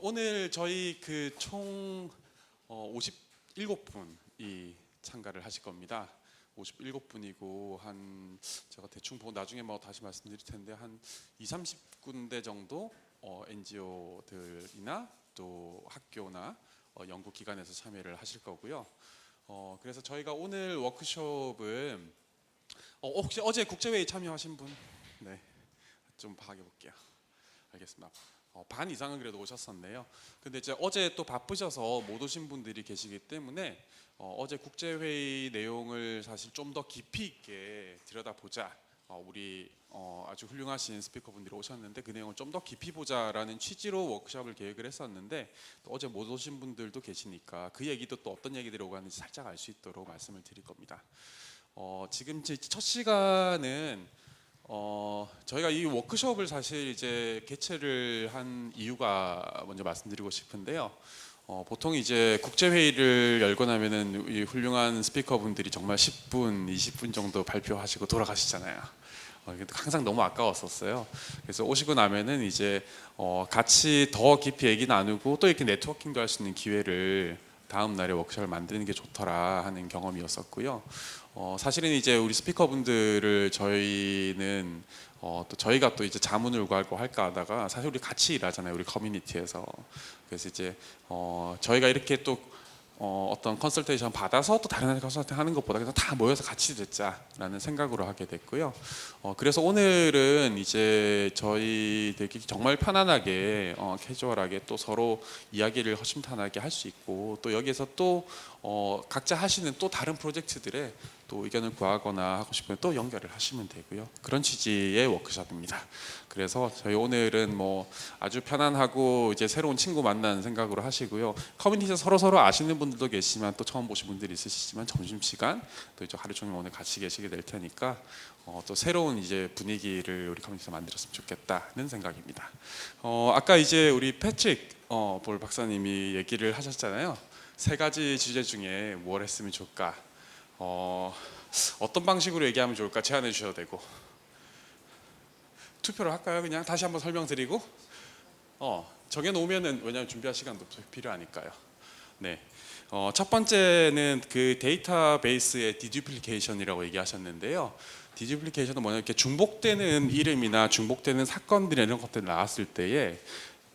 오늘 저희 그 총 57분이 참가를 하실 겁니다. 57분이고 한 제가 대충 보고 나중에 뭐 다시 말씀드릴 텐데 한 30군데 정도 NGO들이나 또 학교나 연구기관에서 참여를 하실 거고요. 그래서 저희가 오늘 워크숍은 혹시 어제 국제회의 참여하신 분? 네, 좀 파악해 볼게요. 알겠습니다. 반 이상은 그래도 오셨었네요. 근데 이제 어제 또 바쁘셔서 못 오신 분들이 계시기 때문에 어제 국제회의 내용을 사실 좀 더 깊이 있게 들여다보자. 우리 아주 훌륭하신 스피커분들이 오셨는데 그 내용을 좀 더 깊이 보자라는 취지로 워크숍을 계획을 했었는데 또 어제 못 오신 분들도 계시니까 그 얘기도 또 어떤 얘기들이 오고 하는지 살짝 알 수 있도록 말씀을 드릴 겁니다. 지금 첫 시간은 저희가 이 워크숍을 사실 이제 개최를 한 이유가 먼저 말씀드리고 싶은데요. 보통 이제 국제회의를 열고 나면은 이 훌륭한 스피커분들이 정말 10분, 20분 정도 발표하시고 돌아가시잖아요. 항상 너무 아까웠었어요. 그래서 오시고 나면은 이제 같이 더 깊이 얘기 나누고 또 이렇게 네트워킹도 할 수 있는 기회를 다음 날에 워크숍을 만드는 게 좋더라 하는 경험이었었고요. 사실은 이제 우리 스피커분들을 저희는 또 저희가 또 이제 자문을 구하고 할까 하다가 사실 우리 같이 일하잖아요, 우리 커뮤니티에서. 그래서 이제 저희가 이렇게 또 어떤 컨설테이션 받아서 또 다른 컨설팅 하는 것보다 그냥 다 모여서 같이 듣자라는 생각으로 하게 됐고요. 그래서 오늘은 이제 저희들끼리 정말 편안하게 캐주얼하게 또 서로 이야기를 허심탄회하게 할 수 있고 또 여기에서 또 각자 하시는 또 다른 프로젝트들에 또 의견을 구하거나 하고 싶으면 또 연결을 하시면 되고요. 그런 취지의 워크숍입니다. 그래서 저희 오늘은 뭐 아주 편안하고 이제 새로운 친구 만나는 생각으로 하시고요. 커뮤니티에서 서로 아시는 분들도 계시지만 또 처음 보신 분들이 있으시지만 점심시간 또 이제 하루 종일 오늘 같이 계시게 될 테니까 또 새로운 이제 분위기를 우리 커뮤니티에서 만들었으면 좋겠다는 생각입니다. 아까 이제 우리 패트릭 볼 박사님이 얘기를 하셨잖아요. 세 가지 주제 중에 뭘 했으면 좋을까? 어떤 방식으로 얘기하면 좋을까 제안해 주셔도 되고 투표를 할까요? 그냥 다시 한번 설명드리고 정해놓으면은 왜냐하면 준비할 시간도 필요하니까요. 네, 첫 번째는 그 데이터베이스의 디듀플리케이션이라고 얘기하셨는데요. 디듀플리케이션은 뭐냐 이렇게 중복되는 이름이나 중복되는 사건들이나 이런 것들 나왔을 때에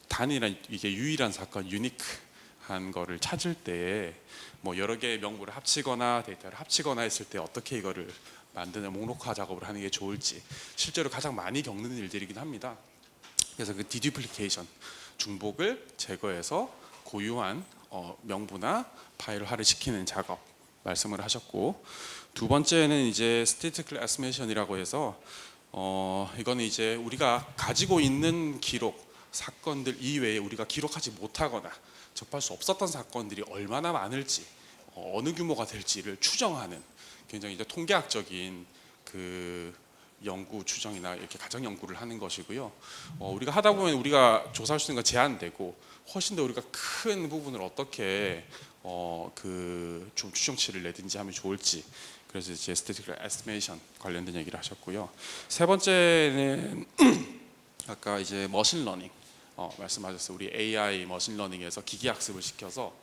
단일한 이게 유일한 사건, 유니크한 거를 찾을 때에 뭐 여러 개의 명부를 합치거나 데이터를 합치거나 했을 때 어떻게 이거를 만드는 목록화 작업을 하는 게 좋을지 실제로 가장 많이 겪는 일들이긴 합니다. 그래서 그 디듀플리케이션, 중복을 제거해서 고유한 명부나 파일화를 시키는 작업 말씀을 하셨고, 두 번째는 이제 statistical estimation이라고 해서 이거는 이제 우리가 가지고 있는 기록 사건들 이외에 우리가 기록하지 못하거나 접할 수 없었던 사건들이 얼마나 많을지 어느 규모가 될지를 추정하는 굉장히 이제 통계학적인 그 연구 추정이나 이렇게 가정 연구를 하는 것이고요. 우리가 하다 보면 우리가 조사할 수 있는 건 제한되고 훨씬 더 우리가 큰 부분을 어떻게 그 좀 추정치를 내든지 하면 좋을지 그래서 이제 statistical estimation 관련된 얘기를 하셨고요. 세 번째는 아까 이제 머신러닝 말씀하셨어요. 우리 AI 머신러닝에서 기계학습을 시켜서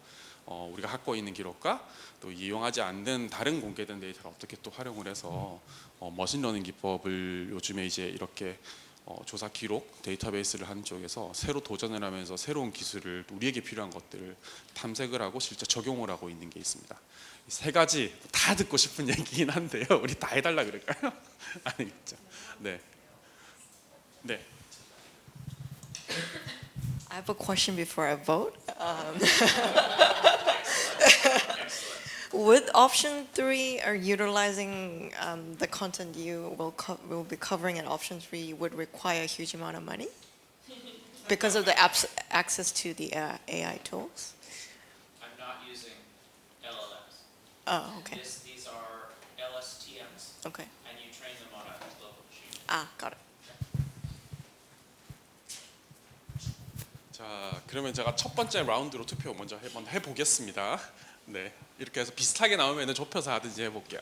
우리가 갖고 있는 기록과 또 이용하지 않는 다른 공개된 데이터를 어떻게 또 활용을 해서 머신러닝 기법을 요즘에 이제 이렇게 조사 기록 데이터베이스를 하는 쪽에서 새로 도전을 하면서 새로운 기술을 우리에게 필요한 것들을 탐색을 하고 실제 적용을 하고 있는 게 있습니다. 세 가지 다 듣고 싶은 얘기긴 한데요. 우리 다 해달라 그럴까요? 아니겠죠. 네. 네. I have a question before I vote. With option 3, are utilizing the content you will be covering in option 3 would require a huge amount of money because of the access to the AI tools? I'm not using LLMs. Oh, okay. These are LSTMs, Okay. and you train them on a local machine. Ah, got it. 자, 그러면 제가 첫 번째 라운드로 투표 먼저 해보겠습니다. 네, 이렇게 해서 비슷하게 나오면 좁혀서 하든지 해볼게요.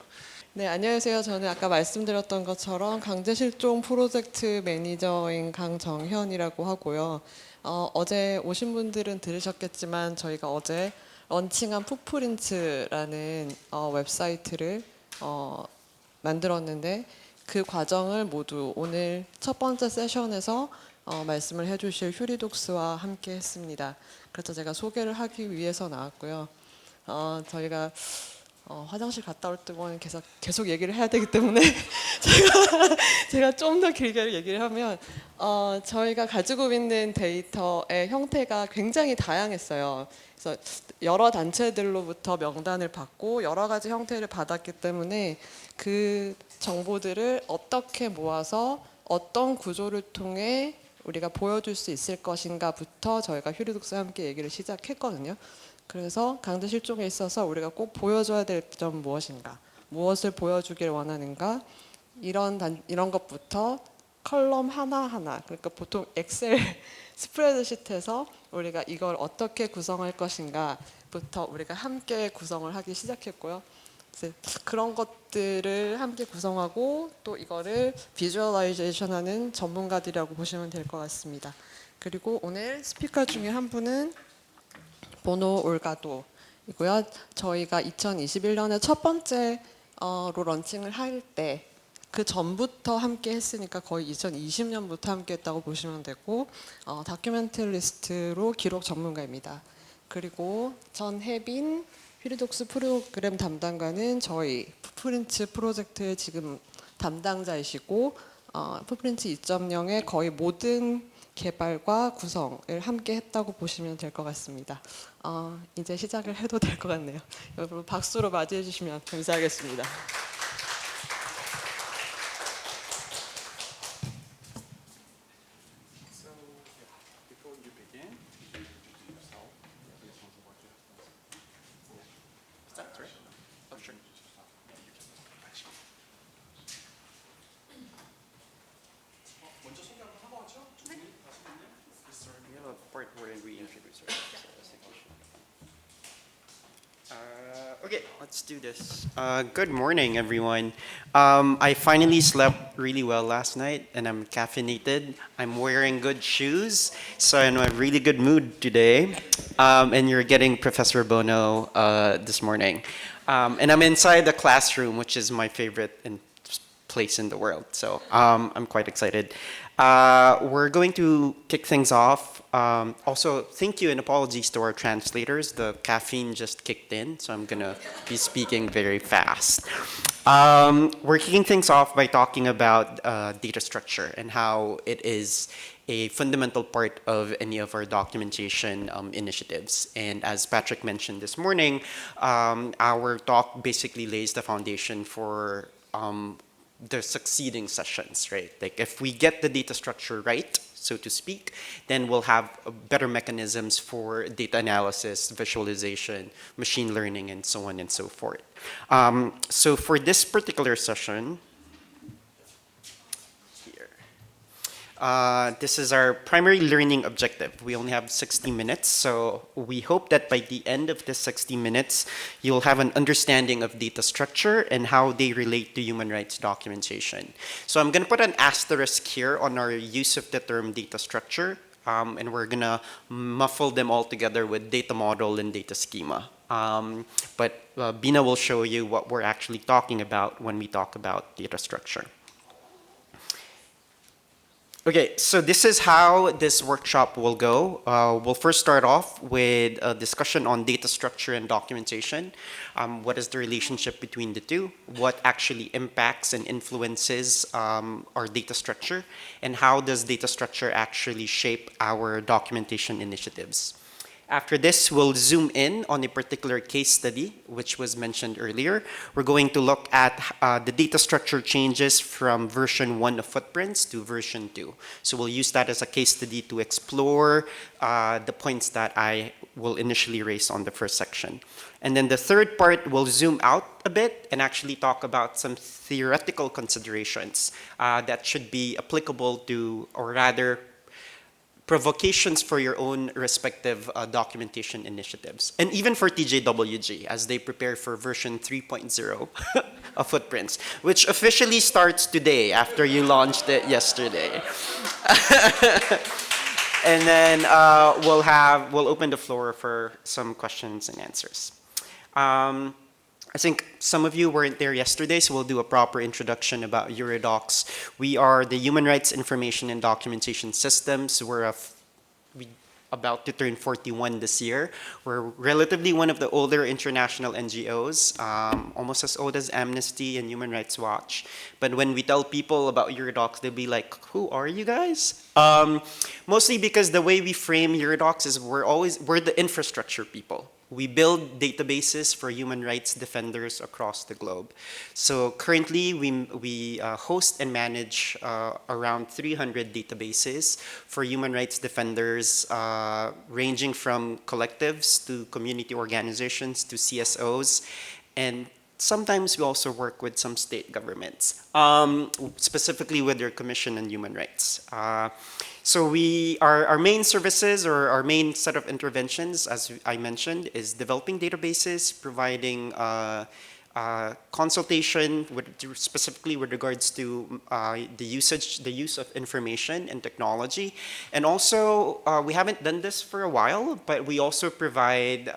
네, 안녕하세요. 저는 아까 말씀드렸던 것처럼 강제실종 프로젝트 매니저인 강정현이라고 하고요. 어제 오신 분들은 들으셨겠지만 저희가 어제 런칭한 풋프린츠라는 웹사이트를 만들었는데 그 과정을 모두 오늘 첫 번째 세션에서 말씀을 해주실 휴리독스와 함께 했습니다. 그래서 제가 소개를 하기 위해서 나왔고요. 저희가 화장실 갔다 올 동안 계속 얘기를 해야 되기 때문에 제가 좀 더 길게 얘기를 하면 저희가 가지고 있는 데이터의 형태가 굉장히 다양했어요. 그래서 여러 단체들로부터 명단을 받고 여러 가지 형태를 받았기 때문에 그 정보들을 어떻게 모아서 어떤 구조를 통해 우리가 보여줄 수 있을 것인가부터 저희가 휴리독스와 함께 얘기를 시작했거든요. 그래서 강제 실종에 있어서 우리가 꼭 보여줘야 될 점 무엇인가, 무엇을 보여주길 원하는가, 이런 것부터 컬럼 하나하나, 그러니까 보통 엑셀 스프레드시트에서 우리가 이걸 어떻게 구성할 것인가부터 우리가 함께 구성을 하기 시작했고요. 그런 것들을 함께 구성하고 또 이거를 비주얼라이제이션하는 전문가들이라고 보시면 될 것 같습니다. 그리고 오늘 스피커 중에 한 분은 보노 올가도이고요. 저희가 2021년에 첫 번째로 런칭을 할 때 그 전부터 함께 했으니까 거의 2020년부터 함께 했다고 보시면 되고 다큐멘털리스트로 기록 전문가입니다. 그리고 전혜빈 휴리독스 프로그램 담당관은 저희 풋프린츠 프로젝트의 지금 담당자이시고 풋프린츠 2.0의 거의 모든 개발과 구성을 함께 했다고 보시면 될 것 같습니다. 이제 시작을 해도 될 것 같네요. 여러분 박수로 맞이해 주시면 감사하겠습니다. Okay, let's do this. Good morning, everyone. I finally slept really well last night, and I'm caffeinated. I'm wearing good shoes, so I'm in a really good mood today. And you're getting Professor Bono this morning. And I'm inside the classroom, which is my favorite place in the world. So I'm quite excited. We're going to kick things off. Also, thank you and apologies to our translators. The caffeine just kicked in, so I'm gonna be speaking very fast. We're kicking things off by talking about data structure and how it is a fundamental part of any of our documentation initiatives. And as Patrick mentioned this morning, our talk basically lays the foundation for the succeeding sessions, right? Like if we get the data structure right, so to speak, then we'll have better mechanisms for data analysis, visualization, machine learning, and so on and so forth. So for this particular session, this is our primary learning objective. We only have 60 minutes, so we hope that by the end of this 60 minutes, you'll have an understanding of data structure and how they relate to human rights documentation. So I'm going to put an asterisk here on our use of the term data structure, and we're going to muffle them all together with data model and data schema. But Bina will show you what we're actually talking about when we talk about data structure. Okay, so this is how this workshop will go. We'll first start off with a discussion on data structure and documentation. What is the relationship between the two? What actually impacts and influences our data structure? And how does data structure actually shape our documentation initiatives? After this, we'll zoom in on a particular case study, which was mentioned earlier. We're going to look at the data structure changes from version 1 of Footprints to version 2. So we'll use that as a case study to explore the points that I will initially raise on the first section. And then the third part will zoom out a bit and actually talk about some theoretical considerations that should be applicable to, or rather, provocations for your own respective documentation initiatives. And even for TJWG, as they prepare for version 3.0 of footprints, which officially starts today after you launched it yesterday. And then we'll open the floor for some questions and answers. I think some of you weren't there yesterday, so we'll do a proper introduction about HURIDOCS. We are the Human Rights Information and Documentation Systems. We're about to turn 41 this year. We're relatively one of the older international NGOs, almost as old as Amnesty and Human Rights Watch. But when we tell people about HURIDOCS, they'll be like, who are you guys? Mostly because the way we frame HURIDOCS is we're the infrastructure people. We build databases for human rights defenders across the globe. So currently, we host and manage around 300 databases for human rights defenders, ranging from collectives to community organizations to CSOs. And sometimes we also work with some state governments, specifically with their Commission on Human Rights. So our main services or our main set of interventions, as I mentioned, is developing databases, providing consultation specifically with regards to the use of information and technology. And also, we haven't done this for a while, but we also provide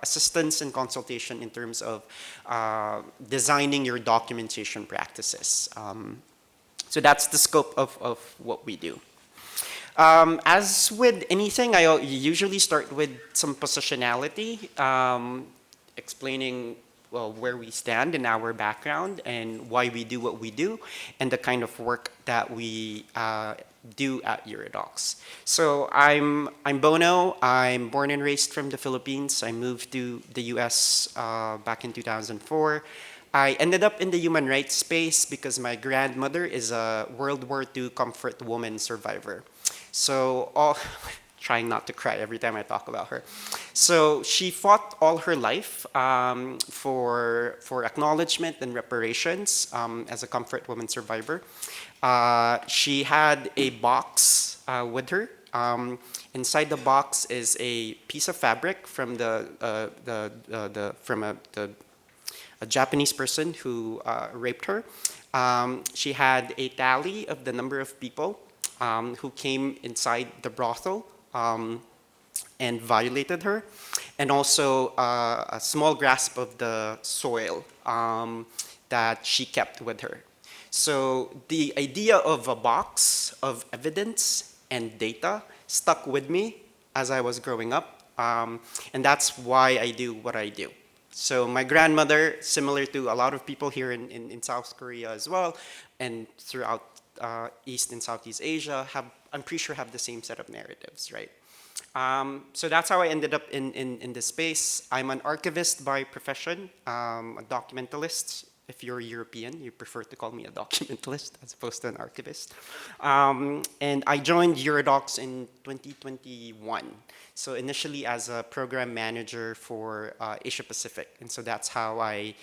assistance and consultation in terms of designing your documentation practices. So that's the scope of what we do. As with anything, I usually start with some positionality, explaining where we stand in our background and why we do what we do, and the kind of work that we do at HURIDOCS. So I'm Bono. I'm born and raised from the Philippines. I moved to the US back in 2004. I ended up in the human rights space because my grandmother is a World War II comfort woman survivor. So, trying not to cry every time I talk about her. So she fought all her life for acknowledgement and reparations as a comfort woman survivor. She had a box with her. Inside the box is a piece of fabric from a Japanese person who raped her. She had a tally of the number of people who came inside the brothel and violated her, and also a small grasp of the soil that she kept with her. So the idea of a box of evidence and data stuck with me as I was growing up, and that's why I do what I do. So my grandmother, similar to a lot of people here in South Korea as well, and throughout East and Southeast Asia, I'm pretty sure have the same set of narratives, right? So that's how I ended up in this space. I'm an archivist by profession, a documentalist. If you're European, you prefer to call me a documentalist as opposed to an archivist. And I joined HURIDOCS in 2021. So initially as a program manager for Asia Pacific. And so that's how I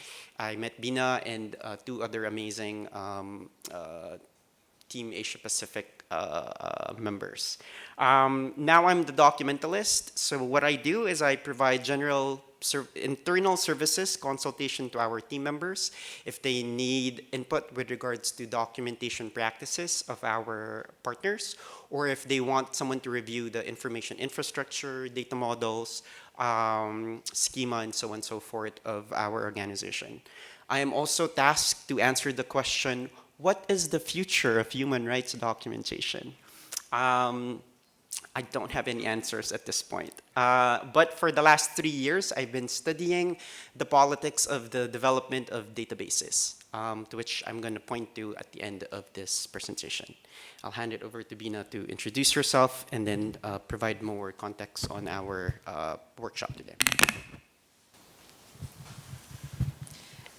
met Bina and two other amazing Team Asia Pacific members. Now I'm the documentalist. So what I do is I provide general internal services consultation to our team members if they need input with regards to documentation practices of our partners, or if they want someone to review the information infrastructure, data models, schema, and so on and so forth of our organization. I am also tasked to answer the question, what is the future of human rights documentation? I don't have any answers at this point. But for the last 3 years, I've been studying the politics of the development of databases, to which I'm going to point to at the end of this presentation. I'll hand it over to Bina to introduce herself and then provide more context on our workshop today.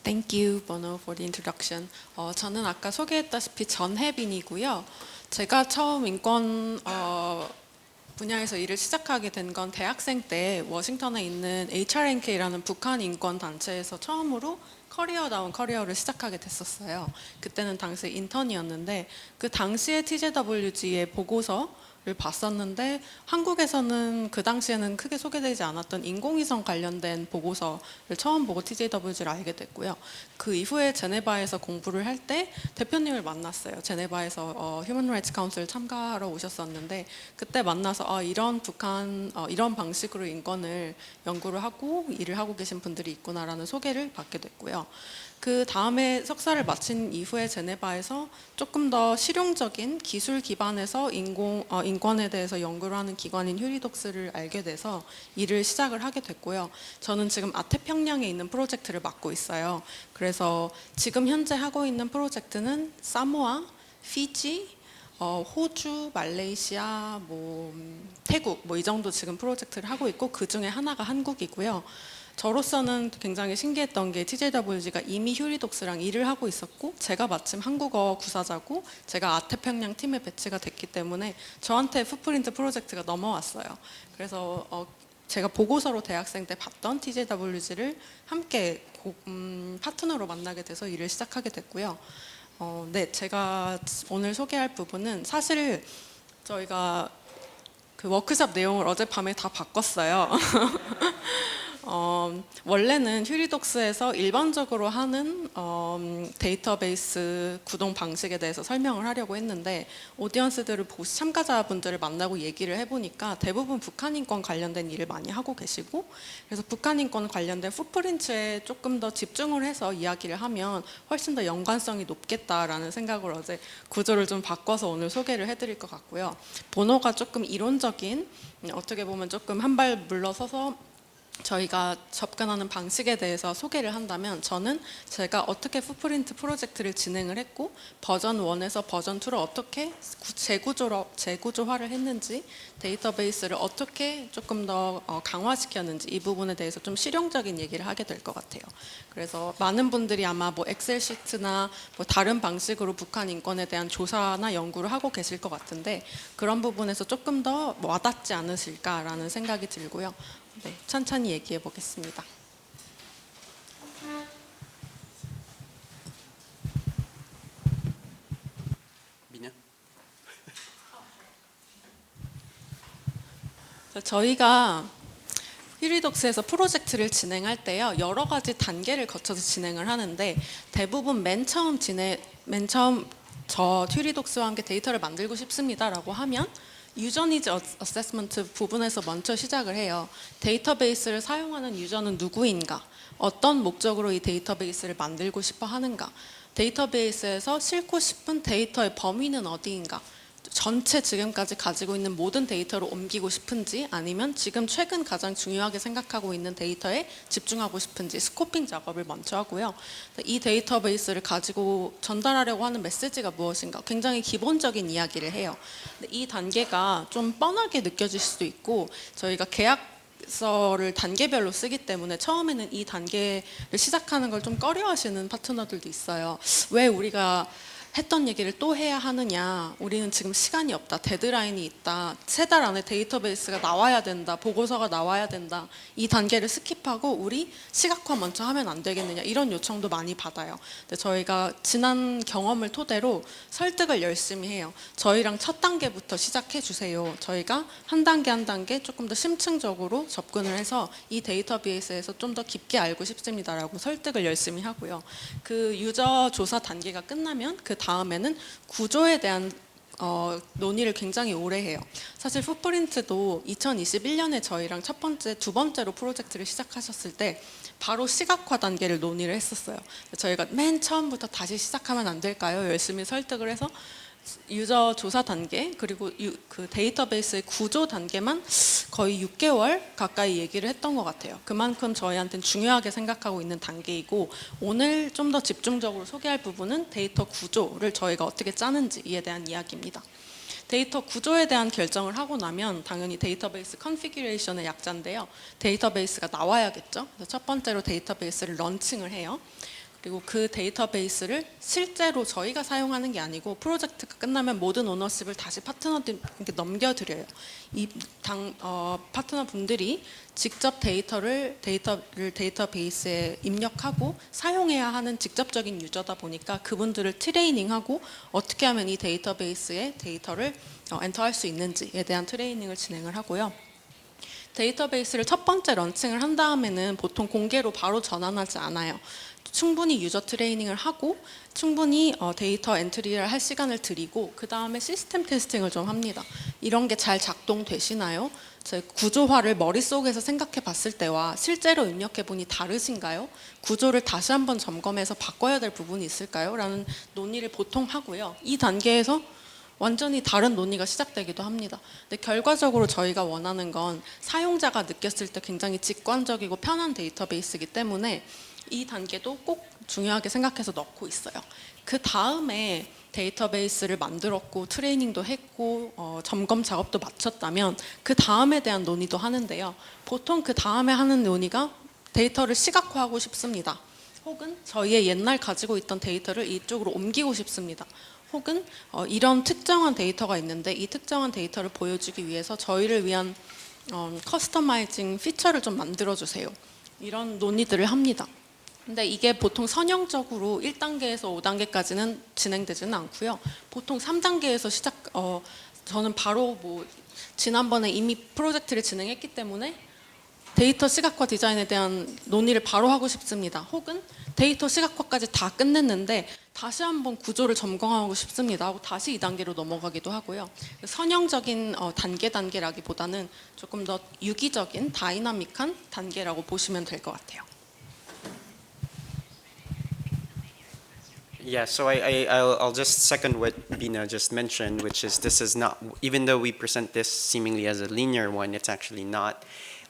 Thank you, Bono, for the introduction. 저는 아까 소개했다시피 전혜빈이고요. 제가 처음 인권 분야에서 일을 시작하게 된 건 대학생 때 워싱턴에 있는 HRNK라는 북한 인권 단체에서 처음으로 커리어다운 커리어를 시작하게 됐었어요. 그때는 당시 인턴이었는데 그 당시에 TJWG의 보고서를 봤었는데 한국에서는 그 당시에는 크게 소개되지 않았던 인공위성 관련된 보고서를 처음 보고 TJWG를 알게 됐고요. 그 이후에 제네바에서 공부를 할 때 대표님을 만났어요. 제네바에서 휴먼 라이츠 카운슬 참가하러 오셨었는데 그때 만나서 이런 북한 이런 방식으로 인권을 연구를 하고 일을 하고 계신 분들이 있구나라는 소개를 받게 됐고요. 그 다음에 석사를 마친 이후에 제네바에서 조금 더 실용적인 기술 기반에서 인권에 대해서 연구를 하는 기관인 휴리독스를 알게 돼서 일을 시작을 하게 됐고요. 저는 지금 아태평양에 있는 프로젝트를 맡고 있어요. 그래서 지금 현재 하고 있는 프로젝트는 사모아, 피지, 호주, 말레이시아, 태국 이 정도 지금 프로젝트를 하고 있고 그 중에 하나가 한국이고요. 저로서는 굉장히 신기했던 게 TJWG가 이미 휴리독스랑 일을 하고 있었고 제가 마침 한국어 구사자고 제가 아태평양 팀에 배치가 됐기 때문에 저한테 풋프린트 프로젝트가 넘어왔어요. 그래서 제가 보고서로 대학생 때 봤던 TJWG를 함께 파트너로 만나게 돼서 일을 시작하게 됐고요. 네, 제가 오늘 소개할 부분은 사실 저희가 그 워크숍 내용을 어젯밤에 다 바꿨어요. 원래는 휴리독스에서 일반적으로 하는 데이터베이스 구동 방식에 대해서 설명을 하려고 했는데 오디언스들을 참가자분들을 만나고 얘기를 해보니까 대부분 북한 인권 관련된 일을 많이 하고 계시고 그래서 북한 인권 관련된 풋프린트에 조금 더 집중을 해서 이야기를 하면 훨씬 더 연관성이 높겠다라는 생각을 어제 구조를 좀 바꿔서 오늘 소개를 해드릴 것 같고요. 번호가 조금 이론적인 어떻게 보면 조금 한 발 물러서서 저희가 접근하는 방식에 대해서 소개를 한다면 저는 제가 어떻게 풋프린트 프로젝트를 진행을 했고 버전 1에서 버전 2를 어떻게 재구조화를 했는지 데이터베이스를 어떻게 조금 더 강화시켰는지 이 부분에 대해서 좀 실용적인 얘기를 하게 될 것 같아요. 그래서 많은 분들이 아마 엑셀 시트나 다른 방식으로 북한 인권에 대한 조사나 연구를 하고 계실 것 같은데 그런 부분에서 조금 더 와닿지 않으실까라는 생각이 들고요. 네, 천천히 얘기해 보겠습니다. Bina? 저희가 휴리독스에서 프로젝트를 진행할 때요 여러 가지 단계를 거쳐서 진행을 하는데 대부분 맨 처음 저 휴리독스와 함께 데이터를 만들고 싶습니다라고 하면 유저 니즈 어세스먼트 부분에서 먼저 시작을 해요. 데이터베이스를 사용하는 유저는 누구인가? 어떤 목적으로 이 데이터베이스를 만들고 싶어 하는가? 데이터베이스에서 싣고 싶은 데이터의 범위는 어디인가? 전체 지금까지 가지고 있는 모든 데이터를 옮기고 싶은지 아니면 지금 최근 가장 중요하게 생각하고 있는 데이터에 집중하고 싶은지 스코핑 작업을 먼저 하고요. 이 데이터베이스를 가지고 전달하려고 하는 메시지가 무엇인가 굉장히 기본적인 이야기를 해요. 이 단계가 좀 뻔하게 느껴질 수도 있고 저희가 계약서를 단계별로 쓰기 때문에 처음에는 이 단계를 시작하는 걸 좀 꺼려하시는 파트너들도 있어요. 왜 우리가 했던 얘기를 또 해야 하느냐, 우리는 지금 시간이 없다, 데드라인이 있다, 3달 안에 데이터베이스가 나와야 된다, 보고서가 나와야 된다, 이 단계를 스킵하고 우리 시각화 먼저 하면 안 되겠느냐 이런 요청도 많이 받아요. 근데 저희가 지난 경험을 토대로 설득을 열심히 해요. 저희랑 첫 단계부터 시작해 주세요. 저희가 한 단계 한 단계 조금 더 심층적으로 접근을 해서 이 데이터베이스에서 좀 더 깊게 알고 싶습니다라고 설득을 열심히 하고요. 그 유저 조사 단계가 끝나면 그 다음에는 구조에 대한 논의를 굉장히 오래 해요. 사실 풋프린트도 2021년에 저희랑 두 번째로 프로젝트를 시작하셨을 때 바로 시각화 단계를 논의를 했었어요. 저희가 맨 처음부터 다시 시작하면 안 될까요? 열심히 설득을 해서 유저 조사 단계 그리고 그 데이터베이스의 구조 단계만 거의 6개월 가까이 얘기를 했던 것 같아요. 그만큼 저희한테는 중요하게 생각하고 있는 단계이고 오늘 좀 더 집중적으로 소개할 부분은 데이터 구조를 저희가 어떻게 짜는지에 대한 이야기입니다. 데이터 구조에 대한 결정을 하고 나면 당연히 데이터베이스 컨피규레이션의 약자인데요. 데이터베이스가 나와야겠죠. 그래서 첫 번째로 데이터베이스를 런칭을 해요. 그리고 그 데이터베이스를 실제로 저희가 사용하는 게 아니고 프로젝트가 끝나면 모든 오너십을 다시 파트너들께 넘겨드려요. 파트너 분들이 직접 데이터를 데이터베이스에 입력하고 사용해야 하는 직접적인 유저다 보니까 그분들을 트레이닝하고 어떻게 하면 이 데이터베이스에 데이터를 엔터할 수 있는지에 대한 트레이닝을 진행을 하고요. 데이터베이스를 첫 번째 런칭을 한 다음에는 보통 공개로 바로 전환하지 않아요. 충분히 유저 트레이닝을 하고 충분히 데이터 엔트리를 할 시간을 드리고 그 다음에 시스템 테스팅을 좀 합니다. 이런 게 잘 작동되시나요? 제 구조화를 머릿속에서 생각해 봤을 때와 실제로 입력해 보니 다르신가요? 구조를 다시 한번 점검해서 바꿔야 될 부분이 있을까요? 라는 논의를 보통 하고요. 이 단계에서 완전히 다른 논의가 시작되기도 합니다. 근데 결과적으로 저희가 원하는 건 사용자가 느꼈을 때 굉장히 직관적이고 편한 데이터베이스이기 때문에 이 단계도 꼭 중요하게 생각해서 넣고 있어요. 그 다음에 데이터베이스를 만들었고 트레이닝도 했고 점검 작업도 마쳤다면 그 다음에 대한 논의도 하는데요. 보통 그 다음에 하는 논의가 데이터를 시각화하고 싶습니다. 혹은 저희의 옛날 가지고 있던 데이터를 이쪽으로 옮기고 싶습니다. 혹은 이런 특정한 데이터가 있는데 이 특정한 데이터를 보여주기 위해서 저희를 위한 커스터마이징 피처를 좀 만들어주세요. 이런 논의들을 합니다. 근데 이게 보통 선형적으로 1단계에서 5단계까지는 진행되지는 않고요. 보통 3단계에서 저는 바로 지난번에 이미 프로젝트를 진행했기 때문에 데이터 시각화 디자인에 대한 논의를 바로 하고 싶습니다. 혹은 데이터 시각화까지 다 끝냈는데 다시 한번 구조를 점검하고 싶습니다 하고 다시 2단계로 넘어가기도 하고요. 선형적인 단계라기보다는 조금 더 유기적인 다이나믹한 단계라고 보시면 될 것 같아요. Yeah, so I'll just second what Bina just mentioned, which is this is not, even though we present this seemingly as a linear one, it's actually not.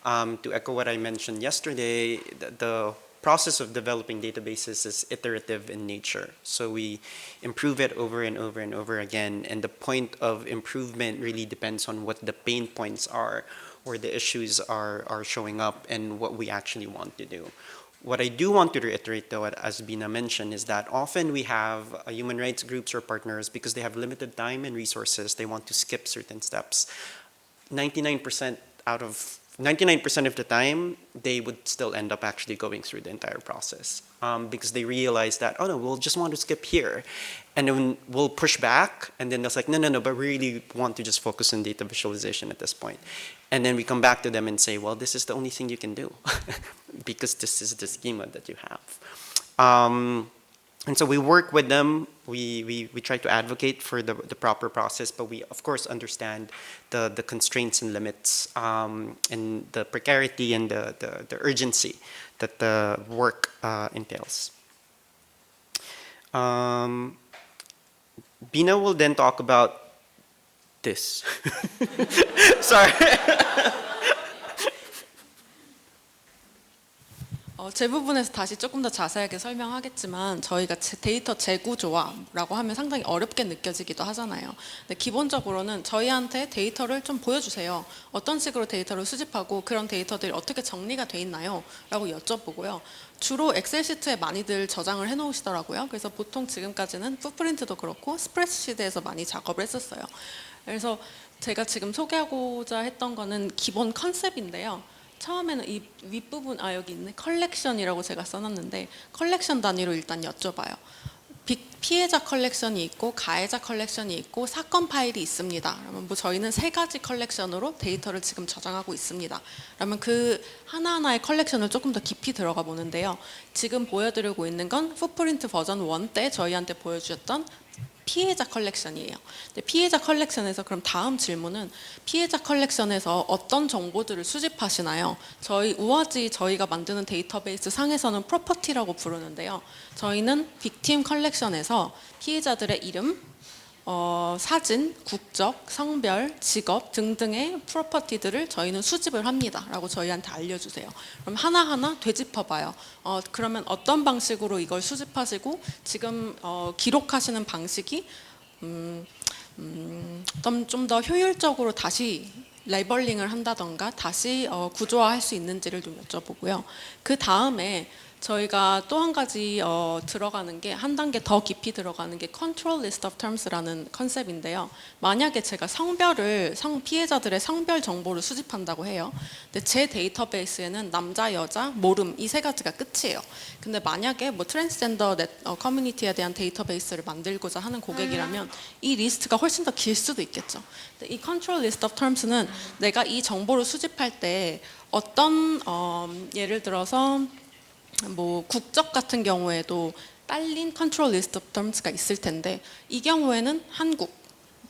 To echo what I mentioned yesterday, the process of developing databases is iterative in nature. So we improve it over and over and over again, and the point of improvement really depends on what the pain points are, or the issues are showing up, and what we actually want to do. What I do want to reiterate, though, as Bina mentioned, is that often we have human rights groups or partners, because they have limited time and resources, they want to skip certain steps. 99% of the time, they would still end up actually going through the entire process, because they realize that, oh no, we'll just want to skip here. And then we'll push back, and then they're like, no, but we really want to just focus on data visualization at this point. And then we come back to them and say, well, this is the only thing you can do, because this is the schema that you have. And so we work with them, we try to advocate for the proper process, but we of course understand the constraints and limits, and the precarity and the urgency that the work entails. Bina will then talk about this. Sorry. 제 부분에서 다시 조금 더 자세하게 설명하겠지만 저희가 데이터 재구조화라고 하면 상당히 어렵게 느껴지기도 하잖아요. 근데 기본적으로는 저희한테 데이터를 좀 보여주세요. 어떤 식으로 데이터를 수집하고 그런 데이터들이 어떻게 정리가 돼 있나요? 라고 여쭤보고요. 주로 엑셀 시트에 많이들 저장을 해놓으시더라고요. 그래서 보통 지금까지는 풋프린트도 그렇고 스프레드시트에서 많이 작업을 했었어요. 그래서 제가 지금 소개하고자 했던 거는 기본 컨셉인데요. 처음에는 이 윗부분, 여기 있네, 컬렉션이라고 제가 써놨는데 컬렉션 단위로 일단 여쭤봐요. 피해자 컬렉션이 있고 가해자 컬렉션이 있고 사건 파일이 있습니다. 그러면 저희는 3가지 컬렉션으로 데이터를 지금 저장하고 있습니다. 그러면 그 하나하나의 컬렉션을 조금 더 깊이 들어가 보는데요. 지금 보여드리고 있는 건 풋프린트 버전 1 때 저희한테 보여주셨던 피해자 컬렉션이에요. 근데 피해자 컬렉션에서 그럼 다음 질문은 피해자 컬렉션에서 어떤 정보들을 수집하시나요? 우아지 저희가 만드는 데이터베이스 상에서는 프로퍼티라고 부르는데요. 저희는 빅팀 컬렉션에서 피해자들의 이름, 사진, 국적, 성별, 직업 등등의 프로퍼티들을 저희는 수집을 합니다. 라고 저희한테 알려주세요. 그럼 하나하나 되짚어봐요. 그러면 어떤 방식으로 이걸 수집하시고 지금 기록하시는 방식이 좀 더 효율적으로 다시 레이벌링을 한다던가 다시 구조화할 수 있는지를 좀 여쭤보고요. 그 다음에 저희가 또 한 가지 들어가는 게 한 단계 더 깊이 들어가는 게 Control List of Terms라는 컨셉인데요. 만약에 제가 피해자들의 성별 정보를 수집한다고 해요. 근데 제 데이터베이스에는 남자, 여자, 모름 이 세 가지가 끝이에요. 근데 만약에 뭐 트랜스젠더 커뮤니티에 대한 데이터베이스를 만들고자 하는 고객이라면 이 리스트가 훨씬 더 길 수도 있겠죠. 근데 이 Control List of Terms는 내가 이 정보를 수집할 때 어떤 예를 들어서 뭐 국적 같은 경우에도 딸린 컨트롤 리스트 오브 텀스가 있을 텐데 이 경우에는 한국,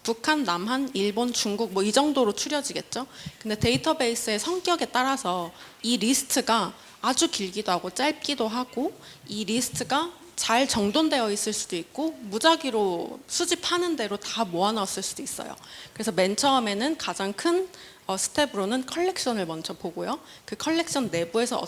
북한, 남한, 일본, 중국 뭐 이 정도로 추려지겠죠. 근데 데이터베이스의 성격에 따라서 이 리스트가 아주 길기도 하고 짧기도 하고 이 리스트가 잘 정돈되어 있을 수도 있고 무작위로 수집하는 대로 다 모아놨을 수도 있어요. 그래서 맨 처음에는 가장 큰 스텝으로는 컬렉션을 먼저 보고요. 그 컬렉션 내부에서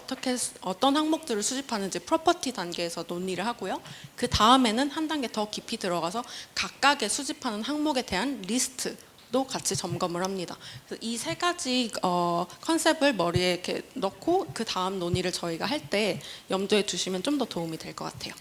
어떤 항목들을 수집하는지 프로퍼티 단계에서 논의를 하고요. 그 다음에는 한 단계 더 깊이 들어가서 각각의 수집하는 항목에 대한 리스트도 같이 점검을 합니다. 이 세 가지 컨셉을 머리에 이렇게 넣고 그 다음 논의를 저희가 할 때 염두에 두시면 좀 더 도움이 될 것 같아요.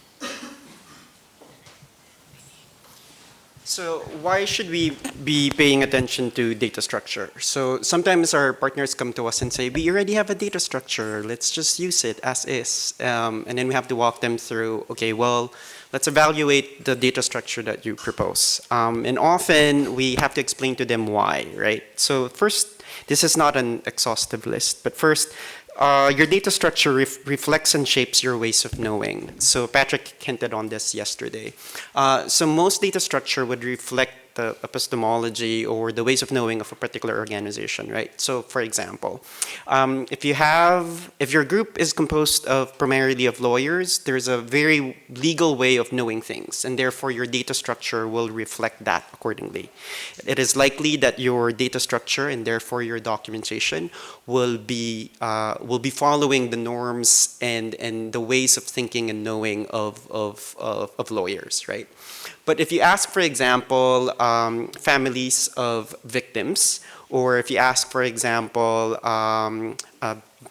So why should we be paying attention to data structure? So sometimes our partners come to us and say, we already have a data structure, let's just use it as is. And then we have to walk them through, okay, well, let's evaluate the data structure that you propose. And often we have to explain to them why, right? So first, this is not an exhaustive list, but first, your data structure reflects and shapes your ways of knowing. So Patrick hinted on this yesterday. So most data structure would reflect the epistemology or the ways of knowing of a particular organization, right? So for example, if your group is composed of primarily of lawyers, there's a very legal way of knowing things, and therefore your data structure will reflect that accordingly. It is likely that your data structure and therefore your documentation will be following the norms and the ways of thinking and knowing of lawyers, right? But if you ask, for example, families of victims, or if you ask, for example,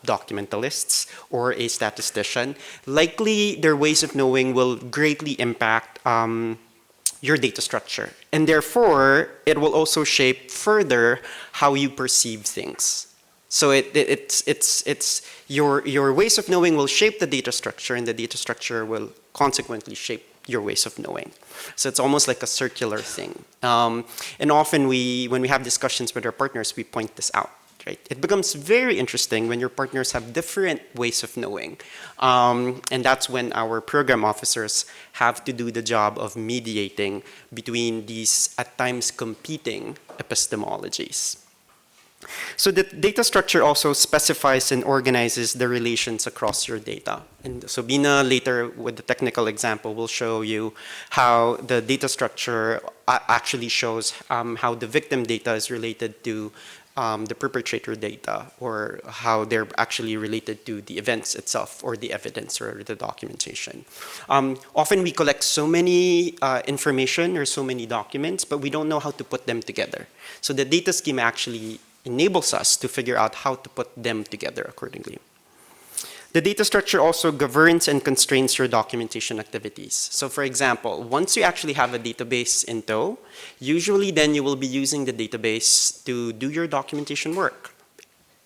documentalists or a statistician, likely their ways of knowing will greatly impact your data structure. And therefore, it will also shape further how you perceive things. So it's your ways of knowing will shape the data structure, and the data structure will consequently shape your ways of knowing. So it's almost like a circular thing. And often when we have discussions with our partners, we point this out, right? It becomes very interesting when your partners have different ways of knowing. And that's when our program officers have to do the job of mediating between these, at times, competing epistemologies. So the data structure also specifies and organizes the relations across your data. And so Bina later with the technical example will show you how the data structure actually shows how the victim data is related to the perpetrator data, or how they're actually related to the events itself or the evidence or the documentation. Often we collect so many information or so many documents, but we don't know how to put them together. So the data schema actually enables us to figure out how to put them together accordingly. The data structure also governs and constrains your documentation activities. So for example, once you actually have a database in tow, usually then you will be using the database to do your documentation work.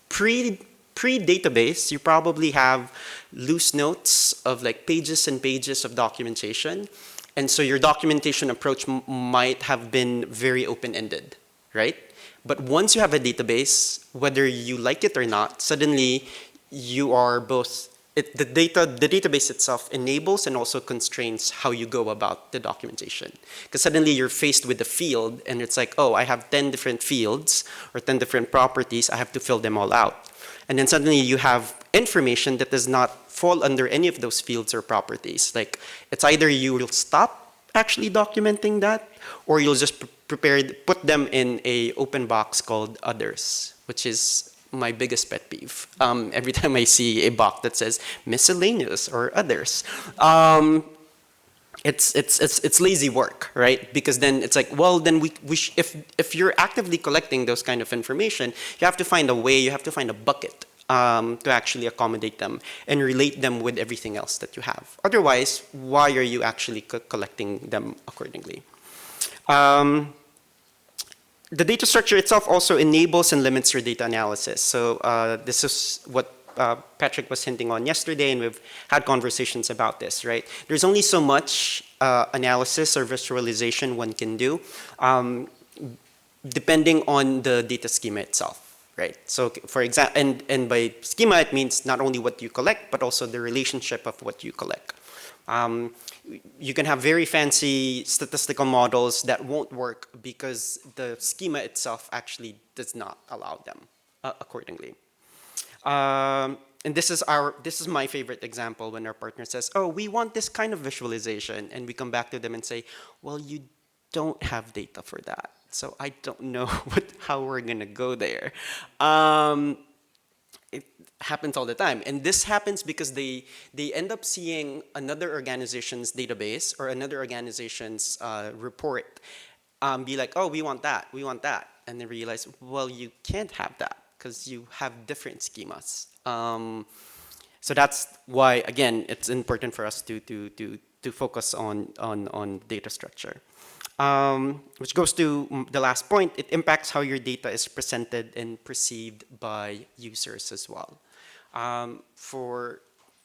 Pre-database, you probably have loose notes of like pages and pages of documentation. And so your documentation approach might have been very open-ended, right? But once you have a database, whether you like it or not, suddenly you are both, the database itself enables and also constrains how you go about the documentation. Because suddenly you're faced with a field and it's like, oh, I have 10 different fields or 10 different properties, I have to fill them all out. And then suddenly you have information that does not fall under any of those fields or properties. Like, it's either you will stop actually documenting that, or you'll just put them in a open box called others, which is my biggest pet peeve. Every time I see a box that says miscellaneous or others, it's lazy work, right? Because then it's like, well, then if you're actively collecting those kind of information, you have to find a way, you have to find a bucket to actually accommodate them and relate them with everything else that you have. Otherwise, why are you actually collecting them accordingly? The data structure itself also enables and limits your data analysis. So this is what Patrick was hinting on yesterday, and we've had conversations about this, right? There's only so much analysis or visualization one can do, depending on the data schema itself, right? So for example, and by schema, it means not only what you collect, but also the relationship of what you collect. You can have very fancy statistical models that won't work because the schema itself actually does not allow them accordingly. And this is my favorite example when our partner says, oh, we want this kind of visualization, and we come back to them and say, well, you don't have data for that, so I don't know how we're gonna go there. It happens all the time, and this happens because they end up seeing another organization's database or another organization's report, be like, oh, we want that, and they realize, well, you can't have that because you have different schemas. So that's why, again, it's important for us to focus on data structure. Which goes to the last point, it impacts how your data is presented and perceived by users as well. For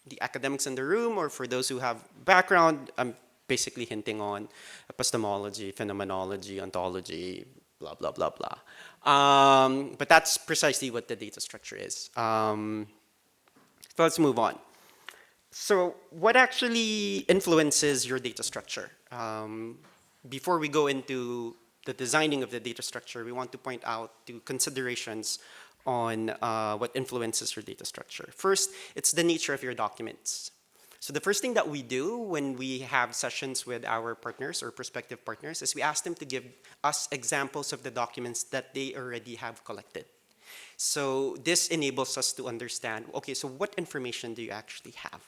the academics in the room, or for those who have background, I'm basically hinting on epistemology, phenomenology, ontology, blah, blah, blah, blah. But that's precisely what the data structure is. So let's move on. So what actually influences your data structure? Before we go into the designing of the data structure, we want to point out two considerations on what influences your data structure. First, it's the nature of your documents. So the first thing that we do when we have sessions with our partners or prospective partners is we ask them to give us examples of the documents that they already have collected. So this enables us to understand, okay, so what information do you actually have,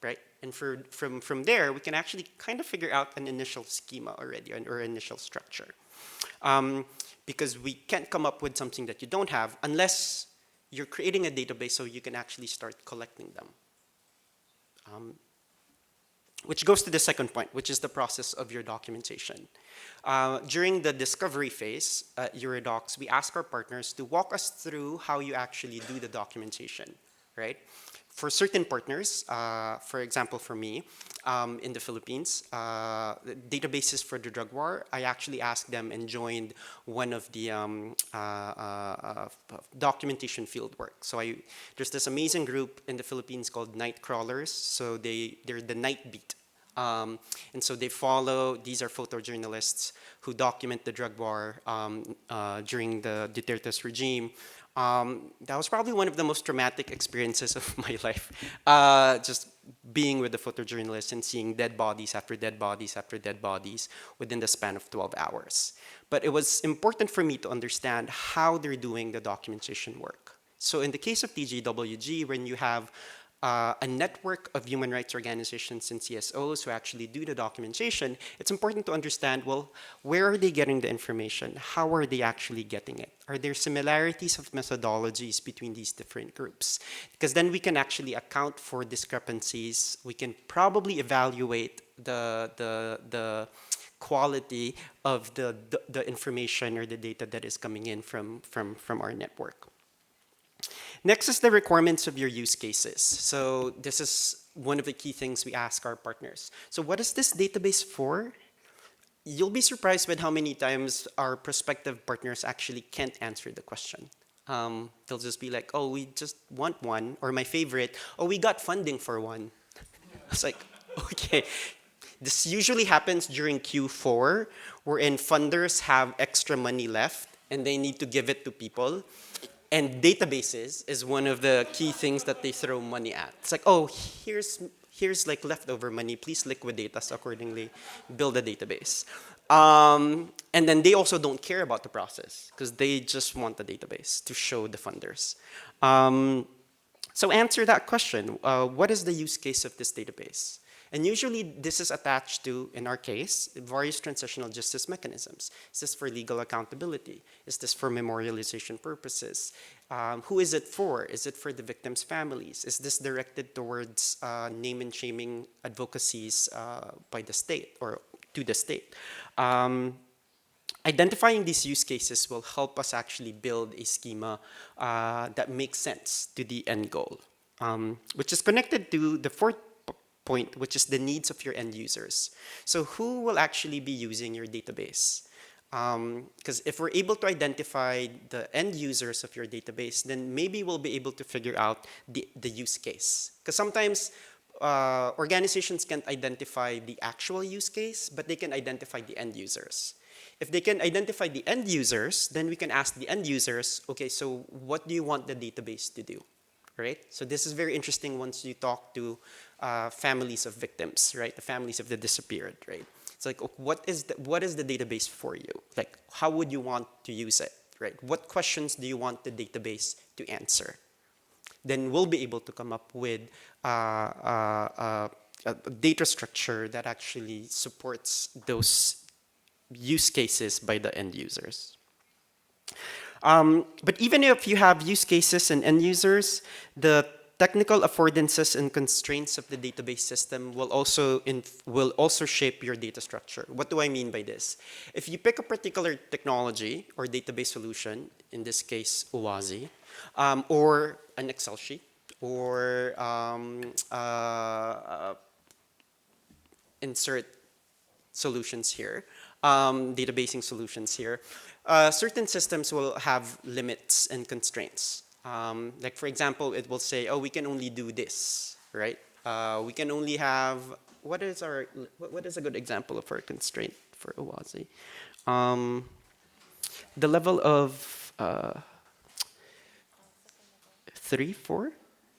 right? And from there, we can actually kind of figure out an initial schema already, or initial structure. Because we can't come up with something that you don't have unless you're creating a database so you can actually start collecting them. Which goes to the second point, which is the process of your documentation. During the discovery phase at HURIDOCS, we ask our partners to walk us through how you actually do the documentation, right? For certain partners, for example, for me, in the Philippines, databases for the drug war, I actually asked them and joined one of the documentation field work. So there's this amazing group in the Philippines called Night Crawlers. So they're the night beat. And so they follow, these are photojournalists who document the drug war during the Duterte's regime. That was probably one of the most traumatic experiences of my life. Just being with the photojournalists and seeing dead bodies after dead bodies after dead bodies within the span of 12 hours. But it was important for me to understand how they're doing the documentation work. So in the case of TJWG, when you have a network of human rights organizations and CSOs who actually do the documentation, it's important to understand, well, where are they getting the information? How are they actually getting it? Are there similarities of methodologies between these different groups? Because then we can actually account for discrepancies. We can probably evaluate the quality of the information or the data that is coming in from our network. Next is the requirements of your use cases. So this is one of the key things we ask our partners. So what is this database for? You'll be surprised with how many times our prospective partners actually can't answer the question. They'll just be like, oh, we just want one. Or my favorite, oh, we got funding for one. It's like, okay. This usually happens during Q4, wherein funders have extra money left and they need to give it to people. And databases is one of the key things that they throw money at. It's like, oh, here's like leftover money. Please liquidate us accordingly. Build a database. And then they also don't care about the process because they just want the database to show the funders. So answer that question. What is the use case of this database? And usually this is attached to, in our case, various transitional justice mechanisms. Is this for legal accountability? Is this for memorialization purposes? Who is it for? Is it for the victims' families? Is this directed towards name and shaming advocacies by the state or to the state? Identifying these use cases will help us actually build a schema that makes sense to the end goal, which is connected to the fourth point, which is the needs of your end users. So who will actually be using your database? Because if we're able to identify the end users of your database, then maybe we'll be able to figure out the use case. Because sometimes organizations can't identify the actual use case, but they can identify the end users. If they can identify the end users, then we can ask the end users, okay, so what do you want the database to do, right? So this is very interesting once you talk to families of victims, right? The families of the disappeared, right? It's like, what is the database for you? Like, how would you want to use it, right? What questions do you want the database to answer? Then we'll be able to come up with a data structure that actually supports those use cases by the end users. But even if you have use cases and end users, the technical affordances and constraints of the database system will also shape your data structure. What do I mean by this? If you pick a particular technology or database solution, in this case, OASI, or an Excel sheet, or insert solutions here, databasing solutions here, certain systems will have limits and constraints. Like for example, it will say, oh, we can only do this, right? We can only have, what is a good example of our constraint for OASI? The level of 3, 4?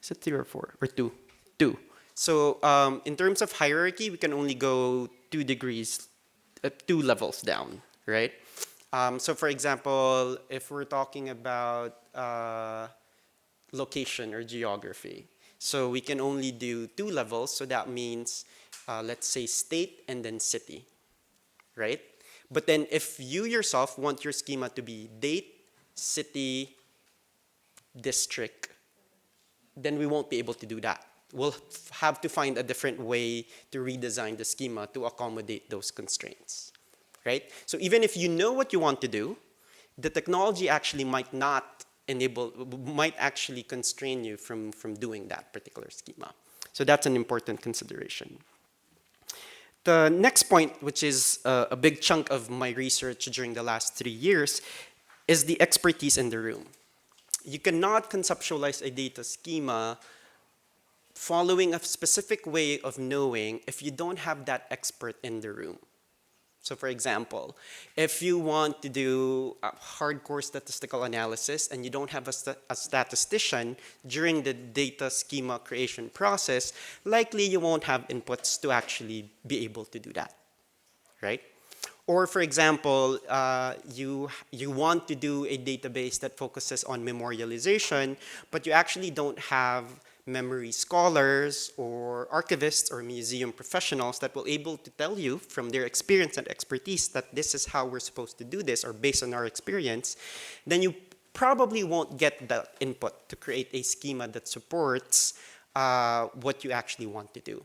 Is it 3 or 4? Or 2? 2. So in terms of hierarchy, we can only go 2 degrees, 2 levels down, right? So for example, if we're talking about location or geography, so we can only do 2 levels, so that means, let's say state and then city, right? But then if you yourself want your schema to be date, city, district, then we won't be able to do that. We'll have to find a different way to redesign the schema to accommodate those constraints, right? So even if you know what you want to do, the technology actually might actually constrain you from doing that particular schema. So that's an important consideration. The next point, which is a big chunk of my research during the last 3 years, is the expertise in the room. You cannot conceptualize a data schema following a specific way of knowing if you don't have that expert in the room. So for example, if you want to do a hardcore statistical analysis and you don't have a statistician during the data schema creation process, likely you won't have inputs to actually be able to do that, right? Or for example, you want to do a database that focuses on memorialization, but you actually don't have memory scholars or archivists or museum professionals that will able to tell you from their experience and expertise that this is how we're supposed to do this or based on our experience, then you probably won't get the input to create a schema that supports what you actually want to do.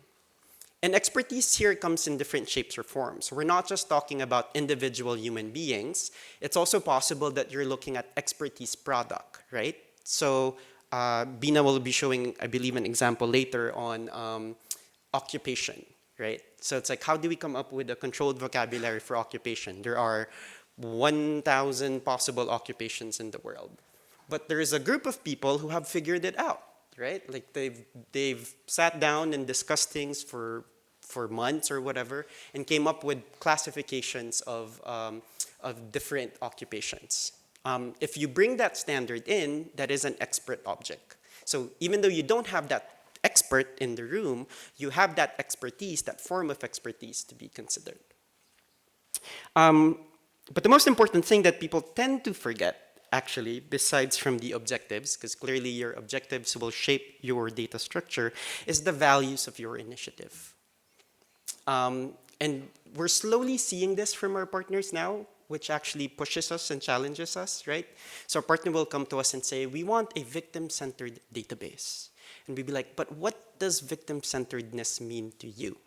And expertise here comes in different shapes or forms. We're not just talking about individual human beings. It's also possible that you're looking at expertise product, right? So Bina will be showing, I believe, an example later on occupation, right? So it's like, how do we come up with a controlled vocabulary for occupation? There are 1,000 possible occupations in the world. But there is a group of people who have figured it out, right? Like they've sat down and discussed things for months or whatever and came up with classifications of different occupations. If you bring that standard in, that is an expert object. So even though you don't have that expert in the room, you have that expertise, that form of expertise to be considered. But the most important thing that people tend to forget, actually, besides from the objectives, because clearly your objectives will shape your data structure, is the values of your initiative. And we're slowly seeing this from our partners now. which actually pushes us and challenges us, right? So a partner will come to us and say, we want a victim-centered database. And we'd be like, but what does victim-centeredness mean to you?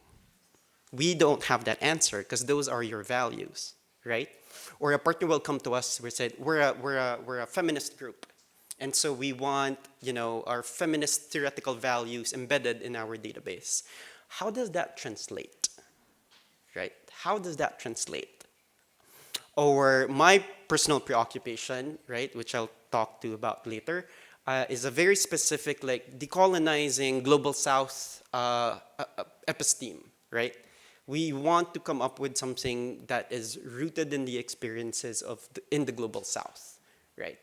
We don't have that answer because those are your values, right? Or a partner will come to us, we said, we're a feminist group. And so we want, our feminist theoretical values embedded in our database. How does that translate, right? How does that translate? Or my personal preoccupation, right, which I'll talk to about later, is a very specific, like, decolonizing global South episteme, right? We want to come up with something that is rooted in the experiences in the global South, right?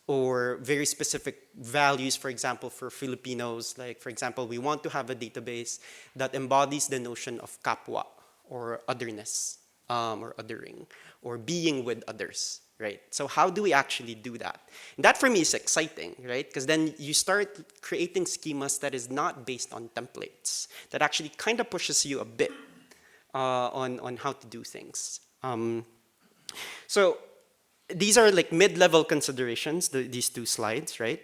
Or very specific values, for example, for Filipinos, like, for example, we want to have a database that embodies the notion of kapwa, or otherness, or othering, or being with others, right? So how do we actually do that? And that for me is exciting, right? Because then you start creating schemas that is not based on templates, that actually kind of pushes you a bit on how to do things. So these are like mid-level considerations, these two slides, right?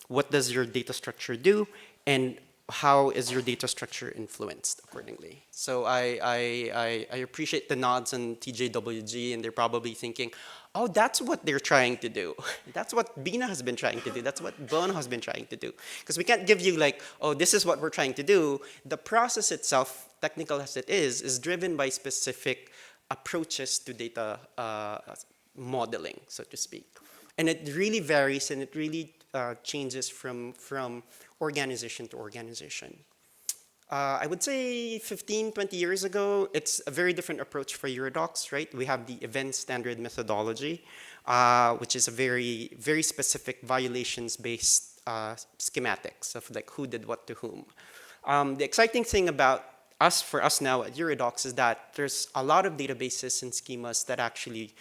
What does your data structure do? And how is your data structure influenced accordingly? So I appreciate the nods on TJWG, and they're probably thinking, oh, that's what they're trying to do. That's what Bina has been trying to do. That's what Bono has been trying to do. Because we can't give you like, oh, this is what we're trying to do. The process itself, technical as it is driven by specific approaches to data modeling, so to speak. And it really varies, and it really changes from organization to organization. I would say 15, 20 years ago, it's a very different approach for HURIDOCS, right? We have the event standard methodology, which is a very, very specific violations-based schematics of like who did what to whom. The exciting thing about for us now at HURIDOCS is that there's a lot of databases and schemas that actually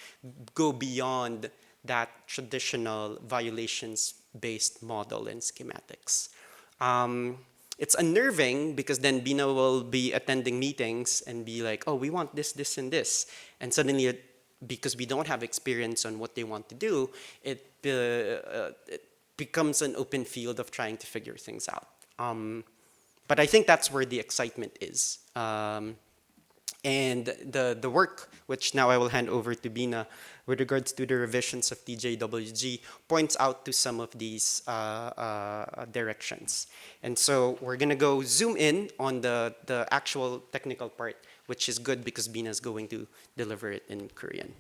go beyond that traditional violations-based model and schematics. It's unnerving because then Bina will be attending meetings and be like, oh, we want this, this, and this. And suddenly, because we don't have experience on what they want to do, it becomes an open field of trying to figure things out. But I think that's where the excitement is. And the work, which now I will hand over to Bina, with regards to the revisions of TJWG, points out to some of these directions. And so we're gonna go zoom in on the actual technical part, which is good because Bina is going to deliver it in Korean.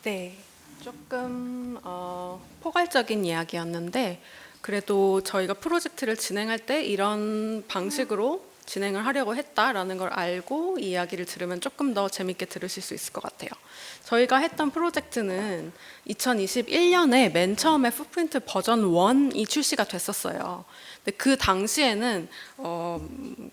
네, 조금 포괄적인 이야기였는데 그래도 저희가 프로젝트를 진행할 때 이런 방식으로 진행을 하려고 했다라는 걸 알고 이 이야기를 들으면 조금 더 재밌게 들으실 수 있을 것 같아요. 저희가 했던 프로젝트는 2021년에 맨 처음에 풋프린트 버전 1이 출시가 됐었어요. 근데 그 당시에는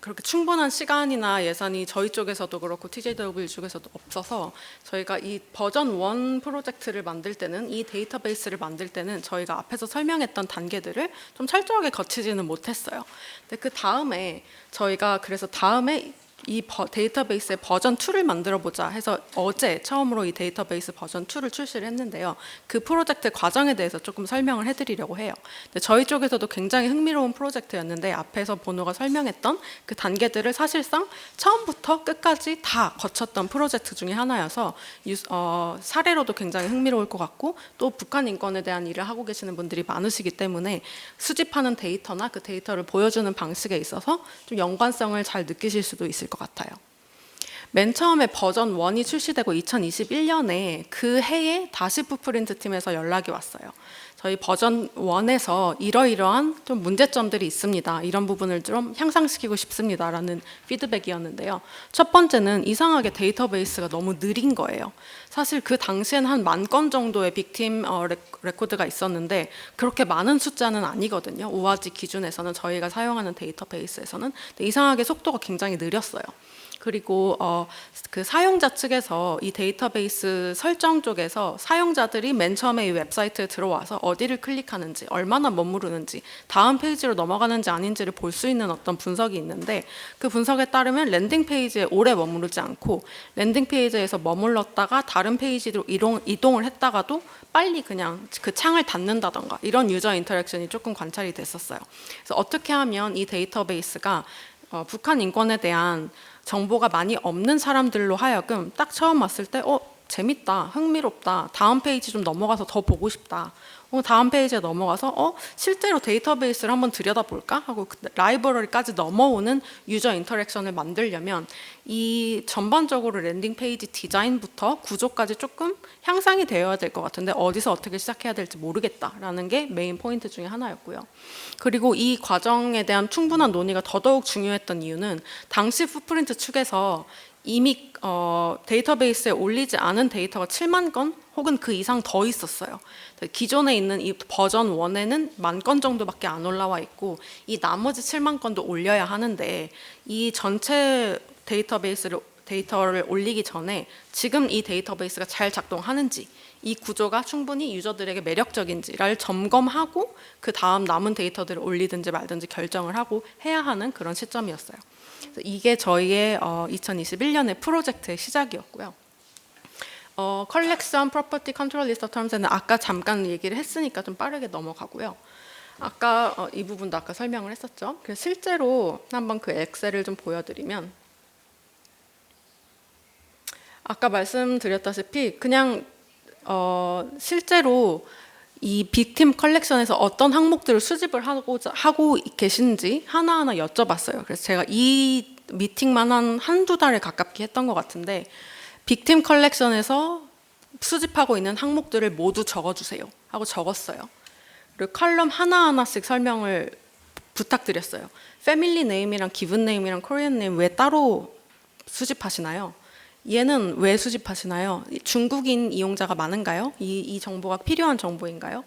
그렇게 충분한 시간이나 예산이 저희 쪽에서도 그렇고 TJWG 쪽에서도 없어서 저희가 이 버전 1 프로젝트를 만들 때는 이 데이터베이스를 만들 때는 저희가 앞에서 설명했던 단계들을 좀 철저하게 거치지는 못했어요. 근데 그 다음에 저희가 그래서 다음에 이 데이터베이스의 버전 2를 만들어 보자 해서 어제 처음으로 이 데이터베이스 버전 2를 출시를 했는데요. 그 프로젝트 과정에 대해서 조금 설명을 해드리려고 해요. 근데 저희 쪽에서도 굉장히 흥미로운 프로젝트였는데 앞에서 보노가 설명했던 그 단계들을 사실상 처음부터 끝까지 다 거쳤던 프로젝트 중에 하나여서 사례로도 굉장히 흥미로울 것 같고 또 북한 인권에 대한 일을 하고 계시는 분들이 많으시기 때문에 수집하는 데이터나 그 데이터를 보여주는 방식에 있어서 좀 연관성을 잘 느끼실 수도 있을 것 같아요. 맨 처음에 버전 1이 출시되고 2021년에 그 해에 다시 풋프린트 팀에서 연락이 왔어요. 저희 버전 1에서 이러이러한 좀 문제점들이 있습니다. 이런 부분을 좀 향상시키고 싶습니다라는 피드백이었는데요. 첫 번째는 이상하게 데이터베이스가 너무 느린 거예요. 사실 그 당시엔 한 10,000건 정도의 빅팀 레코드가 있었는데 그렇게 많은 숫자는 아니거든요. ORG 기준에서는 저희가 사용하는 데이터베이스에서는. 근데 이상하게 속도가 굉장히 느렸어요. 그리고 그 사용자 측에서 이 데이터베이스 설정 쪽에서 사용자들이 맨 처음에 이 웹사이트에 들어와서 어디를 클릭하는지, 얼마나 머무르는지, 다음 페이지로 넘어가는지 아닌지를 볼 수 있는 어떤 분석이 있는데, 그 분석에 따르면 랜딩 페이지에 오래 머무르지 않고 랜딩 페이지에서 머물렀다가 다른 페이지로 이동을 했다가도 빨리 그냥 그 창을 닫는다던가 이런 유저 인터랙션이 조금 관찰이 됐었어요. 그래서 어떻게 하면 이 데이터베이스가 북한 인권에 대한 정보가 많이 없는 사람들로 하여금 딱 처음 왔을 때 재밌다, 흥미롭다, 다음 페이지 좀 넘어가서 더 보고 싶다, 다음 페이지에 넘어가서 실제로 데이터베이스를 한번 들여다볼까 하고 라이브러리까지 넘어오는 유저 인터랙션을 만들려면 이 전반적으로 랜딩 페이지 디자인부터 구조까지 조금 향상이 되어야 될 것 같은데 어디서 어떻게 시작해야 될지 모르겠다라는 게 메인 포인트 중에 하나였고요. 그리고 이 과정에 대한 충분한 논의가 더더욱 중요했던 이유는 당시 풋프린트 측에서 이미 데이터베이스에 올리지 않은 데이터가 7만 건 혹은 그 이상 더 있었어요. 기존에 있는 이 버전 1에는 10,000건 정도밖에 안 올라와 있고 이 나머지 7만 건도 올려야 하는데 이 전체 데이터를 올리기 전에 지금 이 데이터베이스가 잘 작동하는지, 이 구조가 충분히 유저들에게 매력적인지를 점검하고 그 다음 남은 데이터들을 올리든지 말든지 결정을 하고 해야 하는 그런 시점이었어요. 그래서 이게 저희의 2021년의 프로젝트의 시작이었고요. Collection Property Control List of Terms에는 아까 잠깐 얘기를 했으니까 좀 빠르게 넘어가고요. 아까 이 부분도 아까 설명을 했었죠. 그래서 실제로 한번 그 엑셀을 좀 보여드리면 아까 말씀드렸다시피 그냥 실제로 이 빅팀 컬렉션에서 어떤 항목들을 수집을 하고 계신지 하나하나 여쭤봤어요. 그래서 제가 이 미팅만 한 한두 달에 가깝게 했던 것 같은데 빅팀 컬렉션에서 수집하고 있는 항목들을 모두 적어주세요 하고 적었어요. 그리고 컬럼 하나하나씩 설명을 부탁드렸어요. 패밀리 네임이랑 기븐 네임이랑 코리안 네임 왜 따로 수집하시나요? 얘는 왜 수집하시나요? 중국인 이용자가 많은가요? 이 정보가 필요한 정보인가요?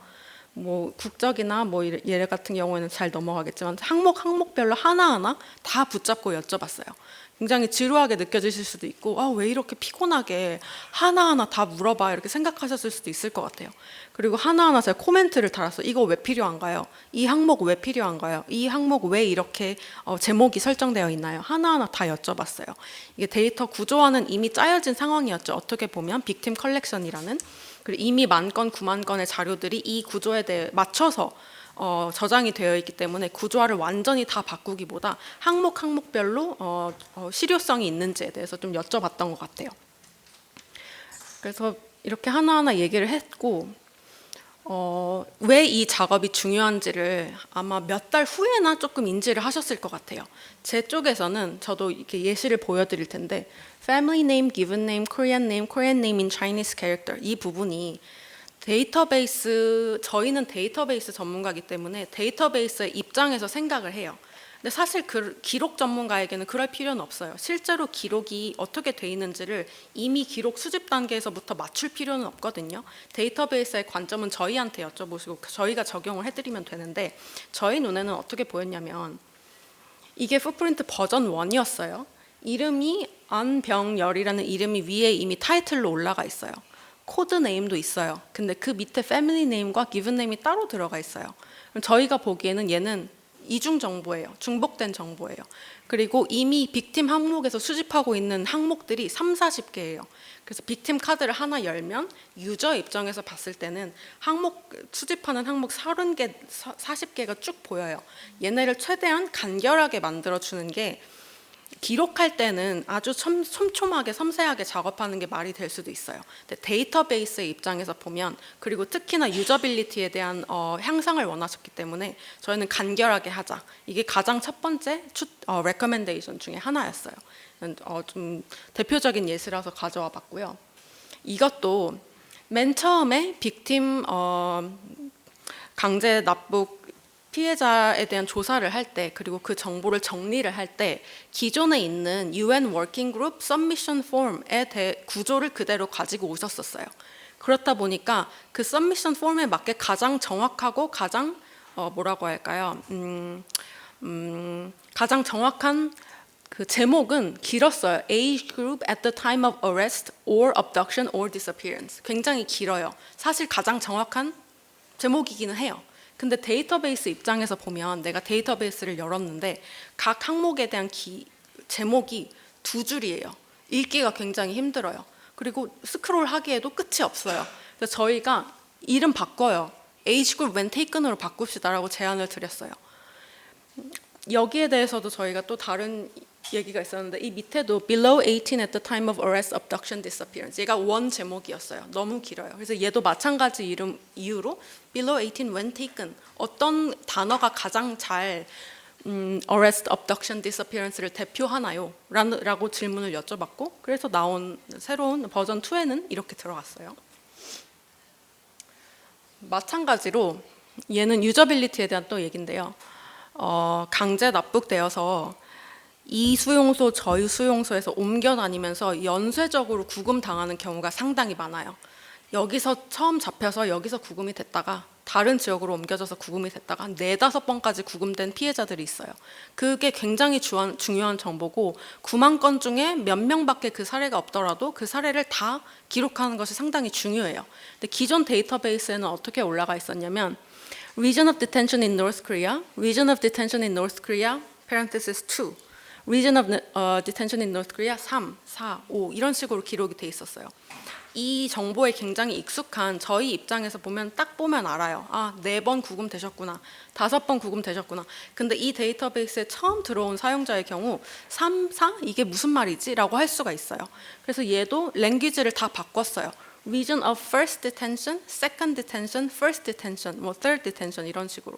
뭐 국적이나 뭐 얘 같은 경우에는 잘 넘어가겠지만 항목별로 하나하나 다 붙잡고 여쭤봤어요. 굉장히 지루하게 느껴지실 수도 있고 왜 이렇게 피곤하게 하나하나 다 물어봐 이렇게 생각하셨을 수도 있을 것 같아요. 그리고 하나하나 제가 코멘트를 달았어요. 이거 왜 필요한가요? 이 항목 왜 필요한가요? 이 항목 왜 이렇게 제목이 설정되어 있나요? 하나하나 다 여쭤봤어요. 이게 데이터 구조화는 이미 짜여진 상황이었죠. 어떻게 보면 빅팀 컬렉션이라는 그리고 이미 10,000건, 90,000건의 자료들이 이 구조에 대해 맞춰서 저장이 되어 있기 때문에 구조화를 완전히 다 바꾸기보다 항목별로 실효성이 있는지에 대해서 좀 여쭤봤던 것 같아요. 그래서 이렇게 하나하나 얘기를 했고 왜 이 작업이 중요한지를 아마 몇 달 후에나 조금 인지를 하셨을 것 같아요. 제 쪽에서는 저도 이렇게 예시를 보여드릴 텐데 Family name, given name, Korean name in Chinese character 이 부분이 저희는 데이터베이스 전문가이기 때문에 데이터베이스의 입장에서 생각을 해요. 근데 사실 기록 전문가에게는 그럴 필요는 없어요. 실제로 기록이 어떻게 돼 있는지를 이미 기록 수집 단계에서부터 맞출 필요는 없거든요. 데이터베이스의 관점은 저희한테 여쭤보시고 저희가 적용을 해드리면 되는데 저희 눈에는 어떻게 보였냐면 이게 풋프린트 버전 1이었어요. 이름이 안병열이라는 이름이 위에 이미 타이틀로 올라가 있어요. 코드 네임도 있어요. 근데 그 밑에 패밀리 네임과 기븐 네임이 따로 들어가 있어요. 그럼 저희가 보기에는 얘는 이중 정보예요. 중복된 정보예요. 그리고 이미 빅팀 항목에서 수집하고 있는 항목들이 30-40개예요. 그래서 빅팀 카드를 하나 열면 유저 입장에서 봤을 때는 수집하는 항목 30개, 40개가 쭉 보여요. 얘네를 최대한 간결하게 만들어주는 게 기록할 때는 아주 촘촘하게 섬세하게 작업하는 게 말이 될 수도 있어요. 근데 데이터베이스의 입장에서 보면 그리고 특히나 유저빌리티에 대한 향상을 원하셨기 때문에 저희는 간결하게 하자. 이게 가장 첫 번째 레커멘데이션 중에 하나였어요. 좀 대표적인 예시라서 가져와 봤고요. 이것도 맨 처음에 빅팀 강제 납북 피해자에 대한 조사를 할 때 그리고 그 정보를 정리를 할 때 기존에 있는 UN 워킹 그룹 서미션 폼의 구조를 그대로 가지고 오셨었어요. 그렇다 보니까 그 서미션 폼에 맞게 가장 정확하고 가장 가장 정확한 그 제목은 길었어요. Age group at the time of arrest or abduction or disappearance. 굉장히 길어요. 사실 가장 정확한 제목이기는 해요. 근데 데이터베이스 입장에서 보면 내가 데이터베이스를 열었는데 각 항목에 대한 제목이 2줄이에요. 읽기가 굉장히 힘들어요. 그리고 스크롤 하기에도 끝이 없어요. 그래서 저희가 이름 바꿔요. Age group when taken으로 바꿉시다라고 제안을 드렸어요. 여기에 대해서도 저희가 또 다른 얘기가 있었는데 이 밑에도 below 18 at the time of arrest, abduction, disappearance 얘가 원 제목이었어요. 너무 길어요. 그래서 얘도 마찬가지 이유로 below 18 when taken 어떤 단어가 가장 잘 arrest, abduction, disappearance를 대표하나요? 라고 질문을 여쭤봤고 그래서 나온 새로운 버전 2에는 이렇게 들어갔어요. 마찬가지로 얘는 유저빌리티에 대한 또 얘기인데요. 강제 납북되어서 이 수용소, 저희 수용소에서 옮겨 다니면서 연쇄적으로 구금당하는 경우가 상당히 많아요. 여기서 처음 잡혀서 여기서 구금이 됐다가 다른 지역으로 옮겨져서 구금이 됐다가 한 4-5번까지 구금된 피해자들이 있어요. 그게 굉장히 중요한 정보고 9만 건 중에 몇 명밖에 그 사례가 없더라도 그 사례를 다 기록하는 것이 상당히 중요해요. 근데 기존 데이터베이스에는 어떻게 올라가 있었냐면 Region of Detention in North Korea, Region of Detention in North Korea, parenthesis 2, Region of Detention in North Korea 3, 4, 5 이런 식으로 기록이 돼 있었어요. 이 정보에 굉장히 익숙한 저희 입장에서 보면 딱 보면 알아요. 아, 4번 구금되셨구나. 5번 구금되셨구나. 근데 이 데이터베이스에 처음 들어온 사용자의 경우 3, 4? 이게 무슨 말이지? 라고 할 수가 있어요. 그래서 얘도 랭귀지를 다 바꿨어요. Region of first detention, second detention, first detention, 뭐 third detention 이런 식으로.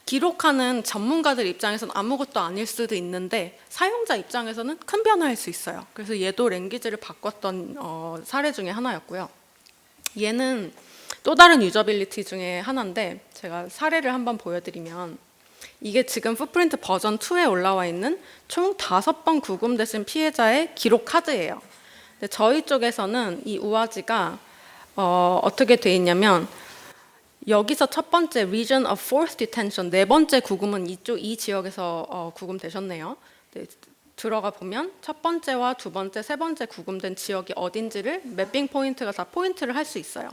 기록하는 전문가들 입장에서는 아무것도 아닐 수도 있는데 사용자 입장에서는 큰 변화일 수 있어요. 그래서 얘도 랭귀지를 바꿨던 사례 중에 하나였고요. 얘는 또 다른 유저빌리티 중에 하나인데 제가 사례를 한번 보여드리면 이게 지금 풋프린트 버전 2에 올라와 있는 총 5번 구금되신 피해자의 기록 카드예요. 근데 저희 쪽에서는 이 우아지가 어떻게 돼 있냐면 여기서 첫 번째 Region of Fourth Detention 4번째 구금은 이 지역에서 구금되셨네요. 네, 들어가 보면 첫 번째와 두 번째, 세 번째 구금된 지역이 어딘지를 매핑 포인트가 다 포인트를 할 수 있어요.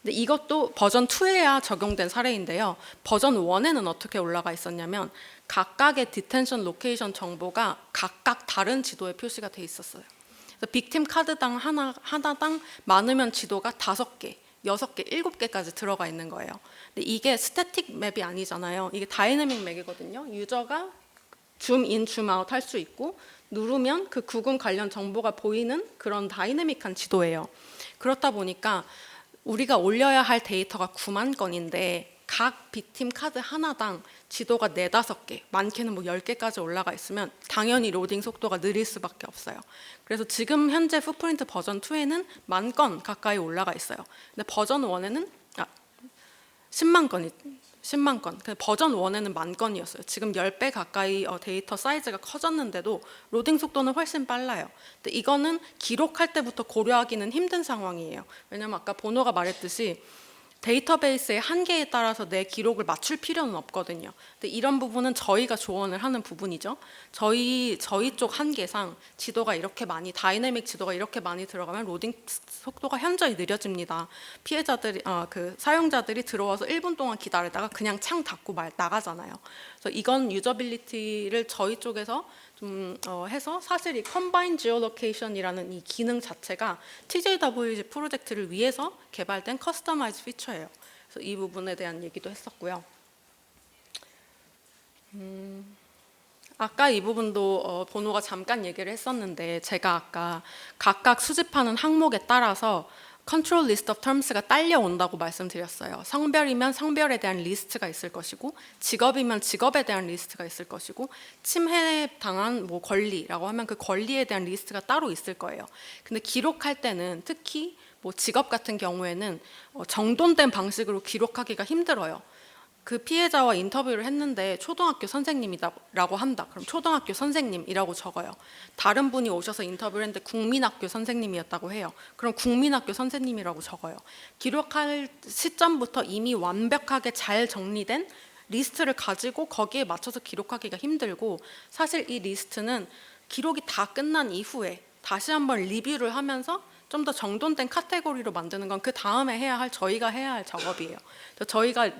근데 이것도 버전 2에야 적용된 사례인데요. 버전 1에는 어떻게 올라가 있었냐면 각각의 디텐션 로케이션 정보가 각각 다른 지도에 표시가 돼 있었어요. 그래서 빅팀 카드당 하나당 많으면 지도가 5개, 6개, 7개까지 들어가 있는 거예요. 근데 이게 스태틱 맵이 아니잖아요. 이게 다이내믹 맵이거든요. 유저가 줌인, 줌아웃 할 수 있고 누르면 그 구금 관련 정보가 보이는 그런 다이내믹한 지도예요. 그렇다 보니까 우리가 올려야 할 데이터가 9만 건인데 각 빅팀 카드 하나당 지도가 4-5개, 많게는 뭐 10개까지 올라가 있으면 당연히 로딩 속도가 느릴 수밖에 없어요. 그래서 지금 현재 풋프린트 버전 2에는 10,000건 가까이 올라가 있어요. 근데 버전 1에는 10만 건. 근데 버전 1에는 10,000건이었어요. 지금 10배 가까이 데이터 사이즈가 커졌는데도 로딩 속도는 훨씬 빨라요. 근데 이거는 기록할 때부터 고려하기는 힘든 상황이에요. 왜냐면 아까 보노가 말했듯이 데이터베이스의 한계에 따라서 내 기록을 맞출 필요는 없거든요. 근데 이런 부분은 저희가 조언을 하는 부분이죠. 저희 쪽 한계상 지도가 이렇게 많이 다이내믹 지도가 이렇게 많이 들어가면 로딩 속도가 현저히 느려집니다. 피해자들이 그 사용자들이 들어와서 1분 동안 기다리다가 그냥 창 닫고 나가잖아요. 그래서 이건 유저빌리티를 저희 쪽에서 좀 해서 사실 이 컴바인 지오로케이션이라는 이 기능 자체가 TJWG 프로젝트를 위해서 개발된 커스터마이즈 피처예요. 그래서 이 부분에 대한 얘기도 했었고요. 아까 이 부분도 보노가 잠깐 얘기를 했었는데 제가 아까 각각 수집하는 항목에 따라서 컨트롤 리스트 오브 텀스가 딸려온다고 말씀드렸어요. 성별이면 성별에 대한 리스트가 있을 것이고 직업이면 직업에 대한 리스트가 있을 것이고 침해당한 뭐 권리라고 하면 그 권리에 대한 리스트가 따로 있을 거예요. 근데 기록할 때는 특히 뭐 직업 같은 경우에는 정돈된 방식으로 기록하기가 힘들어요. 그 피해자와 인터뷰를 했는데 초등학교 선생님이라고 한다. 그럼 초등학교 선생님이라고 적어요. 다른 분이 오셔서 인터뷰를 했는데 국민학교 선생님이었다고 해요. 그럼 국민학교 선생님이라고 적어요. 기록할 시점부터 이미 완벽하게 잘 정리된 리스트를 가지고 거기에 맞춰서 기록하기가 힘들고 사실 이 리스트는 기록이 다 끝난 이후에 다시 한번 리뷰를 하면서 좀 더 정돈된 카테고리로 만드는 건 그 다음에 저희가 해야 할 작업이에요. 그래서 저희가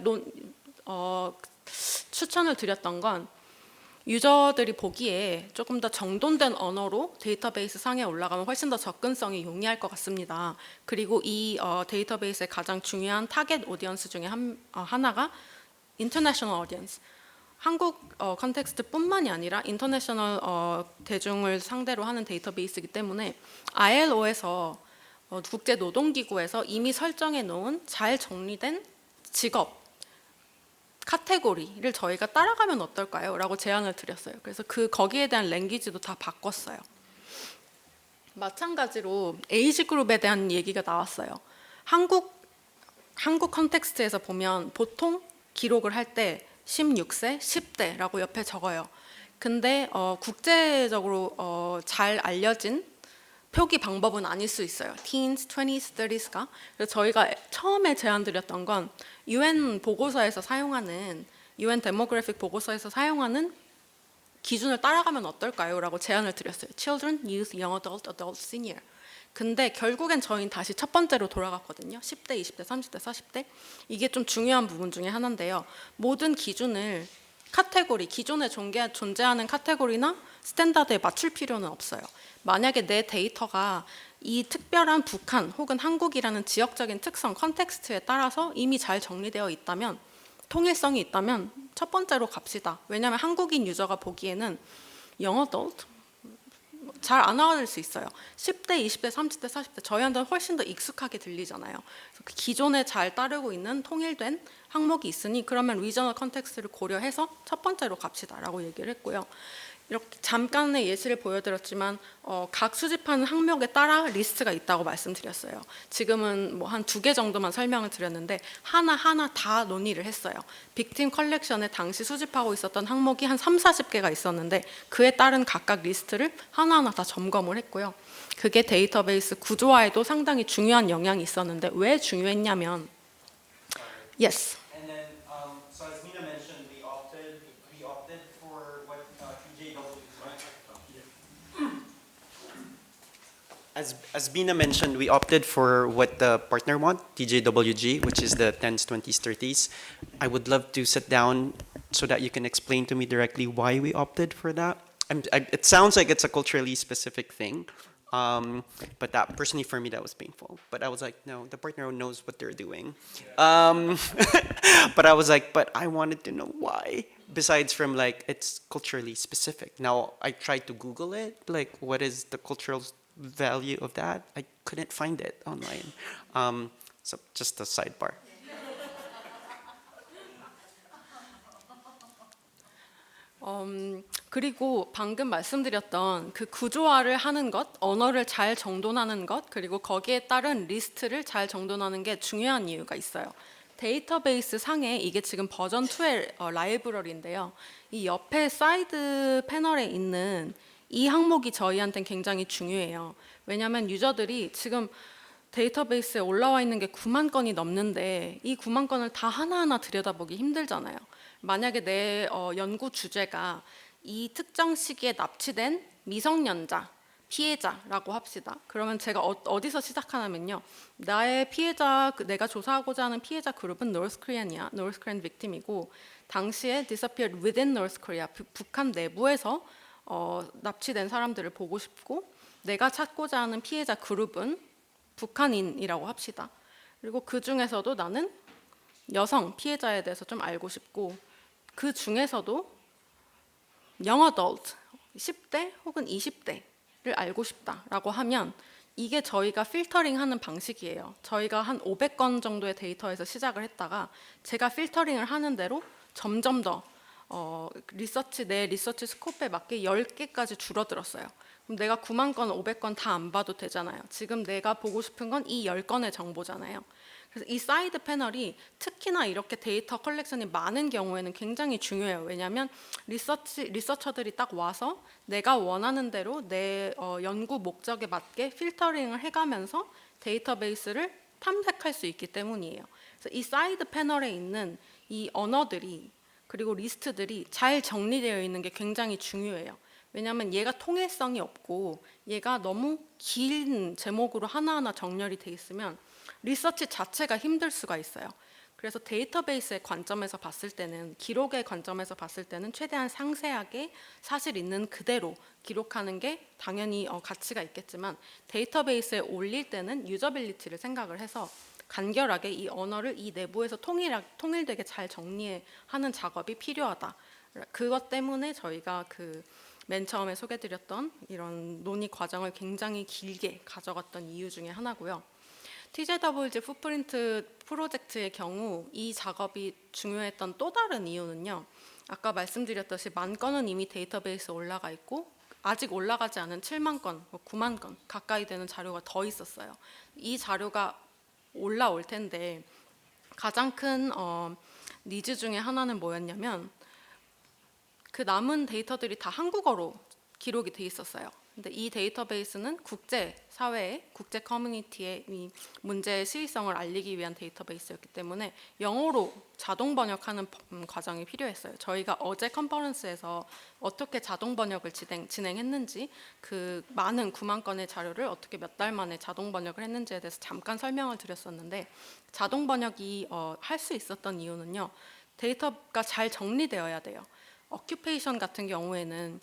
추천을 드렸던 건 유저들이 보기에 조금 더 정돈된 언어로 데이터베이스 상에 올라가면 훨씬 더 접근성이 용이할 것 같습니다. 그리고 이 데이터베이스의 가장 중요한 타겟 오디언스 중에 하나가 인터내셔널 오디언스. 한국 컨텍스트뿐만이 아니라 인터내셔널 대중을 상대로 하는 데이터베이스이기 때문에 ILO에서 국제노동기구에서 이미 설정해 놓은 잘 정리된 직업 카테고리를 저희가 따라가면 어떨까요? 라고 제안을 드렸어요. 그래서 거기에 대한 랭귀지도 다 바꿨어요. 마찬가지로 에이지 그룹에 대한 얘기가 나왔어요. 한국 컨텍스트에서 보면 보통 기록을 할 때 16세, 10대라고 옆에 적어요. 근데 국제적으로 잘 알려진 표기 방법은 아닐 수 있어요. Teens, 20s, 30s가. 그래서 저희가 처음에 제안드렸던 건 UN 보고서에서 사용하는 UN 데모그래픽 보고서에서 사용하는 기준을 따라가면 어떨까요? 라고 제안을 드렸어요. Children, Youth, Young Adult, Adult, Senior. 근데 결국엔 저희는 다시 첫 번째로 돌아갔거든요. 10대, 20대, 30대, 40대. 이게 좀 중요한 부분 중에 하나인데요. 모든 기준을 기존에 존재하는 카테고리나 스탠다드에 맞출 필요는 없어요. 만약에 내 데이터가 이 특별한 북한 혹은 한국이라는 지역적인 특성, 컨텍스트에 따라서 이미 잘 정리되어 있다면, 통일성이 있다면 첫 번째로 갑시다. 왜냐하면 한국인 유저가 보기에는 영어도 잘 안 알아들 수 있어요. 10대, 20대, 30대, 40대 저희한테는 훨씬 더 익숙하게 들리잖아요. 그래서 기존에 잘 따르고 있는 통일된 항목이 있으니 그러면 리저널 컨텍스트를 고려해서 첫 번째로 갑시다라고 얘기를 했고요. 이렇게 잠깐의 예시를 보여드렸지만 각 수집하는 항목에 따라 리스트가 있다고 말씀드렸어요. 지금은 뭐 한 2개 정도만 설명을 드렸는데 하나하나 다 논의를 했어요. 빅팀 컬렉션에 당시 수집하고 있었던 항목이 한 3, 40개가 있었는데 그에 따른 각각 리스트를 하나하나 다 점검을 했고요. 그게 데이터베이스 구조화에도 상당히 중요한 영향이 있었는데 왜 중요했냐면 Yes. And then, so as Bina mentioned, we opted for what As Bina mentioned, we opted for what the partner want, TJWG, which is the 10s, 20s, 30s. I would love to sit down so that you can explain to me directly why we opted for that. It sounds like it's a culturally specific thing, but that personally for me that was painful. But I was like, no, the partner knows what they're doing. But I was like, but I wanted to know why. Besides from like it's culturally specific. Now I tried to Google it, like what is the cultural value of that? I couldn't find it online. So just a sidebar. 그리고 방금 말씀드렸던 그 구조화를 하는 것, 언어를 잘 정돈하는 것, 그리고 거기에 따른 리스트를 잘 정돈하는 게 중요한 이유가 있어요. 데이터베이스 상에 이게 지금 버전 2의 라이브러리인데요. 이 옆에 사이드 패널에 있는 이 항목이 저희한테는 굉장히 중요해요. 왜냐하면 유저들이 지금 데이터베이스에 올라와 있는 게 9만 건이 넘는데 이 9만 건을 다 하나하나 들여다보기 힘들잖아요. 만약에 내 연구 주제가 이 특정 시기에 납치된 미성년자, 피해자라고 합시다. 그러면 제가 어디서 시작하냐면요. 나의 피해자, 내가 조사하고자 하는 피해자 그룹은 North Korean이야. North Korean victim이고 당시에 disappeared within North Korea, 북한 내부에서 납치된 사람들을 보고 싶고 내가 찾고자 하는 피해자 그룹은 북한인이라고 합시다. 그리고 그 중에서도 나는 여성 피해자에 대해서 좀 알고 싶고 그 중에서도 young adult, 10대 혹은 20대를 알고 싶다라고 하면 이게 저희가 필터링하는 방식이에요. 저희가 한 500건 정도의 데이터에서 시작을 했다가 제가 필터링을 하는 대로 점점 더 내 리서치 스코프에 맞게 10개까지 줄어들었어요. 그럼 내가 9만 건, 500건 다 안 봐도 되잖아요. 지금 내가 보고 싶은 건 이 10건의 정보잖아요. 그래서 이 사이드 패널이 특히나 이렇게 데이터 컬렉션이 많은 경우에는 굉장히 중요해요. 왜냐하면 리서처들이 딱 와서 내가 원하는 대로 내 연구 목적에 맞게 필터링을 해가면서 데이터베이스를 탐색할 수 있기 때문이에요. 그래서 이 사이드 패널에 있는 이 언어들이 그리고 리스트들이 잘 정리되어 있는 게 굉장히 중요해요. 왜냐하면 얘가 통일성이 없고 얘가 너무 긴 제목으로 하나하나 정렬이 돼 있으면 리서치 자체가 힘들 수가 있어요. 그래서 데이터베이스의 관점에서 봤을 때는, 기록의 관점에서 봤을 때는 최대한 상세하게 사실 있는 그대로 기록하는 게 당연히 가치가 있겠지만, 데이터베이스에 올릴 때는 유저빌리티를 생각을 해서 간결하게 이 언어를 이 내부에서 통일되게 잘 정리하는 작업이 필요하다. 그것 때문에 저희가 맨 처음에 소개드렸던 이런 논의 과정을 굉장히 길게 가져갔던 이유 중에 하나고요. TJWG 풋프린트 프로젝트의 경우 이 작업이 중요했던 또 다른 이유는요. 아까 말씀드렸듯이 10,000건은 이미 데이터베이스에 올라가 있고 아직 올라가지 않은 7만 건, 9만 건 가까이 되는 자료가 더 있었어요. 이 자료가 올라올 텐데 가장 큰 니즈 중에 하나는 뭐였냐면 그 남은 데이터들이 다 한국어로 기록이 돼 있었어요. 근데 이 데이터베이스는 국제 사회에, 국제 커뮤니티에 이 문제의 시의성을 알리기 위한 데이터베이스였기 때문에 영어로 자동 번역하는 과정이 필요했어요. 저희가 어제 컨퍼런스에서 어떻게 자동 번역을 진행했는지, 그 많은 9만 건의 자료를 어떻게 몇 달 만에 자동 번역을 했는지에 대해서 잠깐 설명을 드렸었는데, 자동 번역이 할 수 있었던 이유는요. 데이터가 잘 정리되어야 돼요. 어큐페이션 같은 경우에는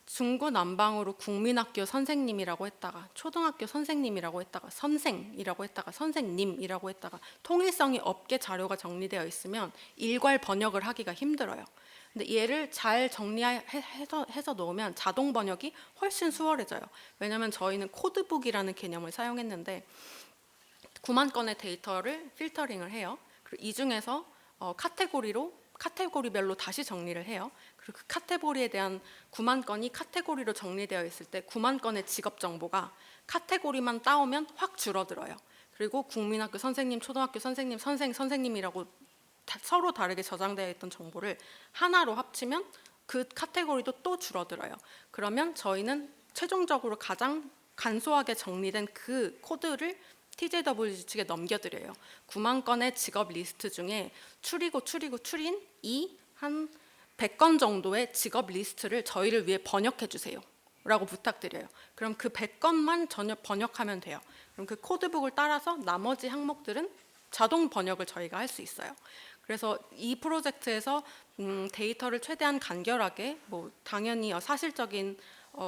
중구난방으로 국민학교 선생님이라고 했다가 초등학교 선생님이라고 했다가 선생이라고 했다가 선생님이라고 했다가 통일성이 없게 자료가 정리되어 있으면 일괄 번역을 하기가 힘들어요. 근데 얘를 잘 정리해서 놓으면 자동 번역이 훨씬 수월해져요. 왜냐하면 저희는 코드북이라는 개념을 사용했는데 9만 건의 데이터를 필터링을 해요. 그리고 이 중에서 카테고리별로 다시 정리를 해요. 그리고 그 카테고리에 대한 9만 건이 카테고리로 정리되어 있을 때 9만 건의 직업 정보가 카테고리만 따오면 확 줄어들어요. 그리고 국민학교 선생님, 초등학교 선생님, 선생님이라고 서로 다르게 저장되어 있던 정보를 하나로 합치면 그 카테고리도 또 줄어들어요. 그러면 저희는 최종적으로 가장 간소하게 정리된 그 코드를 TJWG 측에 넘겨드려요. 9만 건의 직업 리스트 중에 추린 한 100건 정도의 직업 리스트를 저희를 위해 번역해 주세요 라고 부탁드려요. 그럼 그 100건만 번역하면 돼요. 그럼 그 코드북을 따라서 나머지 항목들은 자동 번역을 저희가 할 수 있어요. 그래서 이 프로젝트에서 데이터를 최대한 간결하게, 당연히 사실적인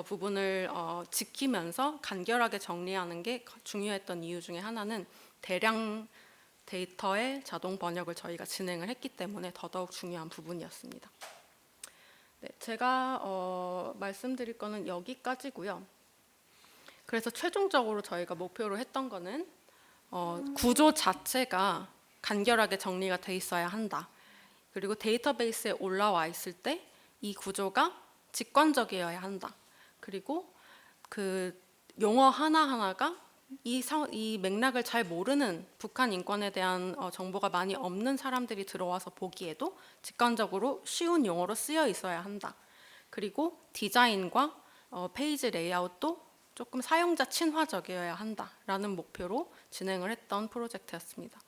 부분을 지키면서 간결하게 정리하는 게 중요했던 이유 중에 하나는 대량 데이터의 자동 번역을 저희가 진행을 했기 때문에 더더욱 중요한 부분이었습니다. 네, 제가 말씀드릴 거는 여기까지고요. 그래서 최종적으로 저희가 목표로 했던 거는 구조 자체가 간결하게 정리가 돼 있어야 한다. 그리고 데이터베이스에 올라와 있을 때 이 구조가 직관적이어야 한다. 그리고 그 용어 하나하나가 이 맥락을 잘 모르는, 북한 인권에 대한 정보가 많이 없는 사람들이 들어와서 보기에도 직관적으로 쉬운 용어로 쓰여 있어야 한다. 그리고 디자인과 페이지 레이아웃도 조금 사용자 친화적이어야 한다라는 목표로 진행을 했던 프로젝트였습니다.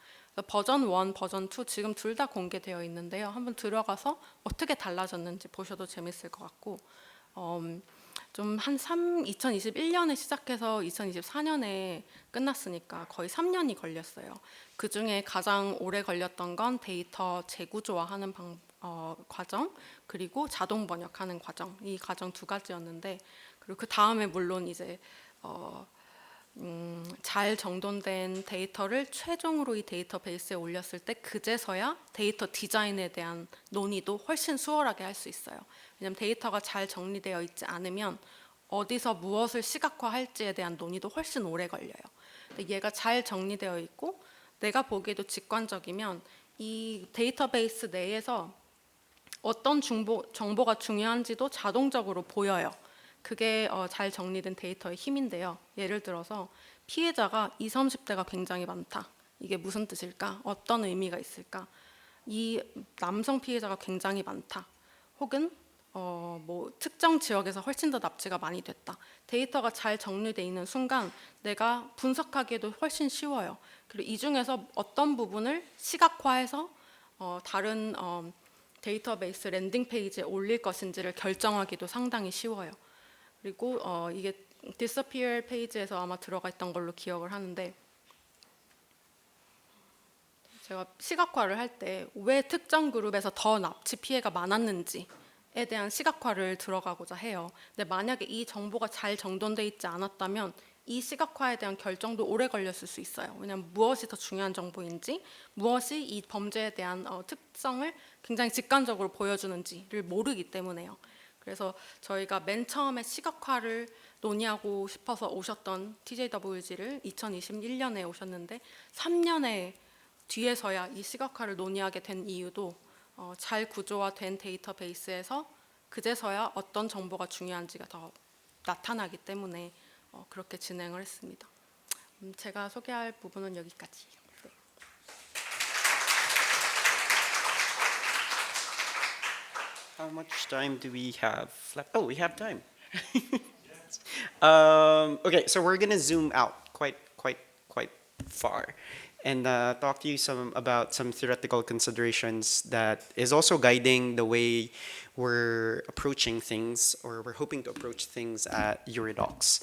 버전 1, 버전 2 지금 둘 다 공개되어 있는데요. 한번 들어가서 어떻게 달라졌는지 보셔도 재밌을 것 같고, 좀 2021년에 시작해서 2024년에 끝났으니까 거의 3년이 걸렸어요. 그 중에 가장 오래 걸렸던 건 데이터 재구조화하는 과정, 그리고 자동 번역하는 과정, 이 과정 두 가지였는데, 그리고 그 다음에 물론 이제 잘 정돈된 데이터를 최종으로 이 데이터베이스에 올렸을 때 그제서야 데이터 디자인에 대한 논의도 훨씬 수월하게 할 수 있어요. 왜냐하면 데이터가 잘 정리되어 있지 않으면 어디서 무엇을 시각화할지에 대한 논의도 훨씬 오래 걸려요. 근데 얘가 잘 정리되어 있고 내가 보기에도 직관적이면 이 데이터베이스 내에서 어떤 정보가 중요한지도 자동적으로 보여요. 그게 잘 정리된 데이터의 힘인데요. 예를 들어서 피해자가 20, 30대가 굉장히 많다. 이게 무슨 뜻일까? 어떤 의미가 있을까? 이 남성 피해자가 굉장히 많다. 혹은 특정 지역에서 훨씬 더 납치가 많이 됐다. 데이터가 잘 정리되어 있는 순간 내가 분석하기에도 훨씬 쉬워요. 그리고 이 중에서 어떤 부분을 시각화해서 다른 데이터베이스 랜딩 페이지에 올릴 것인지를 결정하기도 상당히 쉬워요. 그리고 이게 Disappear 페이지에서 아마 들어가 있던 걸로 기억을 하는데 제가 시각화를 할 때 왜 특정 그룹에서 더 납치 피해가 많았는지에 대한 시각화를 들어가고자 해요. 근데 만약에 이 정보가 잘 정돈돼 있지 않았다면 이 시각화에 대한 결정도 오래 걸렸을 수 있어요. 왜냐하면 무엇이 더 중요한 정보인지, 무엇이 이 범죄에 대한 특성을 굉장히 직관적으로 보여주는지를 모르기 때문에요. 그래서 저희가 맨 처음에 시각화를 논의하고 싶어서 오셨던 TJWG를 2021년에 오셨는데 3년의 뒤에서야 이 시각화를 논의하게 된 이유도 잘 구조화된 데이터베이스에서 그제서야 어떤 정보가 중요한지가 더 나타나기 때문에 그렇게 진행을 했습니다. 제가 소개할 부분은 여기까지. 네. How much time do we have left? Oh, we have time. Okay, so we're gonna zoom out quite far, and talk to you about some theoretical considerations that is also guiding the way we're approaching things, or we're hoping to approach things at HURIDOCS.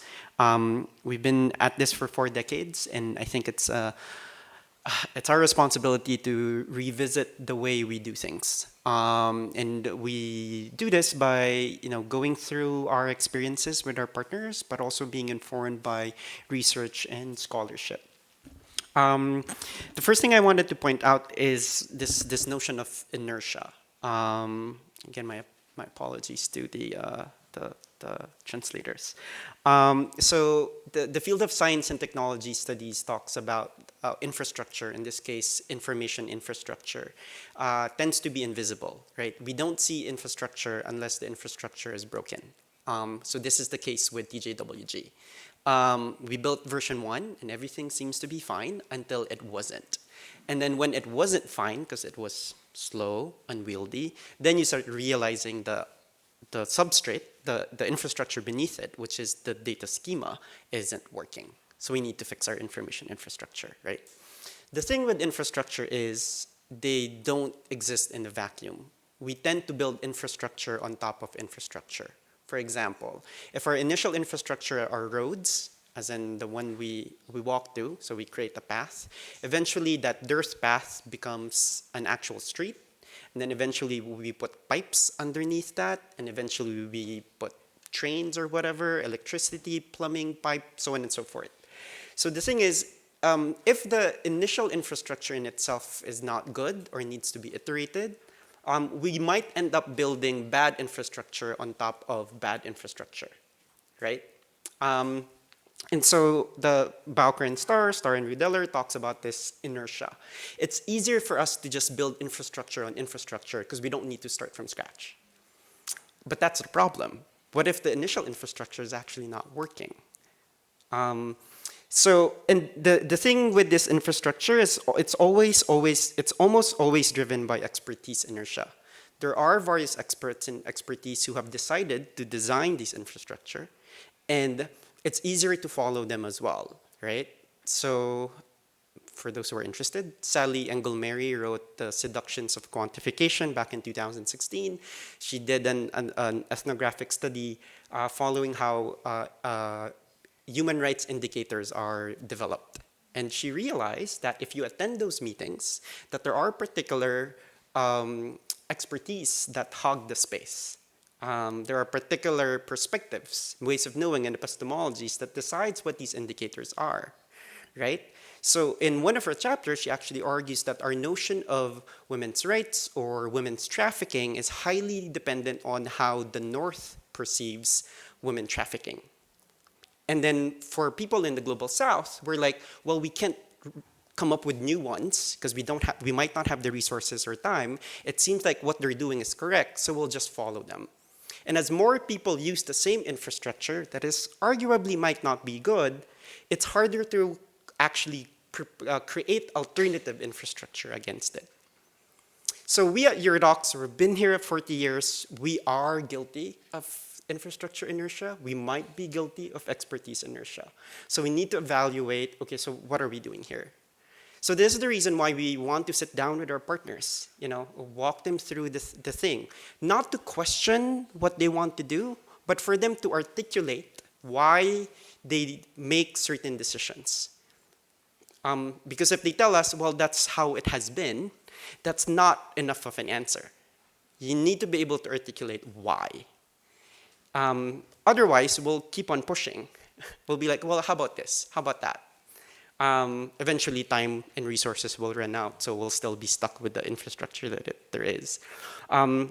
We've been at this for 4 decades, and I think it's our responsibility to revisit the way we do things. And we do this by going through our experiences with our partners, but also being informed by research and scholarship. The first thing I wanted to point out is this notion of inertia. Again, my apologies to the translators. So the field of science and technology studies talks about infrastructure, in this case, information infrastructure, tends to be invisible, right? We don't see infrastructure unless the infrastructure is broken. So this is the case with TJWG. We built version 1 and everything seems to be fine until it wasn't. And then when it wasn't fine, because it was slow, unwieldy, then you start realizing the substrate, the infrastructure beneath it, which is the data schema, isn't working. So we need to fix our information infrastructure, right? The thing with infrastructure is they don't exist in a vacuum. We tend to build infrastructure on top of infrastructure. For example, if our initial infrastructure are roads, as in the one we walk to, so we create a path, eventually that dirt path becomes an actual street, and then eventually we put pipes underneath that, and eventually we put trains or whatever, electricity, plumbing, pipe, so on and so forth. So the thing is, if the initial infrastructure in itself is not good or needs to be iterated, we might end up building bad infrastructure on top of bad infrastructure, right? And so the Bowker and Starr and Rudeller talks about this inertia. It's easier for us to just build infrastructure on infrastructure because we don't need to start from scratch. But that's the problem. What if the initial infrastructure is actually not working? So, and the thing with this infrastructure is it's almost always driven by expertise inertia. There are various experts and expertise who have decided to design this infrastructure, and it's easier to follow them as well, right? So, for those who are interested, Sally Engelmary wrote The Seductions of Quantification back in 2016. She did an ethnographic study following how human rights indicators are developed. And she realized that if you attend those meetings, that there are particular expertise that hog the space. There are particular perspectives, ways of knowing, and epistemologies that decides what these indicators are, right? So in one of her chapters, she actually argues that our notion of women's rights or women's trafficking is highly dependent on how the North perceives women trafficking. And then for people in the global South, we're like, well, we can't come up with new ones because we might not have the resources or time. It seems like what they're doing is correct, so we'll just follow them. And as more people use the same infrastructure that is arguably might not be good, it's harder to actually create alternative infrastructure against it. So we at HURIDOCS, we've been here 40 years, we are guilty of infrastructure inertia. We might be guilty of expertise inertia. So we need to evaluate, okay, so what are we doing here? So this is the reason why we want to sit down with our partners, walk them through the thing. Not to question what they want to do, but for them to articulate why they make certain decisions. Because if they tell us, well, that's how it has been, that's not enough of an answer. You need to be able to articulate why. Otherwise, we'll keep on pushing. We'll be like, well, how about this? How about that? Eventually, time and resources will run out, so we'll still be stuck with the infrastructure that there is. But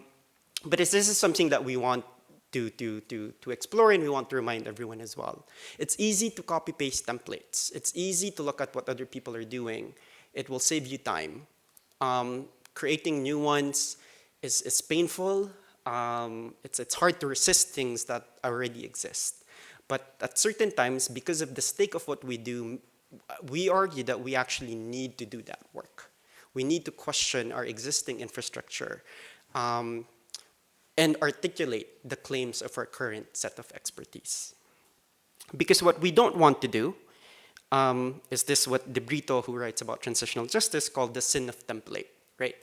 this is something that we want to explore, and we want to remind everyone as well. It's easy to copy-paste templates. It's easy to look at what other people are doing. It will save you time. Creating new ones is painful. It's hard to resist things that already exist. But at certain times, because of the stake of what we do, we argue that we actually need to do that work. We need to question our existing infrastructure and articulate the claims of our current set of expertise. Because what we don't want to do is this what De Brito, who writes about transitional justice, called the sin of template, right?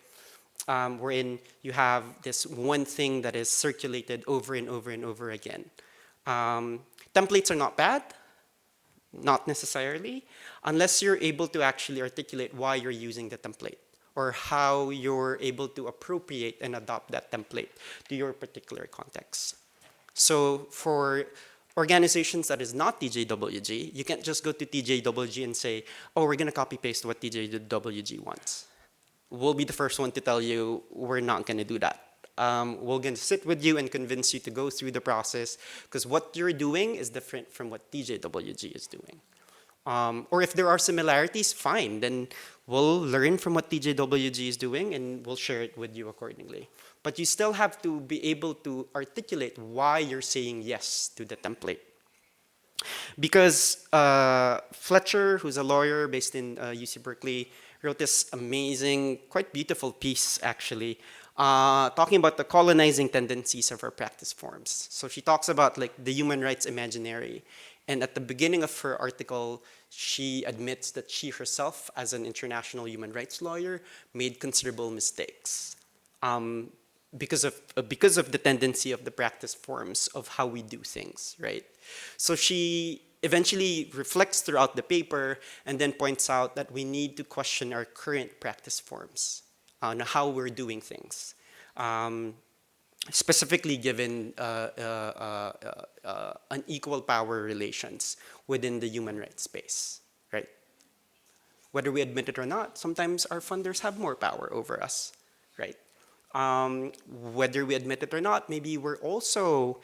Wherein you have this one thing that is circulated over and over and over again. Templates are not bad, not necessarily, unless you're able to actually articulate why you're using the template or how you're able to appropriate and adopt that template to your particular context. So for organizations that is not TJWG, you can't just go to TJWG and say, oh, we're going to copy paste what TJWG wants. We'll be the first one to tell you we're not going to do that. We're going to sit with you and convince you to go through the process because what you're doing is different from what TJWG is doing. Or if there are similarities, fine, then we'll learn from what TJWG is doing and we'll share it with you accordingly. But you still have to be able to articulate why you're saying yes to the template. Because Fletcher, who's a lawyer based in UC Berkeley, wrote this amazing, quite beautiful piece actually, talking about the colonizing tendencies of our practice forms. So she talks about like the human rights imaginary. And at the beginning of her article, she admits that she herself, as an international human rights lawyer, made considerable mistakes because of the tendency of the practice forms of how we do things, right? So she eventually reflects throughout the paper and then points out that we need to question our current practice forms on how we're doing things. Specifically given unequal power relations within the human rights space, right? Whether we admit it or not, sometimes our funders have more power over us, right? Whether we admit it or not, maybe we're also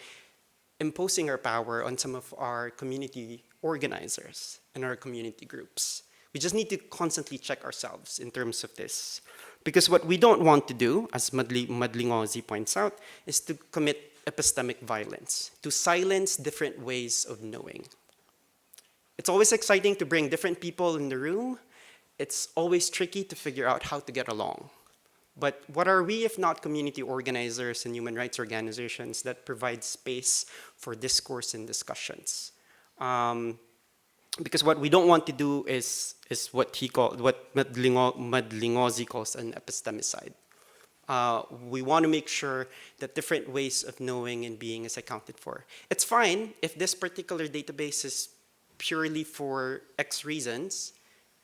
imposing our power on some of our community organizers and our community groups. We just need to constantly check ourselves in terms of this. Because what we don't want to do, as Madlingozi points out, is to commit epistemic violence, to silence different ways of knowing. It's always exciting to bring different people in the room. It's always tricky to figure out how to get along. But what are we if not community organizers and human rights organizations that provide space for discourse and discussions? Because what we don't want to do is what Madlingozi calls an epistemicide. We want to make sure that different ways of knowing and being is accounted for. It's fine if this particular database is purely for X reasons,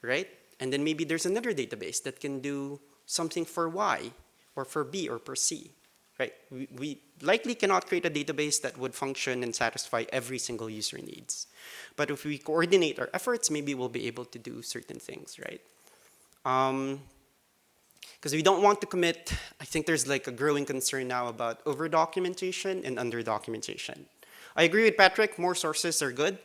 right? And then maybe there's another database that can do something for Y or for B or for C, right? We likely cannot create a database that would function and satisfy every single user needs. But if we coordinate our efforts, maybe we'll be able to do certain things, right? Because we don't want to commit, I think there's like a growing concern now about over-documentation and under-documentation. I agree with Patrick, more sources are good,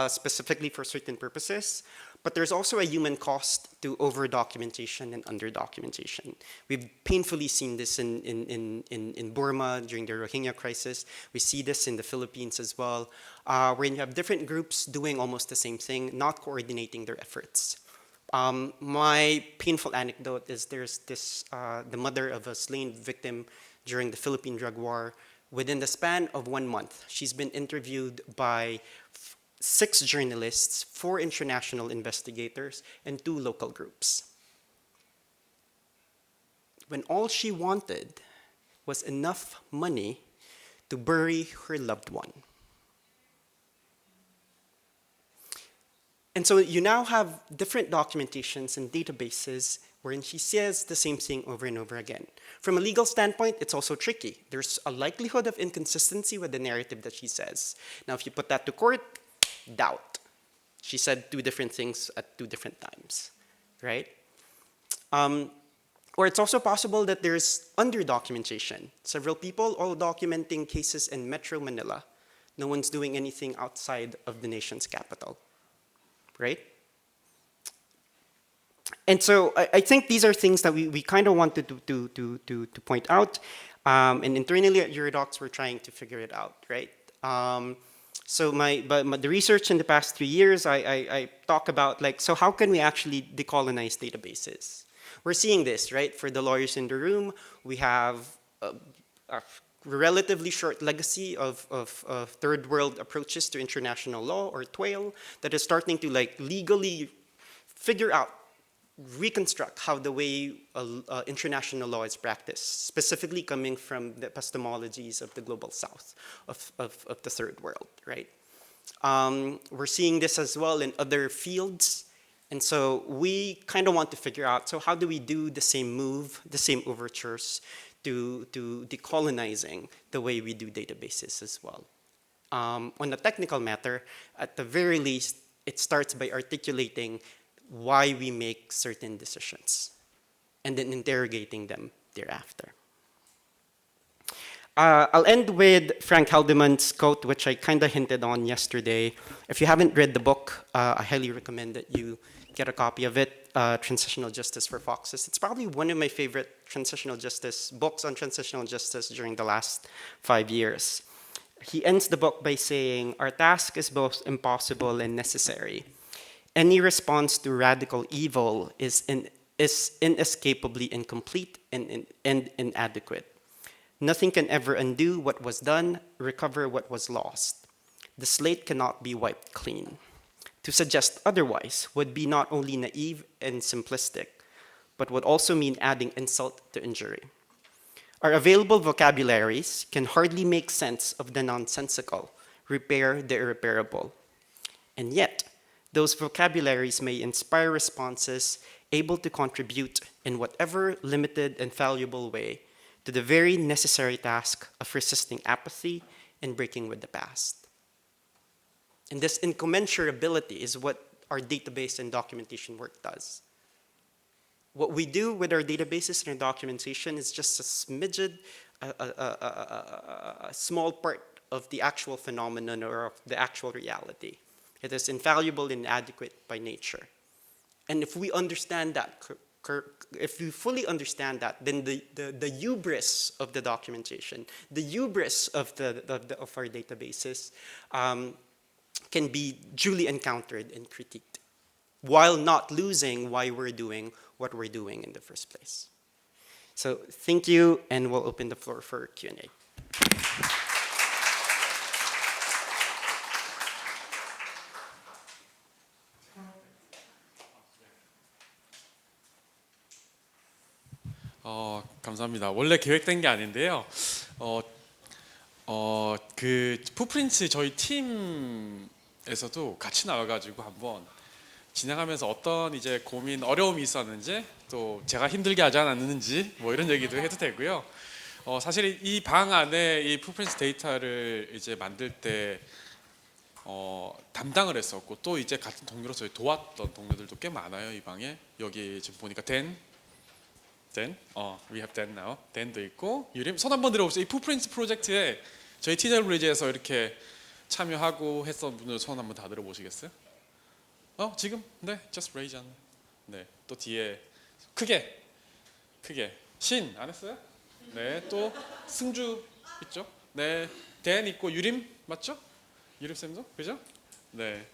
specifically for certain purposes. But there's also a human cost to over-documentation and under-documentation. We've painfully seen this in Burma during the Rohingya crisis. We see this in the Philippines as well, where you have different groups doing almost the same thing, not coordinating their efforts. My painful anecdote is there's this, the mother of a slain victim during the Philippine drug war. Within the span of 1 month, she's been interviewed by 6 journalists, 4 international investigators, and 2 local groups. When all she wanted was enough money to bury her loved one. And so you now have different documentations and databases wherein she says the same thing over and over again. From a legal standpoint, it's also tricky. There's a likelihood of inconsistency with the narrative that she says. Now, if you put that to court, doubt. She said 2 different things at 2 different times, right? Or it's also possible that there's under-documentation. Several people all documenting cases in Metro Manila. No one's doing anything outside of the nation's capital, right? And so I think these are things that we kind of wanted to point out. And internally at HURIDOCS, we're trying to figure it out, right? So the research in the past 3 years, I talk about like, so how can we actually decolonize databases? We're seeing this, right? For the lawyers in the room, we have a relatively short legacy of third world approaches to international law, or TWAIL, that is starting to like legally figure out, reconstruct how the way international law is practiced, specifically coming from the epistemologies of the global south, of the third world, right? We're seeing this as well in other fields. And so we kind of want to figure out, so how do we do the same move, the same overtures to decolonizing the way we do databases as well? On a technical matter, at the very least, it starts by articulating why we make certain decisions and then interrogating them thereafter. I'll end with Frank Haldeman's quote, which I kind of hinted on yesterday. If you haven't read the book, I highly recommend that you get a copy of it, Transitional Justice for Foxes. It's probably one of my favorite transitional justice books on transitional justice during the last 5 years. He ends the book by saying, "Our task is both impossible and necessary. Any response to radical evil is inescapably incomplete and inadequate. Nothing can ever undo what was done, recover what was lost. The slate cannot be wiped clean. To suggest otherwise would be not only naive and simplistic, but would also mean adding insult to injury. Our available vocabularies can hardly make sense of the nonsensical, repair the irreparable. And yet, those vocabularies may inspire responses able to contribute in whatever limited and valuable way to the very necessary task of resisting apathy and breaking with the past." And this incommensurability is what our database and documentation work does. What we do with our databases and our documentation is just a smidgen, a small part of the actual phenomenon or of the actual reality. It is infallible and inadequate by nature. And if we understand that, if we fully understand that, then the hubris of the documentation, the hubris of our databases can be duly encountered and critiqued, while not losing why we're doing what we're doing in the first place. So thank you, and we'll open the floor for Q&A. 감사합니다. 원래 계획된 게 아닌데요. 그 풋프린츠 저희 팀에서도 같이 나와가지고 한번 진행하면서 어떤 이제 고민, 어려움이 있었는지, 또 제가 힘들게 하지 않았는지 뭐 이런 얘기도 해도 되고요. 사실 이 방 안에 이 풋프린츠 데이터를 이제 만들 때 담당을 했었고, 또 이제 같은 동료로 저희 도왔던 동료들도 꽤 많아요, 이 방에. 여기 지금 보니까 we have Dan now. Dan도 있고, 유림, 손 한번 들어보세요. 이 풋프린츠 프로젝트에 저희 TJWG에서 이렇게 참여하고 했던 분들 손 한번 다 들어보시겠어요? 지금? 네, just raise hand. 네, 또 뒤에 크게 신 안 했어요? 네, 또 승주 있죠? 네, Dan 있고 유림 맞죠? 유림 쌤도 그죠? 네,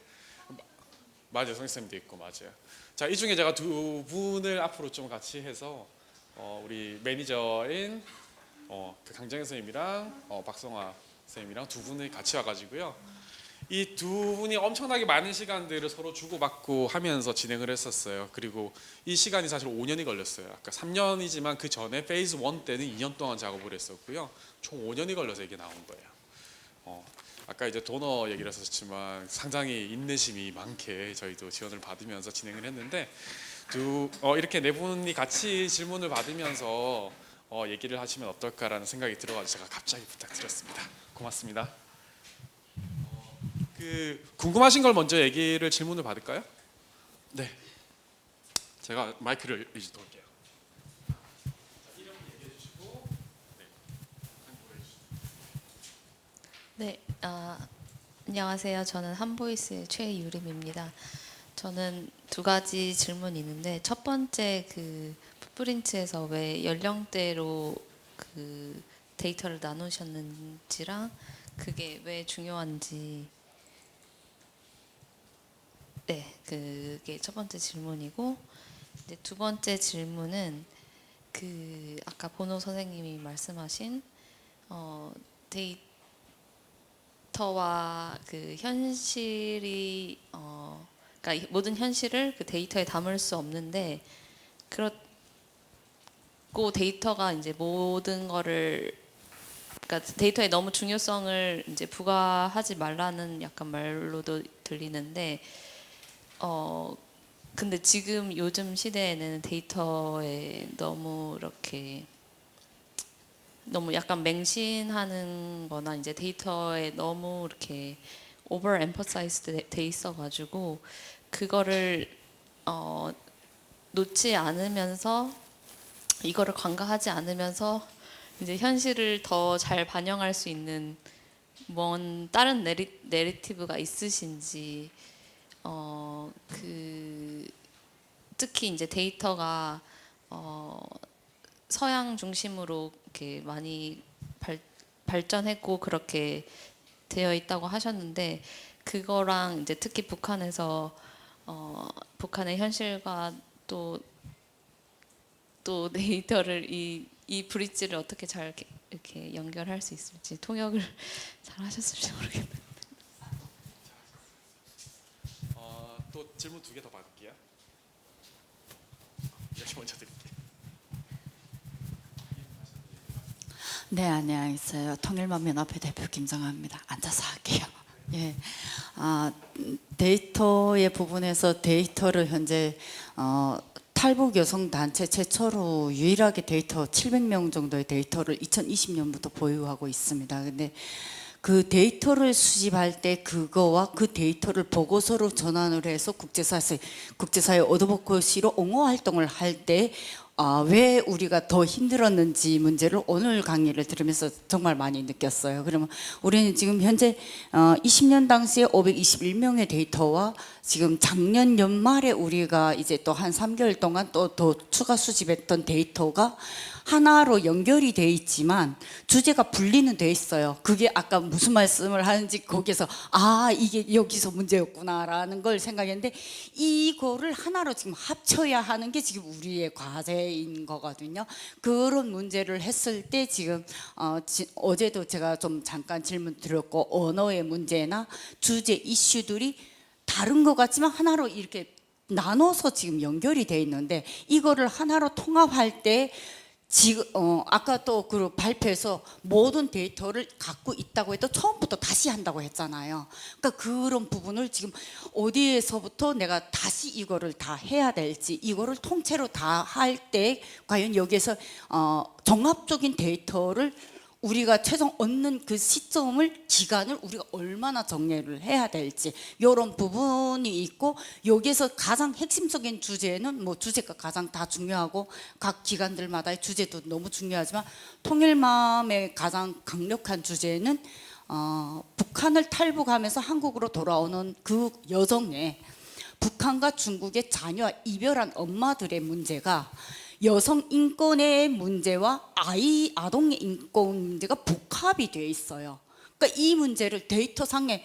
맞아요, 성 쌤도 있고 맞아요. 자, 이 중에 제가 2분을 앞으로 좀 같이 해서 우리 매니저인 그 강정현 선생님이랑 박성화 선생님이랑 2분이 같이 와가지고요. 이 두 분이 엄청나게 많은 시간들을 서로 주고받고 하면서 진행을 했었어요. 그리고 이 시간이 사실 5년이 걸렸어요. 아까 3년이지만 그 전에 페이즈 1 때는 2년 동안 작업을 했었고요. 총 5년이 걸려서 이게 나온 거예요. 아까 이제 도너 얘기를 했었지만 상당히 인내심이 많게 저희도 지원을 받으면서 진행을 했는데 이렇게 네 분이 같이 질문을 받으면서 얘기를 하시면 어떨까라는 생각이 들어가지고 제가 갑자기 부탁드렸습니다. 고맙습니다. 궁금하신 걸 먼저 질문을 받을까요? 네, 제가 마이크를 이제 돌게요. 이름 얘기해 주시고, 네, 안녕하세요. 저는 한보이스의 최유림입니다. 저는 두 가지 질문이 있는데 첫 번째 그 풋프린트에서 왜 연령대로 그 데이터를 나누셨는지랑 그게 왜 중요한지 네, 그게 첫 번째 질문이고 이제 두 번째 질문은 그 아까 보노 선생님이 말씀하신 데이터와 그 현실이 그러니까 모든 현실을 그 데이터에 담을 수 없는데 그렇고 데이터가 이제 모든 거를 그러니까 데이터에 너무 중요성을 이제 부과하지 말라는 약간 말로도 들리는데 근데 지금 요즘 시대에는 데이터에 너무 이렇게 너무 약간 맹신하는 거나 이제 데이터에 너무 이렇게 오버 엠퍼사이즈 돼 있어 가지고 그거를 놓지 않으면서 이거를 관가하지 않으면서 이제 현실을 더 잘 반영할 수 있는 뭔 다른 내러티브가 있으신지 특히 이제 데이터가 서양 중심으로 이렇게 많이 발전했고 그렇게 되어 있다고 하셨는데 그거랑 이제 특히 북한에서 북한의 현실과 또 데이터를 이 브릿지를 어떻게 잘 이렇게 연결할 수 있을지 통역을 잘 하셨을지 모르겠는데. 또 질문 2개 더 받을게요. 여기 먼저 드릴게요. 네, 안녕하세요. 통일만면협회 대표 김정아입니다. 앉아서 할게요. 예, 데이터의 부분에서 데이터를 현재 탈북 여성 단체 최초로 유일하게 데이터 700명 정도의 데이터를 2020년부터 보유하고 있습니다. 근데 그 데이터를 수집할 때 그거와 그 데이터를 보고서로 전환을 해서 국제사회 어드보커시로 옹호 활동을 할 때 왜 우리가 더 힘들었는지 문제를 오늘 강의를 들으면서 정말 많이 느꼈어요. 그러면 우리는 지금 현재 20년 당시에 521명의 데이터와 지금 작년 연말에 우리가 이제 또 한 3개월 동안 또 더 추가 수집했던 데이터가 하나로 연결이 돼 있지만 주제가 분리는 돼 있어요. 그게 아까 무슨 말씀을 하는지 거기서 이게 여기서 문제였구나라는 걸 생각했는데 이거를 하나로 지금 합쳐야 하는 게 지금 우리의 과제인 거거든요. 그런 문제를 했을 때 지금 어제도 제가 좀 잠깐 질문 드렸고 언어의 문제나 주제 이슈들이 다른 것 같지만 하나로 이렇게 나눠서 지금 연결이 돼 있는데 이거를 하나로 통합할 때 지금 아까 또 그 발표에서 모든 데이터를 갖고 있다고 해도 처음부터 다시 한다고 했잖아요. 그러니까 그런 부분을 지금 어디에서부터 내가 다시 이거를 다 해야 될지 이거를 통째로 다 할 때 과연 여기에서 종합적인 데이터를 우리가 최종 얻는 그 시점을 기간을 우리가 얼마나 정리를 해야 될지 이런 부분이 있고 여기에서 가장 핵심적인 주제는 뭐 주제가 가장 다 중요하고 각 기관들마다의 주제도 너무 중요하지만 통일맘의 가장 강력한 주제는 북한을 탈북하면서 한국으로 돌아오는 그 여정에 북한과 중국의 자녀와 이별한 엄마들의 문제가 여성 인권의 문제와 아동의 인권 문제가 복합이 되어 있어요. 그러니까 이 문제를 데이터상에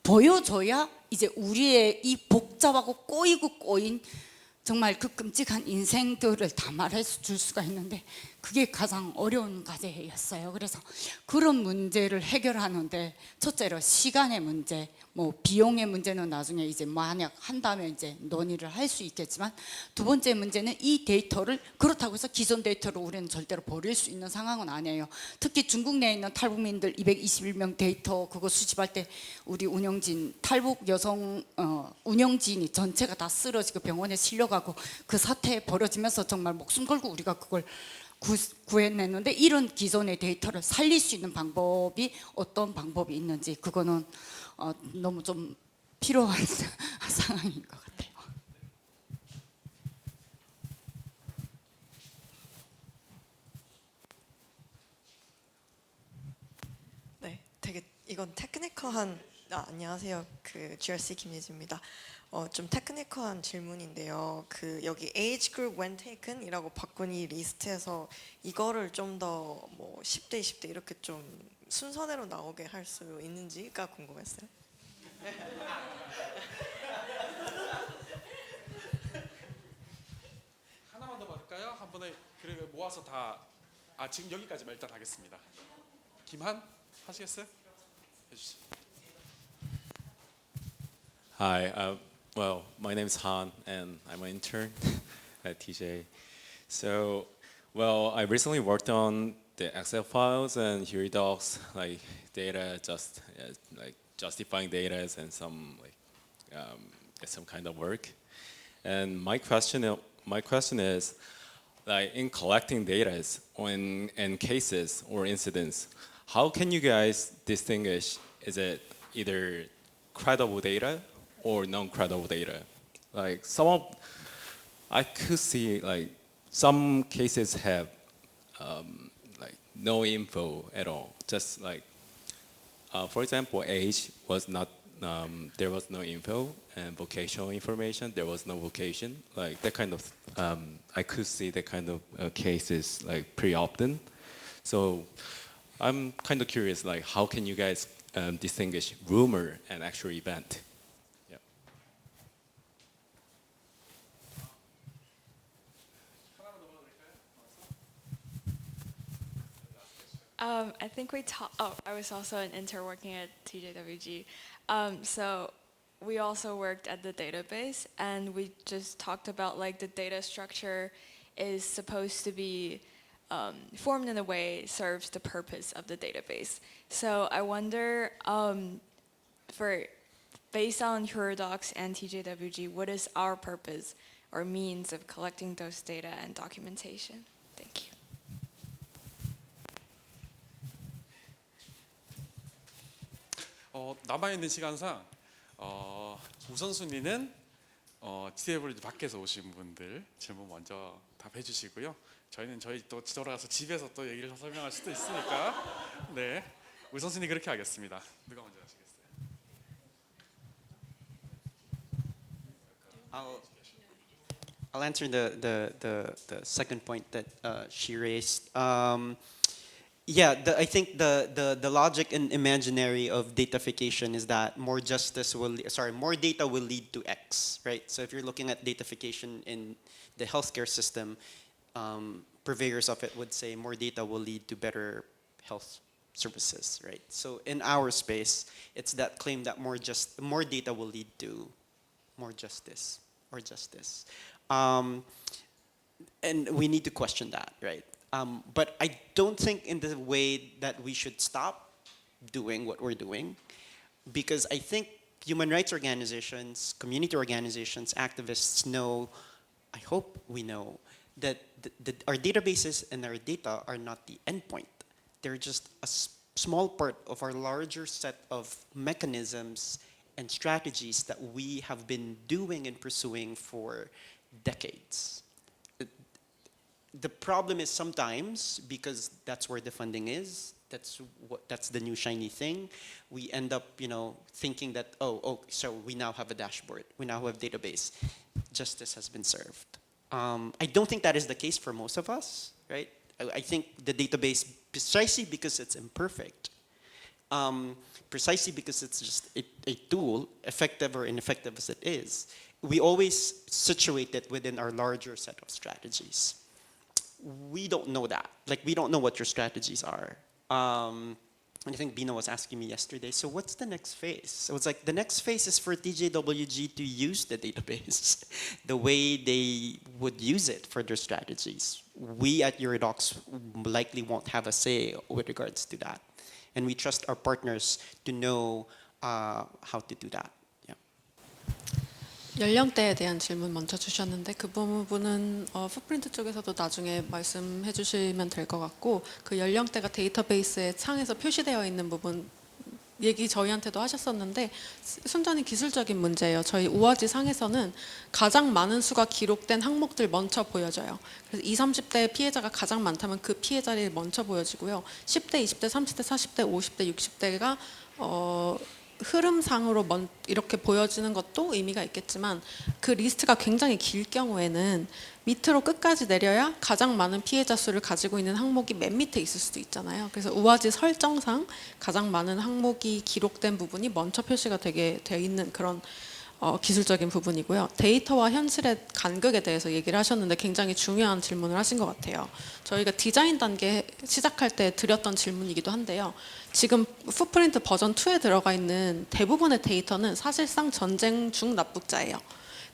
보여줘야 이제 우리의 이 복잡하고 꼬인 정말 그 끔찍한 인생들을 다 말해줄 수가 있는데 그게 가장 어려운 과제였어요. 그래서 그런 문제를 해결하는데 첫째로 시간의 문제, 뭐 비용의 문제는 나중에 이제 만약 한다면 이제 논의를 할 수 있겠지만, 두 번째 문제는 이 데이터를 그렇다고 해서 기존 데이터를 우리는 절대로 버릴 수 있는 상황은 아니에요. 특히 중국 내에 있는 탈북민들 221명 데이터 그거 수집할 때 우리 운영진 탈북 여성 운영진이 전체가 다 쓰러지고 병원에 실려가고 그 사태에 벌어지면서 정말 목숨 걸고 우리가 그걸 구해냈는데, 이런 기존의 데이터를 살릴 수 있는 방법이 어떤 방법이 있는지 그거는 너무 좀 필요한 상황인 것 같아요. 네, 되게 이건 테크니컬한 안녕하세요. 그 GRC 김예지입니다. 좀 테크니컬한 질문인데요. 그 여기 age group when taken이라고 바꾼 이 리스트에서 이거를 좀 더 뭐 10대, 20대 이렇게 좀 순서대로 나오게 할 수 있는지가 궁금했어요. 하나만 더 받을까요? 한 번에 그리고 모아서 다. 지금 여기까지만 일단 하겠습니다. 김한 하시겠어요? 해주세요. Hi, well, my name is Han, and I'm an intern at TJ. So, well, I recently worked on the Excel files and HURIDOCS, like data, like justifying data and some some kind of work. And my question is, like in collecting data in cases or incidents, how can you guys distinguish? Is it either credible data or non-credible data? Like I could see like some cases have like no info at all. Just like, for example, age was not, there was no info, and vocational information, there was no vocation. Like that kind of, I could see that kind of cases like pretty often. So I'm kind of curious, like how can you guys distinguish rumor and actual event? I think we talked. Oh, I was also an intern working at TJWG. So we also worked at the database, and we just talked about like the data structure is supposed to be formed in a way serves the purpose of the database. So I wonder, based on HURIDOCS and TJWG, what is our purpose or means of collecting those data and documentation? Thank you. 남아있는 시간상 우선순위는 TJWG 밖에서 오신 분들 질문 먼저 답해 주시고요. 저희는 저희 또 돌아가서 집에서 또 얘기를 설명할 수도 있으니까 네, 우선순위 그렇게 하겠습니다. 누가 먼저 하시겠어요? I'll answer the second point that she raised. I think the logic and imaginary of datafication is that more data will lead to X, right? So if you're looking at datafication in the healthcare system, purveyors of it would say more data will lead to better health services, right? So in our space, it's that claim that more data will lead to more justice or justice. And we need to question that, right? But I don't think in the way that we should stop doing what we're doing, because I think human rights organizations, community organizations, activists know, I hope we know, that our databases and our data are not the endpoint. They're just a small part of our larger set of mechanisms and strategies that we have been doing and pursuing for decades. The problem is sometimes, because that's where the funding is, that's the new shiny thing, we end up thinking that so we now have a dashboard, we now have a database, justice has been served. I don't think that is the case for most of us, right? I think the database, precisely because it's imperfect, precisely because it's just a tool, effective or ineffective as it is, we always situate it within our larger set of strategies. We don't know that. Like, we don't know what your strategies are. And I think Bina was asking me yesterday, so what's the next phase? So it's like the next phase is for TJWG to use the database the way they would use it for their strategies. We at HURIDOCS likely won't have a say with regards to that. And we trust our partners to know how to do that. Yeah. 연령대에 대한 질문 먼저 주셨는데 그 부분은 풋프린트 쪽에서도 나중에 말씀해 주시면 될 것 같고 그 연령대가 데이터베이스의 창에서 표시되어 있는 부분 얘기 저희한테도 하셨었는데 순전히 기술적인 문제예요. 저희 우아지 상에서는 가장 많은 수가 기록된 항목들 먼저 보여져요. 그래서 20, 30대 피해자가 가장 많다면 그 피해자를 먼저 보여지고요. 10대, 20대, 30대, 40대, 50대, 60대가 흐름상으로 이렇게 보여지는 것도 의미가 있겠지만 그 리스트가 굉장히 길 경우에는 밑으로 끝까지 내려야 가장 많은 피해자 수를 가지고 있는 항목이 맨 밑에 있을 수도 있잖아요. 그래서 우아지 설정상 가장 많은 항목이 기록된 부분이 먼저 표시가 되게 되어 있는 그런 기술적인 부분이고요. 데이터와 현실의 간극에 대해서 얘기를 하셨는데 굉장히 중요한 질문을 하신 것 같아요. 저희가 디자인 단계 시작할 때 드렸던 질문이기도 한데요. 지금 풋프린트 버전 2에 들어가 있는 대부분의 데이터는 사실상 전쟁 중 납북자예요.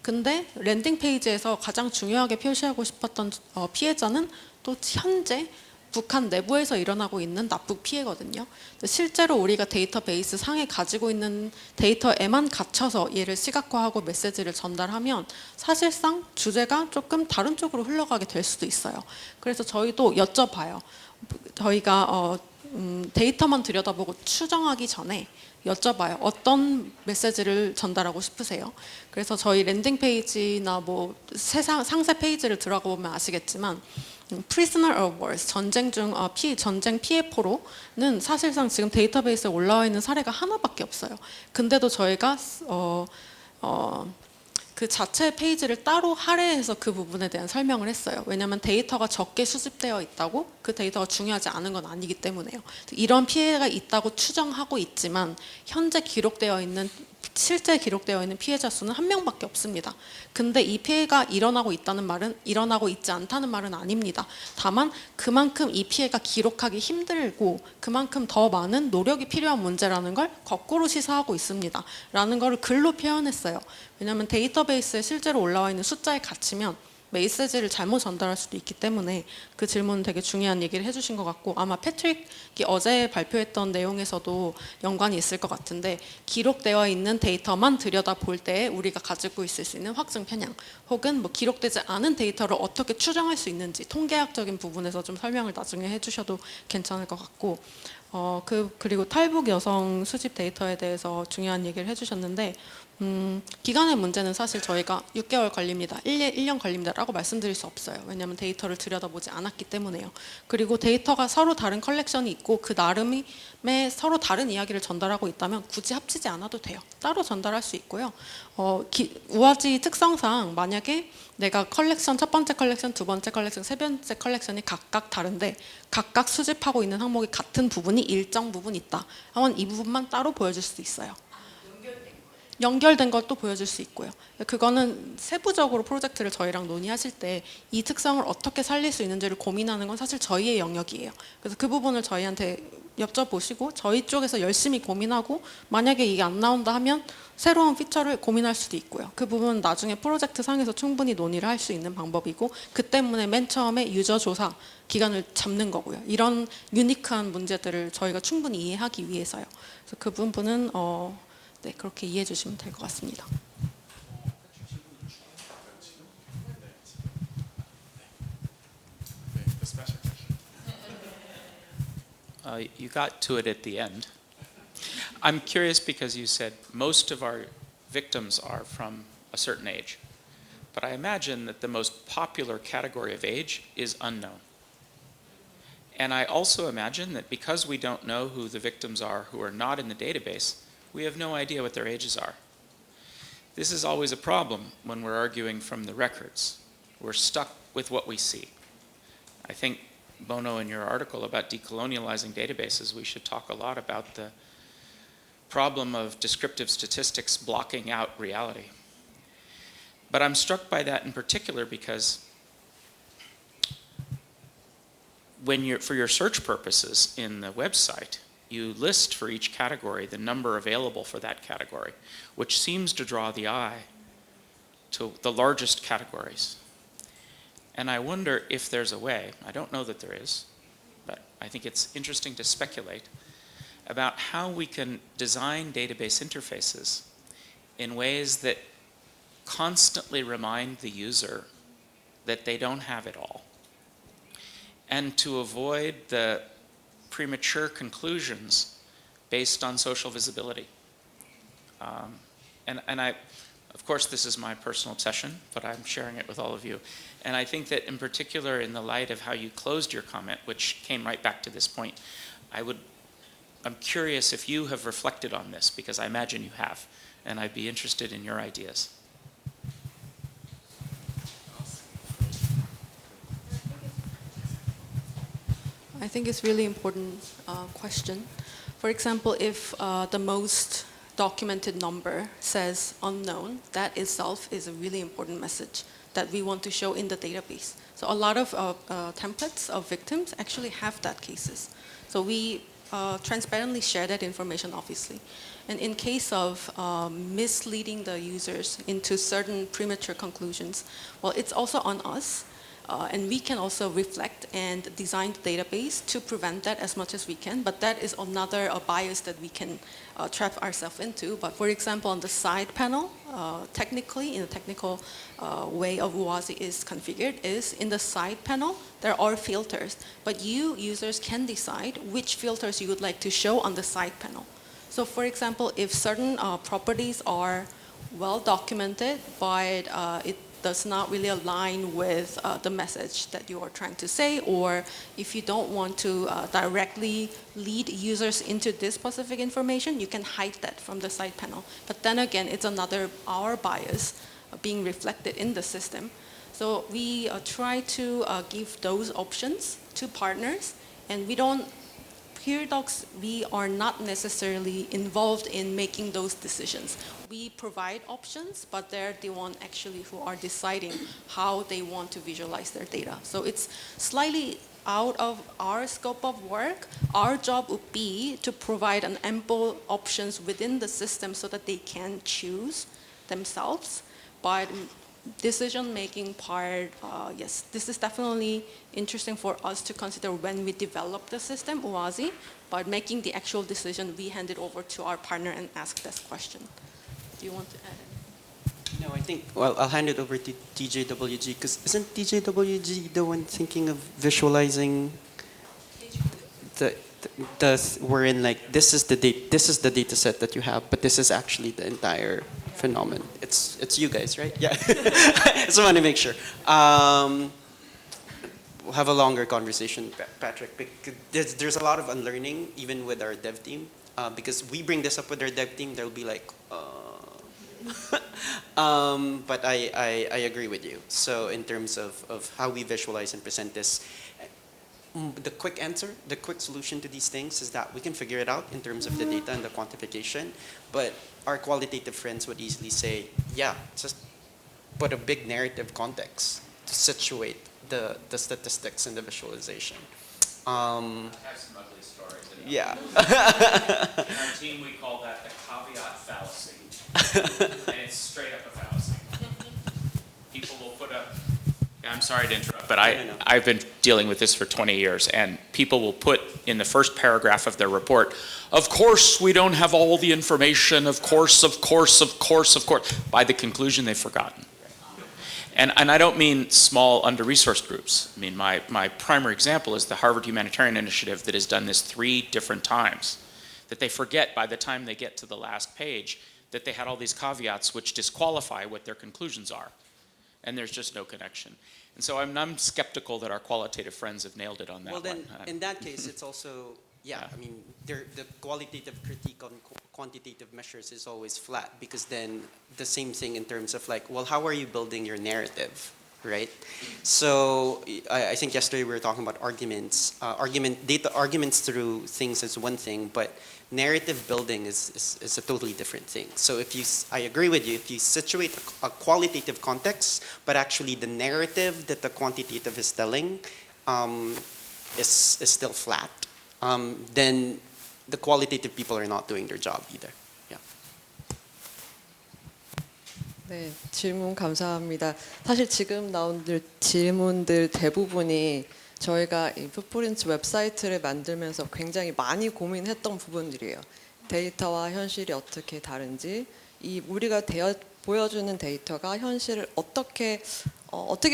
근데 랜딩 페이지에서 가장 중요하게 표시하고 싶었던 피해자는 또 현재 북한 내부에서 일어나고 있는 납북 피해거든요. 실제로 우리가 데이터베이스 상에 가지고 있는 데이터에만 갇혀서 얘를 시각화하고 메시지를 전달하면 사실상 주제가 조금 다른 쪽으로 흘러가게 될 수도 있어요. 그래서 저희도 여쭤봐요. 저희가 데이터만 들여다보고 추정하기 전에 여쭤봐요. 어떤 메시지를 전달하고 싶으세요? 그래서 저희 랜딩 페이지나 뭐 상세 페이지를 들어가 보면 아시겠지만 Prisoner of Wars, 전쟁 중 전쟁 피해포로는 사실상 지금 데이터베이스에 올라와 있는 사례가 하나밖에 없어요. 근데도 저희가 그 자체 페이지를 따로 할애해서 그 부분에 대한 설명을 했어요. 왜냐하면 데이터가 적게 수집되어 있다고 그 데이터가 중요하지 않은 건 아니기 때문에요. 이런 피해가 있다고 추정하고 있지만 현재 기록되어 있는 실제 기록되어 있는 피해자 수는 1명밖에 없습니다. 근데 이 피해가 일어나고 있다는 말은 일어나고 있지 않다는 말은 아닙니다. 다만 그만큼 이 피해가 기록하기 힘들고 그만큼 더 많은 노력이 필요한 문제라는 걸 거꾸로 시사하고 있습니다. 라는 걸 글로 표현했어요. 왜냐하면 데이터베이스에 실제로 올라와 있는 숫자에 갇히면 메시지를 잘못 전달할 수도 있기 때문에 그 질문은 되게 중요한 얘기를 해주신 것 같고 아마 패트릭이 어제 발표했던 내용에서도 연관이 있을 것 같은데 기록되어 있는 데이터만 들여다볼 때 우리가 가지고 있을 수 있는 확증 편향 혹은 뭐 기록되지 않은 데이터를 어떻게 추정할 수 있는지 통계학적인 부분에서 좀 설명을 나중에 해주셔도 괜찮을 것 같고 그리고 탈북 여성 수집 데이터에 대해서 중요한 얘기를 해주셨는데 기간의 문제는 사실 저희가 6개월 걸립니다. 1년 걸립니다. 라고 말씀드릴 수 없어요. 왜냐하면 데이터를 들여다보지 않았기 때문에요. 그리고 데이터가 서로 다른 컬렉션이 있고 그 나름의 서로 다른 이야기를 전달하고 있다면 굳이 합치지 않아도 돼요. 따로 전달할 수 있고요. 우아지 특성상 만약에 내가 컬렉션 첫 번째 컬렉션, 두 번째 컬렉션, 세 번째 컬렉션이 각각 다른데 각각 수집하고 있는 항목이 같은 부분이 일정 부분 있다. 하면 이 부분만 따로 보여줄 수도 있어요. 연결된 것도 보여줄 수 있고요. 그거는 세부적으로 프로젝트를 저희랑 논의하실 때 이 특성을 어떻게 살릴 수 있는지를 고민하는 건 사실 저희의 영역이에요. 그래서 그 부분을 저희한테 여쭤보시고 저희 쪽에서 열심히 고민하고 만약에 이게 안 나온다 하면 새로운 피처를 고민할 수도 있고요. 그 부분은 나중에 프로젝트 상에서 충분히 논의를 할 수 있는 방법이고 그 때문에 맨 처음에 유저 조사 기간을 잡는 거고요. 이런 유니크한 문제들을 저희가 충분히 이해하기 위해서요. 그래서 그 부분은 네, 그렇게 이해해 주시면 될 것 같습니다. You got to it at the end. I'm curious because you said most of our victims are from a certain age. But I imagine that the most popular category of age is unknown. And I also imagine that because we don't know who the victims are who are not in the database, we have no idea what their ages are. This is always a problem when we're arguing from the records. We're stuck with what we see. I think, Bono, in your article about decolonializing databases, we should talk a lot about the problem of descriptive statistics blocking out reality. But I'm struck by that in particular because for your search purposes in the website, you list for each category the number available for that category, which seems to draw the eye to the largest categories. And I wonder if there's a way, I don't know that there is, but I think it's interesting to speculate about how we can design database interfaces in ways that constantly remind the user that they don't have it all, and to avoid the premature conclusions based on social visibility. And I, of course, this is my personal obsession, but I'm sharing it with all of you. And I think that in particular, in the light of how you closed your comment, which came right back to this point, I'm curious if you have reflected on this, because I imagine you have, and I'd be interested in your ideas. I think it's really important question. For example, if the most documented number says unknown, that itself is a really important message that we want to show in the database. So a lot of templates of victims actually have that cases. So we transparently share that information, obviously. And in case of misleading the users into certain premature conclusions, well, it's also on us. And we can also reflect and design the database to prevent that as much as we can. But that is another bias that we can trap ourselves into. But for example, on the side panel, technically, in the technical way of UASI is configured, is in the side panel, there are filters. But you, users, can decide which filters you would like to show on the side panel. So for example, if certain properties are well documented, but it does not really align with the message that you are trying to say, or if you don't want to directly lead users into this specific information, you can hide that from the side panel. But then again, it's another our bias being reflected in the system. So we try to give those options to partners, and we don't, HURIDOCS, we are not necessarily involved in making those decisions. We provide options, but they're the one actually who are deciding how they want to visualize their data. So it's slightly out of our scope of work. Our job would be to provide an ample options within the system so that they can choose themselves. But decision-making part, yes, this is definitely interesting for us to consider when we develop the system, UASI, but making the actual decision, we hand it over to our partner and ask this question. Do you want to add anything? No, I think, well, I'll hand it over to TJWG, because isn't TJWG the one thinking of visualizing we're in like, this is the data set that you have, but this is actually the entire phenomenon. It's you guys, right? Yeah. Just want to make sure. We'll have a longer conversation, Patrick. Because there's a lot of unlearning, even with our dev team. Because we bring this up with our dev team, they'll be like, but I agree with you. So in terms of how we visualize and present this, the quick answer, the quick solution to these things is that we can figure it out in terms of the data and the quantification, but our qualitative friends would easily say, yeah, just put a big narrative context to situate the statistics and the visualization. I have some ugly stories. Yeah. In our team, we call that the caveat fallacy. And it's straight up a fallacy. People will put up, I'm sorry to interrupt, but I've been dealing with this for 20 years, and people will put in the first paragraph of their report, of course we don't have all the information, of course. By the conclusion, they've forgotten. And I don't mean small under-resourced groups. I mean, my primary example is the Harvard Humanitarian Initiative that has done this 3 different times, that they forget by the time they get to the last page that they had all these caveats which disqualify what their conclusions are. And there's just no connection. And so I'm skeptical that our qualitative friends have nailed it on that one. Well, then, in that case, it's also, yeah, I mean, the qualitative critique on quantitative measures is always flat, because then the same thing in terms of like, well, how are you building your narrative, right? So I think yesterday we were talking about arguments. Arguments through things is one thing, but narrative building is a totally different thing. So I agree with you, if you situate a qualitative context, but actually the narrative that the quantitative is telling is still flat, then the qualitative people are not doing their job either. Yeah. 네, 질문 감사합니다. 사실 지금 나온 질문들 대부분이 저희가 이 풋프린트 웹사이트를 만들면서 굉장히 많이 고민했던 부분들이에요. 데이터와 현실이 어떻게 다른지, 이 우리가 보여주는 데이터가 현실을 어떻게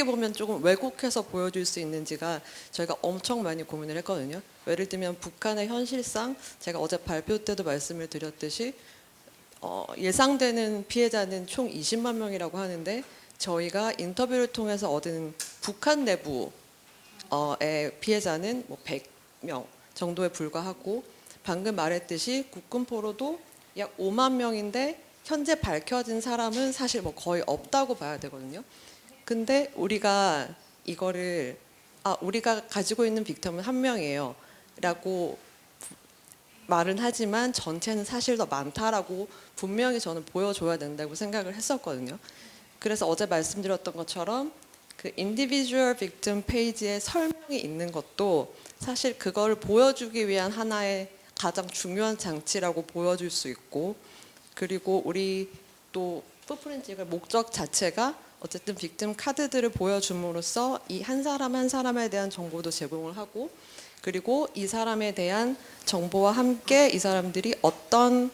보면 조금 왜곡해서 보여줄 수 있는지가 저희가 엄청 많이 고민을 했거든요. 예를 들면 북한의 현실상 제가 어제 발표 때도 말씀을 드렸듯이 예상되는 피해자는 총 20만 명이라고 하는데 저희가 인터뷰를 통해서 얻은 북한 내부의 피해자는 뭐 100명 정도에 불과하고 방금 말했듯이 국군포로도 약 5만 명인데 현재 밝혀진 사람은 사실 뭐 거의 없다고 봐야 되거든요. 근데 우리가 이거를 우리가 가지고 있는 빅텀은 한 명이에요 라고 말은 하지만 전체는 사실 더 많다라고 분명히 저는 보여줘야 된다고 생각을 했었거든요. 그래서 어제 말씀드렸던 것처럼 그 인디비주얼 빅팀 페이지에 설명이 있는 것도 사실 그걸 보여주기 위한 하나의 가장 중요한 장치라고 보여줄 수 있고, 그리고 우리 또 풋프린트의 목적 자체가 어쨌든 빅팀 카드들을 보여줌으로써 이 한 사람 한 사람에 대한 정보도 제공을 하고, 그리고 이 사람에 대한 정보와 함께 이 사람들이 어떤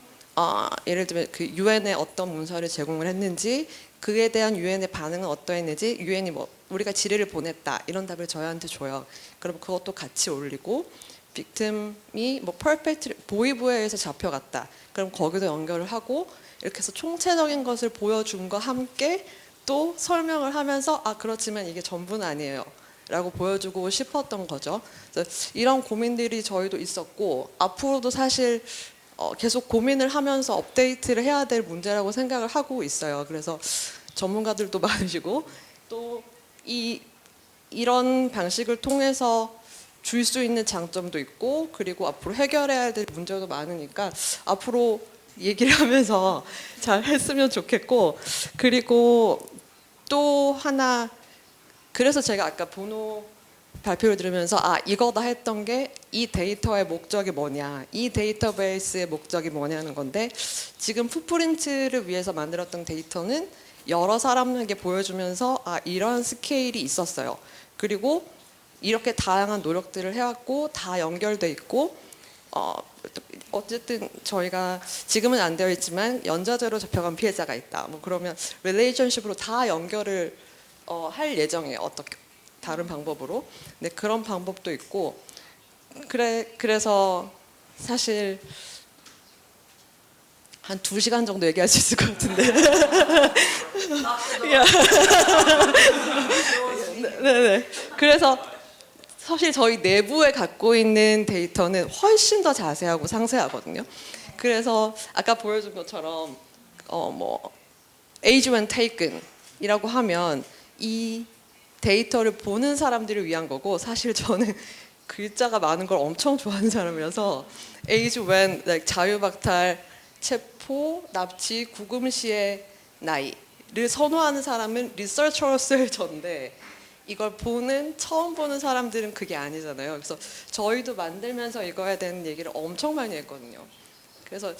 예를 들면 그 유엔에 어떤 문서를 제공을 했는지, 그에 대한 유엔의 반응은 어떠했는지, 유엔이 뭐 우리가 질의를 보냈다 이런 답을 저희한테 줘요. 그럼 그것도 같이 올리고, 빅팀이 뭐 퍼펙트 보이브에 의해서 잡혀갔다. 그럼 거기도 연결을 하고, 이렇게 해서 총체적인 것을 보여준과 함께 또 설명을 하면서 그렇지만 이게 전부는 아니에요 라고 보여주고 싶었던 거죠. 그래서 이런 고민들이 저희도 있었고, 앞으로도 사실 계속 고민을 하면서 업데이트를 해야 될 문제라고 생각을 하고 있어요. 그래서 전문가들도 많으시고, 또 이런 방식을 통해서 줄 수 있는 장점도 있고, 그리고 앞으로 해결해야 될 문제도 많으니까 앞으로 얘기를 하면서 잘 했으면 좋겠고, 그리고 또 하나, 그래서 제가 아까 번호 발표를 들으면서 이거다 했던 게 이 데이터의 목적이 뭐냐, 이 데이터베이스의 목적이 뭐냐는 건데, 지금 풋프린트를 위해서 만들었던 데이터는 여러 사람에게 보여주면서 이런 스케일이 있었어요. 그리고 이렇게 다양한 노력들을 해왔고 다 연결돼 있고, 어쨌든 저희가 지금은 안 되어 있지만 연좌제로 잡혀간 피해자가 있다. 뭐 그러면 릴레이션십으로 다 연결을 할 예정이에요. 어떻게 다른 방법으로. 네, 그런 방법도 있고. 그래서 사실 한 2시간 정도 얘기할 수 있을 것 같은데. 네네. 그래서 사실 저희 내부에 갖고 있는 데이터는 훨씬 더 자세하고 상세하거든요. 그래서 아까 보여준 것처럼 뭐 age when taken이라고 하면 이 데이터를 보는 사람들을 위한 거고, 사실 저는 글자가 많은 걸 엄청 좋아하는 사람이라서 age when 자유박탈, 체포, 납치, 구금 시의 나이를 선호하는 사람은 리서처로서의 전데, 이걸 처음 보는 사람들은 그게 아니잖아요. 그래서 저희도 만들면서 이거에 대한 얘기를 엄청 많이 했거든요. 그래서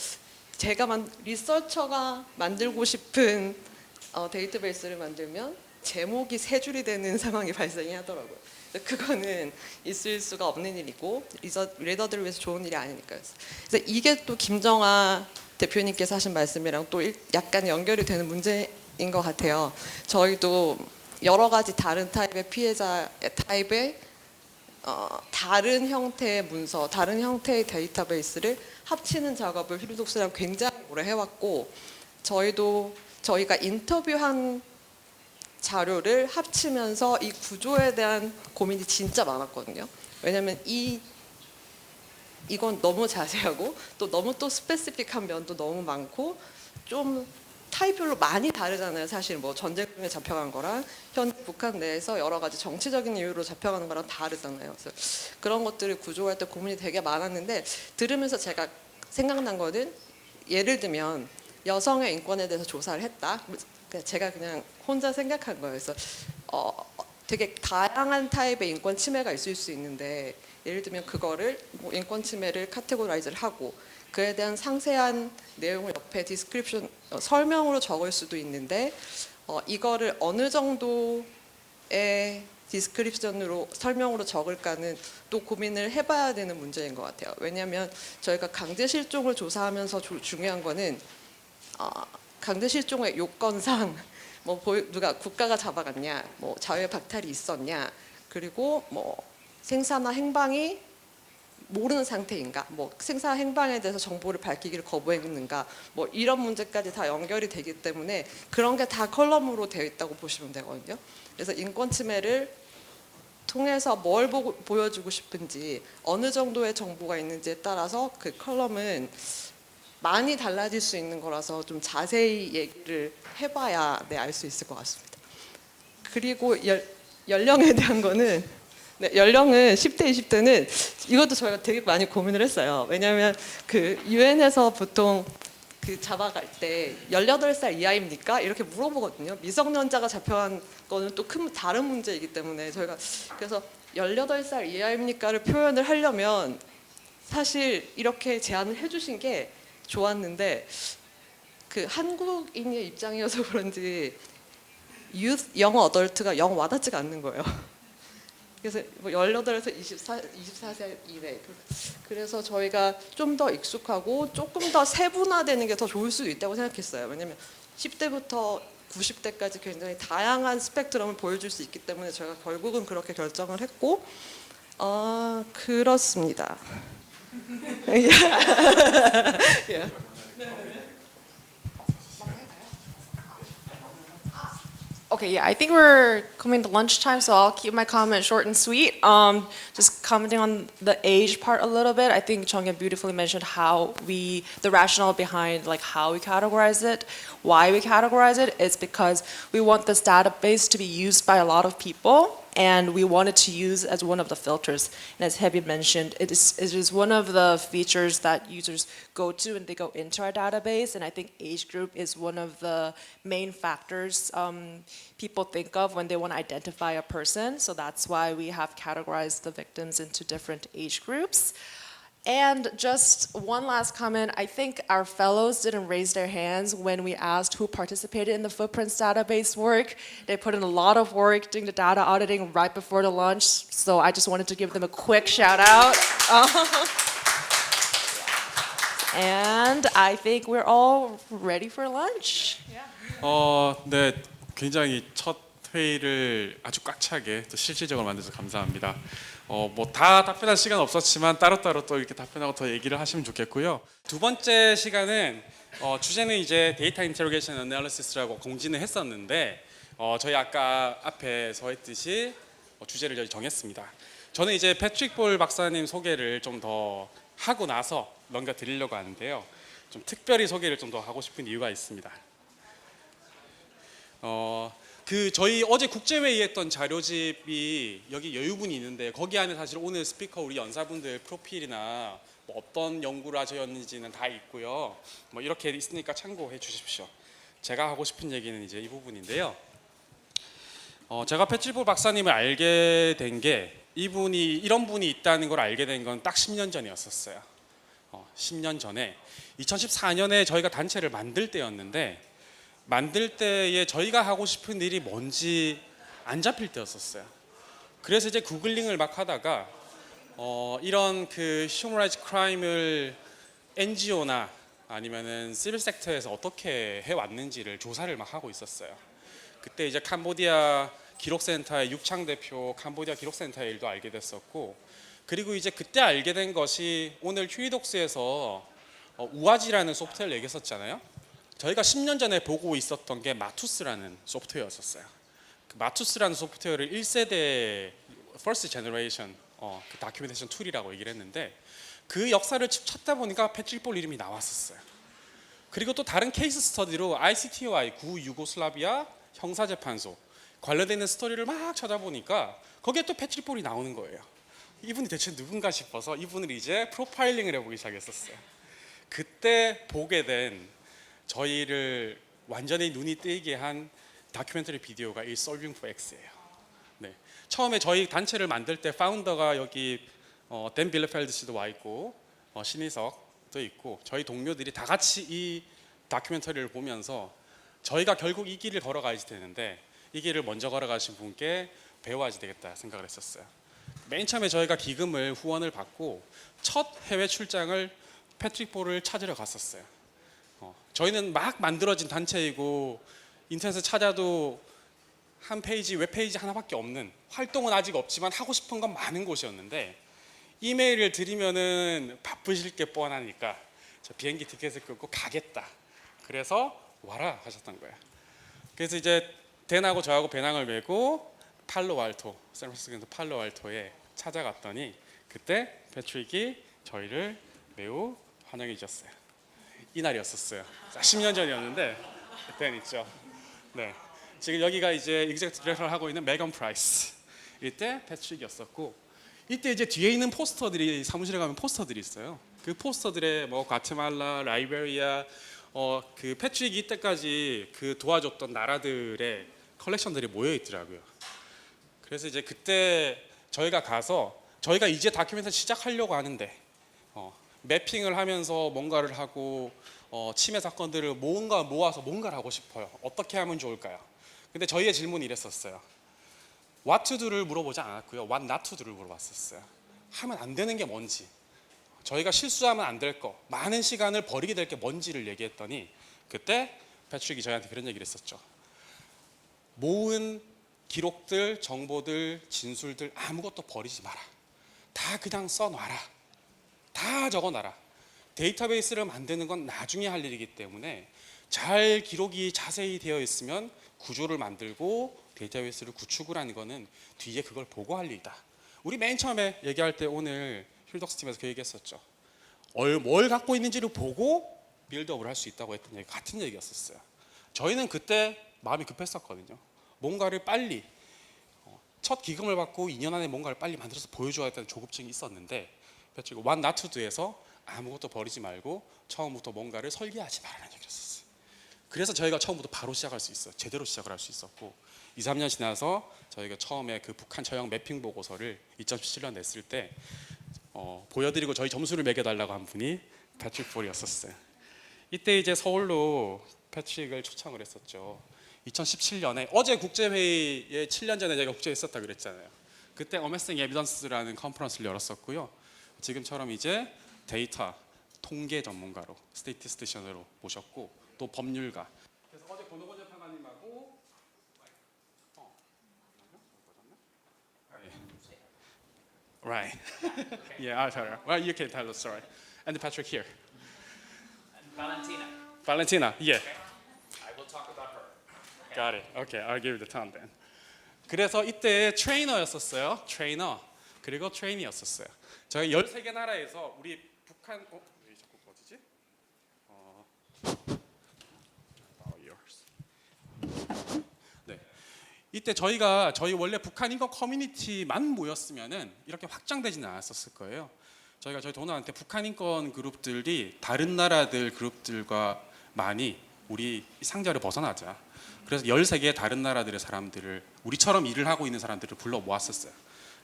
제가 리서처가 만들고 싶은 데이터베이스를 만들면 제목이 3줄이 되는 상황이 발생이 하더라고요. 그거는 있을 수가 없는 일이고 리더들을 위해서 좋은 일이 아니니까요. 그래서 이게 또 김정아 대표님께서 하신 말씀이랑 또 약간 연결이 되는 문제인 것 같아요. 저희도 여러 가지 다른 타입의 피해자 타입의 다른 형태의 문서, 다른 형태의 데이터베이스를 합치는 작업을 휴리독스랑 굉장히 오래 해왔고, 저희가 인터뷰한 자료를 합치면서 이 구조에 대한 고민이 진짜 많았거든요. 왜냐하면 이건 너무 자세하고 또 너무 또 스페시픽한 면도 너무 많고, 좀 타입별로 많이 다르잖아요. 사실 뭐 전쟁 중에 잡혀간 거랑 현 북한 내에서 여러 가지 정치적인 이유로 잡혀가는 거랑 다르잖아요. 그래서 그런 것들을 구조할 때 고민이 되게 많았는데, 들으면서 제가 생각난 거는, 예를 들면 여성의 인권에 대해서 조사를 했다. 제가 그냥 혼자 생각한 거예요. 그래서 되게 다양한 타입의 인권 침해가 있을 수 있는데 예를 들면 그거를 뭐 인권 침해를 카테고라이즈를 하고 그에 대한 상세한 내용을 옆에 디스크립션 설명으로 적을 수도 있는데 이거를 어느 정도의 디스크립션으로 설명으로 적을까는 또 고민을 해봐야 되는 문제인 것 같아요. 왜냐하면 저희가 강제 실종을 조사하면서 중요한 거는 강제 실종의 요건상 뭐 누가 국가가 잡아갔냐, 뭐 자유의 박탈이 있었냐, 그리고 뭐 생사나 행방이 모르는 상태인가, 뭐 생사 행방에 대해서 정보를 밝히기를 거부했는가, 뭐 이런 문제까지 다 연결이 되기 때문에 그런 게 다 컬럼으로 되어 있다고 보시면 되거든요. 그래서 인권 침해를 통해서 뭘 보여주고 싶은지 어느 정도의 정보가 있는지에 따라서 그 컬럼은 많이 달라질 수 있는 거라서 좀 자세히 얘기를 해봐야 알 수 있을 것 같습니다. 그리고 연령에 대한 거는 연령은 10대, 20대는 이것도 저희가 되게 많이 고민을 했어요. 왜냐하면 그 유엔에서 보통 그 잡아갈 때 18살 이하입니까? 이렇게 물어보거든요. 미성년자가 잡혀간 거는 또 큰 다른 문제이기 때문에 저희가 그래서 18살 이하입니까를 표현을 하려면 사실 이렇게 제안을 해주신 게 좋았는데 그 한국인의 입장이어서 그런지 영 어덜트가 영 와닿지가 않는 거예요. 그래서 뭐 18에서 24세 이내. 그래서 저희가 좀 더 익숙하고 조금 더 세분화되는 게 더 좋을 수도 있다고 생각했어요. 왜냐하면 10대부터 90대까지 굉장히 다양한 스펙트럼을 보여줄 수 있기 때문에 저희가 결국은 그렇게 결정을 했고 그렇습니다. yeah. Okay, yeah, I think we're coming to lunchtime, so I'll keep my comment short and sweet. Just commenting on the age part a little bit. I think Chonghyun beautifully mentioned how the rationale behind like how we categorize it, why we categorize it. It's because we want this database to be used by a lot of people, and we wanted to use as one of the filters. And as Hyebin mentioned, it is one of the features that users go to when they go into our database, and I think age group is one of the main factors people think of when they want to identify a person. So that's why we have categorized the victims into different age groups. And just one last comment, I think our fellows didn't raise their hands when we asked who participated in the footprints database work. They put in a lot of work doing the data auditing right before the launch, so I just wanted to give them a quick shout out. And I think we're all ready for lunch. 네, 굉장히 첫 회의를 아주 꽉 차게 또 실질적으로 만들어서 감사합니다. 뭐 다 답변할 시간 없었지만 따로따로 또 이렇게 답변하고 더 얘기를 하시면 좋겠고요. 두 번째 시간은 주제는 이제 데이터 인터로게이션 애널리시스라고 공지는 했었는데 저희 아까 앞에서 했듯이 주제를 저희 정했습니다. 저는 이제 패트릭 볼 박사님 소개를 좀 더 하고 나서 넘겨드리려고 하는데요. 좀 특별히 소개를 좀 더 하고 싶은 이유가 있습니다. 저희 어제 국제회의 했던 자료집이 여기 여유분이 있는데 거기 안에 사실 오늘 스피커 우리 연사분들 프로필이나 뭐 어떤 연구를 하셨는지는 다 있고요. 뭐 이렇게 있으니까 참고해 주십시오. 제가 하고 싶은 얘기는 이제 이 부분인데요. 제가 패트릭 박사님을 알게 된 게 이런 분이 있다는 걸 알게 된 건 딱 10년 전이었었어요. 10년 전에 2014년에 저희가 단체를 만들 때였는데 만들 때에 저희가 하고 싶은 일이 뭔지 안 잡힐 때였었어요. 그래서 이제 구글링을 막 하다가 이런 그 휴먼 라이츠 크라임을 NGO나 아니면은 시빌 섹터에서 어떻게 해왔는지를 조사를 막 하고 있었어요. 그때 이제 캄보디아 기록센터의 육창 대표 캄보디아 기록센터의 일도 알게 됐었고, 그리고 이제 그때 알게 된 것이 오늘 휴리독스에서 우아지라는 소프트웨어를 얘기했었잖아요. 저희가 10년 전에 보고 있었던 게 마투스라는 소프트웨어였었어요. 그 마투스라는 소프트웨어를 1세대 First Generation 그 다큐멘테이션 툴이라고 얘기를 했는데 그 역사를 찾다 보니까 패트릭 볼 이름이 나왔었어요. 그리고 또 다른 케이스 스터디로 ICTOI 구 유고슬라비아 형사재판소 관련되는 스토리를 막 찾아보니까 거기에 또 패트릭 볼이 나오는 거예요. 이분이 대체 누군가 싶어서 이분을 이제 프로파일링을 해보기 시작했었어요. 그때 보게 된 저희를 완전히 눈이 뜨이게 한 다큐멘터리 비디오가 이 Solving for X예요. 네. 처음에 저희 단체를 만들 때 파운더가 여기 댄 빌레펠드 씨도 와 있고 신희석도 있고 저희 동료들이 다 같이 이 다큐멘터리를 보면서 저희가 결국 이 길을 걸어가야지 되는데 이 길을 먼저 걸어가신 분께 배워야지 되겠다 생각을 했었어요. 맨 처음에 저희가 기금을 후원을 받고 첫 해외 출장을 패트릭 볼을 찾으러 갔었어요. 저희는 막 만들어진 단체이고 인터넷에 찾아도 한 페이지, 웹페이지 하나밖에 없는, 활동은 아직 없지만 하고 싶은 건 많은 곳이었는데 이메일을 드리면은 바쁘실 게 뻔하니까 저 비행기 티켓을 끊고 가겠다. 그래서 와라 하셨던 거예요. 그래서 이제 댄하고 저하고 배낭을 메고 팔로알토, 샌프란시스코에서 팔로알토에 찾아갔더니 그때 패트릭이 저희를 매우 환영해 주셨어요. 이날이었었어요. 10년 전이었는데 그때는 있죠. 네. 지금 여기가 이제 executive director를 하고 있는 메건 프라이스. 이때 패트릭이었었고 이때 이제 뒤에 있는 포스터들이 사무실에 가면 포스터들이 있어요. 그 포스터들에 뭐 과테말라, 라이베리아, 그 패트릭이 이때까지 그 도와줬던 나라들의 컬렉션들이 모여 있더라고요. 그래서 이제 그때 저희가 가서 저희가 이제 다큐멘터리 시작하려고 하는데 매핑을 하면서 뭔가를 하고 치매 사건들을 뭔가 모아서 뭔가를 하고 싶어요. 어떻게 하면 좋을까요? 근데 저희의 질문이 이랬었어요. What to do를 물어보지 않았고요. What not to do를 물어봤었어요. 하면 안 되는 게 뭔지, 저희가 실수하면 안 될 거, 많은 시간을 버리게 될 게 뭔지를 얘기했더니 그때 패트릭이 저희한테 그런 얘기를 했었죠. 모은 기록들, 정보들, 진술들 아무것도 버리지 마라. 다 그냥 써놔라. 다 적어놔라. 데이터베이스를 만드는 건 나중에 할 일이기 때문에 잘 기록이 자세히 되어 있으면 구조를 만들고 데이터베이스를 구축을 하는 거는 뒤에 그걸 보고 할 일이다. 우리 맨 처음에 얘기할 때 오늘 휴리독스 팀에서 그 얘기했었죠. 뭘 갖고 있는지를 보고 빌드업을 할 수 있다고 했던 얘기 같은 얘기였었어요. 저희는 그때 마음이 급했었거든요. 뭔가를 빨리 첫 기금을 받고 2년 안에 뭔가를 빨리 만들어서 보여줘야겠다는 조급증이 있었는데 패트릭 What not to do에서 아무것도 버리지 말고 처음부터 뭔가를 설계하지 말라는 얘기를 했었어요. 그래서 저희가 처음부터 바로 시작할 수 있어요. 제대로 시작을 할 수 있었고 2, 3년 지나서 저희가 처음에 그 북한 처형 매핑 보고서를 2017년 냈을 때 보여드리고 저희 점수를 매겨달라고 한 분이 패트릭 볼이었었어요. 이때 이제 서울로 패트릭을 초청을 했었죠. 2017년에 어제 국제회의에 7년 전에 제가 국제회의 있었다 그랬잖아요. 그때 어메싱 에비던스라는 컨퍼런스를 열었었고요. 지금처럼 이제 데이터 통계 전문가로 스태티스티션으로 모셨고 또 법률가. 그래서 어제 권호건 재판관님하고 Right. Yeah, I'll tell her. Well, you can tell the story. And Patrick here. And Valentina. Valentina, yeah. Okay. I will talk about her. Okay. Got it. Okay, I'll give you the time then. 그래서 이때 트레이너였었어요. 트레이너. 그리고 트레이니였었어요. 저희 13개 나라에서 우리 북한 여기 자꾸 어디지? yours. 네. 이때 저희 원래 북한 인권 커뮤니티만 모였으면은 이렇게 확장되지는 않았었을 거예요. 저희 도너한테 북한 인권 그룹들이 다른 나라들 그룹들과 많이 우리 상자를 벗어나자. 그래서 13개의 다른 나라들의 사람들을 우리처럼 일을 하고 있는 사람들을 불러 모았었어요.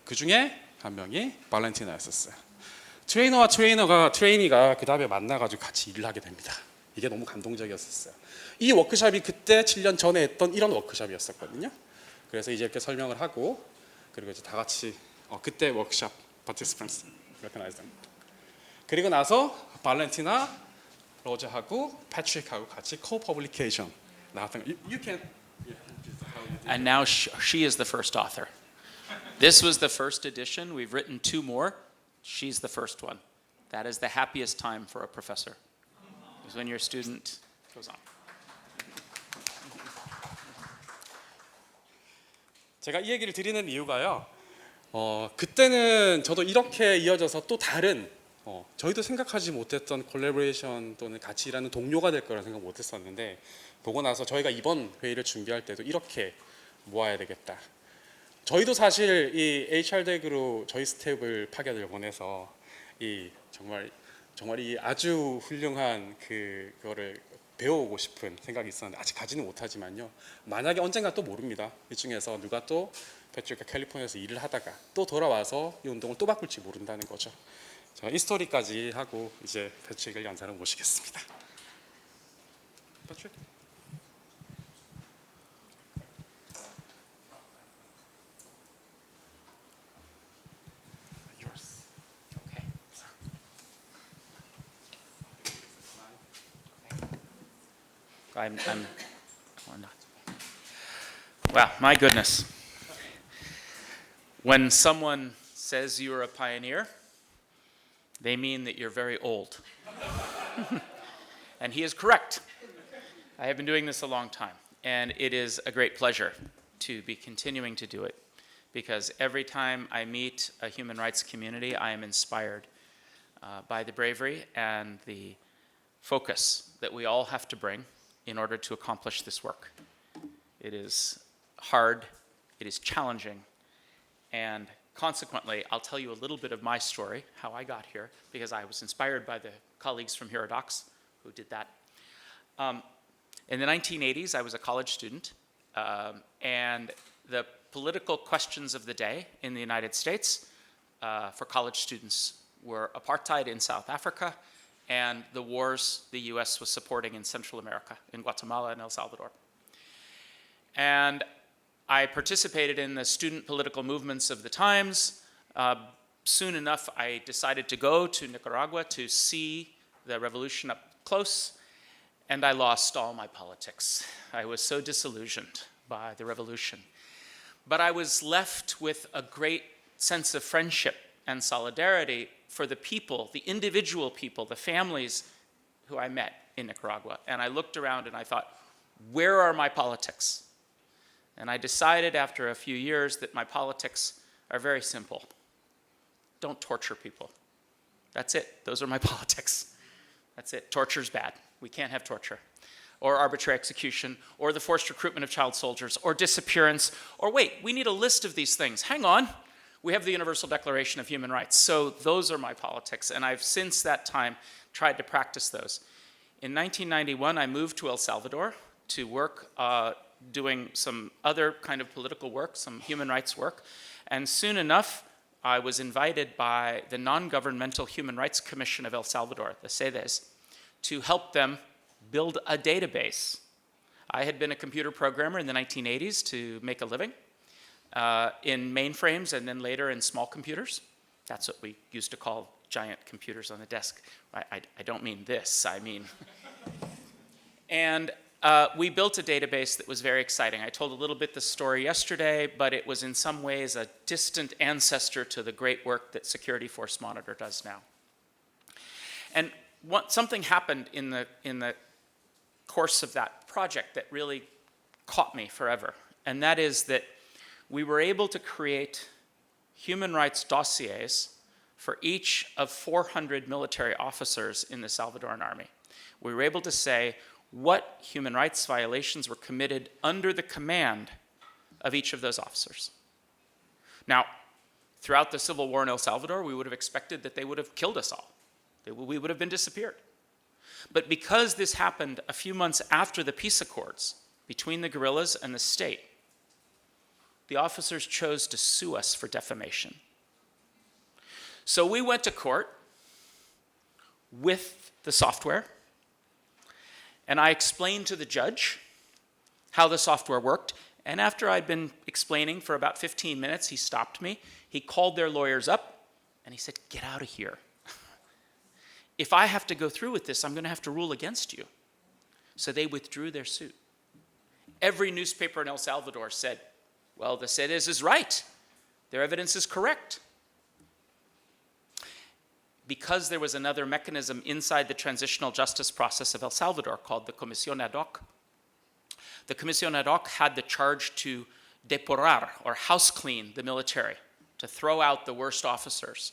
그 중에 한 명이 발렌티나였었어요. 트레이니가 그 다음에 만나가지고 같이 일을 하게 됩니다. 이게 너무 감동적이었었어요. 이 워크숍이 그때 7년 전에 했던 이런 워크숍이었었거든요. 그래서 이제 이렇게 설명을 하고 그리고 이제 다 같이 그때 워크숍 participants recognize them. 그리고 나서 발렌티나, 로저하고 패트릭하고 같이 co-publication 나왔던 거. You can. And now she is the first author. This was the first edition. We've written 2 more. She's the first one. That is the happiest time for a professor. Is when your student goes on. 제가 이 얘기를 드리는 이유가요. 그때는 저도 이렇게 이어져서 또 다른 저희도 생각하지 못했던 콜래보레이션 또는 같이 일하는 동료가 될 거라는 생각 못했었는데 보고 나서 저희가 이번 회의를 준비할 때도 이렇게 모아야 되겠다. 저희도 사실 이 HRDAG로 저희 스텝을 파견을 보내서 이 정말 이 아주 훌륭한 그거를 배워오고 싶은 생각이 있었는데 아직 가지는 못하지만요. 만약에 언젠가 또 모릅니다. 이 중에서 누가 또 배추가 캘리포니아에서 일을 하다가 또 돌아와서 이 운동을 또 바꿀지 모른다는 거죠. 제가 이 스토리까지 하고 이제 배추의 연사를 모시겠습니다. 배추. I'm or not. Wow, my goodness. When someone says you're a pioneer, they mean that you're very old. And he is correct. I have been doing this a long time, and it is a great pleasure to be continuing to do it, because every time I meet a human rights community, I am inspired by the bravery and the focus that we all have to bring in order to accomplish this work. It is hard, it is challenging, and consequently, I'll tell you a little bit of my story, how I got here, because I was inspired by the colleagues from HURIDOCS who did that. In the 1980s, I was a college student, and the political questions of the day in the United States for college students were apartheid in South Africa and the wars the US was supporting in Central America, in Guatemala and El Salvador. And I participated in the student political movements of the times. Soon enough, I decided to go to Nicaragua to see the revolution up close, and I lost all my politics. I was so disillusioned by the revolution. But I was left with a great sense of friendship and solidarity for the people, the individual people, the families who I met in Nicaragua. And I looked around and I thought, where are my politics? And I decided after a few years that my politics are very simple. Don't torture people. That's it. Those are my politics. That's it. Torture's bad. We can't have torture. Or arbitrary execution, or the forced recruitment of child soldiers, or disappearance, or wait, we need a list of these things. Hang on. We have the Universal Declaration of Human Rights. So those are my politics, and I've since that time tried to practice those. In 1991, I moved to El Salvador to work doing some other kind of political work, some human rights work, and soon enough, I was invited by the Non-Governmental Human Rights Commission of El Salvador, the CEDES, to help them build a database. I had been a computer programmer in the 1980s to make a living in mainframes and then later in small computers. That's what we used to call giant computers on the desk. I don't mean this, I mean. And we built a database that was very exciting. I told a little bit the story yesterday, but it was in some ways a distant ancestor to the great work that Security Force Monitor does now. And something happened in the course of that project that really caught me forever, and that is that we were able to create human rights dossiers for each of 400 military officers in the Salvadoran army. We were able to say what human rights violations were committed under the command of each of those officers. Now, throughout the civil war in El Salvador, we would have expected that they would have killed us all. We would have been disappeared. But because this happened a few months after the peace accords between the guerrillas and the state, the officers chose to sue us for defamation. So we went to court with the software, and I explained to the judge how the software worked. And after I'd been explaining for about 15 minutes, he stopped me. He called their lawyers up, and he said, "Get out of here. If I have to go through with this, I'm going to have to rule against you." So they withdrew their suit. Every newspaper in El Salvador said, well, the CEDES is right. Their evidence is correct. Because there was another mechanism inside the transitional justice process of El Salvador called the Comisión ad hoc. The Comisión ad hoc had the charge to depurar, or house clean, the military, to throw out the worst officers.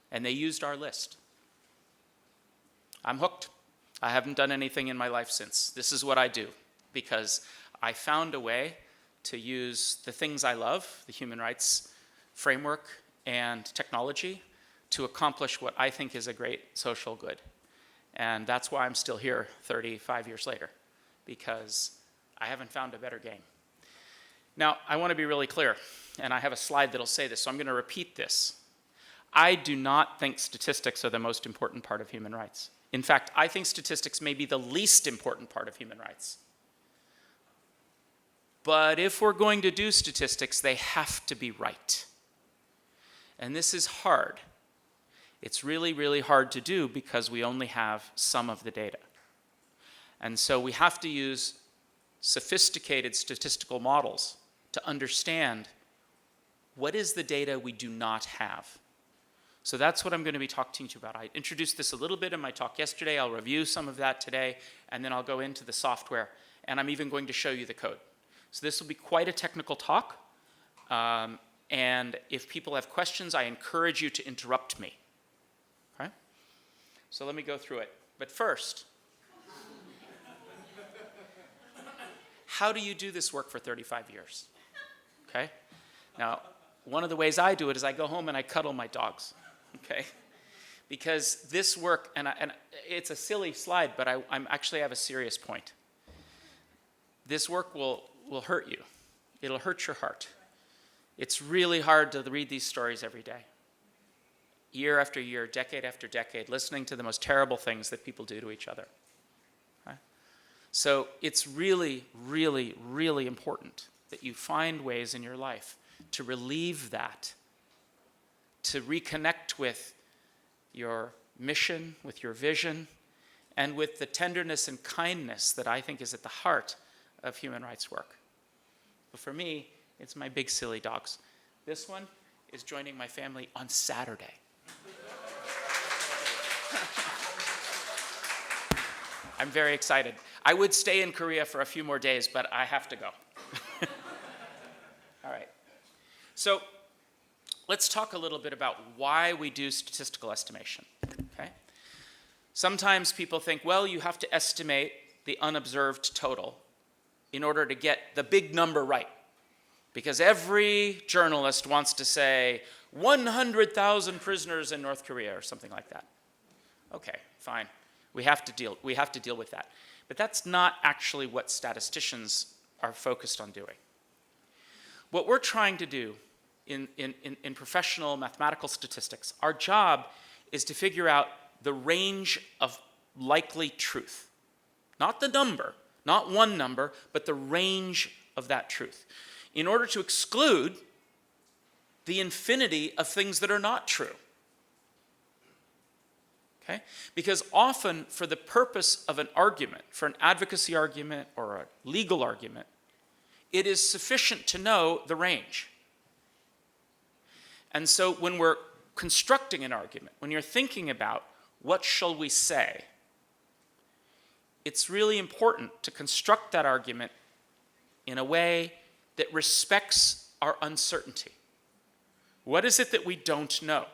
And they used our list. I'm hooked. I haven't done anything in my life since. This is what I do, because I found a way to use the things I love, the human rights framework and technology, to accomplish what I think is a great social good. And that's why I'm still here 35 years later, because I haven't found a better game. Now, I want to be really clear. and I have a slide that'll say this, so I'm going to repeat this. I do not think statistics are the most important part of human rights. In fact, I think statistics may be the least important part of human rights. But if we're going to do statistics, they have to be right. And this is hard. It's really, really hard to do because we only have some of the data. And so we have to use sophisticated statistical models to understand what is the data we do not have. So that's what I'm going to be talking to you about. I introduced this a little bit in my talk yesterday. I'll review some of that today, and then I'll go into the software. And I'm even going to show you the code. So this will be quite a technical talk. And if people have questions, I encourage you to interrupt me. Okay? So let me go through it. But first, how do you do this work for 35 years? Okay? Now, one of the ways I do it is I go home and I cuddle my dogs. Okay? Because this work, and it's a silly slide, but I'm actually have a serious point. This work will hurt you. It'll hurt your heart. It's really hard to read these stories every day. Year after year, decade after decade, listening to the most terrible things that people do to each other. Okay? So it's really, really, really important that you find ways in your life to relieve that, to reconnect with your mission, with your vision, and with the tenderness and kindness that I think is at the heart of human rights work. But for me, it's my big silly dogs. This one is joining my family on Saturday. I'm very excited. I would stay in Korea for a few more days, but I have to go. All right. So let's talk a little bit about why we do statistical estimation. Okay? Sometimes people think, well, you have to estimate the unobserved total in order to get the big number right. Because every journalist wants to say 100,000 prisoners in North Korea or something like that. Okay, fine. We have to deal with that. But that's not actually what statisticians are focused on doing. What we're trying to do in professional mathematical statistics, our job is to figure out the range of likely truth. Not the number, not one number, but the range of that truth, in order to exclude the infinity of things that are not true. Okay? Because often, for the purpose of an argument, for an advocacy argument or a legal argument, it is sufficient to know the range. And so when we're constructing an argument, when you're thinking about what shall we say, it's really important to construct that argument in a way that respects our uncertainty. What is it that we don't know?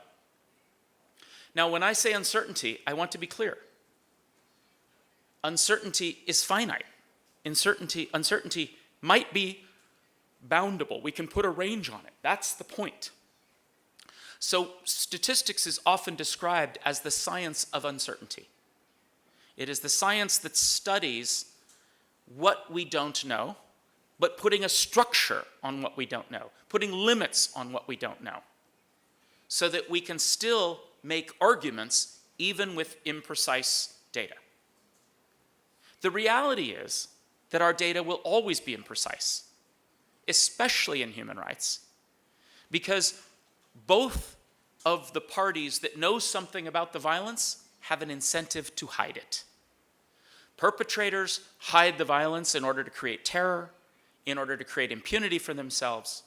Now, when I say uncertainty, I want to be clear. Uncertainty is finite. Uncertainty might be boundable. We can put a range on it. That's the point. So statistics is often described as the science of uncertainty. It is the science that studies what we don't know, but putting a structure on what we don't know, putting limits on what we don't know, so that we can still make arguments even with imprecise data. The reality is that our data will always be imprecise, especially in human rights, because both of the parties that know something about the violence have an incentive to hide it. Perpetrators hide the violence in order to create terror, in order to create impunity for themselves,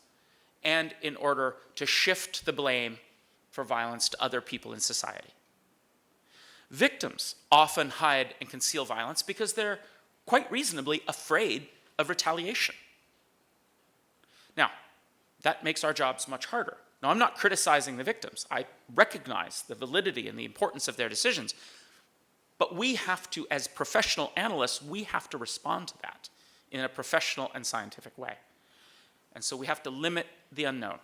and in order to shift the blame for violence to other people in society. Victims often hide and conceal violence because they're quite reasonably afraid of retaliation. Now, that makes our jobs much harder. Now, I'm not criticizing the victims. I recognize the validity and the importance of their decisions. But we have to, as professional analysts, we have to respond to that in a professional and scientific way. And so we have to limit the unknown.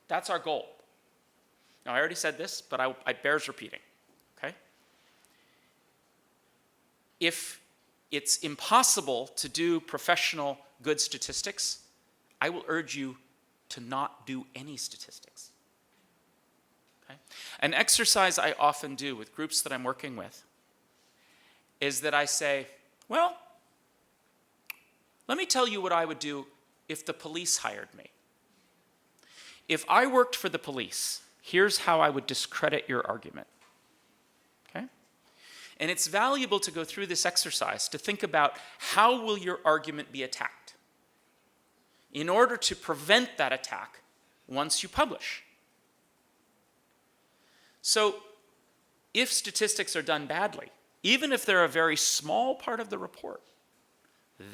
That's our goal. Now, I already said this, but it bears repeating, okay? If it's impossible to do professional good statistics, I will urge you to not do any statistics. Okay? An exercise I often do with groups that I'm working with is that I say, well, let me tell you what I would do if the police hired me. If I worked for the police, here's how I would discredit your argument. Okay? And it's valuable to go through this exercise to think about how will your argument be attacked in order to prevent that attack once you publish. So if statistics are done badly, even if they're a very small part of the report,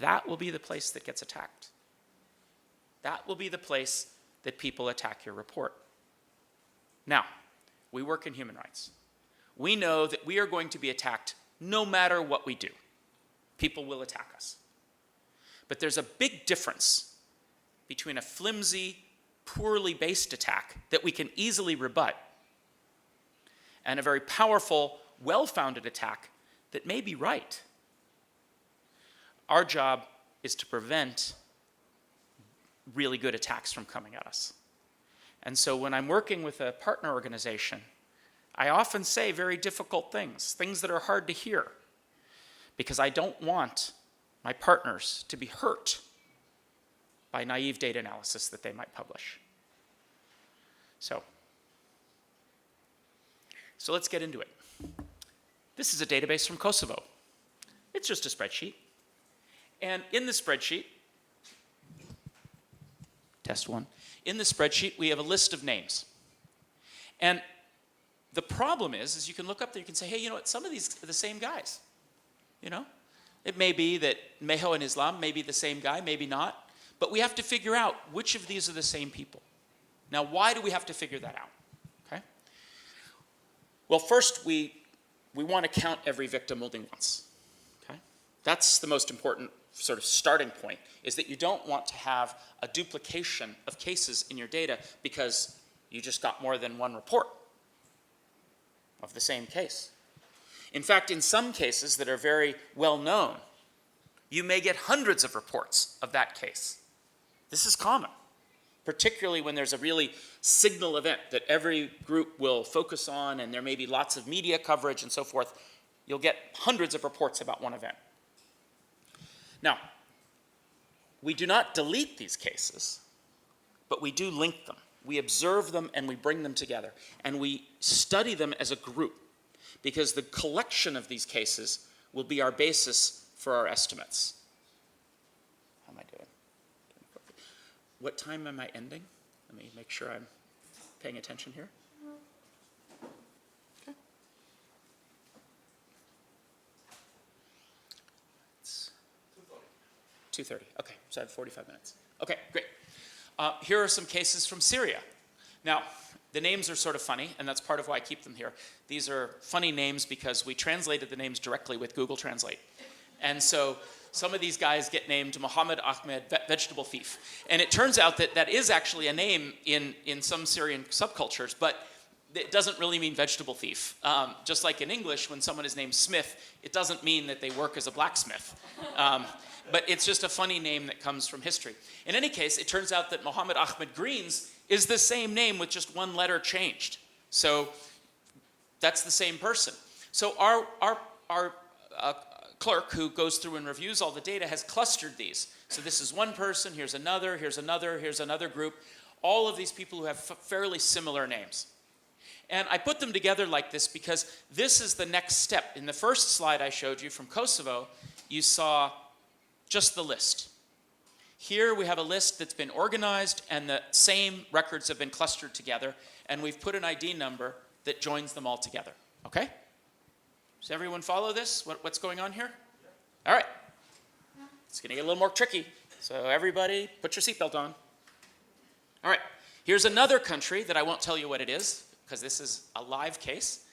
that will be the place that gets attacked. That will be the place that people attack your report. Now, we work in human rights. We know that we are going to be attacked no matter what we do. People will attack us. But there's a big difference between a flimsy, poorly based attack that we can easily rebut and a very powerful, well-founded attack that may be right. Our job is to prevent really good attacks from coming at us. And so when I'm working with a partner organization, I often say very difficult things, things that are hard to hear, because I don't want my partners to be hurt by naive data analysis that they might publish. So let's get into it. This is a database from Kosovo. It's just a spreadsheet. And in the spreadsheet, test one, in the spreadsheet we have a list of names. And the problem is you can look up there, you can say, hey, you know what, some of these are the same guys. You know? It may be that Meho and Islam may be the same guy, maybe not. But we have to figure out which of these are the same people. Now, why do we have to figure that out? Okay? Well, first, we want to count every victim only once. Okay? That's the most important sort of starting point, is that you don't want to have a duplication of cases in your data because you just got more than one report of the same case. In fact, in some cases that are very well known, you may get hundreds of reports of that case. This is common, particularly when there's a really signal event that every group will focus on and there may be lots of media coverage and so forth. You'll get hundreds of reports about one event. Now, we do not delete these cases, but we do link them. We observe them and we bring them together. And we study them as a group because the collection of these cases will be our basis for our estimates. How am I doing? What time am I ending? Let me make sure I'm paying attention here. Okay. 2:30. Okay, so I have 45 minutes. Okay, great. Here are some cases from Syria. Now, the names are sort of funny, and that's part of why I keep them here. These are funny names because we translated the names directly with Google Translate. And so some of these guys get named Muhammad Ahmed, vegetable thief. And it turns out that that is actually a name in some Syrian subcultures, but it doesn't really mean vegetable thief. Just like in English, when someone is named Smith, it doesn't mean that they work as a blacksmith. But it's just a funny name that comes from history. In any case, it turns out that Muhammad Ahmed Greens is the same name with just one letter changed. So that's the same person. So our clerk who goes through and reviews all the data has clustered these. So this is one person, here's another, here's another, here's another group. All of these people who have fairly similar names. And I put them together like this because this is the next step. In the first slide I showed you from Kosovo, you saw just the list. Here we have a list that's been organized and the same records have been clustered together, and we've put an ID number that joins them all together. Okay? Does everyone follow this? What's going on here? All right. It's going to get a little more tricky. So everybody, put your seatbelt on. All right. Here's another country that I won't tell you what it is because this is a live case.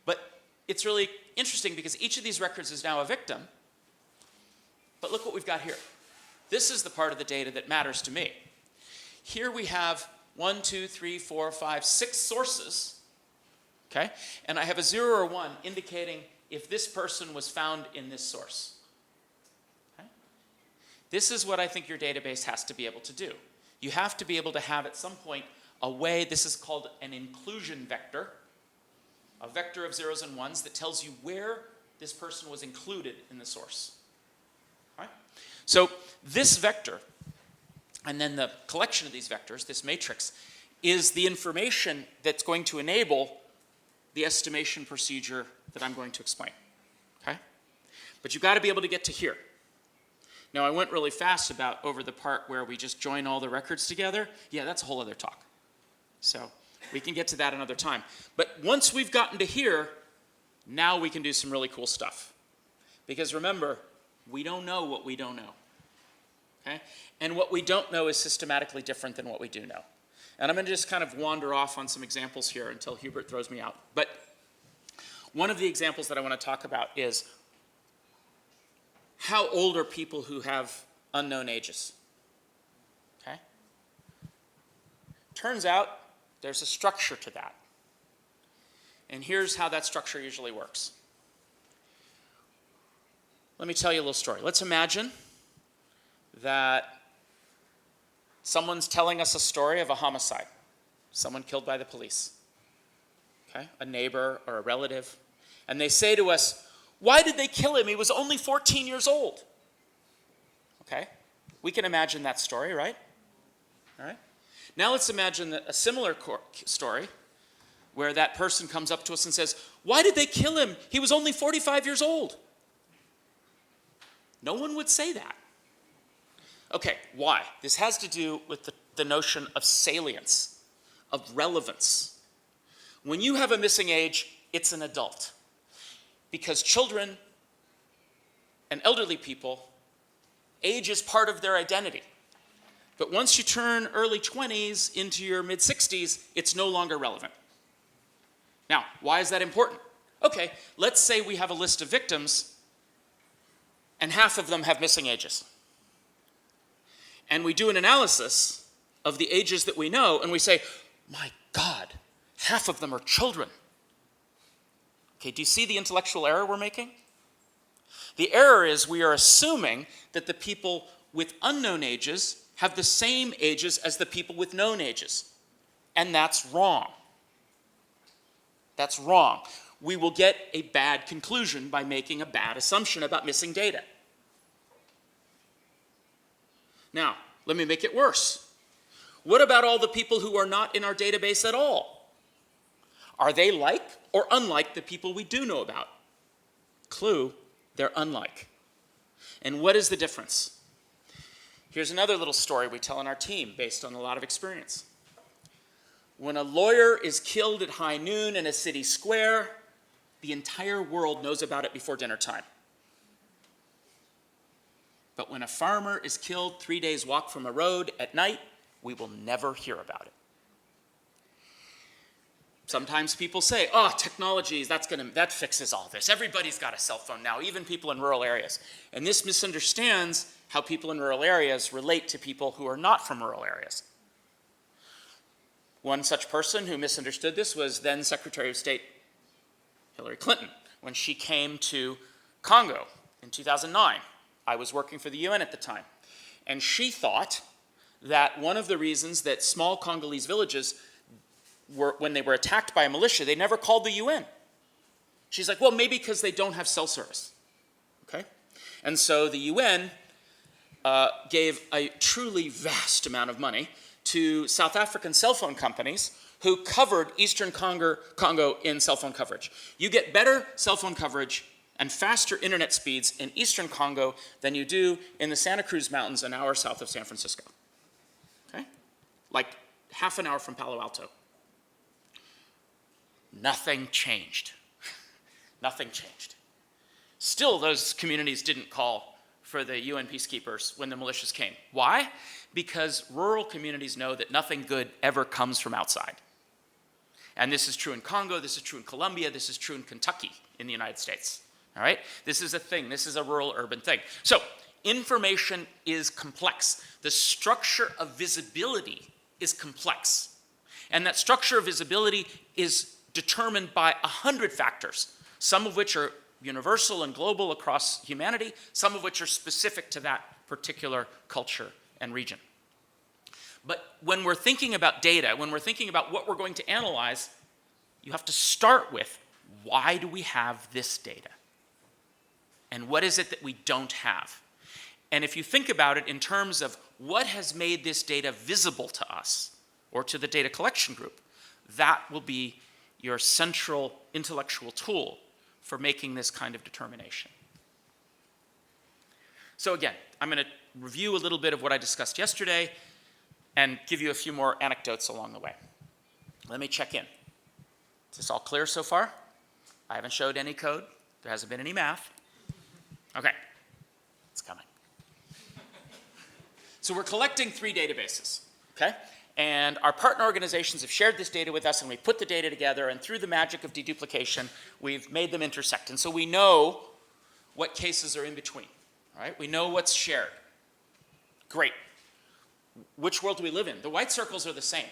But it's really interesting because each of these records is now a victim. But look what we've got here. This is the part of the data that matters to me. Here we have 1, 2, 3, 4, 5, 6 sources. Okay? And I have a 0 or 1 indicating if this person was found in this source. Okay? This is what I think your database has to be able to do. you have to be able to have at some point a way, this is called an inclusion vector, a vector of zeros and ones that tells you where this person was included in the source. All right? So this vector, and then the collection of these vectors, this matrix, is the information that's going to enable the estimation procedure that I'm going to explain. Okay? But you've got to be able to get to here. Now, I went really fast about over the part where we just join all the records together. Yeah, that's a whole other talk. So we can get to that another time. But once we've gotten to here, now we can do some really cool stuff. Because remember, we don't know what we don't know. Okay? And what we don't know is systematically different than what we do know. And I'm going to just kind of wander off on some examples here until Hubert throws me out. But one of the examples that I want to talk about is how old are people who have unknown ages? Okay? Turns out there's a structure to that. And here's how that structure usually works. Let me tell you a little story. Let's imagine that someone's telling us a story of a homicide. Someone killed by the police. Okay? A neighbor or a relative. And they say to us, why did they kill him? He was only 14 years old. Okay? We can imagine that story, right? All right? Now let's imagine a similar story where that person comes up to us and says, why did they kill him? He was only 45 years old. No one would say that. Okay, why? This has to do with the notion of salience, of relevance. When you have a missing age, it's an adult. Because children and elderly people, age is part of their identity. But once you turn early 20s into your mid-60s, it's no longer relevant. Now, why is that important? Okay, let's say we have a list of victims and half of them have missing ages. And we do an analysis of the ages that we know and we say, my God, half of them are children. Okay, do you see the intellectual error we're making? The error is we are assuming that the people with unknown ages have the same ages as the people with known ages. And that's wrong. That's wrong. We will get a bad conclusion by making a bad assumption about missing data. Now, let me make it worse. What about all the people who are not in our database at all? Are they like or unlike the people we do know about? Clue, they're unlike. And what is the difference? Here's another little story we tell in our team based on a lot of experience. When a lawyer is killed at high noon in a city square, the entire world knows about it before dinner time. But when a farmer is killed 3 days' walk from a road at night, we will never hear about it. Sometimes people say, oh, technology, that fixes all this. Everybody's got a cell phone now, even people in rural areas. And this misunderstands how people in rural areas relate to people who are not from rural areas. One such person who misunderstood this was then Secretary of State Hillary Clinton when she came to Congo in 2009. I was working for the UN at the time. And she thought that one of the reasons that small Congolese villages when they were attacked by a militia, they never called the UN. She's like, well, maybe because they don't have cell service. Okay? And so the UN gave a truly vast amount of money to South African cell phone companies who covered Eastern Congo in cell phone coverage. You get better cell phone coverage and faster internet speeds in Eastern Congo than you do in the Santa Cruz Mountains an hour south of San Francisco. Okay? Like half an hour from Palo Alto. Nothing changed. Nothing changed. Still, those communities didn't call for the UN peacekeepers when the militias came. Why? Because rural communities know that nothing good ever comes from outside. And this is true in Congo, this is true in Colombia, this is true in Kentucky in the United States. All right? This is a thing. This is a rural-urban thing. So, information is complex. The structure of visibility is complex. And that structure of visibility is determined by 100 factors, some of which are universal and global across humanity, some of which are specific to that particular culture and region. But when we're thinking about data, when we're thinking about what we're going to analyze, you have to start with, why do we have this data? And what is it that we don't have? And if you think about it in terms of what has made this data visible to us or to the data collection group, that will be your central intellectual tool for making this kind of determination. So again, I'm going to review a little bit of what I discussed yesterday and give you a few more anecdotes along the way. Let me check in. Is this all clear so far? I haven't showed any code. There hasn't been any math. Okay, it's coming. So we're collecting 3 databases, okay? And our partner organizations have shared this data with us, and we put the data together, and through the magic of deduplication, we've made them intersect. And so we know what cases are in between, right? We know what's shared. Great. Which world do we live in? The white circles are the same.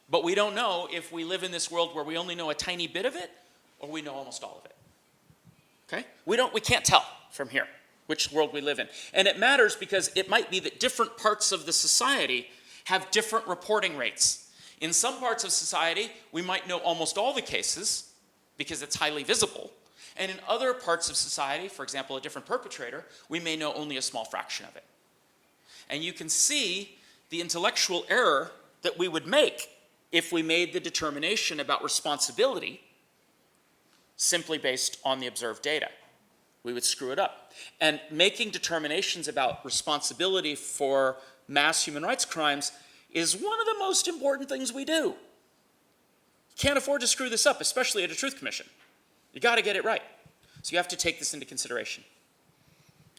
But we don't know if we live in this world where we only know a tiny bit of it, or we know almost all of it. Okay? We can't tell from here which world we live in. And it matters because it might be that different parts of the society have different reporting rates. In some parts of society, we might know almost all the cases because it's highly visible. And in other parts of society, for example, a different perpetrator, we may know only a small fraction of it. And you can see the intellectual error that we would make if we made the determination about responsibility simply based on the observed data. We would screw it up. And making determinations about responsibility for mass human rights crimes is one of the most important things we do. Can't afford to screw this up, especially at a Truth Commission. You got to get it right. So you have to take this into consideration.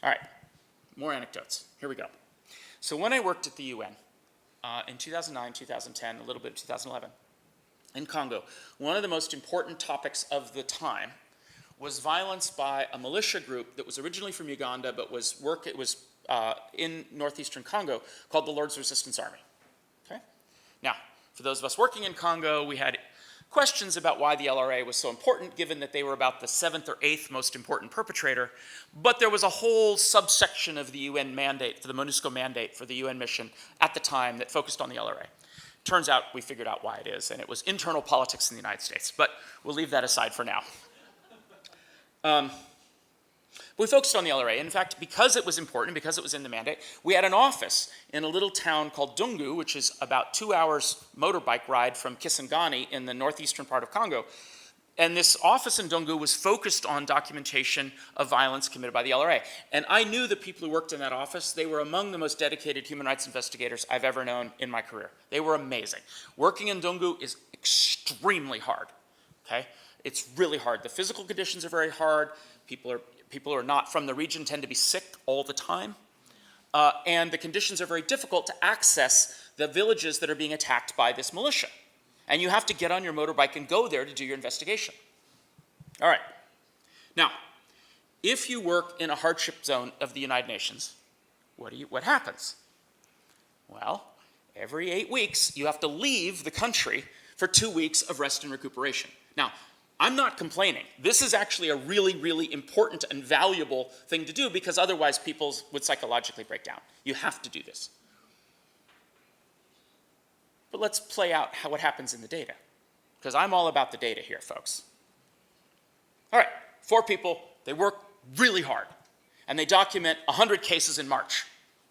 All right, more anecdotes. Here we go. So when I worked at the UN in 2009, 2010, a little bit of 2011, in Congo, one of the most important topics of the time was violence by a militia group that was originally from Uganda but was in northeastern Congo called the Lord's Resistance Army. Okay? Now, for those of us working in Congo, we had questions about why the LRA was so important, given that they were about the 7th or 8th most important perpetrator. But there was a whole subsection of the UN mandate, the MONUSCO mandate for the UN mission at the time that focused on the LRA. Turns out we figured out why it is, and it was internal politics in the United States. But we'll leave that aside for now. We focused on the LRA. In fact, because it was important, because it was in the mandate, we had an office in a little town called Dungu, which is about 2 hours motorbike ride from Kisangani in the northeastern part of Congo. And this office in Dungu was focused on documentation of violence committed by the LRA. And I knew the people who worked in that office. They were among the most dedicated human rights investigators I've ever known in my career. They were amazing. Working in Dungu is extremely hard, okay? It's really hard. The physical conditions are very hard. People who are not from the region tend to be sick all the time. And the conditions are very difficult to access the villages that are being attacked by this militia. And you have to get on your motorbike and go there to do your investigation. All right. Now, if you work in a hardship zone of the United Nations, what happens? Well, every 8 weeks, you have to leave the country for 2 weeks of rest and recuperation. Now, I'm not complaining. This is actually a really, really important and valuable thing to do because otherwise people would psychologically break down. You have to do this. But let's play out what happens in the data, because I'm all about the data here, folks. All right, 4 people, they work really hard, and they document 100 cases in March.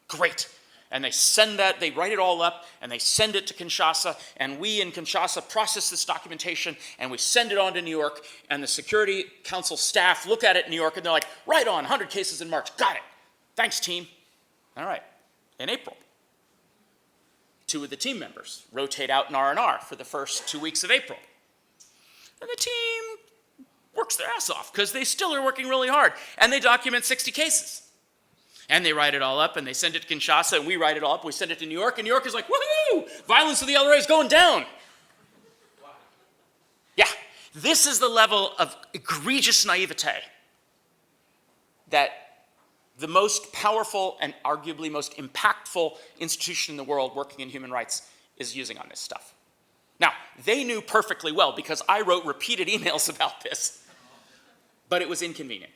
Great. And they send that, they write it all up, and they send it to Kinshasa, and we in Kinshasa process this documentation, and we send it on to New York, and the Security Council staff look at it in New York, and they're like, right on, 100 cases in March, got it. Thanks, team. All right, in April, 2 of the team members rotate out in R&R for the first 2 weeks of April. And the team works their ass off, because they still are working really hard, and they document 60 cases. And they write it all up, and they send it to Kinshasa, and we write it all up. We send it to New York, and New York is like, woohoo! Violence of the LRA is going down. Wow. Yeah, this is the level of egregious naivete that the most powerful and arguably most impactful institution in the world working in human rights is using on this stuff. Now, they knew perfectly well because I wrote repeated emails about this, but it was inconvenient.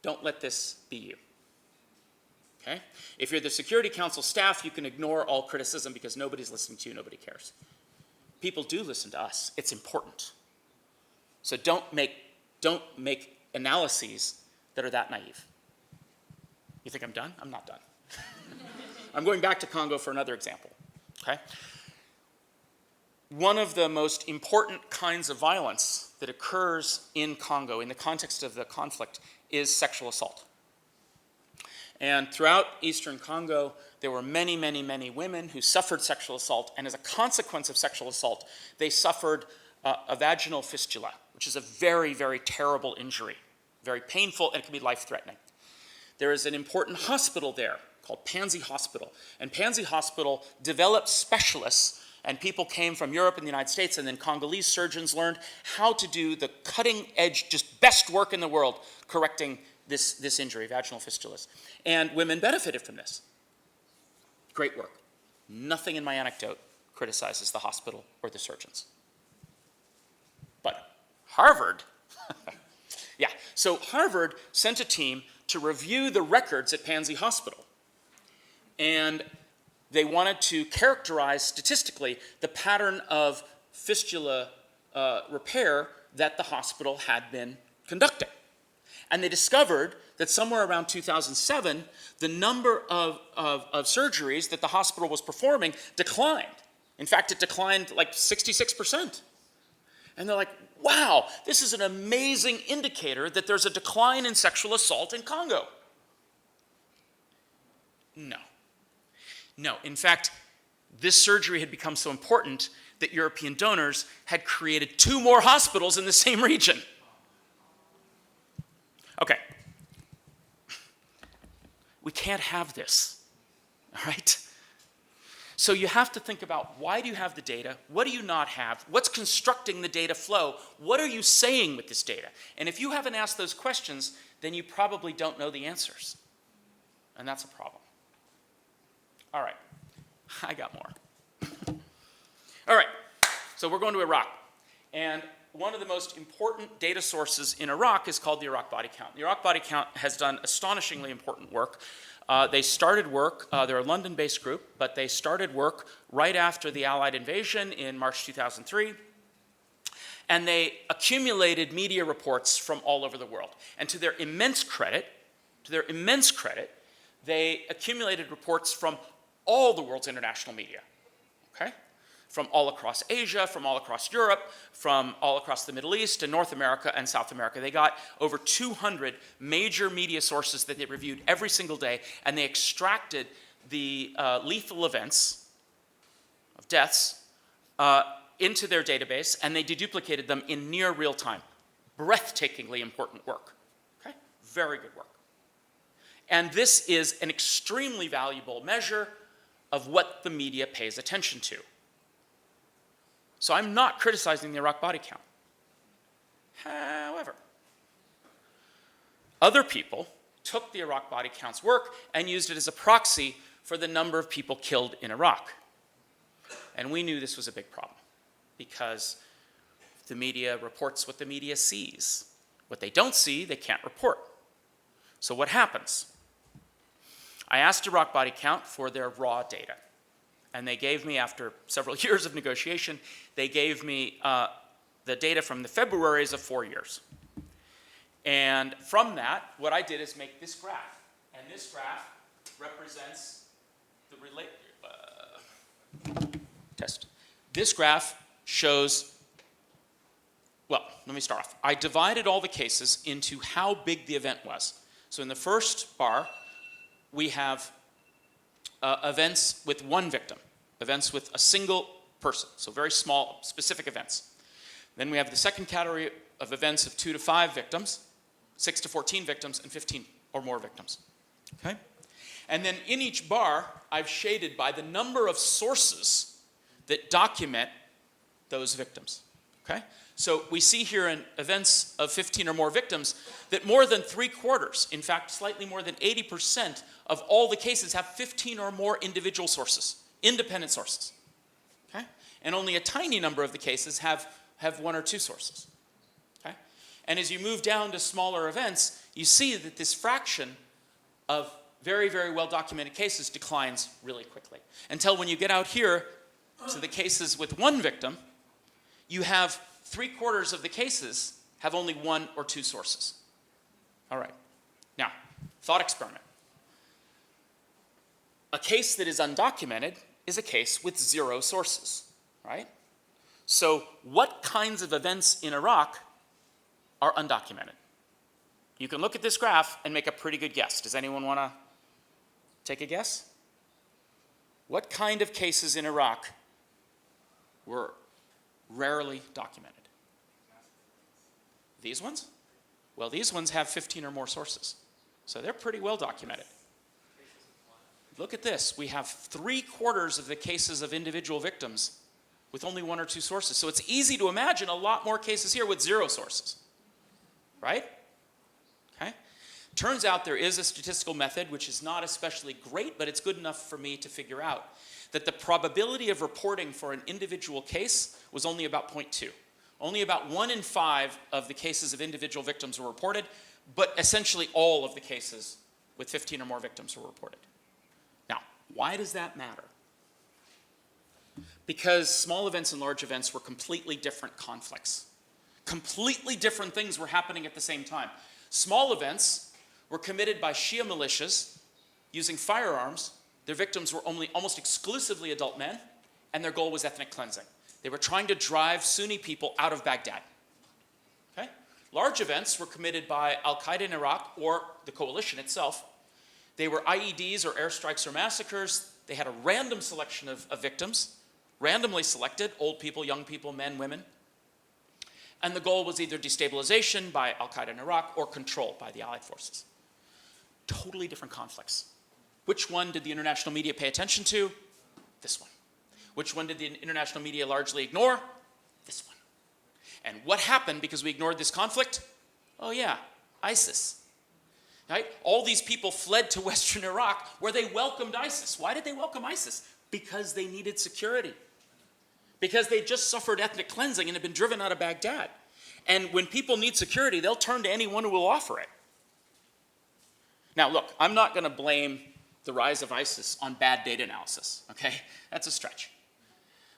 Don't let this be you. Okay? If you're the Security Council staff, you can ignore all criticism because nobody's listening to you, nobody cares. People do listen to us. It's important. So don't make analyses that are that naive. You think I'm done? I'm not done. I'm going back to Congo for another example. Okay? One of the most important kinds of violence that occurs in Congo in the context of the conflict is sexual assault. And throughout eastern Congo, there were many, many, many women who suffered sexual assault, and as a consequence of sexual assault, they suffered a vaginal fistula, which is a very, very terrible injury, very painful, and it can be life-threatening. There is an important hospital there called Panzi Hospital, and Panzi Hospital developed specialists, and people came from Europe and the United States, and then Congolese surgeons learned how to do the cutting-edge, just best work in the world correcting this injury, vaginal fistulas. And women benefited from this. Great work. Nothing in my anecdote criticizes the hospital or the surgeons. But Harvard, yeah, so Harvard sent a team to review the records at Panzi Hospital. And they wanted to characterize statistically the pattern of fistula repair that the hospital had been conducting. And they discovered that somewhere around 2007, the number of surgeries that the hospital was performing declined. In fact, it declined like 66%. And they're like, wow, this is an amazing indicator that there's a decline in sexual assault in Congo. No. No, in fact, this surgery had become so important that European donors had created 2 more hospitals in the same region. Okay. We can't have this, all right? So you have to think about, why do you have the data? What do you not have? What's constructing the data flow? What are you saying with this data? And if you haven't asked those questions, then you probably don't know the answers. And that's a problem. All right, I got more. All right, so we're going to Iraq. And one of the most important data sources in Iraq is called the Iraq Body Count. The Iraq Body Count has done astonishingly important work. They started work, they're a London-based group, but they started work right after the Allied invasion in March 2003. And they accumulated media reports from all over the world. And to their immense credit, they accumulated reports from all the world's international media, okay? From all across Asia, from all across Europe, from all across the Middle East and North America and South America. They got over 200 major media sources that they reviewed every single day, and they extracted the lethal events of deaths into their database, and they deduplicated them in near real time. Breathtakingly important work, okay? Very good work. And this is an extremely valuable measure of what the media pays attention to. So I'm not criticizing the Iraq body count. However, other people took the Iraq body count's work and used it as a proxy for the number of people killed in Iraq. And we knew this was a big problem because the media reports what the media sees. What they don't see, they can't report. So what happens? I asked Iraq body count for their raw data. And they gave me, after several years of negotiation, they gave me the data from the Februaries of 4 years. And from that, what I did is make this graph. And this graph represents the test. This graph shows, well, let me start off. I divided all the cases into how big the event was. So in the first bar, we have events with one victim, events with a single person, so very small, specific events. Then we have the second category of events of 2 to 5 victims, 6 to 14 victims, and 15 or more victims. Okay? And then in each bar, I've shaded by the number of sources that document those victims. Okay? So we see here in events of 15 or more victims that more than 3/4, in fact, slightly more than 80% of all the cases have 15 or more individual sources, independent sources. Okay? And only a tiny number of the cases have 1 or 2 sources. Okay? And as you move down to smaller events, you see that this fraction of very, very well documented cases declines really quickly. Until when you get out here to the cases with one victim, you have 3/4 of the cases have only 1 or 2 sources. All right. Now, thought experiment. A case that is undocumented is a case with 0 sources, right? So what kinds of events in Iraq are undocumented? You can look at this graph and make a pretty good guess. Does anyone want to take a guess? What kind of cases in Iraq were rarely documented? These ones? Well, these ones have 15 or more sources. So they're pretty well documented. Look at this. We have 3/4 of the cases of individual victims with only 1 or 2 sources. So it's easy to imagine a lot more cases here with 0 sources, right? Okay. Turns out there is a statistical method which is not especially great, but it's good enough for me to figure out that the probability of reporting for an individual case was only about 0.2. Only about 1 in 5 of the cases of individual victims were reported, but essentially all of the cases with 15 or more victims were reported. Now, why does that matter? Because small events and large events were completely different conflicts. Completely different things were happening at the same time. Small events were committed by Shia militias using firearms. Their victims were almost exclusively adult men, and their goal was ethnic cleansing. They were trying to drive Sunni people out of Baghdad. Okay? Large events were committed by Al-Qaeda in Iraq or the coalition itself. They were IEDs or airstrikes or massacres. They had a random selection of victims, randomly selected, old people, young people, men, women. And the goal was either destabilization by Al-Qaeda in Iraq or control by the Allied forces. Totally different conflicts. Which one did the international media pay attention to? This one. Which one did the international media largely ignore? This one. And what happened because we ignored this conflict? Oh yeah, ISIS. Right? All these people fled to Western Iraq where they welcomed ISIS. Why did they welcome ISIS? Because they needed security. Because they just suffered ethnic cleansing and had been driven out of Baghdad. And when people need security, they'll turn to anyone who will offer it. Now look, I'm not going to blame the rise of ISIS on bad data analysis, okay? That's a stretch.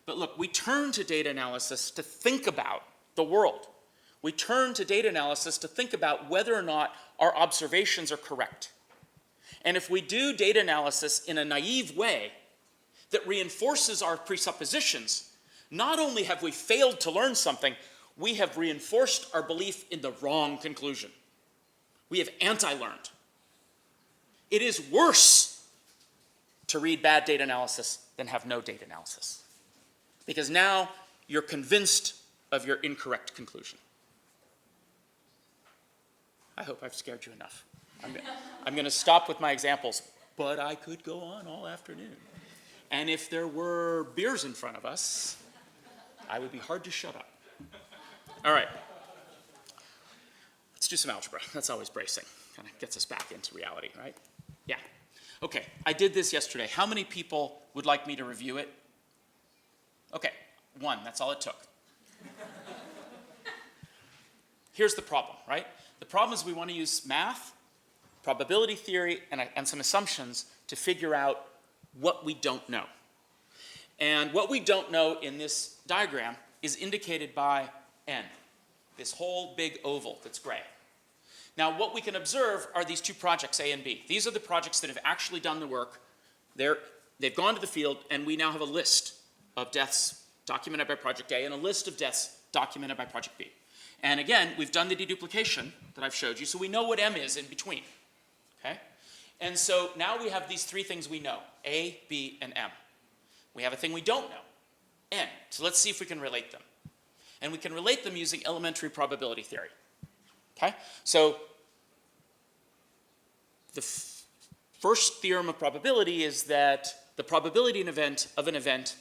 But look, we turn to data analysis to think about the world. We turn to data analysis to think about whether or not our observations are correct. And if we do data analysis in a naive way that reinforces our presuppositions, not only have we failed to learn something, we have reinforced our belief in the wrong conclusion. We have anti-learned. It is worse to read bad data analysis than have no data analysis. Because now you're convinced of your incorrect conclusion. I hope I've scared you enough. I'm going to stop with my examples, but I could go on all afternoon. And if there were beers in front of us, I would be hard to shut up. All right. Let's do some algebra. That's always bracing. Kind of gets us back into reality, right? Yeah. Okay, I did this yesterday. How many people would like me to review it? Okay, 1, that's all it took. Here's the problem, right? The problem is we want to use math, probability theory, and some assumptions to figure out what we don't know. And what we don't know in this diagram is indicated by n, this whole big oval that's gray. Now, what we can observe are these 2 projects, A and B. These are the projects that have actually done the work. They've gone to the field, and we now have a list of deaths documented by Project A and a list of deaths documented by Project B. And again, we've done the deduplication that I've showed you, so we know what M is in between. Okay? And so now we have these 3 things we know, A, B, and M. We have a thing we don't know, N. So let's see if we can relate them. And we can relate them using elementary probability theory. Okay? So the first theorem of probability is that the probability of an event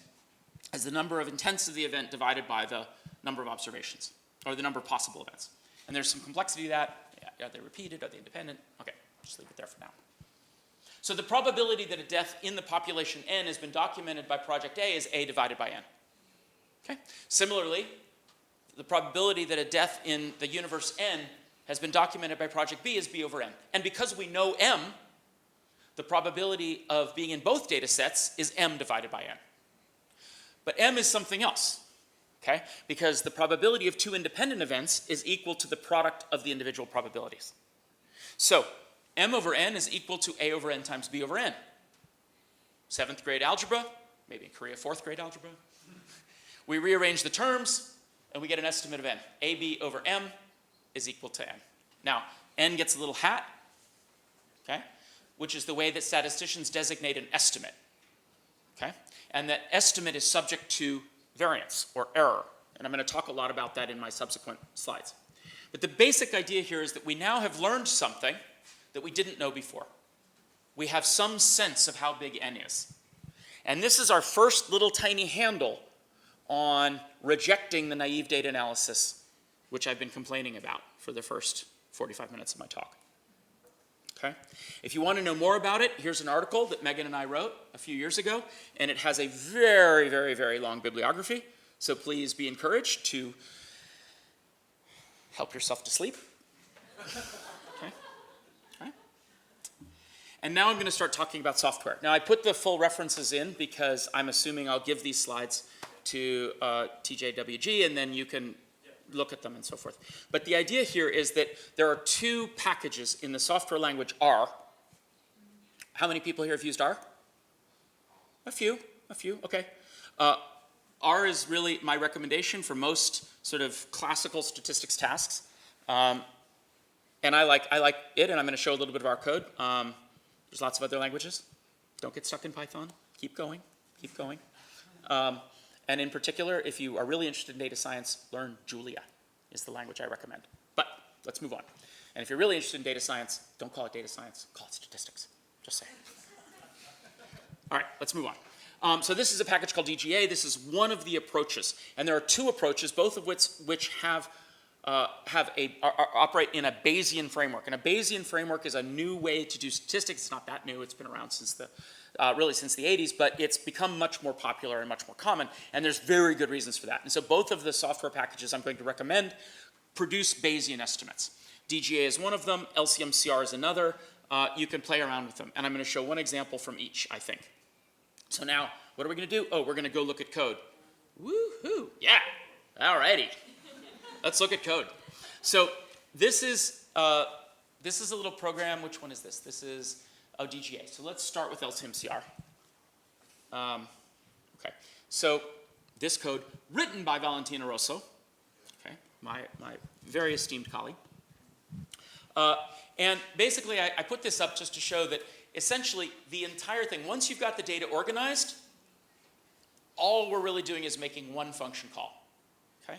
is the number of intents of the event divided by the number of observations, or the number of possible events. And there's some complexity to that. Are they repeated? Are they independent? Okay, just leave it there for now. So the probability that a death in the population N has been documented by Project A is A divided by N. Okay? Similarly, the probability that a death in the universe N has been documented by Project B is B over N. And because we know M, the probability of being in both data sets is m divided by n. But m is something else, okay? Because the probability of two independent events is equal to the product of the individual probabilities. So m over n is equal to a over n times b over n. 7th grade algebra, maybe in Korea 4th grade algebra. We rearrange the terms and we get an estimate of n. ab over m is equal to n. Now, n gets a little hat, okay, which is the way that statisticians designate an estimate, okay? And that estimate is subject to variance or error. And I'm going to talk a lot about that in my subsequent slides. But the basic idea here is that we now have learned something that we didn't know before. We have some sense of how big n is. And this is our first little tiny handle on rejecting the naive data analysis, which I've been complaining about for the first 45 minutes of my talk. Okay? If you want to know more about it, here's an article that Megan and I wrote a few years ago, and it has a very, very, very long bibliography, so please be encouraged to help yourself to sleep. Okay? Okay? And now I'm going to start talking about software. Now, I put the full references in because I'm assuming I'll give these slides to TJWG, and then you can look at them and so forth. But the idea here is that there are two packages in the software language R. How many people here have used R? A few, okay. R is really my recommendation for most sort of classical statistics tasks. And I like it, and I'm going to show a little bit of our code. There's lots of other languages. Don't get stuck in Python. Keep going, keep going. And in particular, if you are really interested in data science, learn Julia is the language I recommend. But let's move on. And if you're really interested in data science, don't call it data science, call it statistics. Just saying. All right, let's move on. So this is a package called DGA. This is one of the approaches. And there are two approaches, both of which operate in a Bayesian framework. And a Bayesian framework is a new way to do statistics. It's not that new. It's been around since really since the 80s, but it's become much more popular and much more common, and there's very good reasons for that. And so both of the software packages I'm going to recommend produce Bayesian estimates. DGA is one of them, LCMCR is another. You can play around with them, and I'm going to show one example from each, I think. So now, what are we going to do? Oh, we're going to go look at code. Woohoo, yeah, all righty. Let's look at code. So this is a little program. Which one is this? This is DGA. So let's start with LCMCR. Okay. So this code, written by Valentina Rosso, okay, my very esteemed colleague. And basically, I put this up just to show that essentially the entire thing, once you've got the data organized, all we're really doing is making one function call. Okay?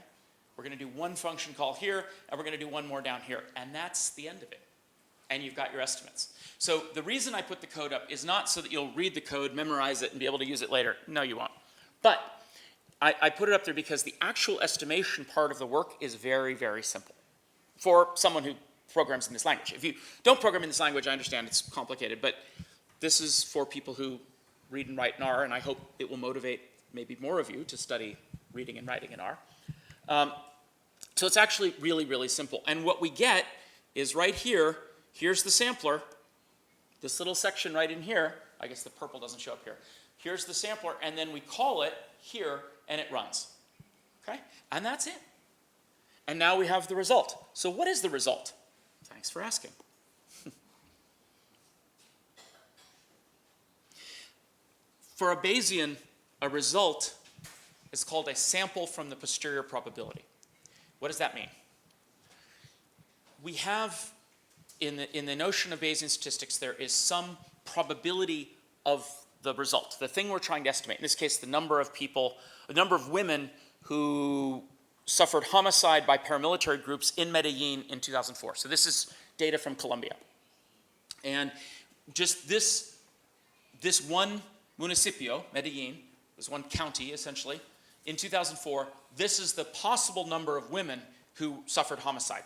We're going to do one function call here, and we're going to do one more down here, and that's the end of it. And you've got your estimates. So the reason I put the code up is not so that you'll read the code, memorize it, and be able to use it later. No, you won't. But I put it up there because the actual estimation part of the work is very, very simple for someone who programs in this language. If you don't program in this language, I understand it's complicated, but this is for people who read and write in R, and I hope it will motivate maybe more of you to study reading and writing in R. So it's actually really, really simple. And what we get is right here. Here's the sampler, this little section right in here. I guess the purple doesn't show up here. Here's the sampler, and then we call it here, and it runs. Okay? And that's it. And now we have the result. So what is the result? Thanks for asking. For a Bayesian, a result is called a sample from the posterior probability. What does that mean? We have in the notion of Bayesian statistics, there is some probability of the result, the thing we're trying to estimate. In this case, the number of people, the number of women who suffered homicide by paramilitary groups in Medellin in 2004. So this is data from Colombia. And just this one municipio, Medellin, this one county essentially, in 2004, this is the possible number of women who suffered homicide.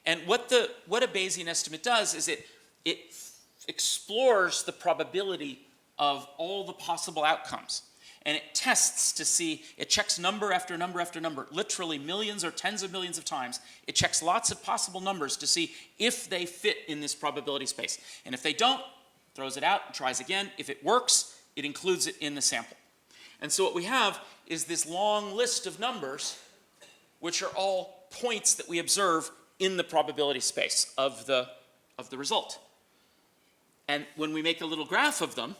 And what a Bayesian estimate does is it explores the probability of all the possible outcomes. And it tests to see, it checks number after number after number, literally millions or tens of millions of times. It checks lots of possible numbers to see if they fit in this probability space. And if they don't, throws it out, and tries again. If it works, it includes it in the sample. And so what we have is this long list of numbers, which are all points that we observe in the probability space of the result. And when we make a little graph of them,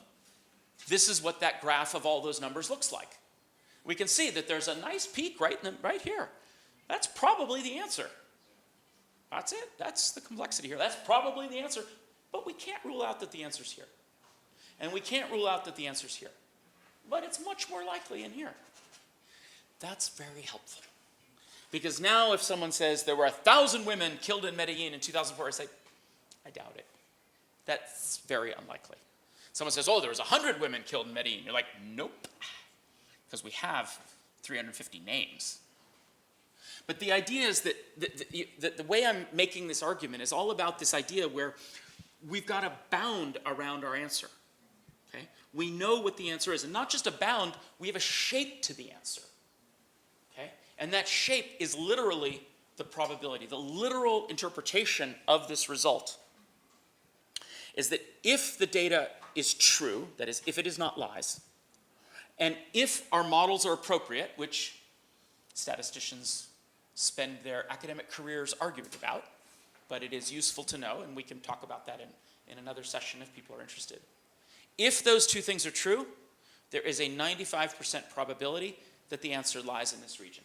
this is what that graph of all those numbers looks like. We can see that there's a nice peak right here. That's probably the answer. That's it. That's the complexity here. That's probably the answer. But we can't rule out that the answer's here. And we can't rule out that the answer's here. But it's much more likely in here. That's very helpful. Because now if someone says there were 1,000 women killed in Medellin in 2004, I say, I doubt it. That's very unlikely. Someone says, oh, there was 100 women killed in Medellin. You're like, nope. Because we have 350 names. But the idea is that the way I'm making this argument is all about this idea where we've got a bound around our answer. Okay? We know what the answer is. And not just a bound, we have a shape to the answer. Okay? And that shape is literally the probability. The literal interpretation of this result is that if the data is true, that is, if it is not lies, and if our models are appropriate, which statisticians spend their academic careers arguing about, but it is useful to know, and we can talk about that in another session if people are interested. If those two things are true, there is a 95% probability that the answer lies in this region.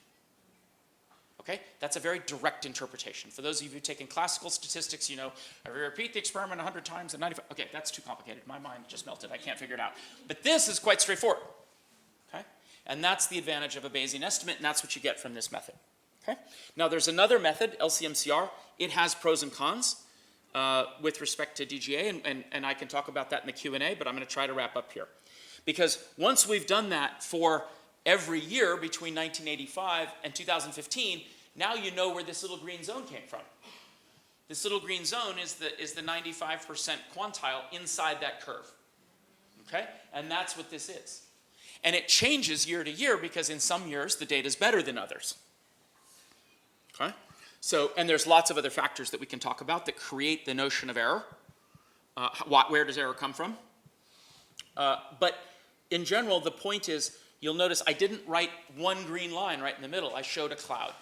Okay? That's a very direct interpretation. For those of you who've taken classical statistics, you know, if you repeat the experiment 100 times and 95, okay, that's too complicated. My mind just melted. I can't figure it out. But this is quite straightforward. Okay? And that's the advantage of a Bayesian estimate, and that's what you get from this method. Okay? Now there's another method, LCMCR. It has pros and cons with respect to DGA, and I can talk about that in the Q&A, but I'm going to try to wrap up here. Because once we've done that for every year between 1985 and 2015, now you know where this little green zone came from. This little green zone is the 95% quantile inside that curve. Okay? And that's what this is. And it changes year to year because in some years the data is better than others. Okay? So, and there's lots of other factors that we can talk about that create the notion of error. Where does error come from? But in general, the point is, you'll notice I didn't write one green line right in the middle. I showed a cloud.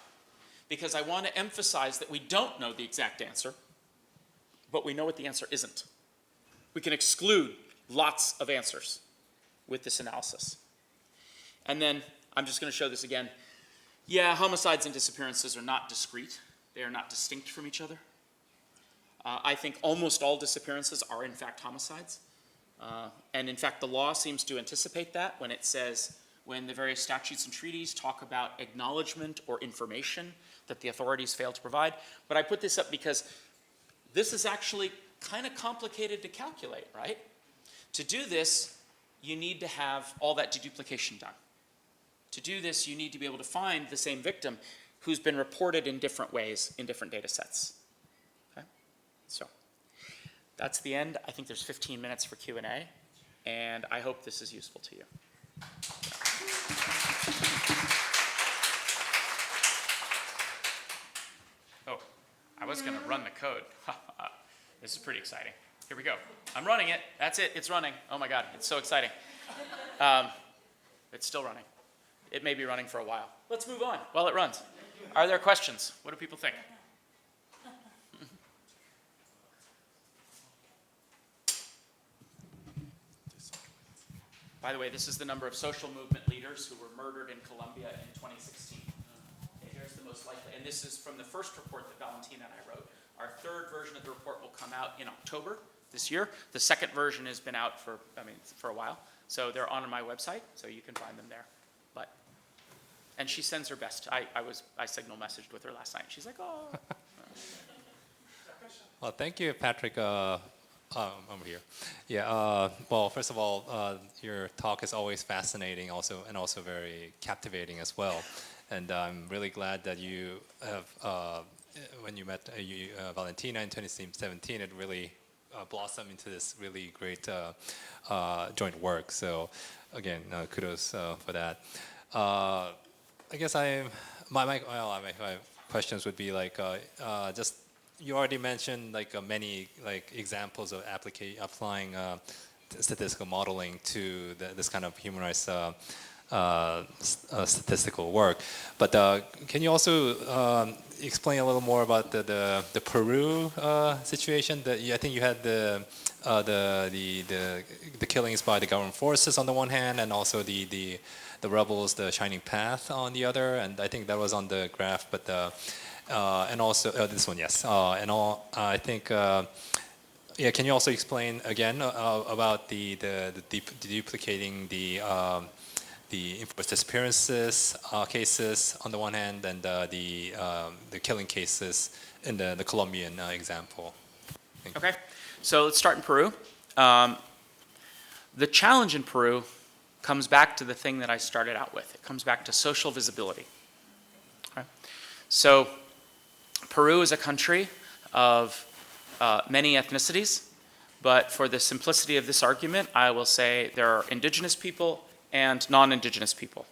Because I want to emphasize that we don't know the exact answer, but we know what the answer isn't. We can exclude lots of answers with this analysis. And then, I'm just going to show this again. Yeah, homicides and disappearances are not discrete. They are not distinct from each other. I think almost all disappearances are in fact homicides. And in fact, the law seems to anticipate that when it says, when the various statutes and treaties talk about acknowledgement or information that the authorities fail to provide. But I put this up because this is actually kind of complicated to calculate, right? To do this, you need to have all that deduplication done. To do this, you need to be able to find the same victim who's been reported in different ways in different data sets. Okay? So that's the end. I think there's 15 minutes for Q&A, and I hope this is useful to you. Oh, I was going to run the code. This is pretty exciting. Here we go. I'm running it. That's it. It's running. Oh my God, it's so exciting. It's still running. It may be running for a while. Let's move on while it runs. Are there questions? What do people think? By the way, this is the number of social movement leaders who were murdered in Colombia in 2016. Okay, here's the most likely. And this is from the first report that Valentina and I wrote. Our third version of the report will come out in October this year. The second version has been out for a while. So they're on my website, so you can find them there. And she sends her best. I signal messaged with her last night. She's like, oh. Well, thank you, Patrick. I'm here. Yeah. Well, first of all, your talk is always fascinating, and also very captivating as well. And I'm really glad that you have, when you met Valentina in 2017, it really blossomed into this really great joint work. So, again, kudos for that. I guess my questions would be like just you already mentioned like many like examples of applying statistical modeling to this kind of human rights statistical work. But can you also explain a little more about the Peru situation? I think you had the killings by the government forces on the one hand, and also the rebels, the Shining Path on the other, and I think that was on the graph. But and also this one, yes, and all. I think. Yeah, can you also explain again about the duplicating the enforced disappearances cases on the one hand, and the killing cases in the Colombian example? Thank you. Okay, so let's start in Peru. The challenge in Peru comes back to the thing that I started out with. It comes back to social visibility. Okay? So Peru is a country of many ethnicities, but for the simplicity of this argument, I will say there are indigenous people and non-indigenous people.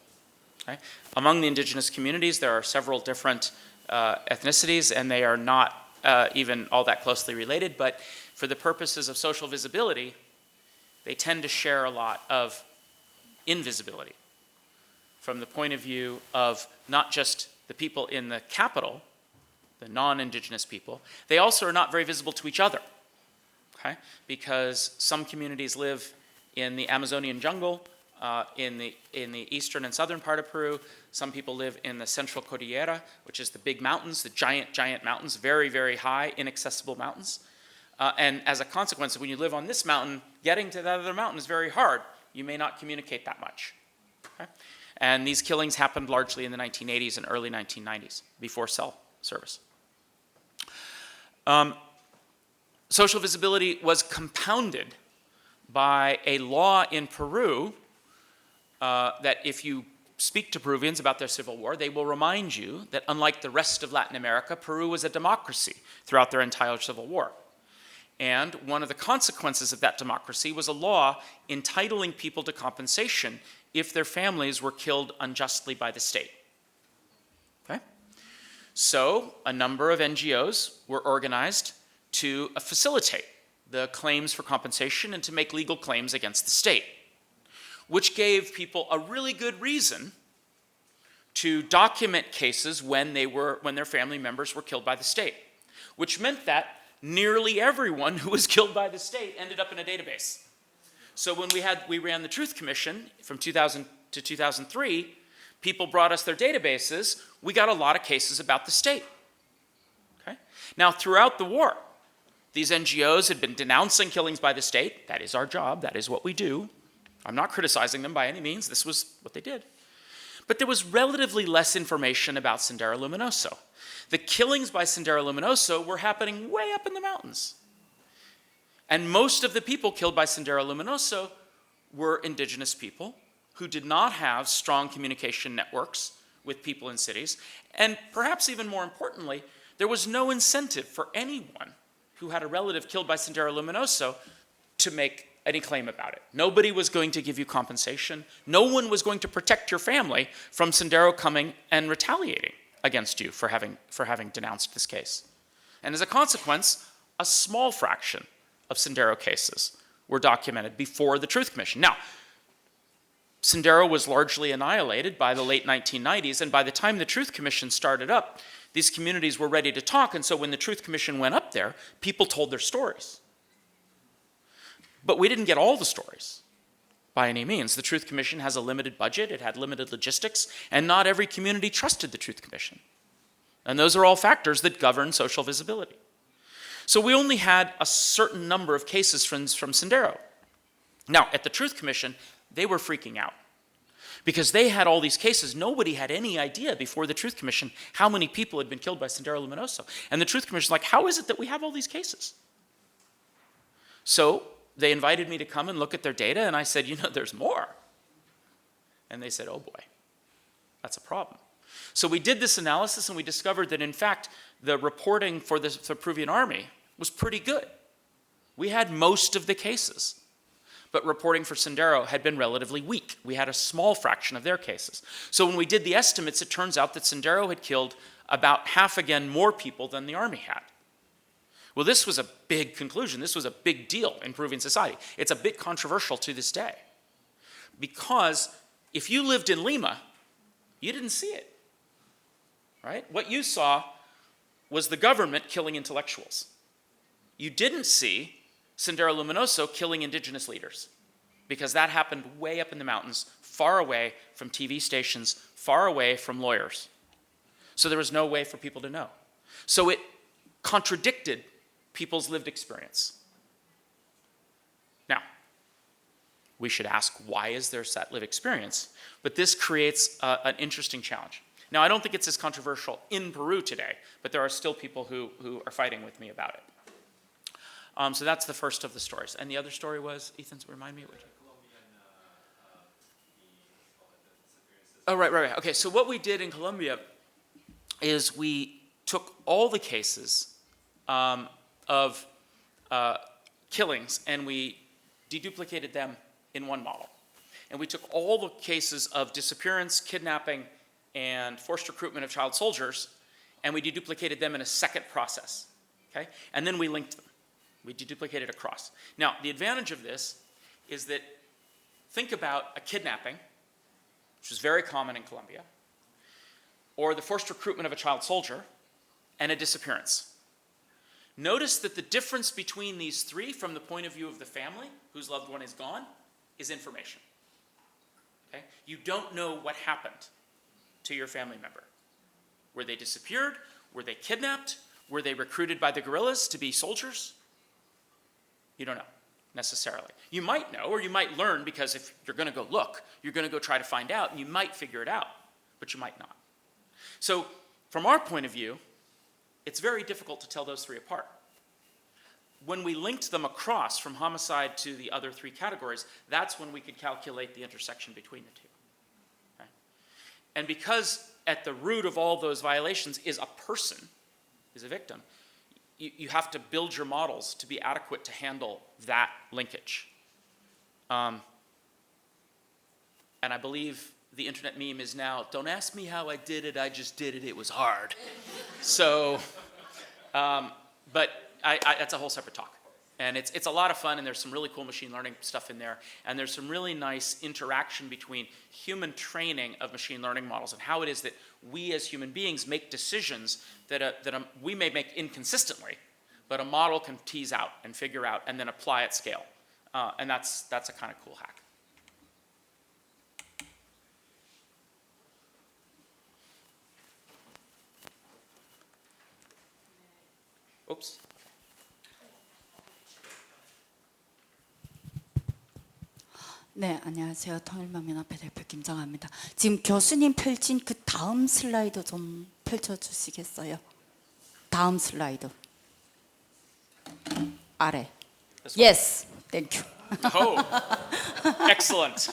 Okay? Among the indigenous communities, there are several different ethnicities, and they are not even all that closely related, but for the purposes of social visibility, they tend to share a lot of invisibility from the point of view of not just the people in the capital, the non-indigenous people. They also are not very visible to each other, okay? Because some communities live in the Amazonian jungle, in the eastern and southern part of Peru. Some people live in the central Cordillera, which is the big mountains, the giant mountains, very, very high, inaccessible mountains. And as a consequence, when you live on this mountain, getting to that other mountain is very hard. You may not communicate that much. Okay? And these killings happened largely in the 1980s and early 1990s, before cell service. Social visibility was compounded by a law in Peru that if you speak to Peruvians about their civil war, they will remind you that unlike the rest of Latin America, Peru was a democracy throughout their entire civil war. And one of the consequences of that democracy was a law entitling people to compensation if their families were killed unjustly by the state. Okay? So a number of NGOs were organized to facilitate the claims for compensation and to make legal claims against the state, which gave people a really good reason to document cases when their family members were killed by the state, which meant that nearly everyone who was killed by the state ended up in a database. So when we ran the Truth Commission from 2000 to 2003, people brought us their databases. We got a lot of cases about the state. Okay? Now, throughout the war, these NGOs had been denouncing killings by the state. That is our job. That is what we do. I'm not criticizing them by any means. This was what they did. But there was relatively less information about Sendero Luminoso. The killings by Sendero Luminoso were happening way up in the mountains. And most of the people killed by Sendero Luminoso were indigenous people who did not have strong communication networks with people in cities. And perhaps even more importantly, there was no incentive for anyone who had a relative killed by Sendero Luminoso to make any claim about it. Nobody was going to give you compensation. No one was going to protect your family from Sendero coming and retaliating against you for having denounced this case. And as a consequence, a small fraction of Sendero cases were documented before the Truth Commission. Now, Sendero was largely annihilated by the late 1990s, and by the time the Truth Commission started up, these communities were ready to talk, and so when the Truth Commission went up there, people told their stories. But we didn't get all the stories by any means. The Truth Commission has a limited budget, it had limited logistics, and not every community trusted the Truth Commission. And those are all factors that govern social visibility. So we only had a certain number of cases from Sendero. Now, at the Truth Commission, they were freaking out because they had all these cases. Nobody had any idea before the Truth Commission how many people had been killed by Sendero Luminoso. And the Truth Commission was like, how is it that we have all these cases? So they invited me to come and look at their data, and I said, there's more. And they said, oh boy, that's a problem. So we did this analysis, and we discovered that, in fact, the reporting for the Peruvian army was pretty good. We had most of the cases, but reporting for Sendero had been relatively weak. We had a small fraction of their cases. So when we did the estimates, it turns out that Sendero had killed about half again more people than the army had. Well, this was a big conclusion. This was a big deal in Peruvian society. It's a bit controversial to this day. Because if you lived in Lima, you didn't see it. Right? What you saw was the government killing intellectuals. You didn't see Sendero Luminoso killing indigenous leaders, because that happened way up in the mountains, far away from TV stations, far away from lawyers. So there was no way for people to know. So it contradicted people's lived experience. Now, we should ask, why is there that lived experience? But this creates an interesting challenge. Now, I don't think it's as controversial in Peru today, but there are still people who are fighting with me about it. So that's the first of the stories. And the other story was, Ethan, remind me. Oh, right. Okay, so what we did in Colombia is we took all the cases of killings and we deduplicated them in one model. And we took all the cases of disappearance, kidnapping, and forced recruitment of child soldiers, and we deduplicated them in a second process. Okay? And then we linked them. We deduplicated across. Now, the advantage of this is that think about a kidnapping, which is very common in Colombia, or the forced recruitment of a child soldier, and a disappearance. Notice that the difference between these three, from the point of view of the family whose loved one is gone, is information. Okay? You don't know what happened to your family member. Were they disappeared? Were they kidnapped? Were they recruited by the guerrillas to be soldiers? You don't know, necessarily. You might know, or you might learn, because if you're going to go look, you're going to go try to find out, and you might figure it out, but you might not. So, from our point of view, it's very difficult to tell those three apart. When we linked them across from homicide to the other three categories, that's when we could calculate the intersection between the two. Okay? And because at the root of all those violations is a person, is a victim, you have to build your models to be adequate to handle that linkage. And I believe the internet meme is now, don't ask me how I did it, I just did it, it was hard. So, but that's a whole separate talk. And it's a lot of fun, and there's some really cool machine learning stuff in there, and there's some really nice interaction between human training of machine learning models and how it is that we as human beings make decisions that we may make inconsistently, but a model can tease out and figure out and then apply at scale. And that's a kind of cool hack. Oops. 네, 안녕하세요. 통일만민협회 대표 김정아입니다. 지금 교수님 펼친 그 다음 슬라이드 좀 펼쳐주시겠어요? 다음 슬라이드. 아래. Yes, thank you. Oh, excellent.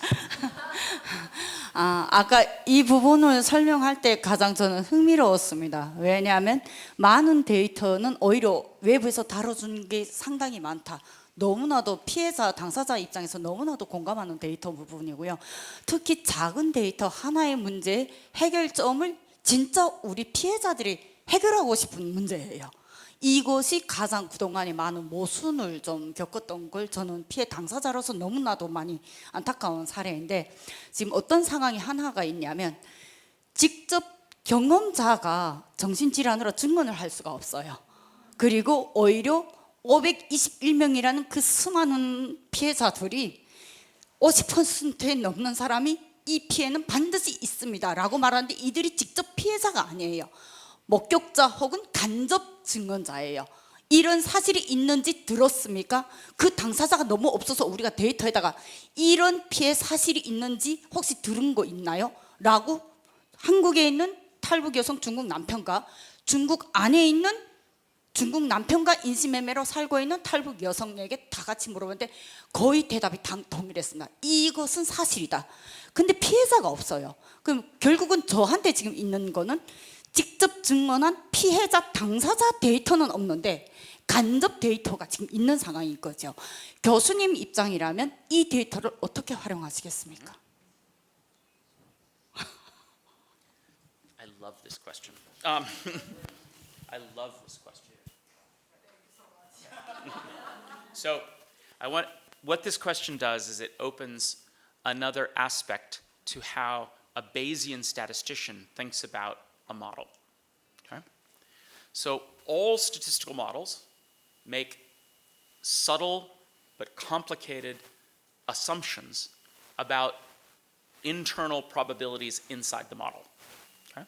아까 이 부분을 설명할 때 가장 저는 흥미로웠습니다. 왜냐하면 많은 데이터는 오히려 외부에서 다뤄준 게 상당히 많다. 너무나도 피해자, 당사자 입장에서 너무나도 공감하는 데이터 부분이고요. 특히 작은 데이터 하나의 문제 해결점을 진짜 우리 피해자들이 해결하고 싶은 문제예요. 이것이 가장 그동안에 많은 모순을 좀 겪었던 걸 저는 피해 당사자로서 너무나도 많이 안타까운 사례인데, 지금 어떤 상황이 하나가 있냐면 직접 경험자가 정신질환으로 증언을 할 수가 없어요. 그리고 오히려 521명이라는 그 수많은 피해자들이 50%에 넘는 사람이 이 피해는 반드시 있습니다 라고 말하는데, 이들이 직접 피해자가 아니에요. 목격자 혹은 간접 증언자예요. 이런 사실이 있는지 들었습니까? 그 당사자가 너무 없어서 우리가 데이터에다가 이런 피해 사실이 있는지 혹시 들은 거 있나요? 라고 한국에 있는 탈북 여성 중국 남편과 중국 안에 있는 중국 남편과 인신매매로 살고 있는 탈북 여성에게 다 같이 물어봤는데 거의 대답이 동일했습니다. 이것은 사실이다. 근데 피해자가 없어요. 그럼 결국은 저한테 지금 있는 거는 직접 증언한 피해자 당사자 데이터는 없는데 간접 데이터가 지금 있는 상황인 거죠. 교수님 입장이라면 이 데이터를 어떻게 활용하시겠습니까? I love this question. I love this question. So what this question does is it opens another aspect to how a Bayesian statistician thinks about a model. Okay? So all statistical models make subtle but complicated assumptions about internal probabilities inside the model. Okay?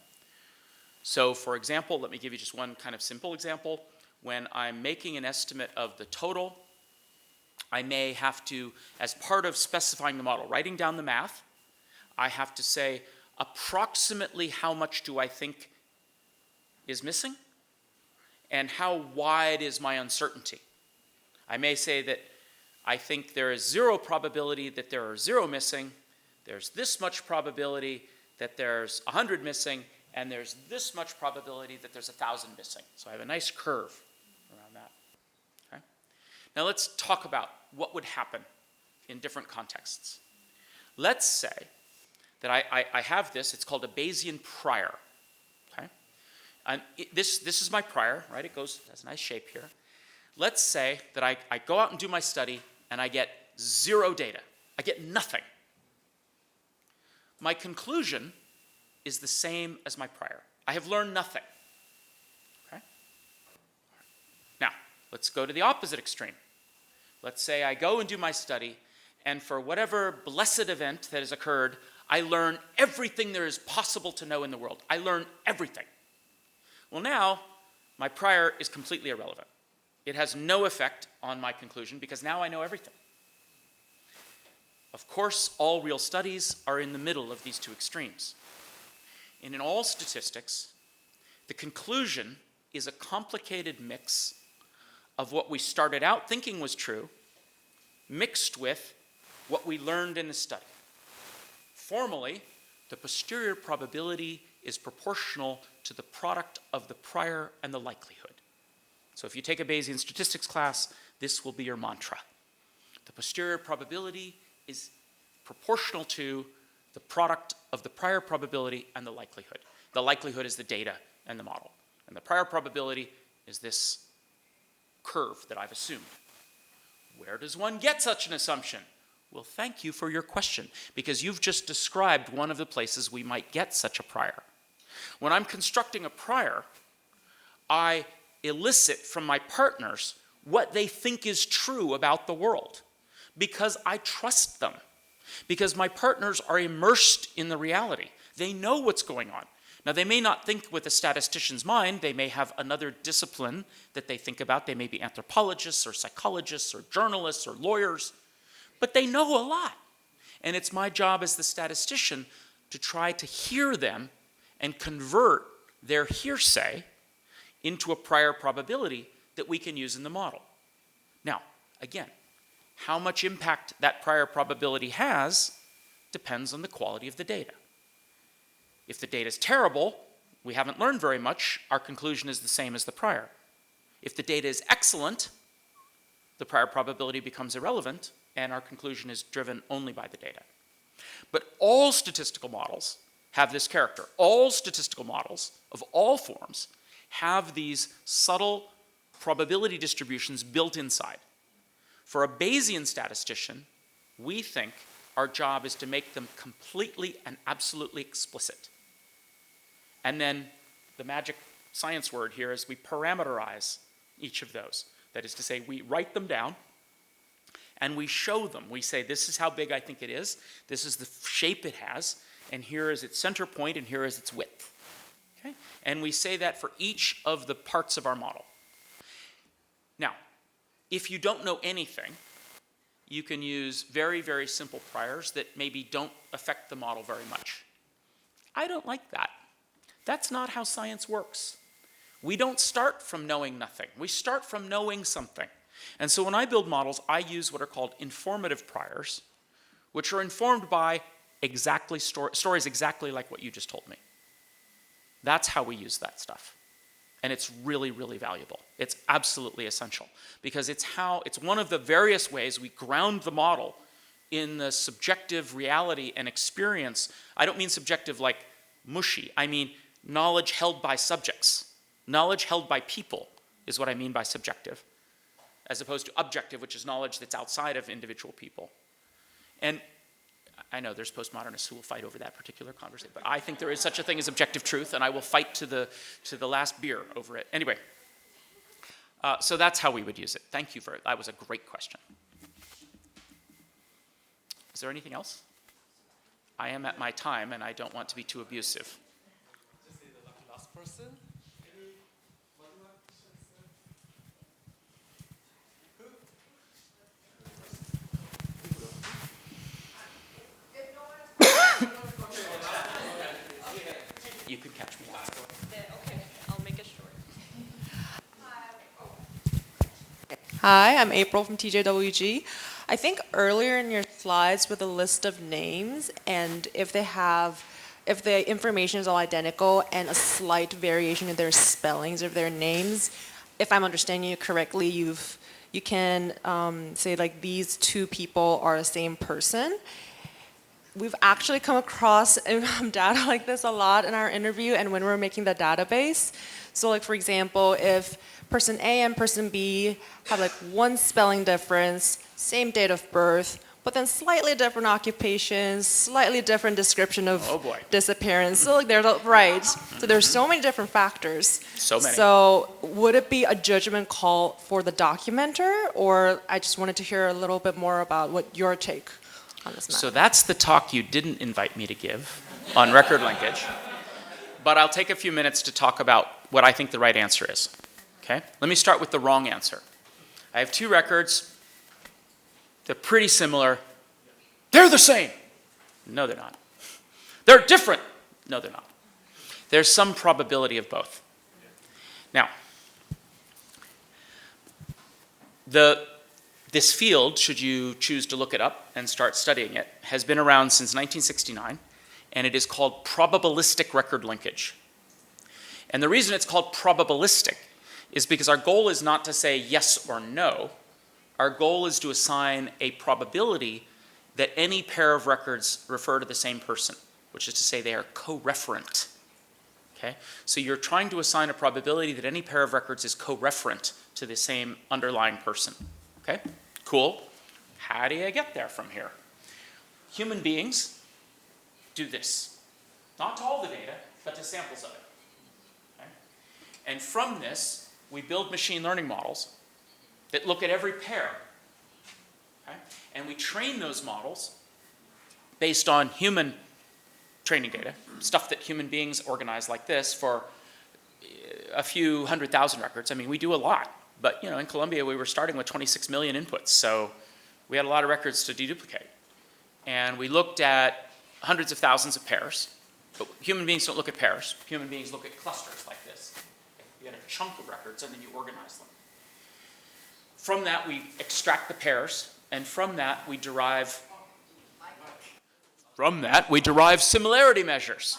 So for example, let me give you just one kind of simple example. When I'm making an estimate of the total, I may have to, as part of specifying the model, writing down the math, I have to say approximately how much do I think is missing and how wide is my uncertainty. I may say that I think there is 0 probability that there are 0 missing, there's this much probability that there's 100 missing, and there's this much probability that there's 1,000 missing. So I have a nice curve around that. Okay? Now let's talk about what would happen in different contexts. Let's say that I have this, it's called a Bayesian prior. Okay? And this is my prior, right? It has a nice shape here. Let's say that I go out and do my study and I get 0 data. I get nothing. My conclusion is the same as my prior. I have learned nothing. Okay? Now, let's go to the opposite extreme. Let's say I go and do my study, and for whatever blessed event that has occurred, I learn everything there is possible to know in the world. I learn everything. Well, now, my prior is completely irrelevant. It has no effect on my conclusion because now I know everything. Of course, all real studies are in the middle of these two extremes. And in all statistics, the conclusion is a complicated mix of what we started out thinking was true, mixed with what we learned in the study. Formally, the posterior probability is proportional to the product of the prior and the likelihood. So if you take a Bayesian statistics class, this will be your mantra. The posterior probability is proportional to the product of the prior probability and the likelihood. The likelihood is the data and the model. And the prior probability is this curve that I've assumed. Where does one get such an assumption? Well, thank you for your question, because you've just described one of the places we might get such a prior. When I'm constructing a prior, I elicit from my partners what they think is true about the world, because I trust them, because my partners are immersed in the reality. They know what's going on. Now, they may not think with a statistician's mind. They may have another discipline that they think about. They may be anthropologists or psychologists or journalists or lawyers, but they know a lot. And it's my job as the statistician to try to hear them and convert their hearsay into a prior probability that we can use in the model. Now, again, how much impact that prior probability has depends on the quality of the data. If the data is terrible, we haven't learned very much, our conclusion is the same as the prior. If the data is excellent, the prior probability becomes irrelevant, and our conclusion is driven only by the data. But all statistical models have this character. All statistical models of all forms have these subtle probability distributions built inside. For a Bayesian statistician, we think our job is to make them completely and absolutely explicit. And then the magic science word here is we parameterize each of those. That is to say, we write them down and we show them. We say, this is how big I think it is, this is the shape it has, and here is its center point, and here is its width. Okay? And we say that for each of the parts of our model. Now, if you don't know anything, you can use very, very simple priors that maybe don't affect the model very much. I don't like that. That's not how science works. We don't start from knowing nothing. We start from knowing something. And so when I build models, I use what are called informative priors, which are informed by stories exactly like what you just told me. That's how we use that stuff. And it's really, really valuable. It's absolutely essential, because it's one of the various ways we ground the model in the subjective reality and experience. I don't mean subjective like mushy. I mean knowledge held by subjects. Knowledge held by people is what I mean by subjective. as opposed to objective, which is knowledge that's outside of individual people. And I know there's postmodernists who will fight over that particular conversation, but I think there is such a thing as objective truth, and I will fight to the last beer over it. Anyway, so that's how we would use it. Thank you for it. That was a great question. Is there anything else? I am at my time, and I don't want to be too abusive. Last person. You could catch me last one. Okay, I'll make it short. Hi, I'm April from TJWG. I think earlier in your slides with a list of names, and if the information is all identical and a slight variation in their spellings of their names, if I'm understanding you correctly, you can say like these two people are the same person. We've actually come across data like this a lot in our interview and when we're making the database. So like for example, if person A and person B have like one spelling difference, same date of birth, but then slightly different occupations, slightly different description of disappearance. So like they're right. So there's so many different factors. So many. So would it be a judgment call for the documenter, or I just wanted to hear a little bit more about what your take on this matter? So that's the talk you didn't invite me to give on record linkage. But I'll take a few minutes to talk about what I think the right answer is. Okay? Let me start with the wrong answer. I have two records. They're pretty similar. They're the same. No, they're not. They're different. No, they're not. There's some probability of both. Now, this field, should you choose to look it up and start studying it, has been around since 1969, and it is called probabilistic record linkage. And the reason it's called probabilistic is because our goal is not to say yes or no. Our goal is to assign a probability that any pair of records refer to the same person, which is to say they are co-referent. Okay? So you're trying to assign a probability that any pair of records is co-referent to the same underlying person. Okay? Cool. How do you get there from here? Human beings do this. Not to all the data, but to samples of it. Okay? And from this, we build machine learning models that look at every pair. Okay? And we train those models based on human training data, stuff that human beings organize like this for a few 100,000 records. I mean, we do a lot. But in Columbia, we were starting with 26 million inputs, so we had a lot of records to deduplicate. And we looked at hundreds of thousands of pairs, but human beings don't look at pairs. Human beings look at clusters like this. You get a chunk of records, and then you organize them. From that, we extract the pairs, and from that, we derive similarity measures.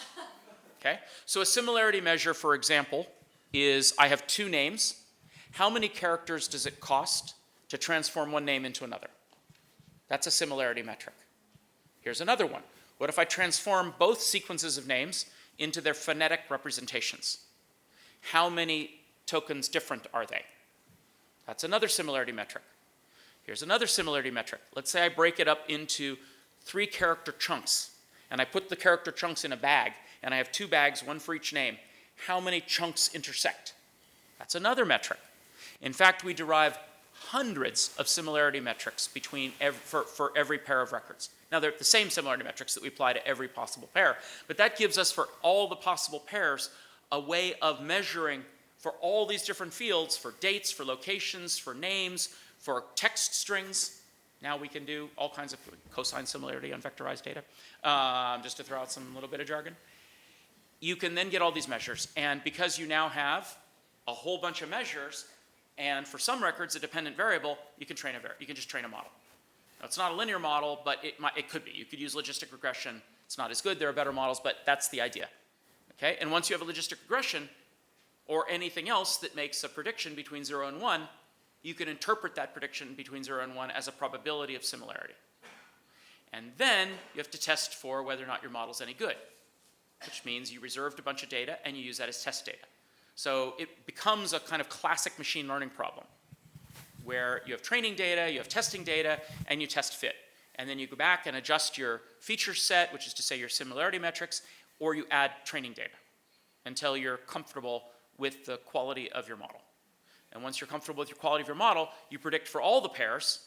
Okay? So a similarity measure, for example, is I have two names. How many characters does it cost to transform one name into another? That's a similarity metric. Here's another one. What if I transform both sequences of names into their phonetic representations? How many tokens different are they? That's another similarity metric. Here's another similarity metric. Let's say I break it up into 3 character chunks, and I put the character chunks in a bag, and I have 2 bags, one for each name. How many chunks intersect? That's another metric. In fact, we derive hundreds of similarity metrics for every pair of records. Now, they're the same similarity metrics that we apply to every possible pair, but that gives us, for all the possible pairs, a way of measuring for all these different fields, for dates, for locations, for names, for text strings. Now we can do all kinds of cosine similarity on vectorized data, just to throw out some little bit of jargon. You can then get all these measures, and because you now have a whole bunch of measures, and for some records, a dependent variable, you can just train a model. Now, it's not a linear model, but it could be. You could use logistic regression. It's not as good. There are better models, but that's the idea. Okay? And once you have a logistic regression, or anything else that makes a prediction between 0 and 1, you can interpret that prediction between 0 and 1 as a probability of similarity. And then you have to test for whether or not your model's any good, which means you reserved a bunch of data and you use that as test data. So it becomes a kind of classic machine learning problem. where you have training data, you have testing data, and you test fit. And then you go back and adjust your feature set, which is to say your similarity metrics, or you add training data until you're comfortable with the quality of your model. And once you're comfortable with your quality of your model, you predict for all the pairs,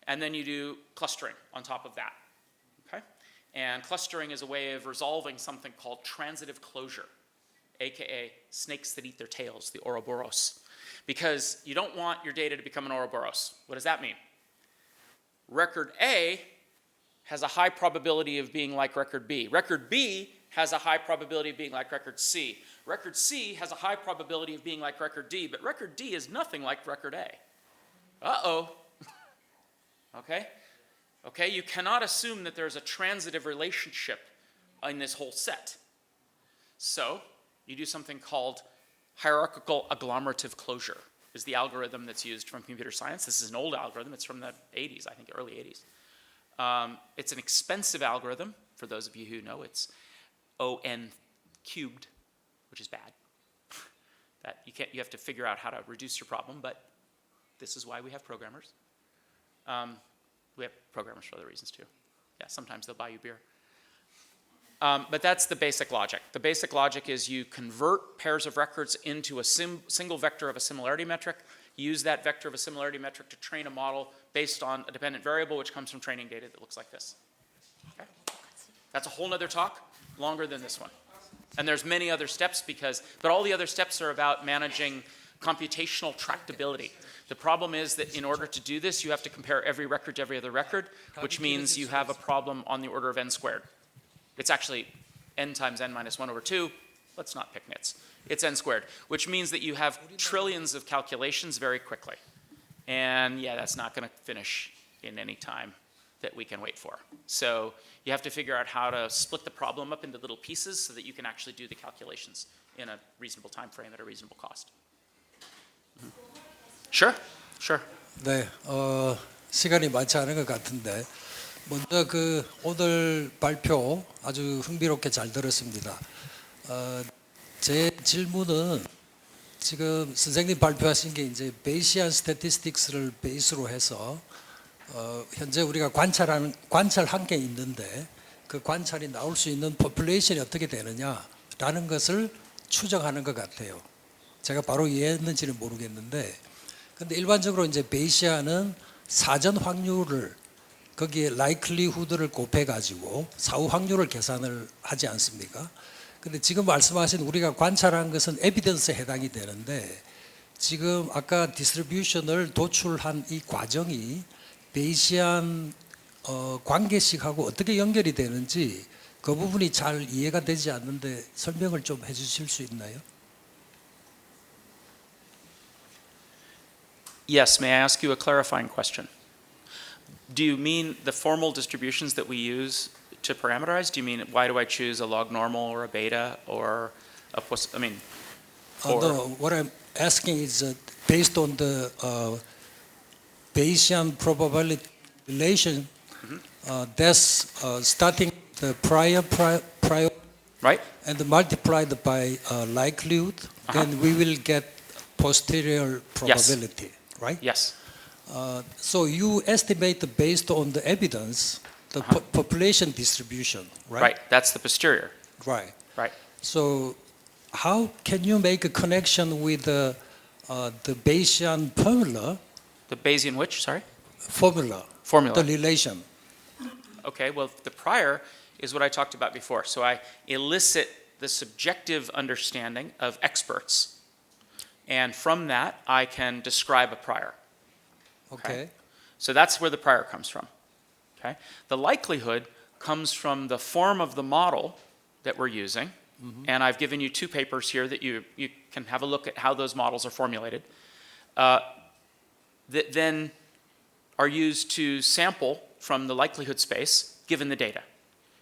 and then you do clustering on top of that. Okay? And clustering is a way of resolving something called transitive closure, aka snakes that eat their tails, the Ouroboros. Because you don't want your data to become an Ouroboros. What does that mean? Record A has a high probability of being like record B. Record B has a high probability of being like record C. Record C has a high probability of being like record D, but record D is nothing like record A. Uh-oh. Okay? Okay, you cannot assume that there's a transitive relationship in this whole set. So, you do something called hierarchical agglomerative closure, is the algorithm that's used from computer science. This is an old algorithm. It's from the 80s, I think, early 80s. It's an expensive algorithm. For those of you who know, it's ON cubed, which is bad. That you have to figure out how to reduce your problem, but this is why we have programmers. We have programmers for other reasons too. Yeah, sometimes they'll buy you beer. But that's the basic logic. The basic logic is you convert pairs of records into a single vector of a similarity metric, use that vector of a similarity metric to train a model based on a dependent variable which comes from training data that looks like this. Okay? That's a whole nother talk, longer than this one. And there's many other steps but all the other steps are about managing computational tractability. The problem is that in order to do this, you have to compare every record to every other record, which means you have a problem on the order of n squared. It's actually n times n minus 1 over 2. Let's not pick nits. It's n squared, which means that you have trillions of calculations very quickly. And yeah, that's not going to finish in any time that we can wait for. So you have to figure out how to split the problem up into little pieces so that you can actually do the calculations in a reasonable time frame at a reasonable cost. Sure, sure. 네, 시간이 많지 않은 것 같은데 먼저 오늘 발표 아주 흥미롭게 잘 들었습니다. 제 질문은 지금 선생님 발표하신 게 이제 베이시안 스태티스틱스를 베이스로 해서 현재 우리가 관찰한 게 있는데 그 관찰이 나올 수 있는 포퓰레이션이 어떻게 되느냐라는 것을 추정하는 것 같아요. 제가 바로 이해했는지는 모르겠는데, 근데 일반적으로 이제 베이시안은 사전 확률을 거기에 likelihood를 곱해 가지고 사후 확률을 계산을 하지 않습니까? 근데 지금 말씀하신 우리가 관찰한 것은 에비던스에 해당이 되는데 지금 아까 디스트리뷰션을 도출한 이 과정이 베이시안 관계식하고 어떻게 연결이 되는지 그 부분이 잘 이해가 되지 않는데 설명을 좀 해주실 수 있나요? Yes, may I ask you a clarifying question? Do you mean the formal distributions that we use to parameterize? Do you mean why do I choose a log normal or a beta or a No, what I'm asking is based on the Bayesian probability relation, that's starting the prior right, and multiplied by likelihood, then we will get posterior probability, yes. Right? Yes. So you estimate based on the evidence, the population distribution, right? Right, that's the posterior. Right. Right. So how can you make a connection with the Bayesian formula? The Bayesian which, sorry? Formula. The relation. Okay, well, the prior is what I talked about before. So I elicit the subjective understanding of experts, and from that, I can describe a prior. Okay. So that's where the prior comes from. Okay. The likelihood comes from the form of the model that we're using, and I've given you two papers here that you can have a look at how those models are formulated, that then are used to sample from the likelihood space given the data.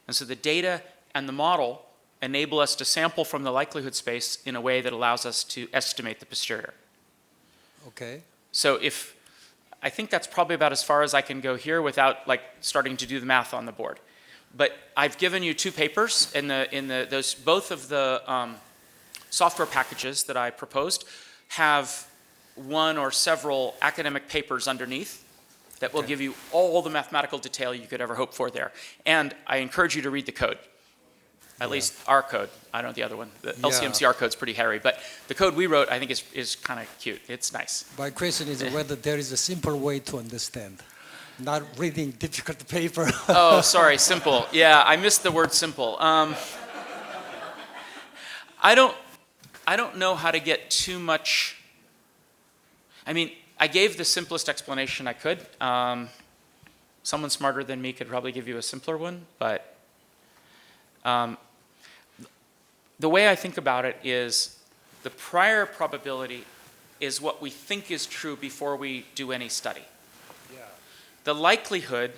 And so the data and the model enable us to sample from the likelihood space in a way that allows us to estimate the posterior. Okay. So I think that's probably about as far as I can go here without starting to do the math on the board. But I've given you two papers both of the software packages that I proposed have one or several academic papers underneath that will give you all the mathematical detail you could ever hope for there. And I encourage you to read the code. At least our code. I don't know the other one. The LCMCR code's pretty hairy, but the code we wrote, I think, is kind of cute. It's nice. My question is whether there is a simple way to understand, not reading difficult paper. Oh, sorry, simple. Yeah, I missed the word simple. I don't know how to get too much. I mean, I gave the simplest explanation I could. Someone smarter than me could probably give you a simpler one, but the way I think about it is the prior probability is what we think is true before we do any study. Yeah. The likelihood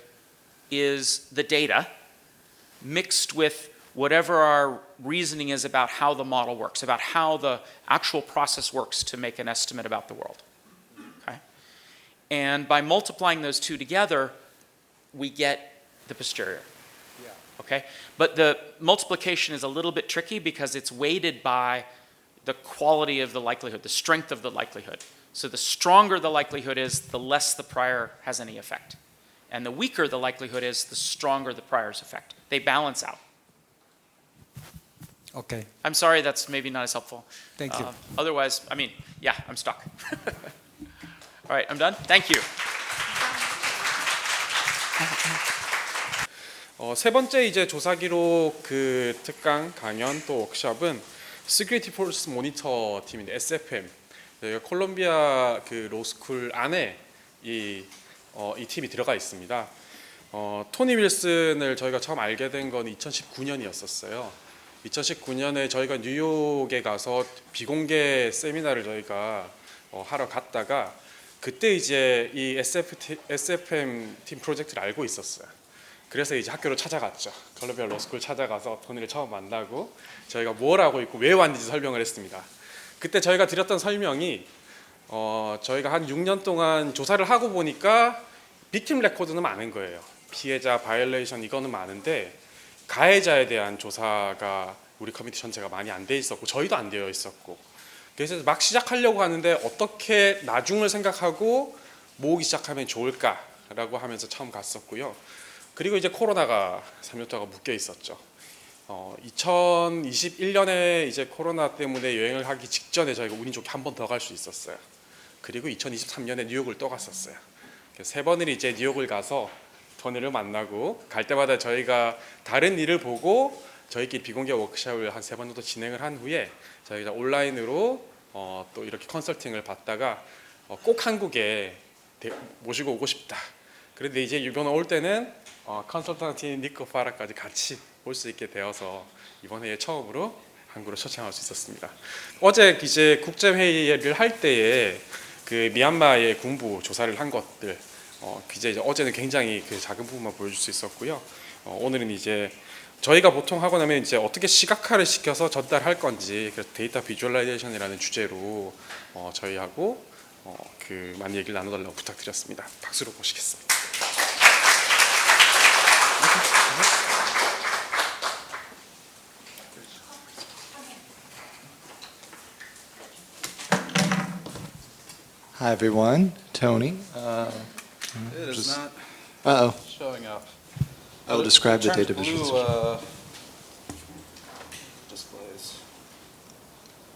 is the data mixed with whatever our reasoning is about how the model works, about how the actual process works to make an estimate about the world. Okay? And by multiplying those two together, we get the posterior. Okay? But the multiplication is a little bit tricky because it's weighted by the quality of the likelihood, the strength of the likelihood. So the stronger the likelihood is, the less the prior has any effect. And the weaker the likelihood is, the stronger the prior's effect. They balance out. Okay. I'm sorry that's maybe not as helpful. Thank you. Otherwise, I mean, yeah, I'm stuck. All right, I'm done. Thank you. 세 번째 이제 조사 기록 그 특강 강연 또 워크숍은 Security Force Monitor 팀인데 SFM. 여기가 콜롬비아 그 로스쿨 안에 이 팀이 들어가 있습니다. 토니 윌슨을 저희가 처음 알게 된 건 2019년이었었어요. 2019년에 저희가 뉴욕에 가서 비공개 세미나를 저희가 하러 갔다가 그때 이제 이 SFM 팀 프로젝트를 알고 있었어요. 그래서 이제 학교로 찾아갔죠. 콜롬비아 로스쿨 찾아가서 토니를 처음 만나고 저희가 뭘 하고 있고 왜 왔는지 설명을 했습니다. 그때 저희가 드렸던 설명이 저희가 한 6년 동안 조사를 하고 보니까 빅팀 레코드는 많은 거예요. 피해자, 바이올레이션 이거는 많은데 가해자에 대한 조사가 우리 커뮤니티 전체가 많이 안 돼 있었고 저희도 안 되어 있었고 그래서 막 시작하려고 하는데 어떻게 나중을 생각하고 모으기 시작하면 좋을까라고 하면서 처음 갔었고요. 그리고 이제 코로나가 3년 동안 묶여 있었죠. 2021년에 이제 코로나 때문에 여행을 하기 직전에 저희가 운이 좋게 한 번 더 갈 수 있었어요. 그리고 2023년에 뉴욕을 또 갔었어요. 세 번을 이제 뉴욕을 가서 토니를 만나고 갈 때마다 저희가 다른 일을 보고 저희끼리 비공개 워크숍을 한 3번 정도 진행을 한 후에 저희가 온라인으로 또 이렇게 컨설팅을 받다가 꼭 한국에 모시고 오고 싶다. 그런데 이제 이번에 올 때는 컨설턴트 니코 파라까지 같이 올 수 있게 되어서 이번에 처음으로 한국으로 초청할 수 있었습니다. 어제 이제 국제 회의를 할 때에 그 미얀마의 군부 조사를 한 것들 이제 어제는 굉장히 그 작은 부분만 보여줄 수 있었고요. 오늘은 이제 저희가 보통 하고 나면 이제 어떻게 시각화를 시켜서 전달할 건지 그래서 데이터 비주얼라이제이션이라는 주제로 저희하고 그 많은 얘기를 나눠달라고 부탁드렸습니다. 박수로 모시겠습니다. Hi everyone, Tony. It is not showing up. I will describe the data blue, visualization. displays.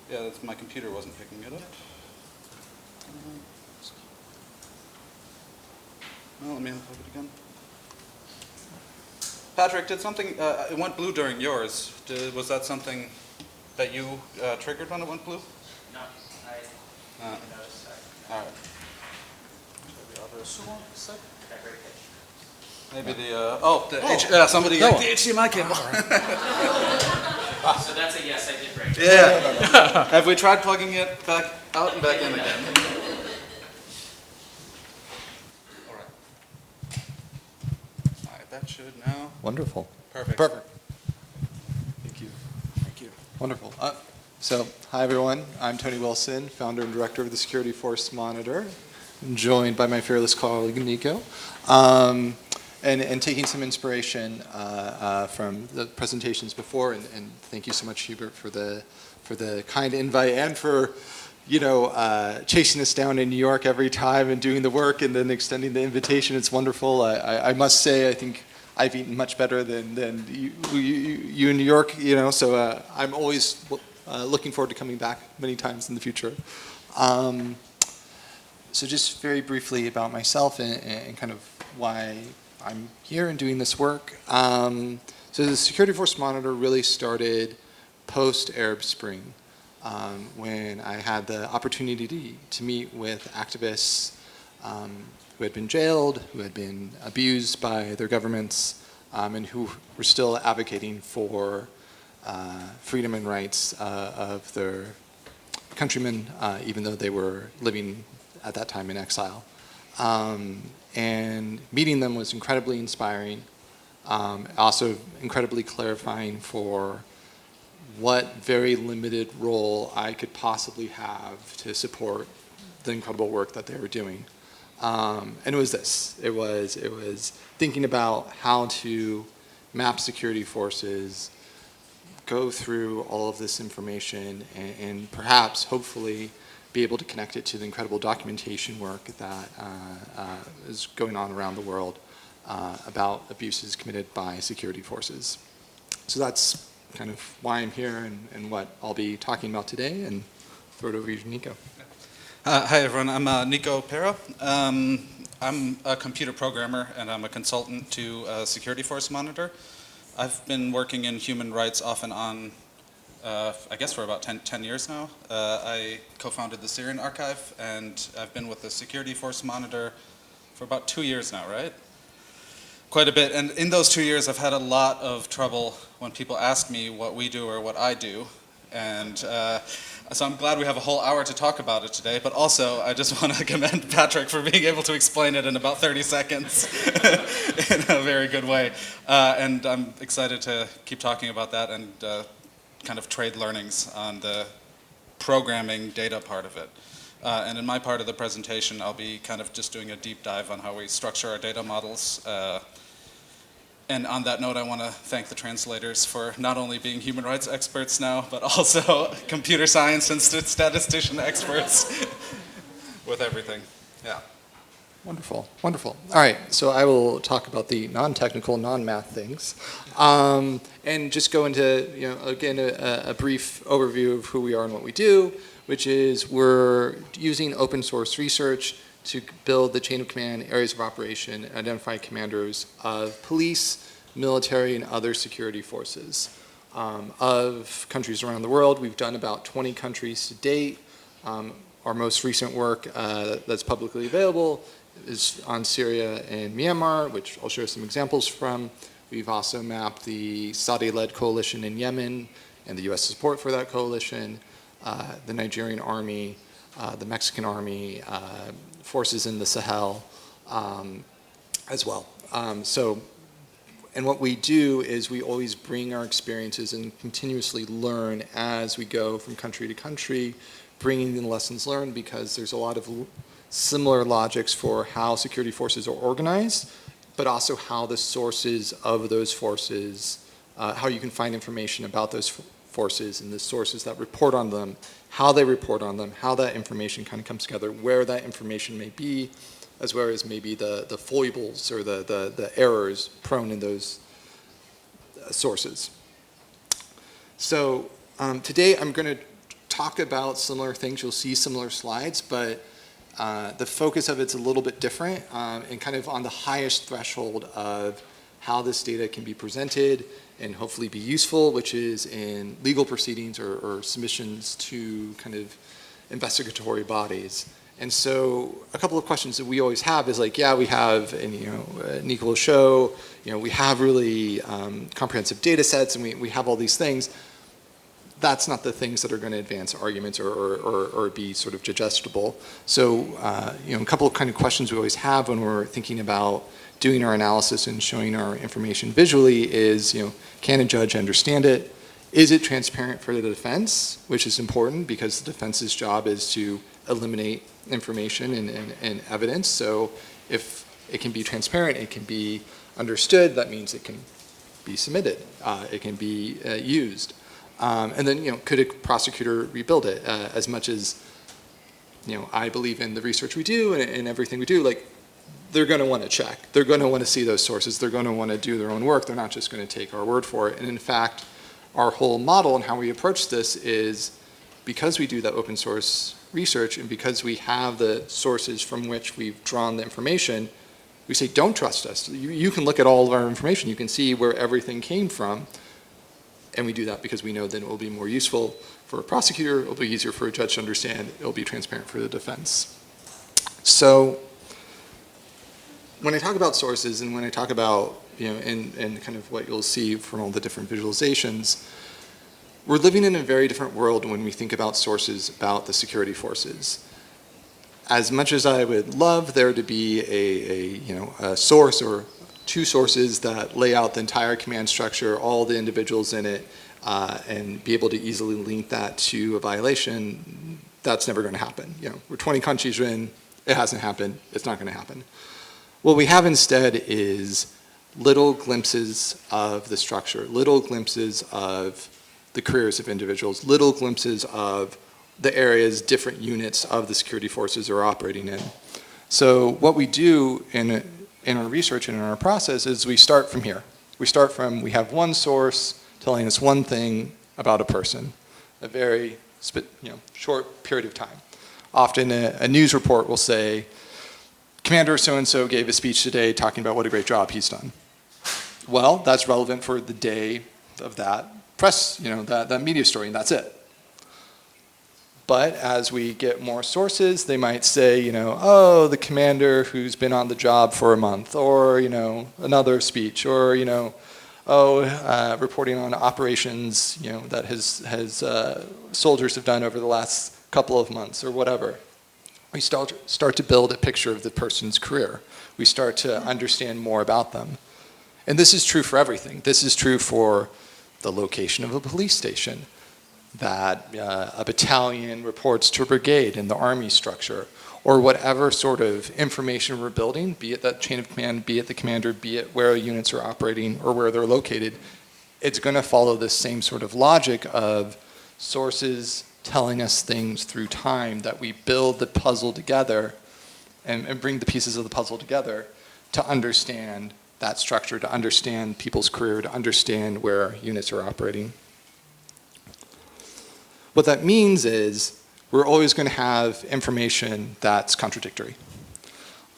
Yeah, that's, my computer wasn't picking it up. Well, let me unplug it again. Patrick, did something, it went blue during yours. Was that something that you triggered when it went blue? No, I noticed that. All right. Maybe the somebody the HDMI cable. So that's a yes, I did break. Yeah. Have we tried plugging it back out and back in again? All right, that should now. Wonderful. Perfect. Perfect. Thank you. Thank you. Wonderful. So, hi everyone. I'm Tony Wilson, founder and director of the Security Force Monitor, joined by my fearless colleague Niko, and taking some inspiration from the presentations before. And thank you so much, Hubert, for the kind invite and for chasing us down in New York every time and doing the work and then extending the invitation. It's wonderful. I must say, I think I've eaten much better than you in New York, so I'm always looking forward to coming back many times in the future. So just very briefly about myself and kind of why I'm here and doing this work. So the Security Force Monitor really started post-Arab Spring, when I had the opportunity to meet with activists who had been jailed, who had been abused by their governments, and who were still advocating for freedom and rights of their countrymen, even though they were living at that time in exile. And meeting them was incredibly inspiring, also incredibly clarifying for what very limited role I could possibly have to support the incredible work that they were doing. And it was this. It was thinking about how to map security forces, go through all of this information, and perhaps, hopefully, be able to connect it to the incredible documentation work that is going on around the world about abuses committed by security forces. So that's kind of why I'm here and what I'll be talking about today, and throw it over to Niko. Hi everyone, I'm Niko Pero. I'm a computer programmer and I'm a consultant to Security Force Monitor. I've been working in human rights off and on, I guess for about 10 years now. I co-founded the Syrian Archive and I've been with the Security Force Monitor for about 2 years now, right? Quite a bit, and in those 2 years I've had a lot of trouble when people ask me what we do or what I do, and so I'm glad we have a whole hour to talk about it today, but also I just want to commend Patrick for being able to explain it in about 30 seconds in a very good way, and I'm excited to keep talking about that and kind of trade learnings on the programming data part of it. And in my part of the presentation, I'll be kind of just doing a deep dive on how we structure our data models. And on that note, I want to thank the translators for not only being human rights experts now, but also computer science and statistician experts with everything. Yeah. Wonderful, wonderful. All right, so I will talk about the non-technical, non-math things, and just go into, again, a brief overview of who we are and what we do, which is we're using open source research to build the chain of command, areas of operation, identify commanders of police, military, and other security forces of countries around the world. We've done about 20 countries to date. Our most recent work that's publicly available is on Syria and Myanmar, which I'll show some examples from. We've also mapped the Saudi-led coalition in Yemen and the U.S. support for that coalition, the Nigerian army, the Mexican army, forces in the Sahel as well. And what we do is we always bring our experiences and continuously learn as we go from country to country, bringing the lessons learned, because there's a lot of similar logics for how security forces are organized, but also how the sources of those forces, how you can find information about those forces and the sources that report on them, how they report on them, how that information kind of comes together, where that information may be, as well as maybe the foibles or the errors prone in those sources. So today I'm going to talk about similar things. You'll see similar slides, but the focus of it's a little bit different and kind of on the highest threshold of how this data can be presented and hopefully be useful, which is in legal proceedings or submissions to kind of investigatory bodies. And so a couple of questions that we always have is like, yeah, we have, and Niko will show, we have really comprehensive data sets and we have all these things. That's not the things that are going to advance arguments or be sort of digestible. So, a couple of kind of questions we always have when we're thinking about doing our analysis and showing our information visually is, can a judge understand it? Is it transparent for the defense, which is important because the defense's job is to eliminate information and evidence. So if it can be transparent, it can be understood, that means it can be submitted, it can be used. And then, could a prosecutor rebuild it? As much as I believe in the research we do and everything we do, like, they're going to want to check. They're going to want to see those sources. They're going to want to do their own work. They're not just going to take our word for it. And in fact, our whole model and how we approach this is because we do that open source research and because we have the sources from which we've drawn the information, we say, don't trust us. You can look at all of our information. You can see where everything came from. And we do that because we know that it will be more useful for a prosecutor. It will be easier for a judge to understand. It will be transparent for the defense. So when I talk about sources and when I talk about, and kind of what you'll see from all the different visualizations, we're living in a very different world when we think about sources about the security forces. As much as I would love there to be a source or two sources that lay out the entire command structure, all the individuals in it, and be able to easily link that to a violation, that's never going to happen. We're 20 countries in, it hasn't happened, it's not going to happen. What we have instead is little glimpses of the structure, little glimpses of the careers of individuals, little glimpses of the areas different units of the security forces are operating in. So what we do in our research and in our process is we start from here. We have one source telling us one thing about a person, a very short period of time. Often a news report will say, Commander so-and-so gave a speech today talking about what a great job he's done. Well, that's relevant for the day of that press, that media story, and that's it. But as we get more sources, they might say, oh, the commander who's been on the job for a month, or, another speech, or, reporting on operations, that his soldiers have done over the last couple of months, or whatever. We start to build a picture of the person's career. We start to understand more about them. And this is true for everything. This is true for the location of a police station, that a battalion reports to a brigade in the army structure, or whatever sort of information we're building, be it that chain of command, be it the commander, be it where units are operating or where they're located, it's going to follow this same sort of logic of sources telling us things through time, that we build the puzzle together and bring the pieces of the puzzle together to understand that structure, to understand people's career, to understand where units are operating. What that means is we're always going to have information that's contradictory.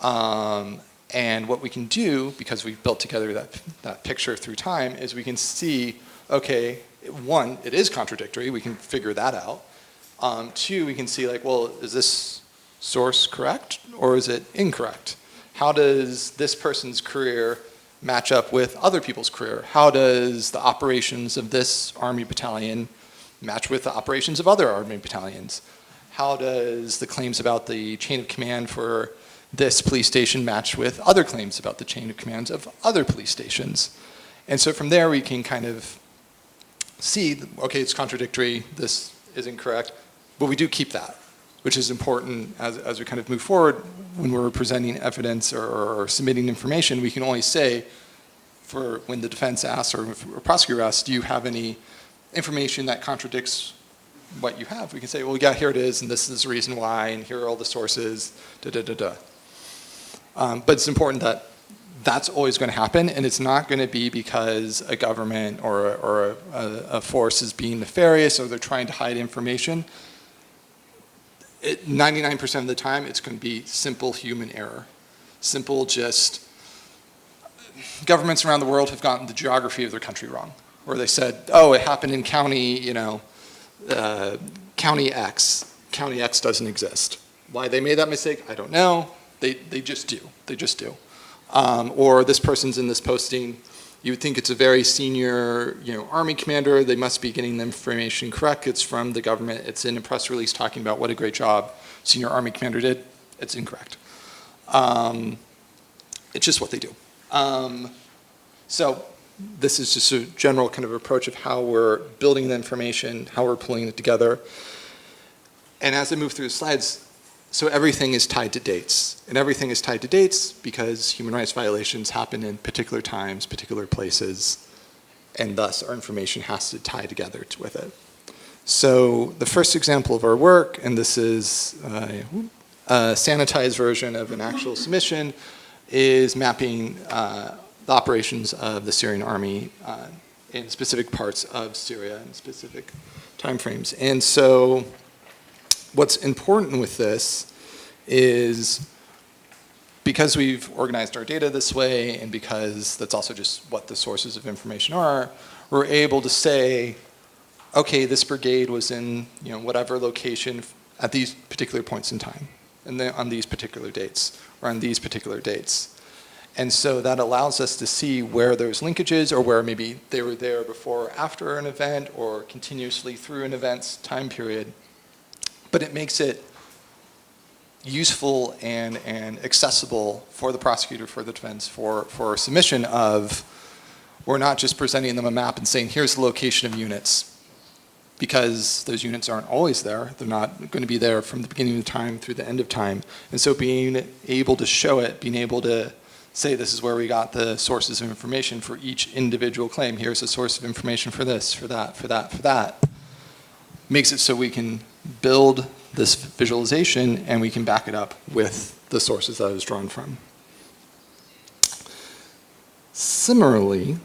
And what we can do, because we've built together that picture through time, is we can see, okay, one, it is contradictory. We can figure that out. Two, we can see well, is this source correct or is it incorrect? How does this person's career match up with other people's career? How does the operations of this army battalion match with the operations of other army battalions? How does the claims about the chain of command for this police station match with other claims about the chain of commands of other police stations? And so from there we can kind of see, okay, it's contradictory, this is incorrect, but we do keep that, which is important as we kind of move forward. When we're presenting evidence or submitting information, we can only say, for when the defense asks or if a prosecutor asks, do you have any information that contradicts what you have? We can say, well, yeah, here it is, and this is the reason why, and here are all the sources, da-da-da-da. But it's important that that's always going to happen, and it's not going to be because a government or a force is being nefarious or they're trying to hide information. 99% of the time, it's going to be simple human error. Simple just, governments around the world have gotten the geography of their country wrong. Or they said, oh, it happened in county, county X. County X doesn't exist. Why they made that mistake, I don't know. They just do. They just do. Or this person's in this posting. You would think it's a very senior, army commander. They must be getting the information correct. It's from the government. It's in a press release talking about what a great job senior army commander did. It's incorrect. It's just what they do. So this is just a general kind of approach of how we're building the information, how we're pulling it together. And as I move through the slides, so everything is tied to dates. And everything is tied to dates because human rights violations happen in particular times, particular places, and thus our information has to tie together with it. So the first example of our work, and this is a sanitized version of an actual submission, is mapping the operations of the Syrian army in specific parts of Syria in specific timeframes. And so what's important with this is, because we've organized our data this way, and because that's also just what the sources of information are, we're able to say, okay, this brigade was in whatever location at these particular points in time, and then on these particular dates, or on these particular dates. And so that allows us to see where there's linkages, or where maybe they were there before or after an event, or continuously through an event's time period. But it makes it useful and accessible for the prosecutor, for the defense, for submission of, we're not just presenting them a map and saying, here's the location of units, because those units aren't always there. They're not going to be there from the beginning of time through the end of time. And so being able to show it, being able to say, this is where we got the sources of information for each individual claim. Here's a source of information for this, for that, for that, for that. Makes it so we can build this visualization and we can back it up with the sources that it was drawn from. Similarly,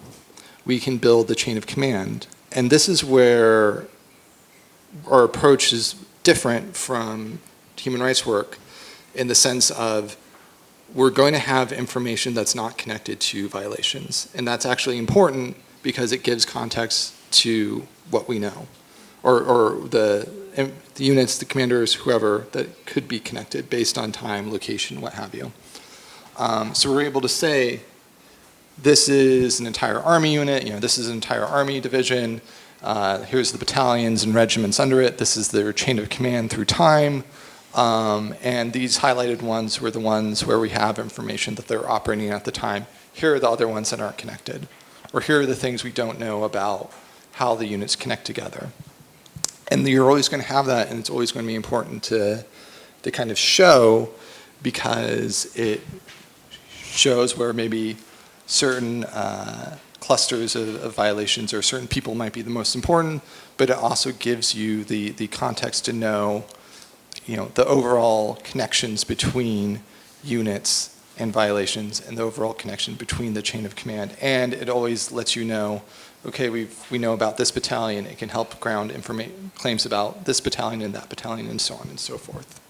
we can build the chain of command. And this is where our approach is different from human rights work, in the sense of, we're going to have information that's not connected to violations. And that's actually important because it gives context to what we know, or the units, the commanders, whoever, that could be connected based on time, location, what have you. So we're able to say, this is an entire army unit, this is an entire army division, here's the battalions and regiments under it, this is their chain of command through time, and these highlighted ones were the ones where we have information that they're operating at the time. Here are the other ones that aren't connected. Or here are the things we don't know about how the units connect together. And you're always going to have that, and it's always going to be important to kind of show, because it shows where maybe certain clusters of violations or certain people might be the most important, but it also gives you the context to know the overall connections between units and violations, and the overall connection between the chain of command. And it always lets you know, okay, we know about this battalion, it can help ground claims about this battalion and that battalion, and so on and so forth.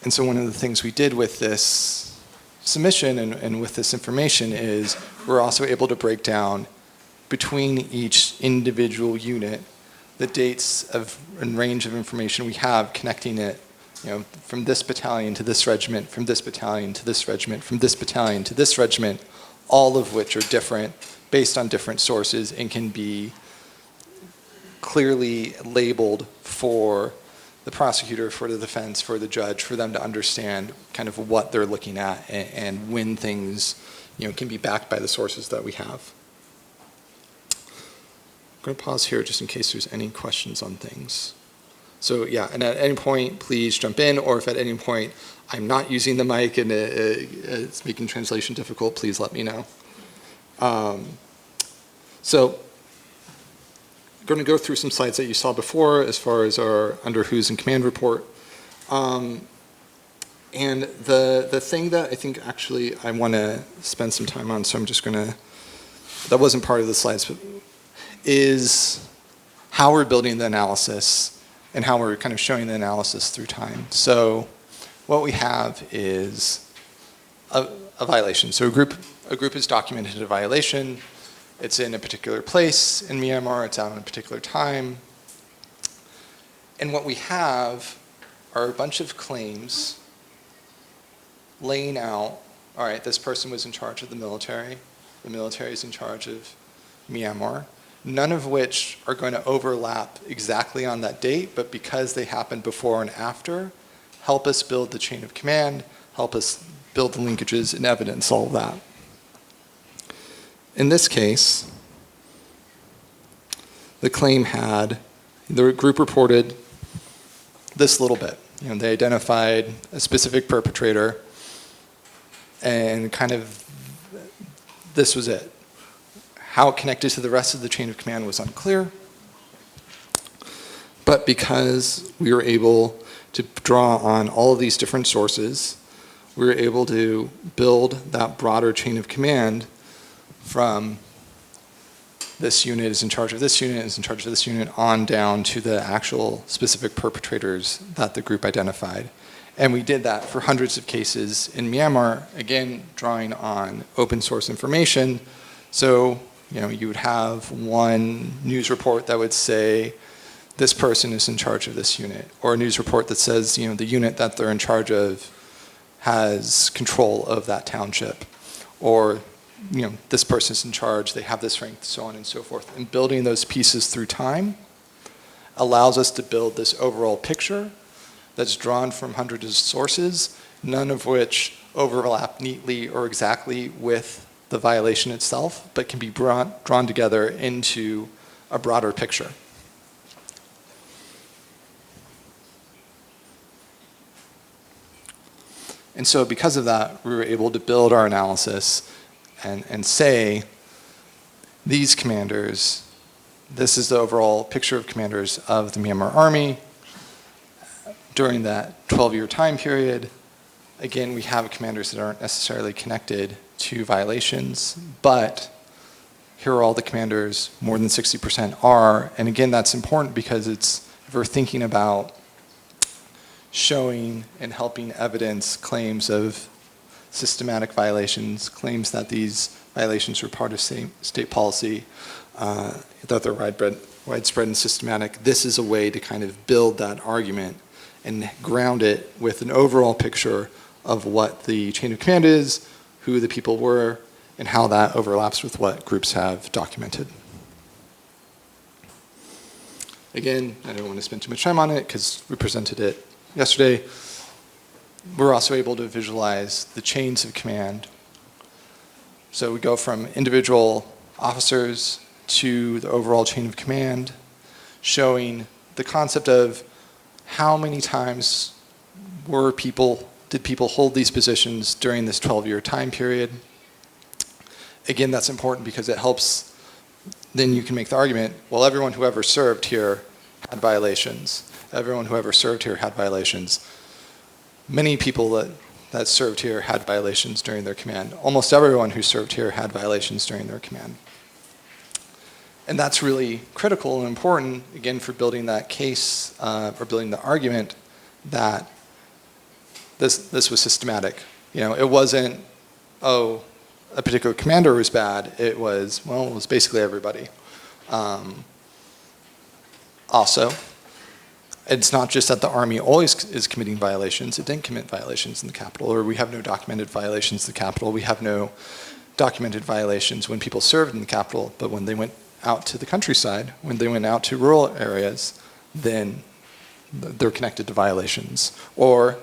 And so one of the things we did with this submission and with this information is, we're also able to break down between each individual unit the dates and range of information we have connecting it, from this battalion to this regiment, from this battalion to this regiment, from this battalion to this regiment, all of which are different based on different sources and can be clearly labeled for the prosecutor, for the defense, for the judge, for them to understand kind of what they're looking at and when things can be backed by the sources that we have. I'm going to pause here just in case there's any questions on things. So yeah, and at any point, please jump in, or if at any point I'm not using the mic and it's making translation difficult, please let me know. So I'm going to go through some slides that you saw before as far as our under who's and command report. And the thing that I think actually I want to spend some time on, so I'm just going to, that wasn't part of the slides, but is how we're building the analysis and how we're kind of showing the analysis through time. So what we have is a violation. So a group has documented a violation. It's in a particular place in Myanmar. It's out at a particular time. And what we have are a bunch of claims laying out, all right, this person was in charge of the military is in charge of Myanmar, none of which are going to overlap exactly on that date, but because they happened before and after, help us build the chain of command, help us build the linkages and evidence, all of that. In this case, the claim had, the group reported this little bit. They identified a specific perpetrator, and kind of this was it. how it connected to the rest of the chain of command was unclear. But because we were able to draw on all of these different sources, we were able to build that broader chain of command from this unit is in charge of this unit, is in charge of this unit, on down to the actual specific perpetrators that the group identified. And we did that for hundreds of cases in Myanmar, again, drawing on open source information. So, you would have one news report that would say, this person is in charge of this unit, or a news report that says, the unit that they're in charge of has control of that township, or this person's in charge, they have this rank, so on and so forth. And building those pieces through time allows us to build this overall picture that's drawn from hundreds of sources, none of which overlap neatly or exactly with the violation itself, but can be drawn together into a broader picture. And so because of that, we were able to build our analysis and say, these commanders, this is the overall picture of commanders of the Myanmar Army during that 12-year time period. Again, we have commanders that aren't necessarily connected to violations, but here are all the commanders, more than 60% are. And again, that's important because if we're thinking about showing and helping evidence claims of systematic violations, claims that these violations were part of state policy, that they're widespread and systematic. This is a way to kind of build that argument and ground it with an overall picture of what the chain of command is, who the people were, and how that overlaps with what groups have documented. Again, I don't want to spend too much time on it because we presented it yesterday. We're also able to visualize the chains of command. So we go from individual officers to the overall chain of command, showing the concept of how many times did people hold these positions during this 12-year time period. Again, that's important because it helps, then you can make the argument, well, everyone who ever served here had violations. Everyone who ever served here had violations. Many people that served here had violations during their command. Almost everyone who served here had violations during their command. And that's really critical and important, again, for building that case, or building the argument that this was systematic. It wasn't, a particular commander was bad. It was basically everybody. Also, it's not just that the Army always is committing violations. It didn't commit violations in the capital, or we have no documented violations in the capital. We have no documented violations when people served in the capital, but when they went out to the countryside, when they went out to rural areas, then they're connected to violations. Or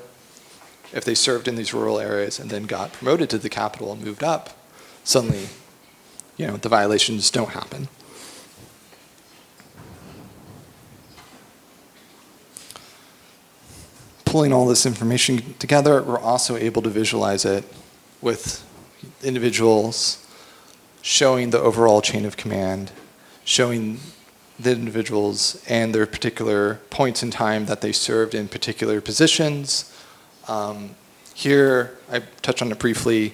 if they served in these rural areas and then got promoted to the capital and moved up, suddenly, the violations don't happen. Pulling all this information together, we're also able to visualize it with individuals, showing the overall chain of command, showing the individuals and their particular points in time that they served in particular positions. Here, I touched on it briefly.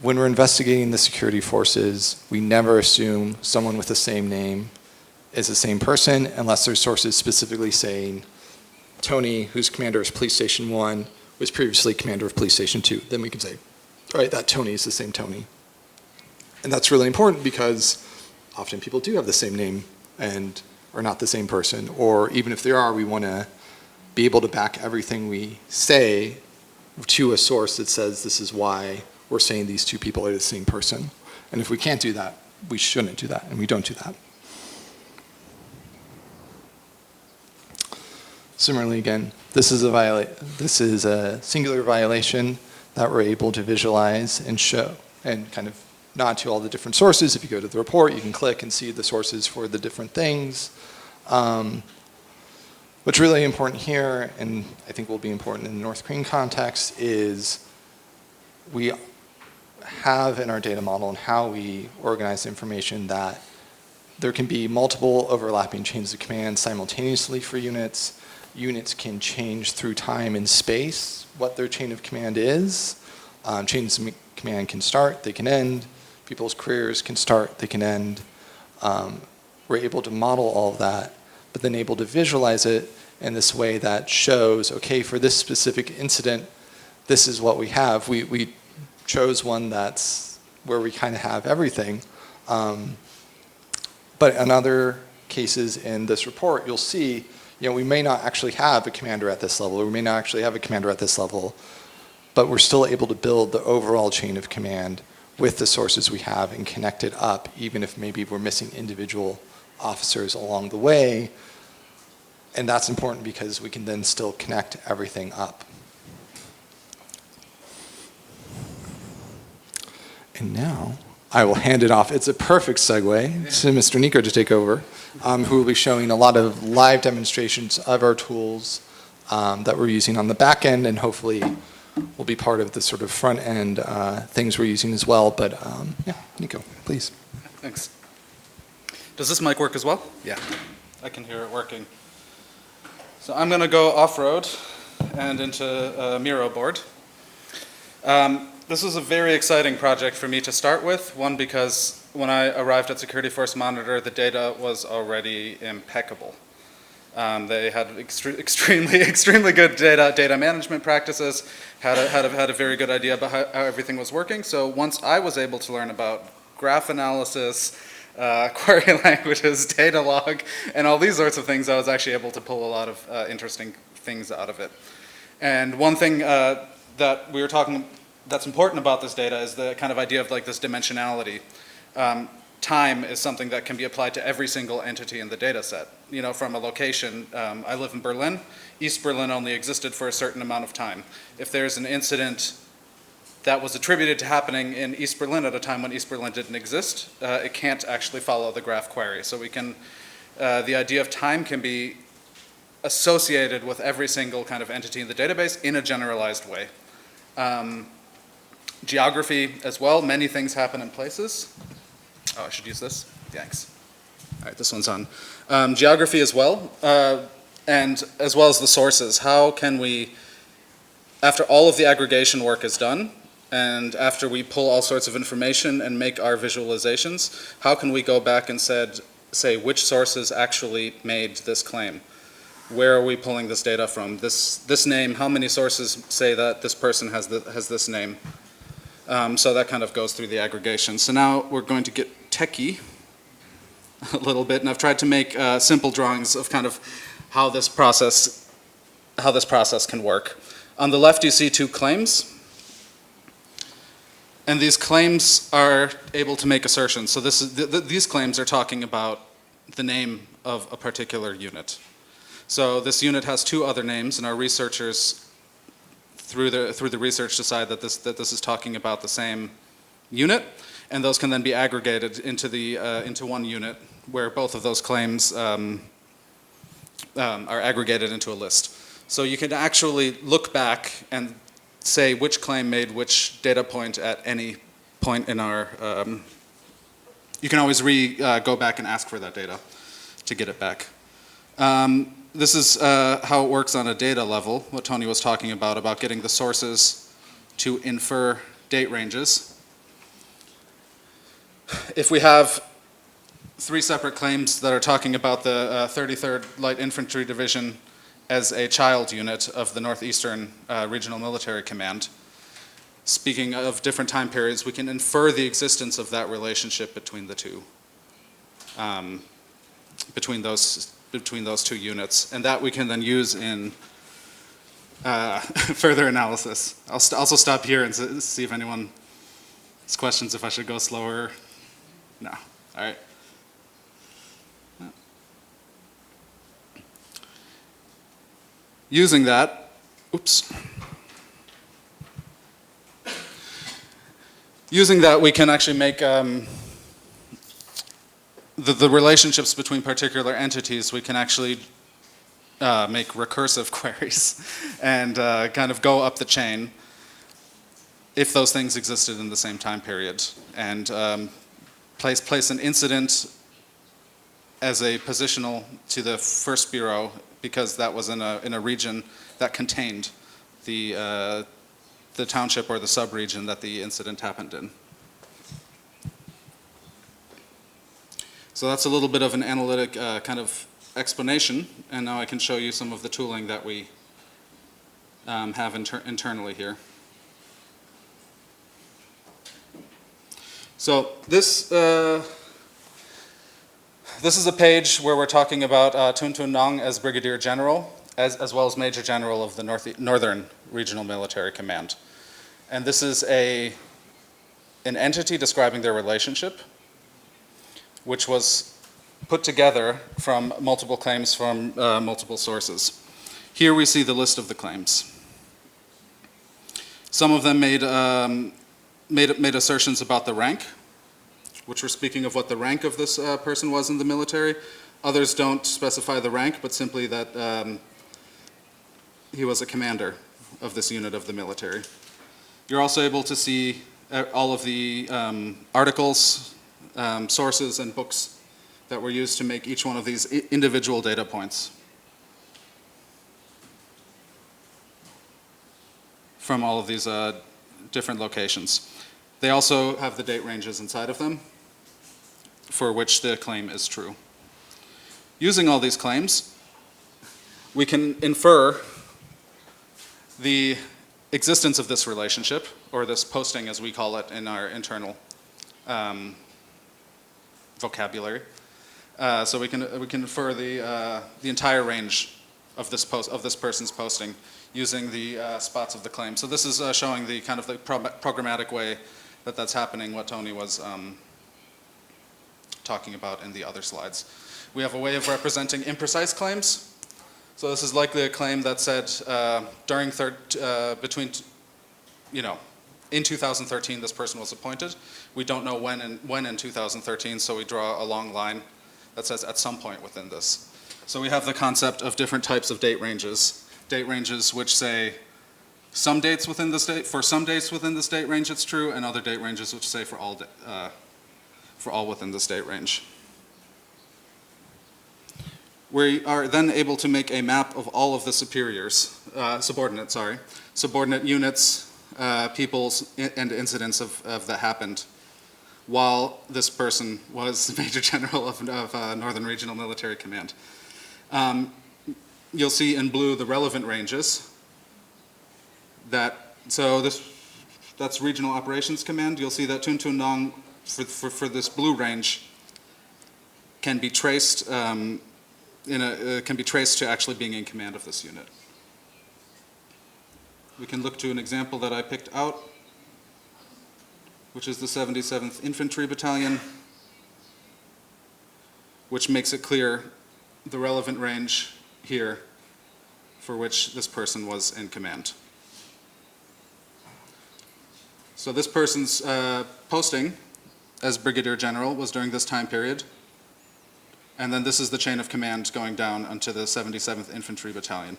When we're investigating the security forces, we never assume someone with the same name is the same person unless there's sources specifically saying Tony, who's commander of Police Station 1, was previously commander of Police Station 2. Then we can say, all right, that Tony is the same Tony. And that's really important because often people do have the same name and are not the same person. Or even if they are, we want to be able to back everything we say to a source that says this is why we're saying these two people are the same person. And if we can't do that, we shouldn't do that, and we don't do that. Similarly, again, this is a singular violation that we're able to visualize and show and kind of nod to all the different sources. If you go to the report, you can click and see the sources for the different things. What's really important here, and I think will be important in the North Korean context, is have in our data model and how we organize information that there can be multiple overlapping chains of command simultaneously for units. Units can change through time and space what their chain of command is. Chains of command can start, they can end. People's careers can start, they can end. We're able to model all of that, but then able to visualize it in this way that shows, okay, for this specific incident, this is what we have. We chose one that's where we kind of have everything. But in other cases in this report, you'll see, we may not actually have a commander at this level, or we may not actually have a commander at this level, but we're still able to build the overall chain of command with the sources we have and connect it up, even if maybe we're missing individual officers along the way. And that's important because we can then still connect everything up. And now I will hand it off. It's a perfect segue to Mr. Niko to take over, who will be showing a lot of live demonstrations of our tools that we're using on the back end, and hopefully will be part of the sort of front end things we're using as well. But yeah, Niko, please. Thanks. Does this mic work as well? Yeah, I can hear it working. So I'm going to go off-road and into Miro board. This was a very exciting project for me to start with. One, because when I arrived at Security Force Monitor, the data was already impeccable. They had extremely good data management practices, had a very good idea about how everything was working. So once I was able to learn about graph analysis, query languages, data log, and all these sorts of things, I was actually able to pull a lot of interesting things out of it. And one thing that we were talking that's important about this data is the kind of idea of like this dimensionality. Time is something that can be applied to every single entity in the data set. From a location, I live in Berlin. East Berlin only existed for a certain amount of time. If there's an incident that was attributed to happening in East Berlin at a time when East Berlin didn't exist, it can't actually follow the graph query. So we can, the idea of time can be associated with every single kind of entity in the database in a generalized way. Geography as well, many things happen in places. Oh, I should use this? Thanks. All right, this one's on. Geography as well, and as well as the sources. How can we, after all of the aggregation work is done, and after we pull all sorts of information and make our visualizations, how can we go back and say which sources actually made this claim? Where are we pulling this data from? This name, how many sources say that this person has this name? So that kind of goes through the aggregation. So now we're going to get techie a little bit, and I've tried to make simple drawings of kind of how this process can work. On the left, you see two claims, and these claims are able to make assertions. So these claims are talking about the name of a particular unit. So this unit has two other names, and our researchers through the research decide that this is talking about the same unit, and those can then be aggregated into one unit where both of those claims are aggregated into a list. So you can actually look back and say which claim made which data point at any point in our. You can always go back and ask for that data to get it back. This is how it works on a data level, what Tony was talking about getting the sources to infer date ranges. If we have three separate claims that are talking about the 33rd Light Infantry Division as a child unit of the Northeastern Regional Military Command, speaking of different time periods, we can infer the existence of that relationship between the two, between those two units, and that we can then use in further analysis. I'll also stop here and see if anyone has questions, if I should go slower. No. All right. Using that, using that, we can actually make the relationships between particular entities, we can actually make recursive queries and kind of go up the chain. if those things existed in the same time period, and place an incident as a positional to the first bureau because that was in a region that contained the township or the sub-region that the incident happened in. So that's a little bit of an analytic kind of explanation, and now I can show you some of the tooling that we have internally here. So this is a page where we're talking about Tun Tun Nong as Brigadier General, as well as Major General of the Northern Regional Military Command. And this is an entity describing their relationship, which was put together from multiple claims from multiple sources. Here we see the list of the claims. Some of them made assertions about the rank, which were speaking of what the rank of this person was in the military. Others don't specify the rank, but simply that he was a commander of this unit of the military. You're also able to see all of the articles, sources, and books that were used to make each one of these individual data points from all of these different locations. They also have the date ranges inside of them for which the claim is true. Using all these claims, we can infer the existence of this relationship, or this posting as we call it in our internal vocabulary. So we can infer the entire range of this person's posting using the spots of the claim. So this is showing the kind of the programmatic way that that's happening, what Tony was talking about in the other slides. We have a way of representing imprecise claims. So this is likely a claim that said in 2013 this person was appointed. We don't know when in 2013, so we draw a long line that says at some point within this. So we have the concept of different types of date ranges which say some dates within the state, for some dates within the state range it's true, and other date ranges which say for all within the state range. We are then able to make a map of all of the subordinate units, peoples, and incidents of that happened while this person was Major General of Northern Regional Military Command. You'll see in blue the relevant ranges. That's Regional Operations Command. You'll see that Tun Tun Nong for this blue range can be traced to actually being in command of this unit. We can look to an example that I picked out, which is the 77th Infantry Battalion, which makes it clear the relevant range here for which this person was in command. So this person's posting as Brigadier General was during this time period. And then this is the chain of command going down onto the 77th Infantry Battalion.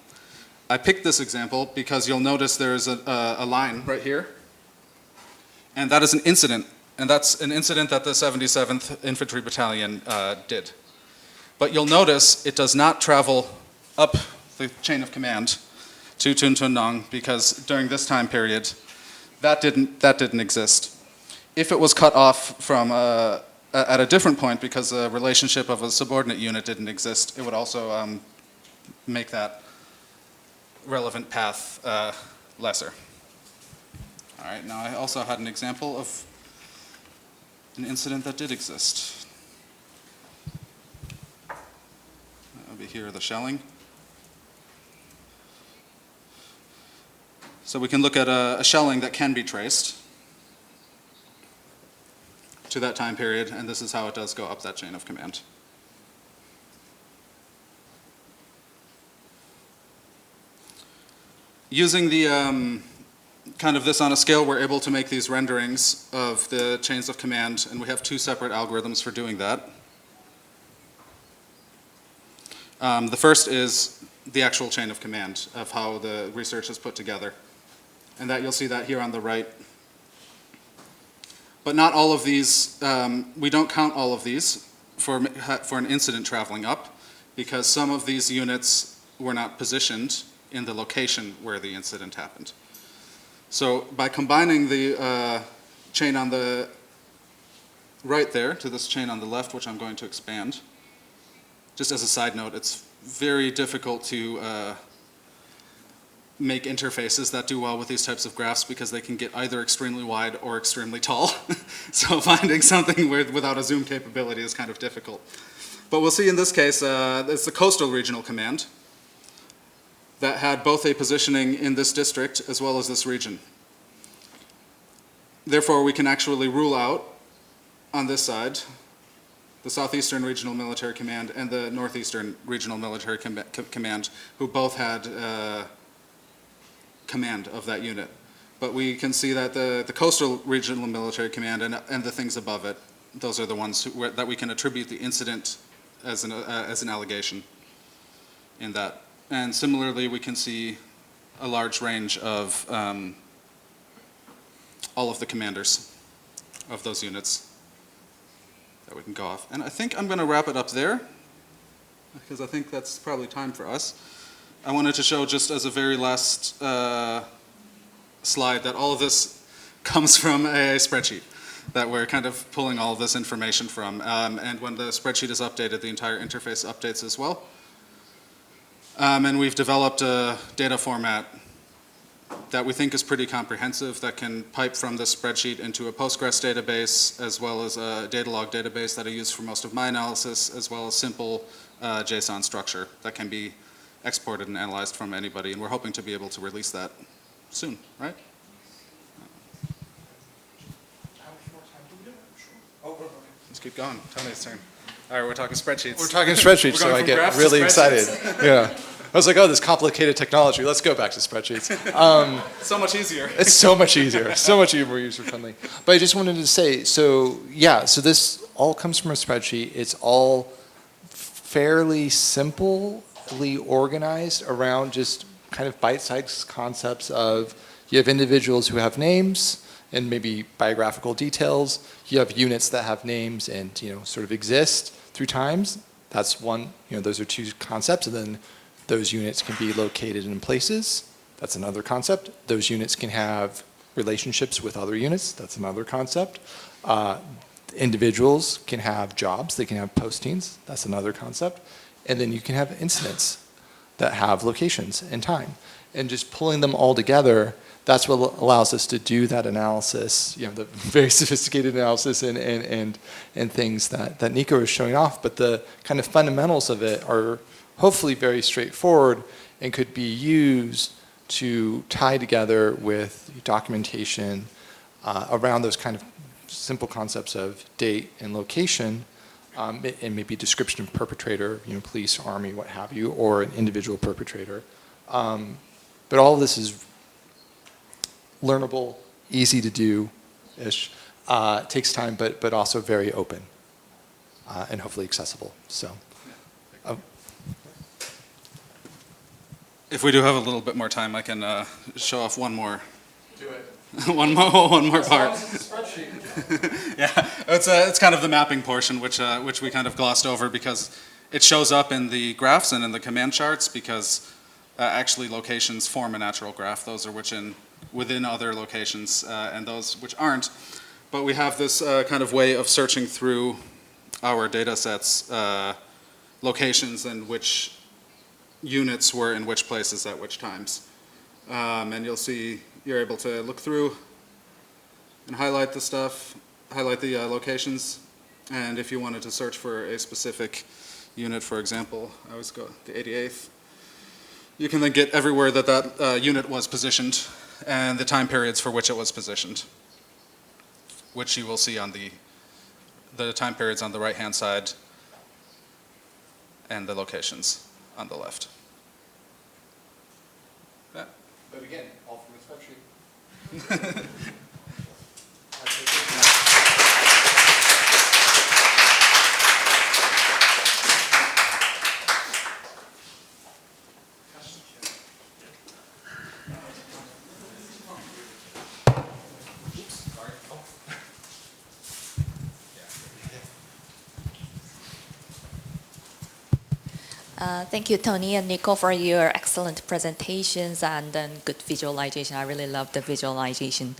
I picked this example because you'll notice there's a line right here. And that is an incident. And that's an incident that the 77th Infantry Battalion did. But you'll notice it does not travel up the chain of command to Tun Tun Nong because during this time period, that didn't exist. If it was cut off from at a different point because the relationship of a subordinate unit didn't exist, it would also make that relevant path lesser. All right, now I also had an example of an incident that did exist. Over here, the shelling. So we can look at a shelling that can be traced to that time period, and this is how it does go up that chain of command. Using the kind of this on a scale, we're able to make these renderings of the chains of command, and we have two separate algorithms for doing that. The first is the actual chain of command of how the research is put together. And that you'll see that here on the right But not all of these, we don't count all of these for an incident traveling up, because some of these units were not positioned in the location where the incident happened. So by combining the chain on the right there to this chain on the left, which I'm going to expand, just as a side note, it's very difficult to make interfaces that do well with these types of graphs because they can get either extremely wide or extremely tall. So finding something without a zoom capability is kind of difficult. But we'll see in this case, it's the Coastal Regional Command that had both a positioning in this district as well as this region. Therefore, we can actually rule out on this side the Southeastern Regional Military Command and the Northeastern Regional Military Command, who both had command of that unit. But we can see that the Coastal Regional Military Command and the things above it, those are the ones that we can attribute the incident as an allegation in that. And similarly, we can see a large range of all of the commanders of those units that we can go off. And I think I'm going to wrap it up there, because I think that's probably time for us. I wanted to show just as a very last slide that all of this comes from a spreadsheet that we're kind of pulling all of this information from. And when the spreadsheet is updated, the entire interface updates as well. And we've developed a data format that we think is pretty comprehensive that can pipe from this spreadsheet into a Postgres database, as well as a data log database that I use for most of my analysis, as well as simple JSON structure that can be exported and analyzed from anybody. And we're hoping to be able to release that soon, right? Let's keep going. Tony's turn. All right, we're talking spreadsheets. We're talking spreadsheets, so I get really excited. Yeah. I was like, oh, this complicated technology. Let's go back to spreadsheets. So much easier. It's so much easier. So much more user-friendly. But I just wanted to say, so yeah, so this all comes from a spreadsheet. It's all fairly simply organized around just kind of bite-sized concepts of, you have individuals who have names and maybe biographical details. You have units that have names and, sort of exist through times. That's one, those are two concepts. And then those units can be located in places. That's another concept. Those units can have relationships with other units. That's another concept. Individuals can have jobs. They can have postings. That's another concept. And then you can have incidents that have locations and time. And just pulling them all together, that's what allows us to do that analysis, the very sophisticated analysis and things that Niko is showing off. But the kind of fundamentals of it are hopefully very straightforward and could be used to tie together with documentation around those kind of simple concepts of date and location, and maybe description of perpetrator, police, army, what have you, or an individual perpetrator. But all of this is learnable, easy to do-ish, takes time, but also very open and hopefully accessible. So. If we do have a little bit more time, I can show off one more. Do it. one more part. Yeah, it's kind of the mapping portion, which we kind of glossed over because it shows up in the graphs and in the command charts because actually locations form a natural graph. Those are within other locations and those which aren't. But we have this kind of way of searching through our data sets, locations and which units were in which places at which times. And you'll see you're able to look through and highlight the stuff, highlight the locations. And if you wanted to search for a specific unit, for example, I always go the 88th, you can then get everywhere that unit was positioned and the time periods for which it was positioned, which you will see on the time periods on the right-hand side and the locations on the left. Yeah. But again, all from the spreadsheet. Thank you, Tony and Niko, for your excellent presentations and good visualization. I really love the visualization.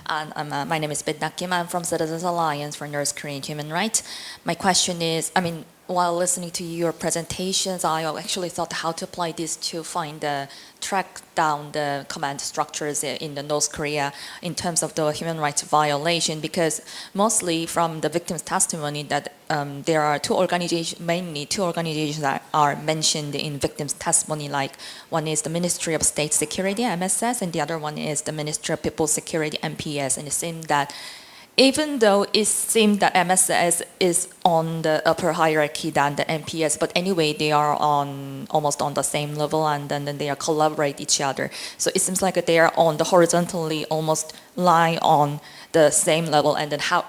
And my name is Benedict. I'm from Citizens Alliance for North Korean Human Rights. My question is, while listening to your presentations, I actually thought how to apply this to track down the command structures in the North Korea in terms of the human rights violation, because mostly from the victim's testimony that there are mainly two organizations that are mentioned in victim's testimony, like one is the Ministry of State Security, MSS, and the other one is the Ministry of People's Security, MPS, and it seemed that even though it seemed that MSS is on the upper hierarchy than the MPS, but anyway, they are almost on the same level, and then they are collaborate each other. So it seems like they are on the horizontally almost lie on the same level. And then how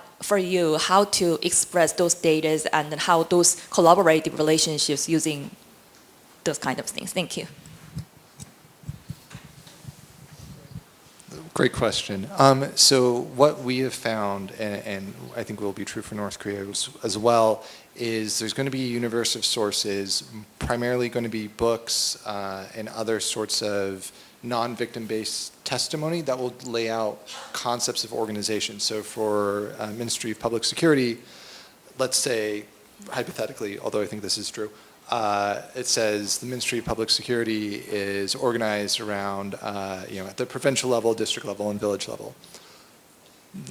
to express those data and then how those collaborative relationships using those kind of things. Thank you. Great question. So what we have found, and I think will be true for North Korea as well, is there's going to be a universe of sources, primarily going to be books and other sorts of non-victim-based testimony that will lay out concepts of organization. So for Ministry of Public Security, let's say, hypothetically, although I think this is true, it says the Ministry of Public Security is organized around, at the provincial level, district level, and village level.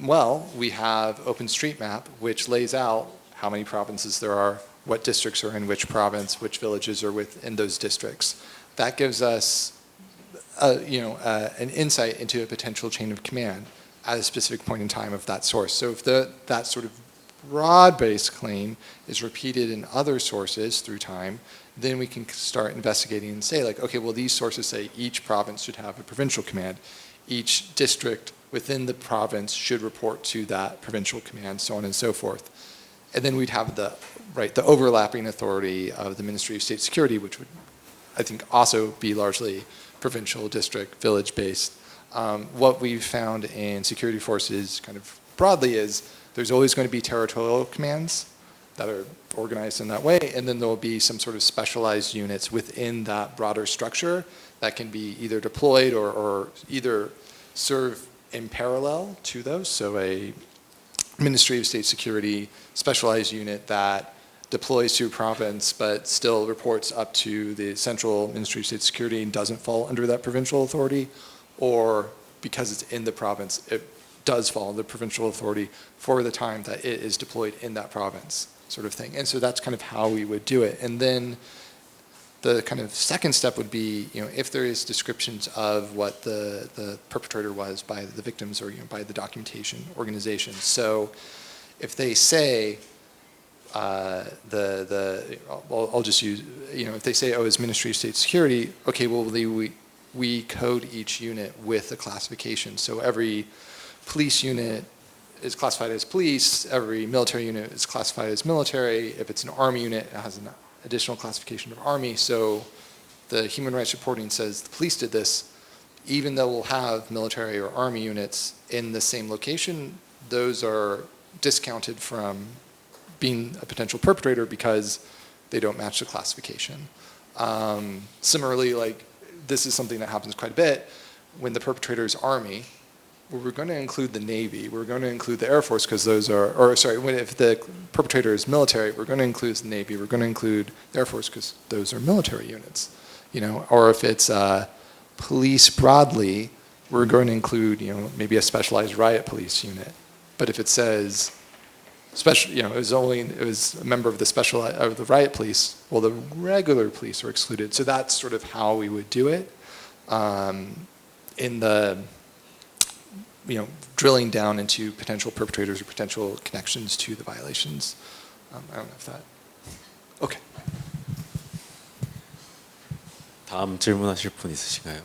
Well, we have OpenStreetMap, which lays out how many provinces there are, what districts are in which province, which villages are within those districts. That gives us, an insight into a potential chain of command at a specific point in time of that source. So if that sort of broad-based claim is repeated in other sources through time, then we can start investigating and say, like, okay, well, these sources say each province should have a provincial command. Each district within the province should report to that provincial command, so on and so forth. And then we'd have the overlapping authority of the Ministry of State Security, which would, I think, also be largely provincial, district, village-based. What we've found in security forces kind of broadly is there's always going to be territorial commands that are organized in that way, and then there will be some sort of specialized units within that broader structure that can be either deployed or either serve in parallel to those. So a Ministry of State Security specialized unit that deploys to a province but still reports up to the central Ministry of State Security and doesn't fall under that provincial authority, or because it's in the province, it does fall under provincial authority for the time that it is deployed in that province, sort of thing. And so that's kind of how we would do it. And then the kind of second step would be, if there is descriptions of what the perpetrator was by the victims or by the documentation organization. So if they say I'll just use, if they say, oh, it's Ministry of State Security, okay, well, we code each unit with a classification. So every police unit is classified as police, every military unit is classified as military. If it's an army unit, it has an additional classification of army. So the human rights reporting says the police did this, even though we'll have military or army units in the same location, those are discounted from being a potential perpetrator because they don't match the classification. Similarly, like, this is something that happens quite a bit. When the perpetrator is army, we're going to include the Navy, we're going to include the Air Force because those are, if the perpetrator is military, we're going to include the Navy, we're going to include the Air Force because those are military units, or if it's police broadly, we're going to include, maybe a specialized riot police unit. But if it says it was a member of the riot police, well, the regular police are excluded. So that's sort of how we would do it in the, drilling down into potential perpetrators or potential connections to the violations. I don't know if that, okay. 다음 질문하실 분 있으신가요?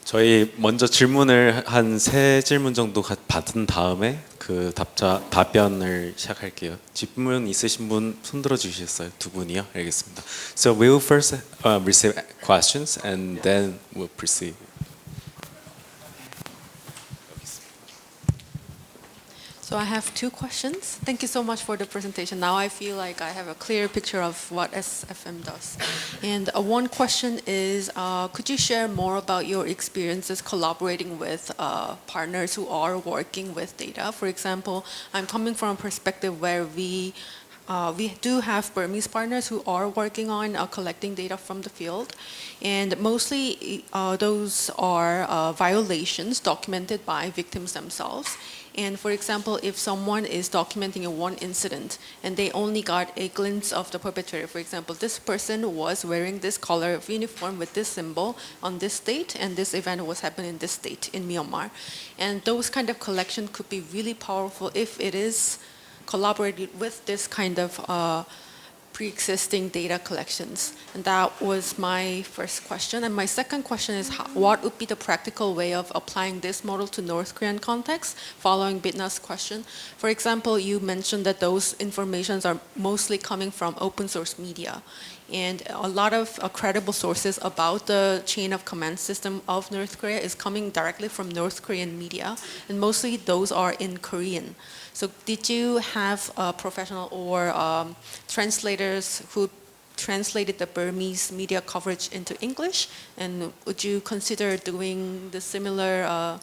저희 먼저 질문을 한 3질문 정도 받은 다음에 그 답변을 시작할게요. 질문 있으신 분 손들어 주시겠어요? 2분이요? 알겠습니다. So we will first receive questions and then we'll proceed. So I have two questions. Thank you so much for the presentation. Now I feel like I have a clear picture of what SFM does. And one question is, could you share more about your experiences collaborating with partners who are working with data? For example, I'm coming from a perspective where we do have Burmese partners who are working on collecting data from the field, and mostly those are violations documented by victims themselves. And for example, if someone is documenting one incident and they only got a glimpse of the perpetrator, for example, this person was wearing this color of uniform with this symbol on this date, and this event was happening in this state in Myanmar. And those kind of collection could be really powerful if it is collaborated with this kind of pre-existing data collections. And that was my first question. And my second question is, what would be the practical way of applying this model to North Korean context, following Bina's question? For example, you mentioned that those informations are mostly coming from open source media. And a lot of credible sources about the chain of command system of North Korea is coming directly from North Korean media, and mostly those are in Korean. So did you have a professional or translators who translated the Burmese media coverage into English? And would you consider doing the similar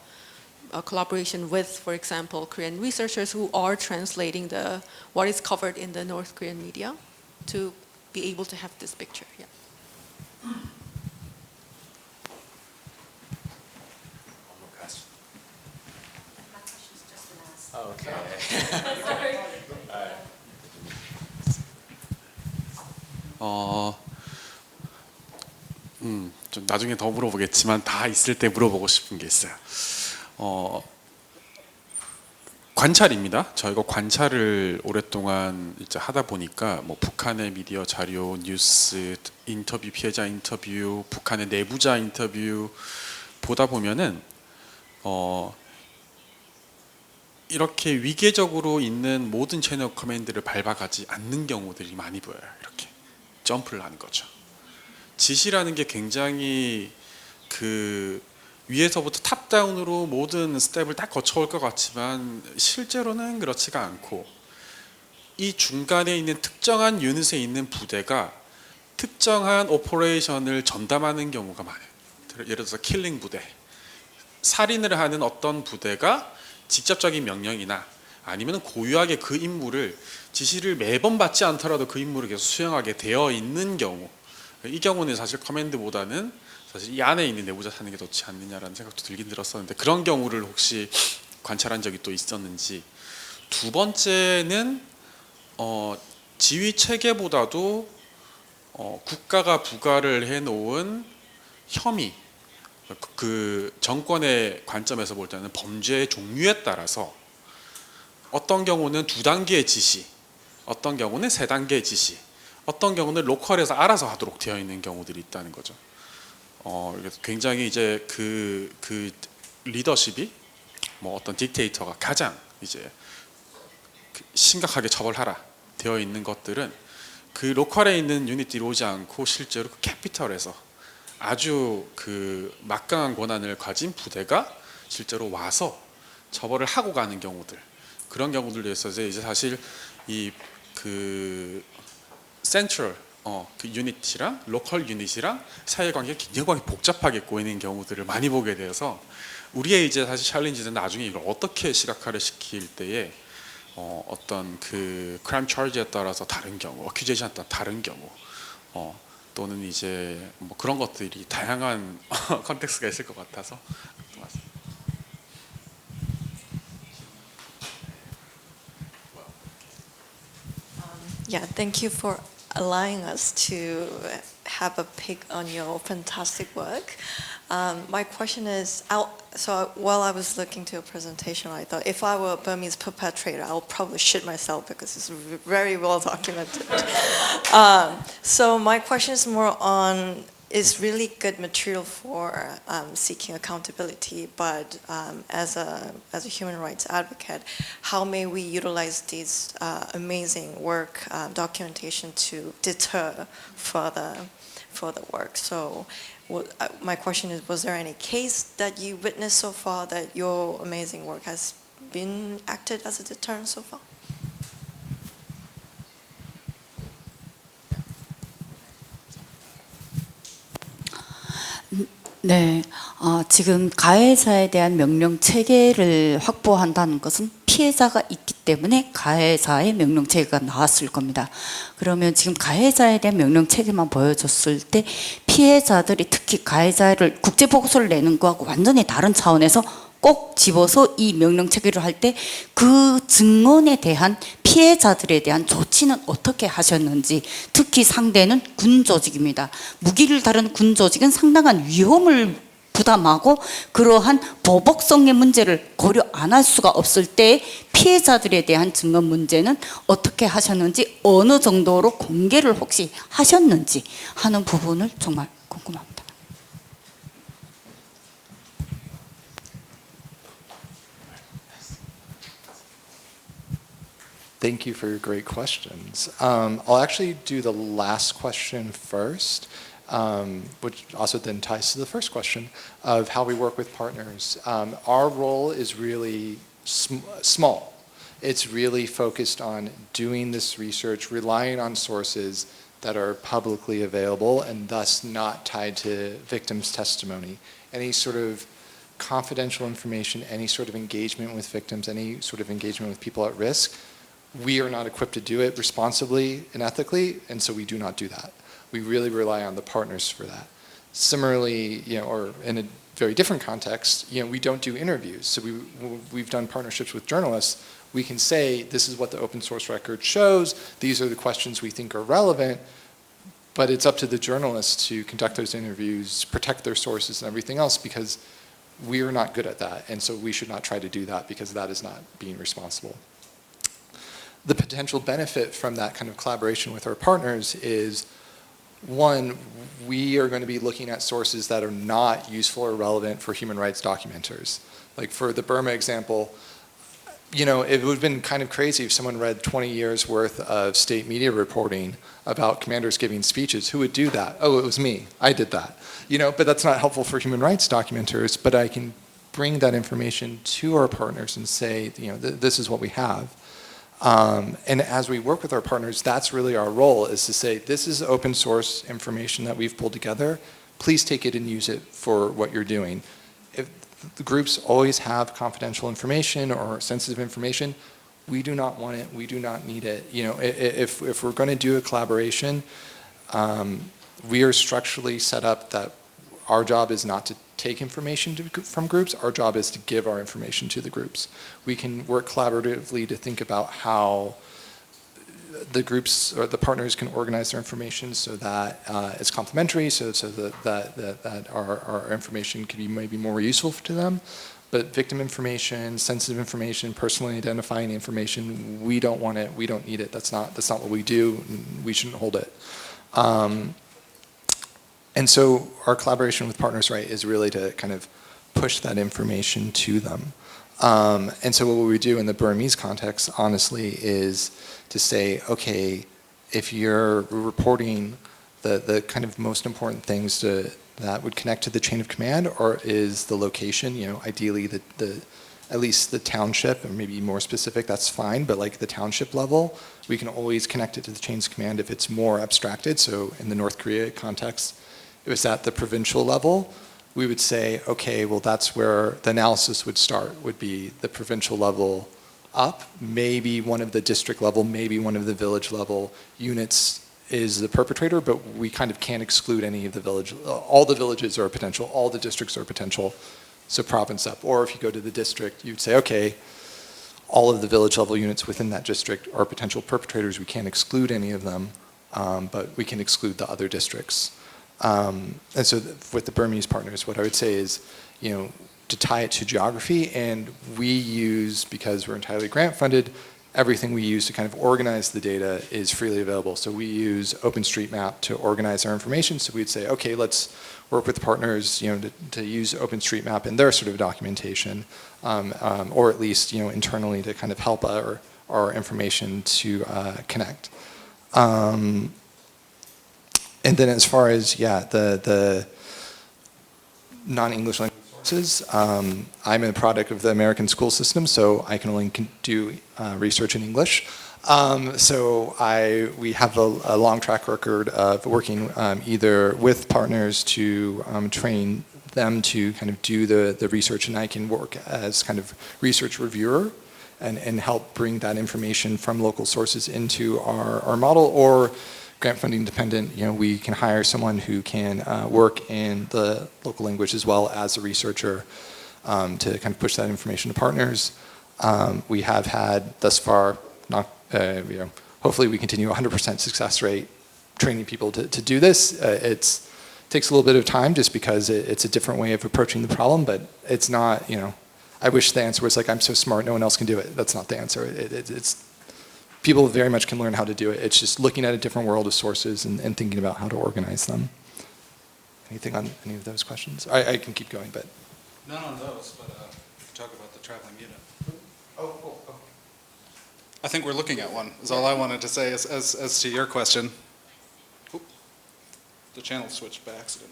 collaboration with, for example, Korean researchers who are translating what is covered in the North Korean media to be able to have this picture? Yeah. Okay. 좀 나중에 더 물어보겠지만 다 있을 때 물어보고 싶은 게 있어요. 관찰입니다. 저희가 관찰을 오랫동안 이제 하다 보니까 뭐 북한의 미디어 자료, 뉴스, 인터뷰, 피해자 인터뷰, 북한의 내부자 인터뷰 보다 보면은 이렇게 위계적으로 있는 모든 채널 커맨드를 밟아가지 않는 경우들이 많이 보여요. 이렇게 점프를 하는 거죠. 지시라는 게 굉장히 위에서부터 탑다운으로 모든 스텝을 딱 거쳐올 것 같지만 실제로는 그렇지가 않고, 이 중간에 있는 특정한 유닛에 있는 부대가 특정한 오퍼레이션을 전담하는 경우가 많아요. 예를 들어서 킬링 부대, 살인을 하는 어떤 부대가 직접적인 명령이나 아니면 고유하게 그 임무를 지시를 매번 받지 않더라도 그 임무를 계속 수행하게 되어 있는 경우, 이 경우는 사실 커맨드보다는 사실 이 안에 있는 내부자 사는 게 좋지 않느냐라는 생각도 들긴 들었었는데, 그런 경우를 혹시 관찰한 적이 또 있었는지. 두 번째는 지휘 체계보다도 국가가 부과를 해놓은 혐의, 그 정권의 관점에서 볼 때는 범죄의 종류에 따라서 어떤 경우는 2단계의 지시, 어떤 경우는 3단계의 지시, 어떤 경우는 로컬에서 알아서 하도록 되어 있는 경우들이 있다는 거죠. 굉장히 이제 그 리더십이 뭐 어떤 딕테이터가 가장 이제 심각하게 처벌하라 되어 있는 것들은 그 로컬에 있는 유닛들이 오지 않고 실제로 그 캐피털에서 아주 그 막강한 권한을 가진 부대가 실제로 와서 처벌을 하고 가는 경우들, 그런 경우들에 있어서 이제 사실 이 그 센트럴 그 유닛이랑 로컬 유닛이랑 사이관계가 굉장히 복잡하게 꼬이는 경우들을 많이 보게 되어서, 우리의 이제 사실 챌린지는 나중에 이걸 어떻게 시각화를 시킬 때에 어떤 그 크라임 차지에 따라서 다른 경우, 어큐제이션에 따라 다른 경우, 또는 이제 뭐 그런 것들이 다양한 컨텍스트가 있을 것 같아서. Yeah, thank you for allowing us to have a pick on your fantastic work. My question is, so while I was looking to your presentation, I thought if I were a Burmese perpetrator, I would probably shit myself because it's very well documented. So my question is more on, is really good material for seeking accountability, but as a human rights advocate, how may we utilize these amazing work documentation to deter further work? So my question is, was there any case that you witnessed so far that your amazing work has been acted as a deterrent so far? 네, 지금 가해자에 대한 명령 체계를 확보한다는 것은 피해자가 있기 때문에 가해자의 명령 체계가 나왔을 겁니다. 그러면 지금 가해자에 대한 명령 체계만 보여줬을 때 피해자들이 특히 가해자를 국제 보고서를 내는 거하고 완전히 다른 차원에서 꼭 집어서 이 명령 체계를 할 때 그 증언에 대한 피해자들에 대한 조치는 어떻게 하셨는지, 특히 상대는 군 조직입니다. 무기를 다룬 군 조직은 상당한 위험을 부담하고 그러한 보복성의 문제를 고려 안 할 수가 없을 때 피해자들에 대한 증언 문제는 어떻게 하셨는지, 어느 정도로 공개를 혹시 하셨는지 하는 부분을 정말 궁금합니다. Thank you for your great questions. I'll actually do the last question first, which also then ties to the first question of how we work with partners. Our role is really small. It's really focused on doing this research, relying on sources that are publicly available and thus not tied to victims' testimony. Any sort of confidential information, any sort of engagement with victims, any sort of engagement with people at risk, we are not equipped to do it responsibly and ethically, and so we do not do that. We really rely on the partners for that. Similarly, or in a very different context, we don't do interviews. So we've done partnerships with journalists. We can say, this is what the open source record shows, these are the questions we think are relevant, but it's up to the journalists to conduct those interviews, protect their sources and everything else, because we are not good at that, and so we should not try to do that because that is not being responsible. The potential benefit from that kind of collaboration with our partners is, one, we are going to be looking at sources that are not useful or relevant for human rights documenters. Like for the Burma example, it would have been kind of crazy if someone read 20 years worth of state media reporting about commanders giving speeches. Who would do that? Oh, it was me. I did that. But that's not helpful for human rights documenters, but I can bring that information to our partners and say, this is what we have. And as we work with our partners, that's really our role, is to say, this is open source information that we've pulled together. Please take it and use it for what you're doing. If the groups always have confidential information or sensitive information, we do not want it, we do not need it. If we're going to do a collaboration, we are structurally set up that our job is not to take information from groups, our job is to give our information to the groups. We can work collaboratively to think about how the groups or the partners can organize their information so that it's complementary, so that our information can be maybe more useful to them. But victim information, sensitive information, personally identifying information, we don't want it, we don't need it. That's not what we do, and we shouldn't hold it. And so our collaboration with partners, is really to kind of push that information to them. And so what we do in the Burmese context, honestly, is to say, okay, if you're reporting the kind of most important things that would connect to the chain of command, or is the location, ideally at least the township, or maybe more specific, that's fine, but like the township level, we can always connect it to the chains of command if it's more abstracted. So in the North Korea context, it was at the provincial level, we would say, okay, well, that's where the analysis would start, would be the provincial level up, maybe one of the district level, maybe one of the village level units is the perpetrator, but we kind of can't exclude any of the village. All the villages are potential, all the districts are potential, so province up. Or if you go to the district, you'd say, okay, all of the village level units within that district are potential perpetrators, we can't exclude any of them, but we can exclude the other districts. And so with the Burmese partners, what I would say is, to tie it to geography, and we use, because we're entirely grant funded, everything we use to kind of organize the data is freely available. So we use OpenStreetMap to organize our information. So we'd say, okay, let's work with partners, to use OpenStreetMap in their sort of documentation, or at least, internally to kind of help our information to connect. And then as far as, the non-English language differences. I'm a product of the American school system, so I can only do research in English. We have a long track record of working either with partners to train them to kind of do the research, and I can work as kind of research reviewer and help bring that information from local sources into our model, or grant funding dependent, we can hire someone who can work in the local language as well as a researcher to kind of push that information to partners. We have had thus far, hopefully we continue 100% success rate training people to do this. It takes a little bit of time just because it's a different way of approaching the problem, but it's not, I wish the answer was like, I'm so smart, no one else can do it. That's not the answer. It's people very much can learn how to do it. It's just looking at a different world of sources and thinking about how to organize them. Anything on any of those questions? I can keep going, but. None on those, but talk about the traveling unit. Oh. I think we're looking at one, is all I wanted to say as to your question. Oop, the channel switched by accident.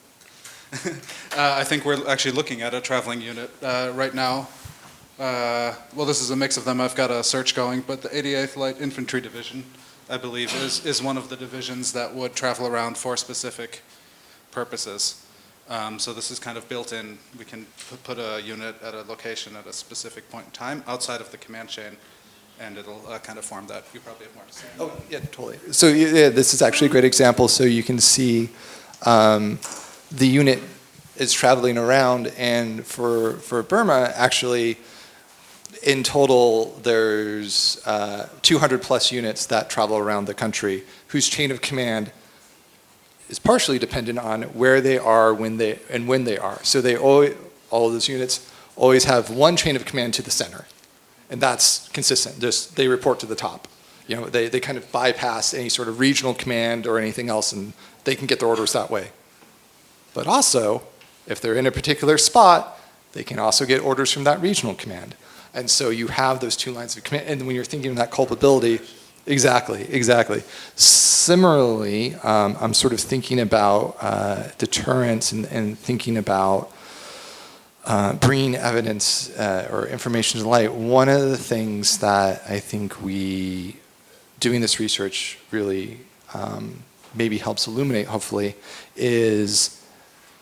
I think we're actually looking at a traveling unit right now. Well, this is a mix of them. I've got a search going, but the 88th Light Infantry Division, I believe, is one of the divisions that would travel around for specific purposes. So this is kind of built in. We can put a unit at a location at a specific point in time outside of the command chain, and it'll kind of form that. You probably have more to say. Oh, yeah, totally. So yeah, this is actually a great example. So you can see the unit is traveling around, and for Burma, actually, in total, there's 200 plus units that travel around the country whose chain of command is partially dependent on where they are when they are. So they all of those units always have one chain of command to the center, and that's consistent. Just they report to the top. They kind of bypass any sort of regional command or anything else, and they can get their orders that way. But also, if they're in a particular spot, they can also get orders from that regional command. And so you have those two lines of command, and when you're thinking of that culpability, exactly. Similarly, I'm sort of thinking about deterrence and thinking about bringing evidence or information to light. One of the things that I think doing this research really maybe helps illuminate, hopefully, is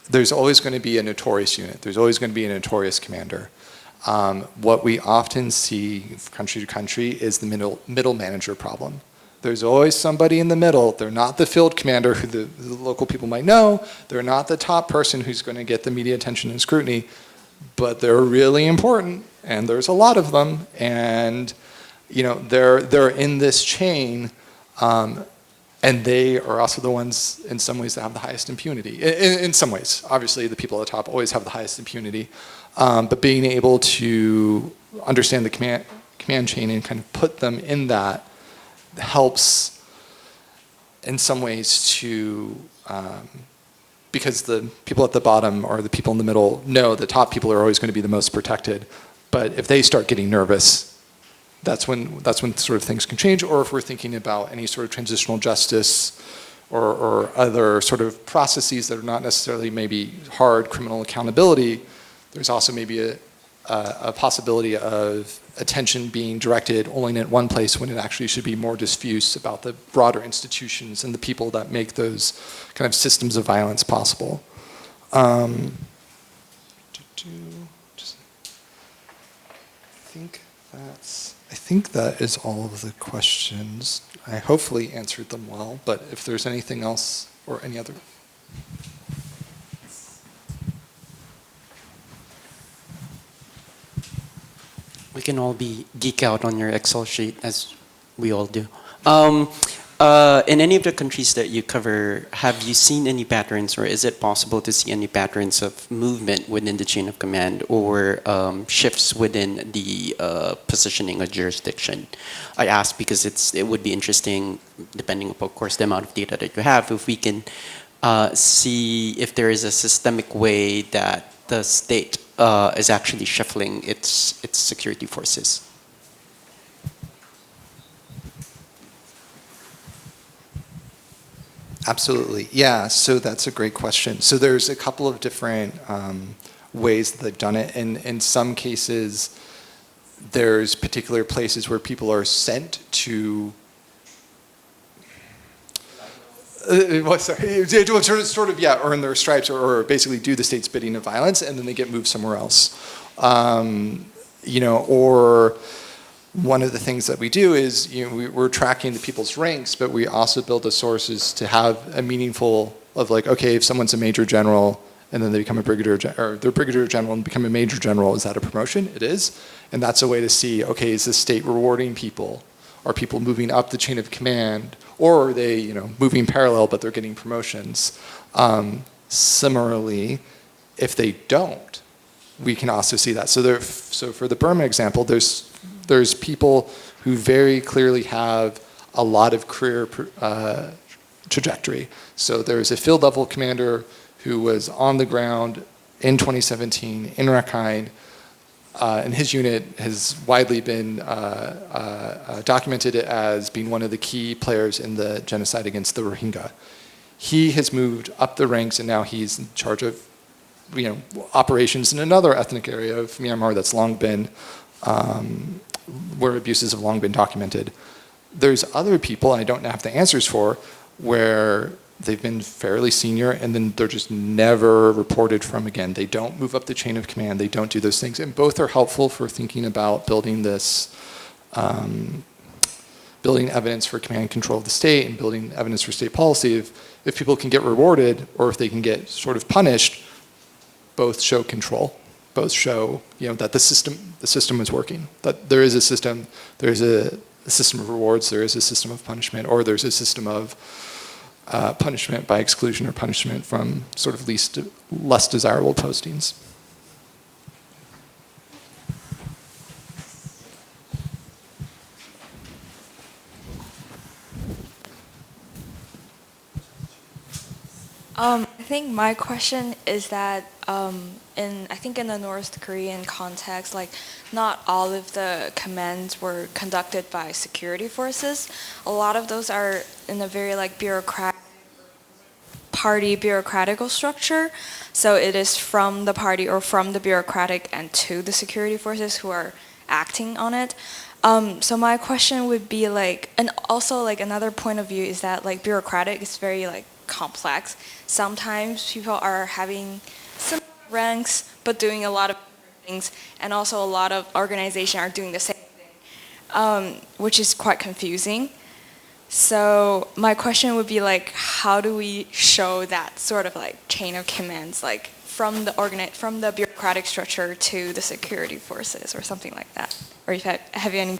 there's always going to be a notorious unit. There's always going to be a notorious commander. What we often see country to country is the middle manager problem. There's always somebody in the middle. They're not the field commander who the local people might know. They're not the top person who's going to get the media attention and scrutiny, but they're really important, and there's a lot of them, and they're in this chain, and they are also the ones in some ways that have the highest impunity. In some ways, obviously the people at the top always have the highest impunity. But being able to understand the command chain and kind of put them in that helps in some ways to, because the people at the bottom or the people in the middle know the top people are always going to be the most protected. But if they start getting nervous, that's when sort of things can change. Or if we're thinking about any sort of transitional justice or other sort of processes that are not necessarily maybe hard criminal accountability, there's also maybe a possibility of attention being directed only in one place when it actually should be more diffuse about the broader institutions and the people that make those kind of systems of violence possible. I think that is all of the questions. I hopefully answered them well, but if there's anything else or any other. We can all geek out on your Excel sheet, as we all do. In any of the countries that you cover, have you seen any patterns, or is it possible to see any patterns of movement within the chain of command or shifts within the positioning of jurisdiction? I ask because it would be interesting, depending upon, of course, the amount of data that you have, if we can see if there is a systemic way that the state is actually shuffling its security forces. Absolutely, yeah. So that's a great question. So there's a couple of different ways that they've done it. And in some cases, there's particular places where people are sent to earn their stripes or basically do the state's bidding of violence, and then they get moved somewhere else. Or one of the things that we do is, we're tracking the people's ranks, but we also build the sources to have a meaningful of like, okay, if someone's a major general and then they become a brigadier, or they're brigadier general and become a major general, is that a promotion? It is. And that's a way to see, okay, is the state rewarding people? Are people moving up the chain of command? Or are they, moving parallel, but they're getting promotions? Similarly, if they don't, we can also see that. So for the Burma example, there's people who very clearly have a lot of career trajectory. So there's a field level commander who was on the ground in 2017 in Rakhine, and his unit has widely been documented as being one of the key players in the genocide against the Rohingya. He has moved up the ranks, and now he's in charge of operations in another ethnic area of Myanmar that's long been, where abuses have long been documented. There's other people, I don't have the answers for, where they've been fairly senior and then they're just never reported from again. They don't move up the chain of command, they don't do those things. And both are helpful for thinking about building this, building evidence for command and control of the state and building evidence for state policy. If people can get rewarded or if they can get sort of punished, both show control, both show that the system is working, that there is a system, there's a system of rewards, there is a system of punishment, or there's a system of punishment by exclusion or punishment from sort of less desirable postings. I think my question is that in the North Korean context, like not all of the commands were conducted by security forces. A lot of those are in a very like bureaucratical structure. So it is from the party or from the bureaucratic and to the security forces who are acting on it. So my question would be like, and also like another point of view is that like bureaucratic is very like complex. Sometimes people are having similar ranks but doing a lot of things, and also a lot of organizations are doing the same thing, which is quite confusing. So my question would be like, how do we show that sort of like chain of commands, like from the bureaucratic structure to the security forces or something like that? Or if have you any?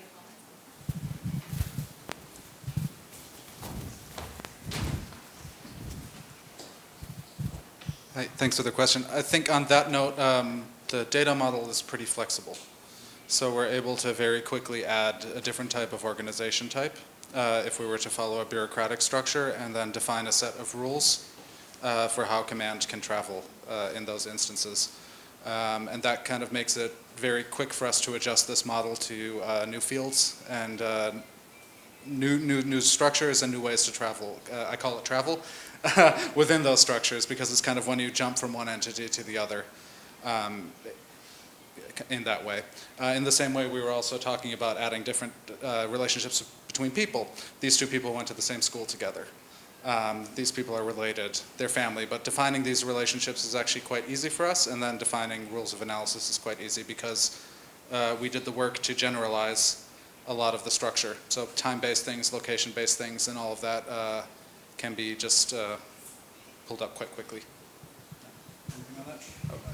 Hi, thanks for the question. I think on that note, the data model is pretty flexible. So we're able to very quickly add a different type of organization type if we were to follow a bureaucratic structure and then define a set of rules for how command can travel in those instances. And that kind of makes it very quick for us to adjust this model to new fields and new structures and new ways to travel. I call it travel. Within those structures, because it's kind of when you jump from one entity to the other in that way. In the same way, we were also talking about adding different relationships between people. These two people went to the same school together. These people are related, they're family, but defining these relationships is actually quite easy for us, and then defining rules of analysis is quite easy because we did the work to generalize a lot of the structure. So time-based things, location-based things, and all of that can be just pulled up quite quickly.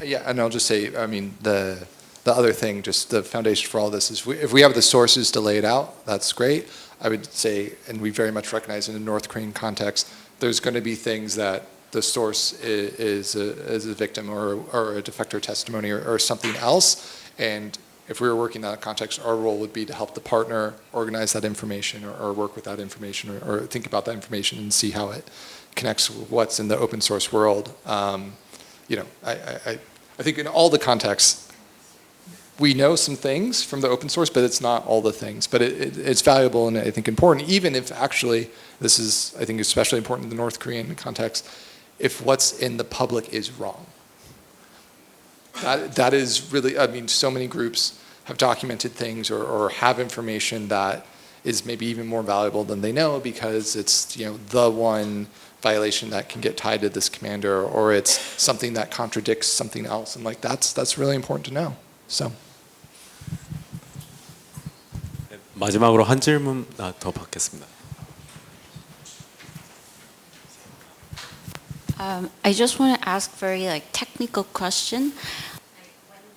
Yeah, and I'll just say, I mean, the other thing, just the foundation for all this is if we have the sources to lay it out, that's great. I would say, and we very much recognize in the North Korean context, there's going to be things that the source is a victim or a defector testimony or something else. And if we were working in that context, our role would be to help the partner organize that information or work with that information or think about that information and see how it connects with what's in the open source world. I think in all the contexts, we know some things from the open source, but it's not all the things. But it's valuable and I think important, even if actually, this is, I think, especially important in the North Korean context, if what's in the public is wrong. that is really, I mean, so many groups have documented things or have information that is maybe even more valuable than they know because it's, you know, the one violation that can get tied to this commander, or it's something that contradicts something else, and like that's really important to know. So. 마지막으로 한 질문 더 받겠습니다. I just want to ask very technical question.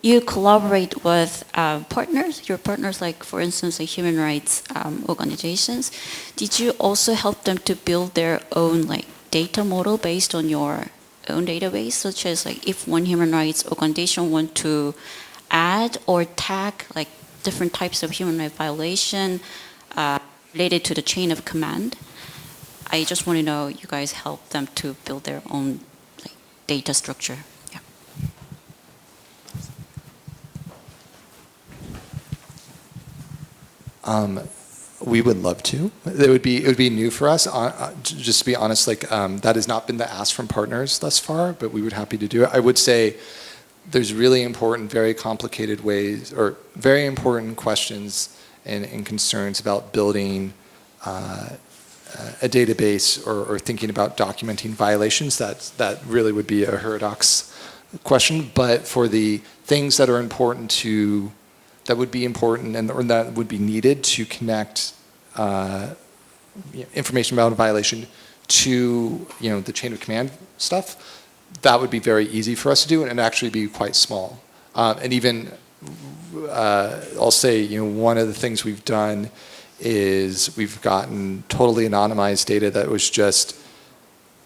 You collaborate with partners, your partners, like for instance, the human rights organizations. Did you also help them to build their own data model based on your own database, such as if one human rights organization want to add or tag different types of human rights violation related to the chain of command? I just want to know you guys help them to build their own data structure. Yeah. We would love to. It would be new for us. Just to be honest, that has not been the ask from partners thus far, but we would be happy to do it. I would say there's really important, very complicated ways, or very important questions and concerns about building a database or thinking about documenting violations. That really would be a HURIDOCS question. But for the things that are important to, that would be important or that would be needed to connect information about a violation to the chain of command stuff, that would be very easy for us to do and actually be quite small. And even I'll say one of the things we've done is we've gotten totally anonymized data that was just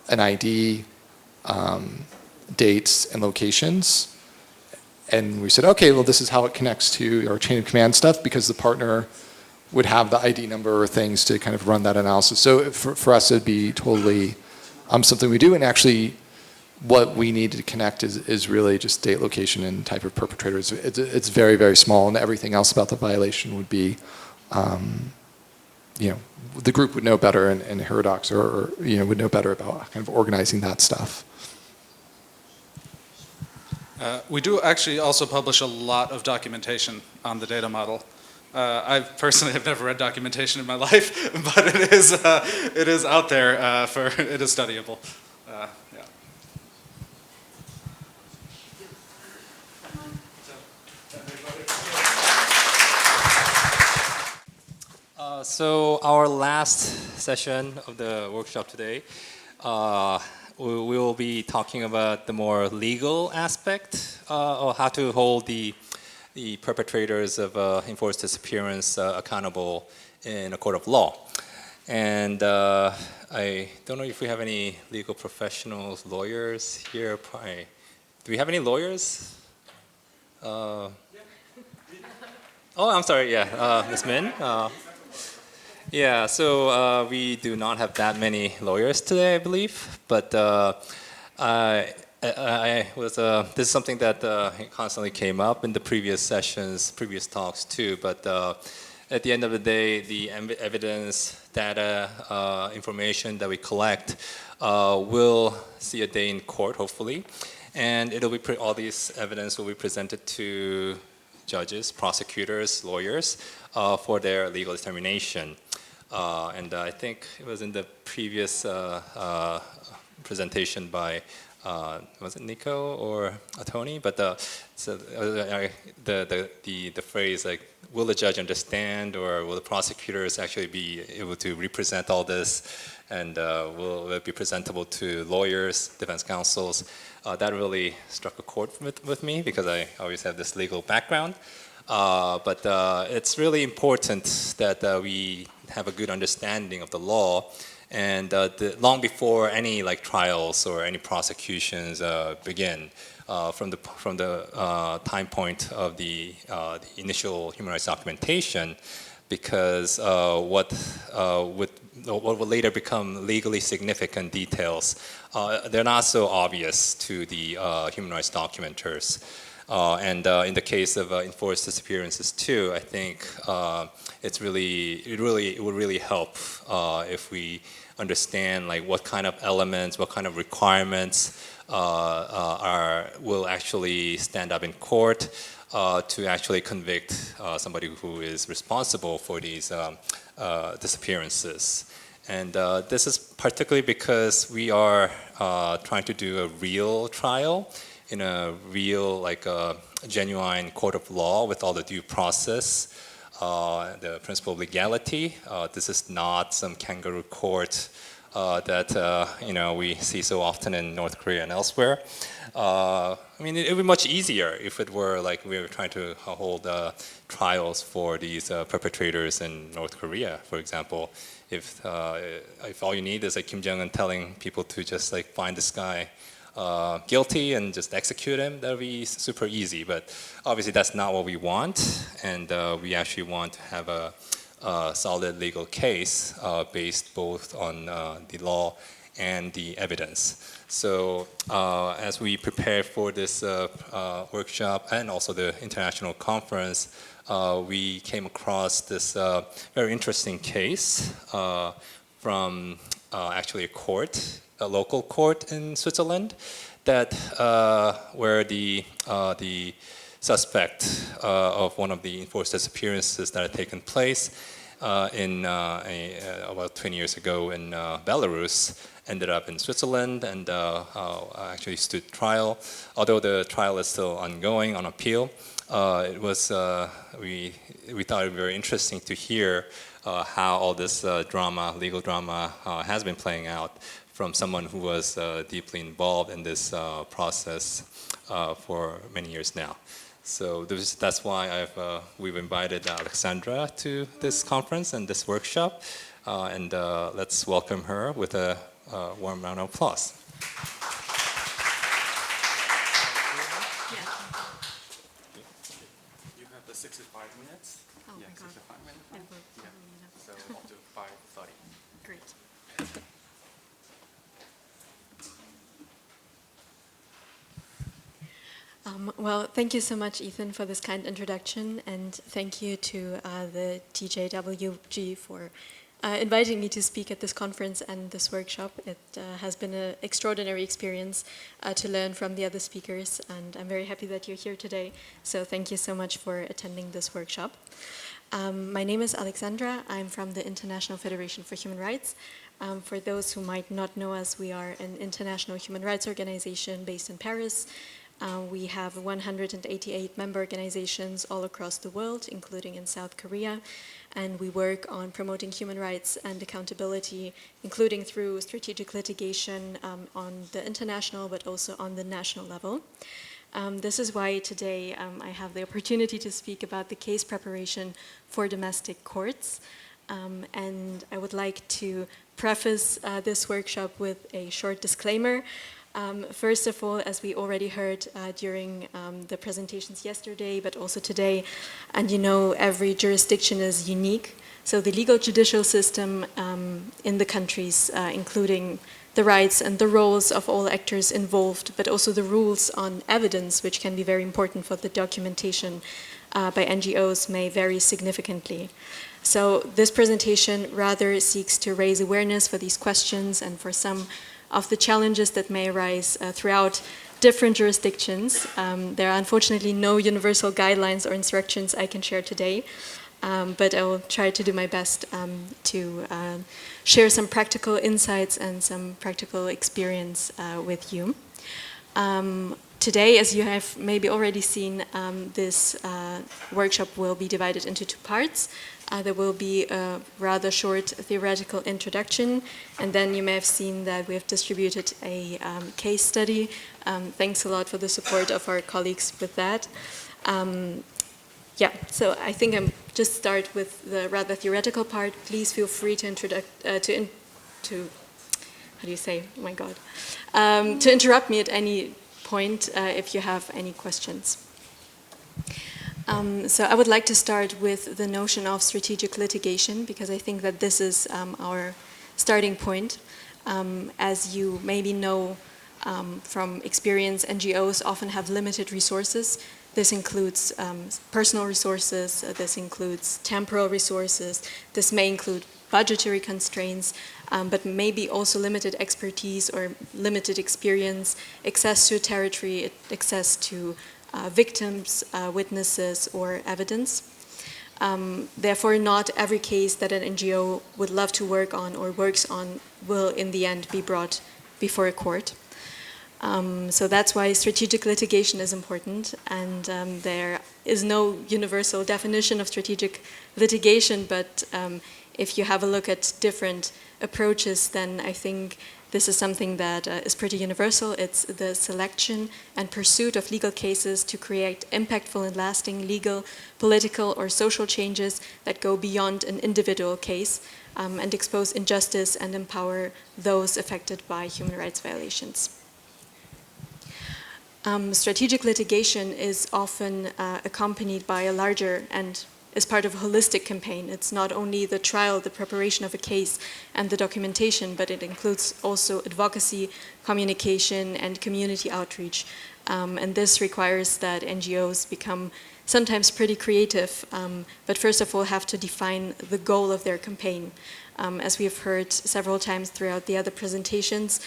an ID, dates, and locations. And we said, okay, well, this is how it connects to our chain of command stuff, because the partner would have the ID number or things to kind of run that analysis. So for us, it'd be totally something we do. And actually, what we need to connect is really just date, location, and type of perpetrator. It's very, very small, and everything else about the violation would be, the group would know better, and HURIDOCS or would know better about kind of organizing that stuff. We do actually also publish a lot of documentation on the data model. I personally have never read documentation in my life, but it is out there it is studyable. Yeah. So our last session of the workshop today, we will be talking about the more legal aspect of how to hold the perpetrators of enforced disappearance accountable in a court of law. And I don't know if we have any legal professionals, lawyers here. Do we have any lawyers? Oh, I'm sorry, yeah, Ms. Min. Yeah, so we do not have that many lawyers today, I believe, but this is something that constantly came up in the previous sessions, previous talks too, but at the end of the day, the evidence, data, information that we collect will see a day in court, hopefully, and it'll be all these evidence will be presented to judges, prosecutors, lawyers for their legal determination. And I think it was in the previous presentation by was it Niko or Tony? But so the phrase will the judge understand, or will the prosecutors actually be able to represent all this, and will it be presentable to lawyers, defense counsels? That really struck a chord with me, because I always have this legal background. But it's really important that we have a good understanding of the law, and long before any trials or any prosecutions begin, from the time point of the initial human rights documentation, because what will later become legally significant details, they're not so obvious to the human rights documenters. And in the case of enforced disappearances too, I think it would really help if we understand like what kind of elements, what kind of requirements will actually stand up in court to actually convict somebody who is responsible for these disappearances. And this is particularly because we are trying to do a real trial in a real, like a genuine court of law with all the due process, the principle of legality. This is not some kangaroo court that we see so often in North Korea and elsewhere. I mean, it would be much easier if it were like we were trying to hold trials for these perpetrators in North Korea, for example. If all you need is like Kim Jong-un telling people to just like find this guy guilty and just execute him, that would be super easy. But obviously that's not what we want, and we actually want to have a solid legal case based both on the law and the evidence. So as we prepare for this workshop and also the international conference, we came across this very interesting case from actually a local court in Switzerland, that where the suspect of one of the enforced disappearances that had taken place about 20 years ago in Belarus ended up in Switzerland and actually stood trial. Although the trial is still ongoing on appeal, it was we thought it was very interesting to hear how all this legal drama has been playing out from someone who was deeply involved in this process for many years now. So that's why we've invited Alexandra to this conference and this workshop, and let's welcome her with a warm round of applause. You have the 65 minutes? Oh yeah, my God. 65 minutes. Yeah. So up to 5:30. Great. Well, thank you so much, Ethan, for this kind introduction, and thank you to the TJWG for inviting me to speak at this conference and this workshop. It has been an extraordinary experience to learn from the other speakers, and I'm very happy that you're here today. So thank you so much for attending this workshop. My name is Alexandra. I'm from the International Federation for Human Rights. For those who might not know us, we are an international human rights organization based in Paris. We have 188 member organizations all across the world, including in South Korea, and we work on promoting human rights and accountability, including through strategic litigation on the international but also on the national level. This is why today I have the opportunity to speak about the case preparation for domestic courts. And I would like to preface this workshop with a short disclaimer. First of all, as we already heard during the presentations yesterday, but also today, and you know, every jurisdiction is unique. So the legal judicial system in the countries, including the rights and the roles of all actors involved, but also the rules on evidence, which can be very important for the documentation by NGOs, may vary significantly. So this presentation rather seeks to raise awareness for these questions and for some of the challenges that may arise throughout different jurisdictions. There are unfortunately no universal guidelines or instructions I can share today, but I will try to do my best to share some practical insights and some practical experience with you. Today, as you have maybe already seen, this workshop will be divided into two parts. There will be a rather short theoretical introduction, and then you may have seen that we have distributed a case study. Thanks a lot for the support of our colleagues with that. Yeah, so I think I'm just start with the rather theoretical part. Please feel free to how do you say? Oh my God, to interrupt me at any point if you have any questions. So I would like to start with the notion of strategic litigation, because I think that this is our starting point. As you maybe know from experience, NGOs often have limited resources. This includes personal resources, this includes temporal resources, this may include budgetary constraints, but maybe also limited expertise or limited experience, access to territory, access to victims, witnesses, or evidence. Therefore, not every case that an NGO would love to work on or works on will in the end be brought before a court. So that's why strategic litigation is important, and there is no universal definition of strategic litigation, but if you have a look at different approaches, then I think this is something that is pretty universal. It's the selection and pursuit of legal cases to create impactful and lasting legal, political, or social changes that go beyond an individual case and expose injustice and empower those affected by human rights violations. Strategic litigation is often accompanied by a larger and is part of a holistic campaign. It's not only the trial, the preparation of a case, and the documentation, but it includes also advocacy, communication, and community outreach. And this requires that NGOs become sometimes pretty creative, but first of all have to define the goal of their campaign. As we have heard several times throughout the other presentations,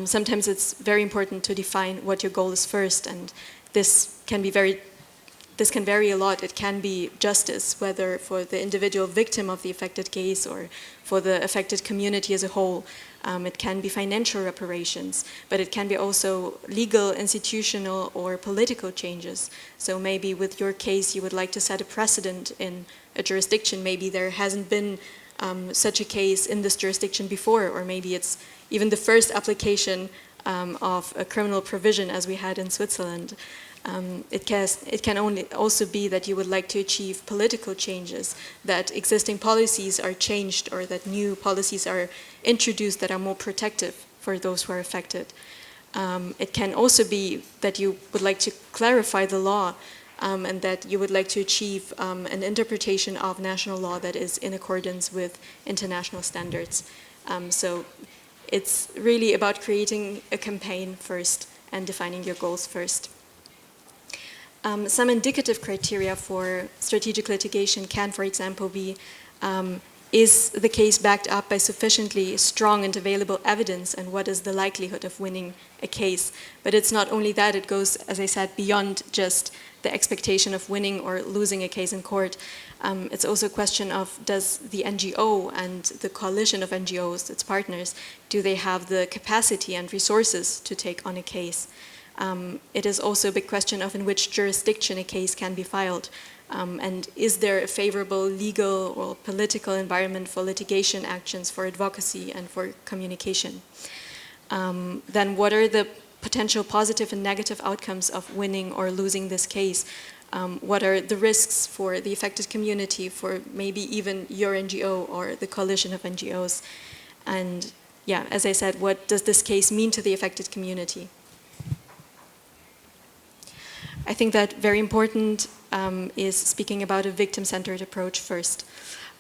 sometimes it's very important to define what your goal is first, and this can vary a lot. It can be justice, whether for the individual victim of the affected case or for the affected community as a whole. It can be financial reparations, but it can be also legal, institutional, or political changes. So maybe with your case, you would like to set a precedent in a jurisdiction. Maybe there hasn't been such a case in this jurisdiction before, or maybe it's even the first application of a criminal provision as we had in Switzerland. It can only also be that you would like to achieve political changes, that existing policies are changed or that new policies are introduced that are more protective for those who are affected. It can also be that you would like to clarify the law and that you would like to achieve an interpretation of national law that is in accordance with international standards. So it's really about creating a campaign first and defining your goals first. Some indicative criteria for strategic litigation can, for example, be is the case backed up by sufficiently strong and available evidence, and what is the likelihood of winning a case? But it's not only that, it goes, as I said, beyond just the expectation of winning or losing a case in court. It's also a question of, does the NGO and the coalition of NGOs, its partners, do they have the capacity and resources to take on a case? It is also a big question of in which jurisdiction a case can be filed. And is there a favorable legal or political environment for litigation actions, for advocacy, and for communication? Then what are the potential positive and negative outcomes of winning or losing this case? What are the risks for the affected community, for maybe even your NGO or the coalition of NGOs? And yeah, as I said, what does this case mean to the affected community? I think that very important is speaking about a victim-centered approach first.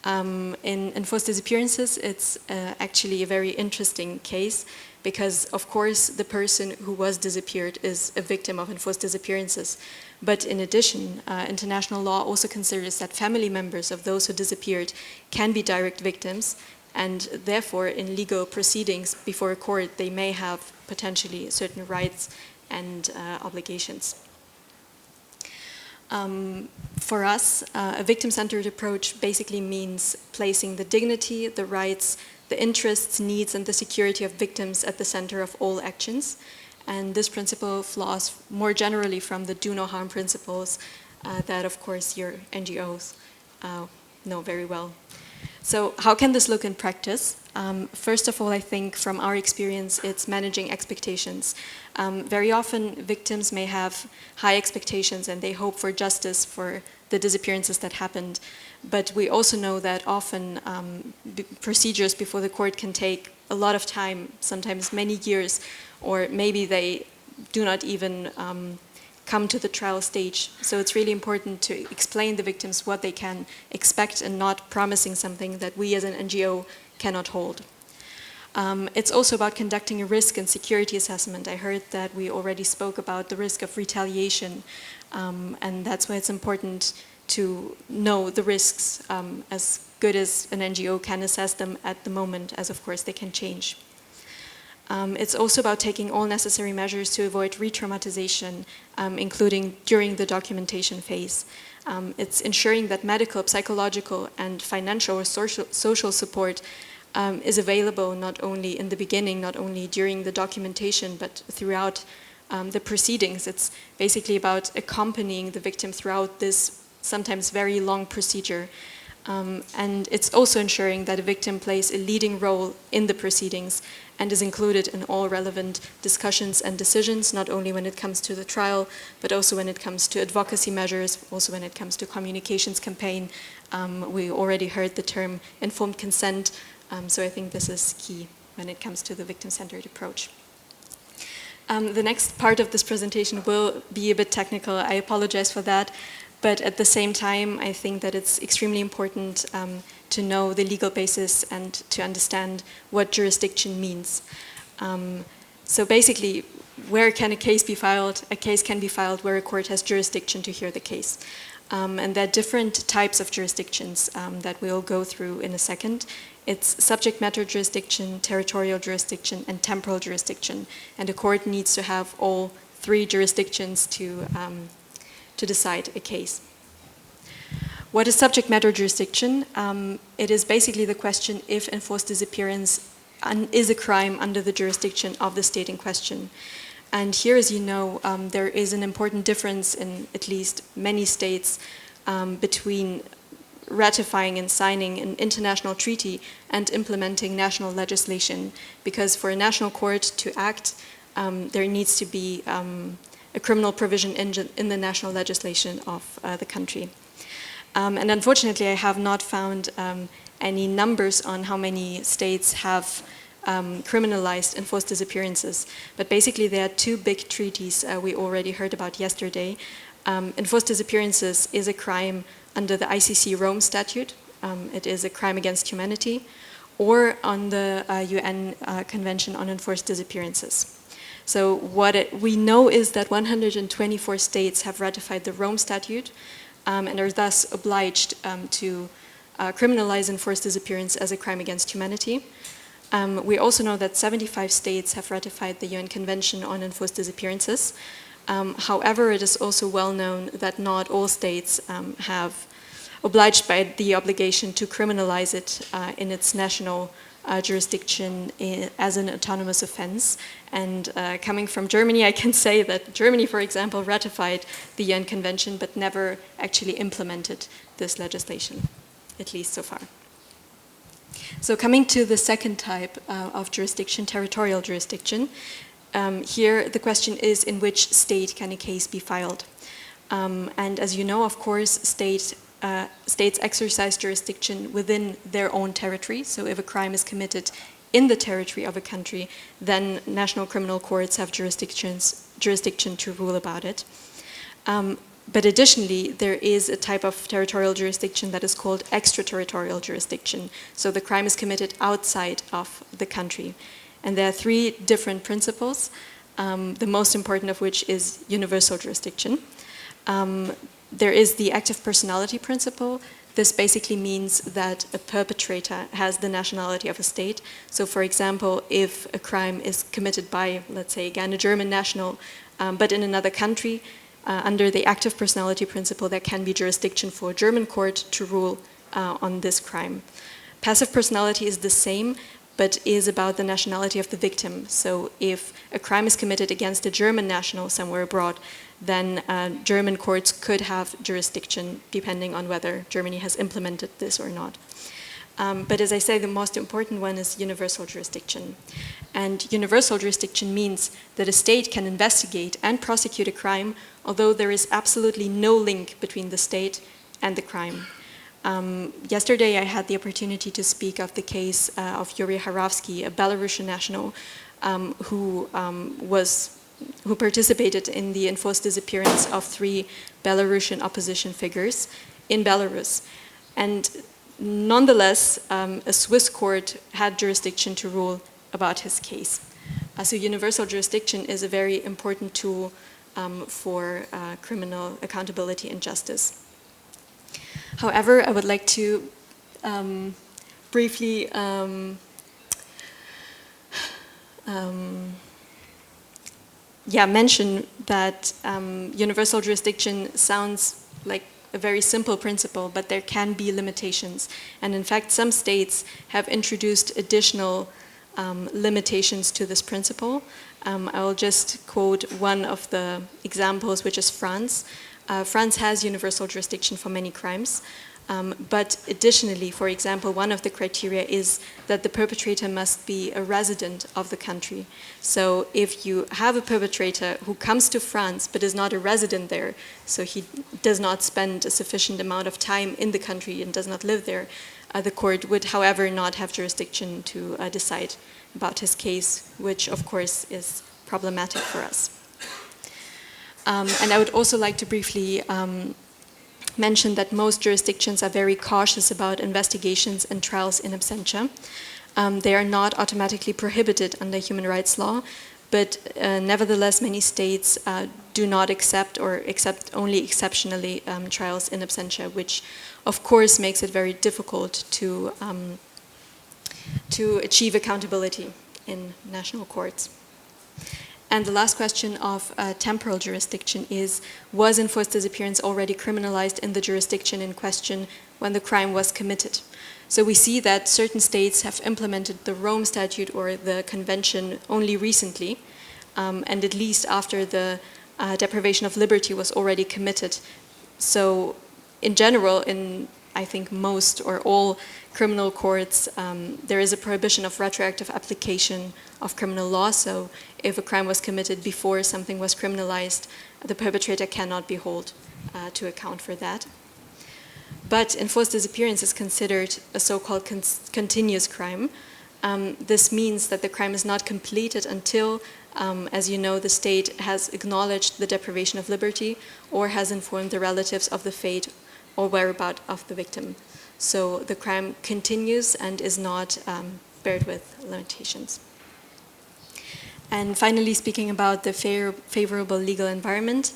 In forced disappearances, it's actually a very interesting case because, of course, the person who was disappeared is a victim of enforced disappearances. But in addition, international law also considers that family members of those who disappeared can be direct victims, and therefore, in legal proceedings before a court, they may have potentially certain rights and obligations. For us, a victim-centered approach basically means placing the dignity, the rights, the interests, needs, and the security of victims at the center of all actions. And this principle flows more generally from the do no harm principles that, of course, your NGOs know very well. So how can this look in practice? First of all, I think from our experience, it's managing expectations. Very often, victims may have high expectations and they hope for justice for the disappearances that happened. But we also know that often procedures before the court can take a lot of time, sometimes many years, or maybe they do not even come to the trial stage. So it's really important to explain the victims what they can expect and not promising something that we as an NGO cannot hold. It's also about conducting a risk and security assessment. I heard that we already spoke about the risk of retaliation, and that's why it's important to know the risks as good as an NGO can assess them at the moment, as of course they can change. It's also about taking all necessary measures to avoid re-traumatization, including during the documentation phase. It's ensuring that medical, psychological, and financial or social support is available not only in the beginning, not only during the documentation, but throughout the proceedings. It's basically about accompanying the victim throughout this sometimes very long procedure. And it's also ensuring that a victim plays a leading role in the proceedings and is included in all relevant discussions and decisions, not only when it comes to the trial, but also when it comes to advocacy measures, also when it comes to communications campaign. We already heard the term informed consent, so I think this is key when it comes to the victim-centered approach. The next part of this presentation will be a bit technical. I apologize for that. But at the same time, I think that it's extremely important to know the legal basis and to understand what jurisdiction means. So basically, where can a case be filed? A case can be filed where a court has jurisdiction to hear the case. And there are different types of jurisdictions that we'll go through in a second. It's subject matter jurisdiction, territorial jurisdiction, and temporal jurisdiction. And a court needs to have all three jurisdictions to decide a case. What is subject matter jurisdiction? It is basically the question if enforced disappearance is a crime under the jurisdiction of the state in question. And here, as you know, there is an important difference in at least many states between ratifying and signing an international treaty and implementing national legislation. Because for a national court to act, there needs to be a criminal provision in the national legislation of the country. And unfortunately, I have not found any numbers on how many states have criminalized enforced disappearances. But basically, there are two big treaties we already heard about yesterday. Enforced disappearances is a crime under the ICC Rome Statute. It is a crime against humanity, or on the UN Convention on Enforced Disappearances. So what we know is that 124 states have ratified the Rome Statute and are thus obliged to criminalize enforced disappearance as a crime against humanity. We also know that 75 states have ratified the UN Convention on Enforced Disappearances. However, it is also well known that not all states have obliged by the obligation to criminalize it in its national jurisdiction as an autonomous offense. And coming from Germany, I can say that Germany, for example, ratified the UN Convention but never actually implemented this legislation, at least so far. So coming to the second type of jurisdiction, territorial jurisdiction, here the question is in which state can a case be filed? And as you know, of course, states exercise jurisdiction within their own territory. So if a crime is committed in the territory of a country, then national criminal courts have jurisdiction to rule about it. But additionally, there is a type of territorial jurisdiction that is called extraterritorial jurisdiction. So the crime is committed outside of the country. And there are three different principles, the most important of which is universal jurisdiction. There is the active personality principle. This basically means that a perpetrator has the nationality of a state. So for example, if a crime is committed by, let's say again, a German national, but in another country, under the active personality principle, there can be jurisdiction for a German court to rule on this crime. Passive personality is the same, but is about the nationality of the victim. So if a crime is committed against a German national somewhere abroad, then German courts could have jurisdiction depending on whether Germany has implemented this or not. But as I say, the most important one is universal jurisdiction. And universal jurisdiction means that a state can investigate and prosecute a crime, although there is absolutely no link between the state and the crime. Yesterday I had the opportunity to speak of the case of Yuri Haravsky, a Belarusian national who participated in the enforced disappearance of 3 Belarusian opposition figures in Belarus. And nonetheless, a Swiss court had jurisdiction to rule about his case. So universal jurisdiction is a very important tool for criminal accountability and justice. However, I would like to briefly mention that universal jurisdiction sounds like a very simple principle, but there can be limitations. And in fact, some states have introduced additional limitations to this principle. I will just quote one of the examples, which is France. France has universal jurisdiction for many crimes, but additionally, for example, one of the criteria is that the perpetrator must be a resident of the country. So if you have a perpetrator who comes to France but is not a resident there, so he does not spend a sufficient amount of time in the country and does not live there, the court would, however, not have jurisdiction to decide about his case, which of course is problematic for us. And I would also like to briefly mention that most jurisdictions are very cautious about investigations and trials in absentia. They are not automatically prohibited under human rights law, but nevertheless many states do not accept or accept only exceptionally trials in absentia, which of course makes it very difficult to achieve accountability in national courts. And the last question of temporal jurisdiction is, was enforced disappearance already criminalized in the jurisdiction in question when the crime was committed? So we see that certain states have implemented the Rome Statute or the Convention only recently, and at least after the deprivation of liberty was already committed. So in general, in I think most or all criminal courts, there is a prohibition of retroactive application of criminal law. So if a crime was committed before something was criminalized, the perpetrator cannot be held to account for that. But enforced disappearance is considered a so-called continuous crime. This means that the crime is not completed until, as you know, the state has acknowledged the deprivation of liberty or has informed the relatives of the fate or whereabout of the victim. So the crime continues and is not barred with limitations. And finally, speaking about the favorable legal environment,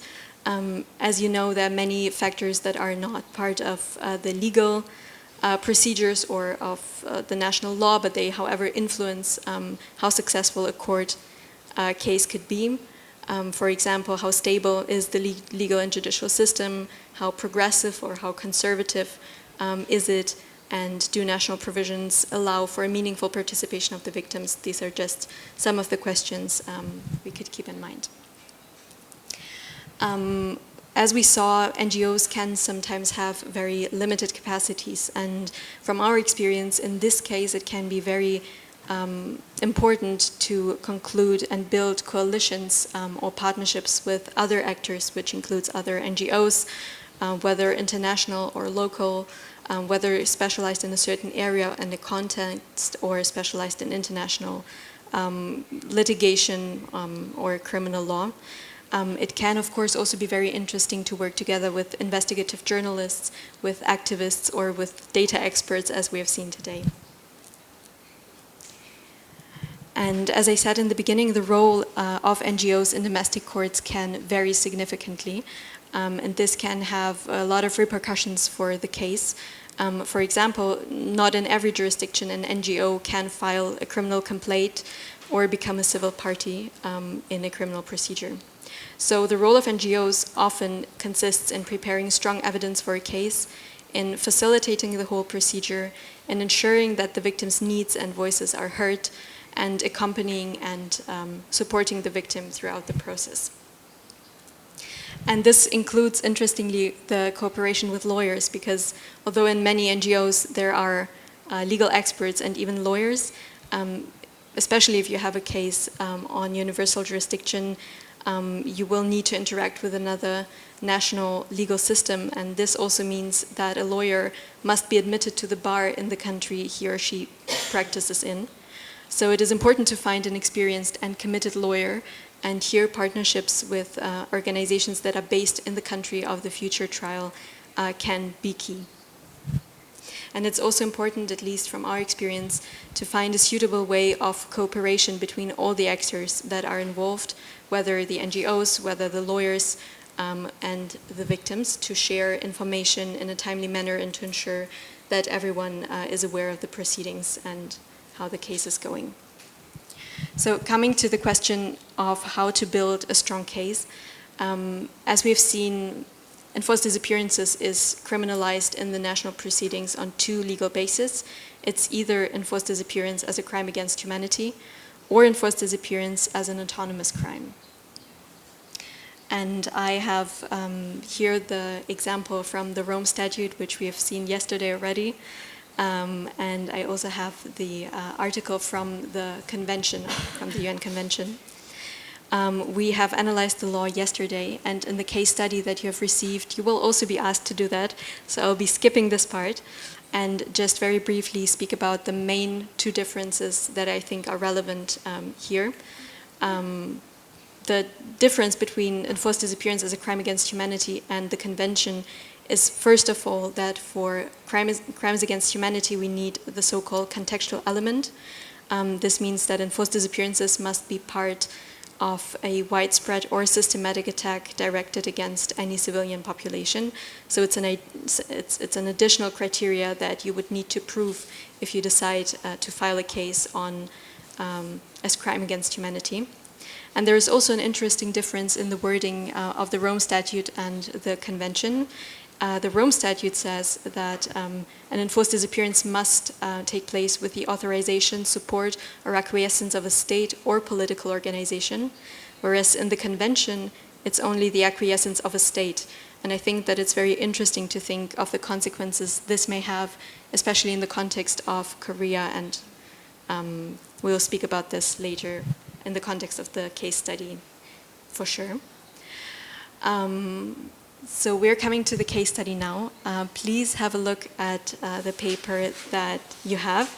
as you know, there are many factors that are not part of the legal procedures or of the national law, but they, however, influence how successful a court case could be. For example, how stable is the legal and judicial system, how progressive or how conservative is it, and do national provisions allow for a meaningful participation of the victims? These are just some of the questions we could keep in mind. As we saw, NGOs can sometimes have very limited capacities, and from our experience in this case, it can be very important to conclude and build coalitions or partnerships with other actors, which includes other NGOs, whether international or local, whether specialized in a certain area and a context or specialized in international litigation or criminal law. It can, of course, also be very interesting to work together with investigative journalists, with activists, or with data experts, as we have seen today. And as I said in the beginning, the role of NGOs in domestic courts can vary significantly, and this can have a lot of repercussions for the case. For example, not in every jurisdiction an NGO can file a criminal complaint or become a civil party in a criminal procedure. So the role of NGOs often consists in preparing strong evidence for a case, in facilitating the whole procedure, and ensuring that the victim's needs and voices are heard, and accompanying and supporting the victim throughout the process. And this includes, interestingly, the cooperation with lawyers, because although in many NGOs there are legal experts and even lawyers, especially if you have a case on universal jurisdiction, you will need to interact with another national legal system, and this also means that a lawyer must be admitted to the bar in the country he or she practices in. So it is important to find an experienced and committed lawyer, and here partnerships with organizations that are based in the country of the future trial can be key. And it's also important, at least from our experience, to find a suitable way of cooperation between all the actors that are involved, whether the NGOs, whether the lawyers, and the victims to share information in a timely manner and to ensure that everyone is aware of the proceedings and how the case is going. So coming to the question of how to build a strong case, as we've seen, enforced disappearances is criminalized in the national proceedings on two legal bases. It's either enforced disappearance as a crime against humanity or enforced disappearance as an autonomous crime. And I have here the example from the Rome Statute, which we have seen yesterday already. And I also have the article from the convention, from the UN Convention. We have analyzed the law yesterday, and in the case study that you have received, you will also be asked to do that. So I'll be skipping this part and just very briefly speak about the main two differences that I think are relevant here. The difference between enforced disappearance as a crime against humanity and the convention is, first of all, that for crimes against humanity, we need the so-called contextual element. This means that enforced disappearances must be part of a widespread or systematic attack directed against any civilian population. So it's an additional criteria that you would need to prove if you decide to file a case on as crime against humanity. And there is also an interesting difference in the wording of the Rome Statute and the Convention. The Rome Statute says that an enforced disappearance must take place with the authorization, support, or acquiescence of a state or political organization, whereas in the Convention, it's only the acquiescence of a state. And I think that it's very interesting to think of the consequences this may have, especially in the context of Korea, and we'll speak about this later in the context of the case study, for sure. So we're coming to the case study now. Please have a look at the paper that you have.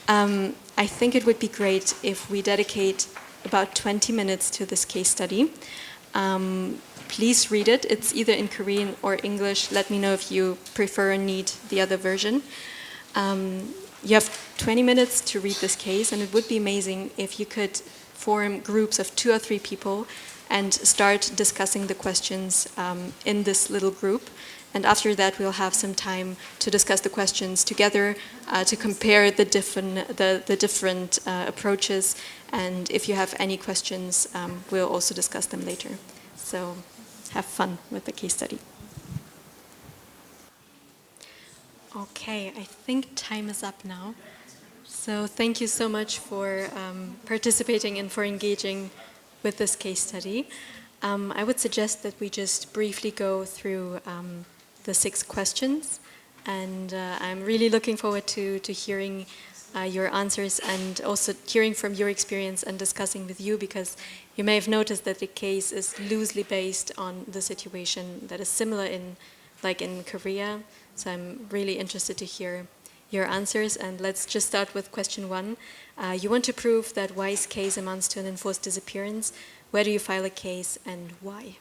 I think it would be great if we dedicate about 20 minutes to this case study. Please read it. It's either in Korean or English. Let me know if you prefer or need the other version. You have 20 minutes to read this case, and it would be amazing if you could form groups of 2 or 3 people and start discussing the questions in this little group. And after that, we'll have some time to discuss the questions together, to compare the different approaches. And if you have any questions, we'll also discuss them later. So have fun with the case study. Okay, I think time is up now. So thank you so much for participating and for engaging with this case study. I would suggest that we just briefly go through the 6 questions, and I'm really looking forward to hearing your answers and also hearing from your experience and discussing with you, because you may have noticed that the case is loosely based on the situation that is similar in Korea. So I'm really interested to hear your answers, and let's just start with question 1. You want to prove that Y's case amounts to an enforced disappearance. Where do you file a case and why?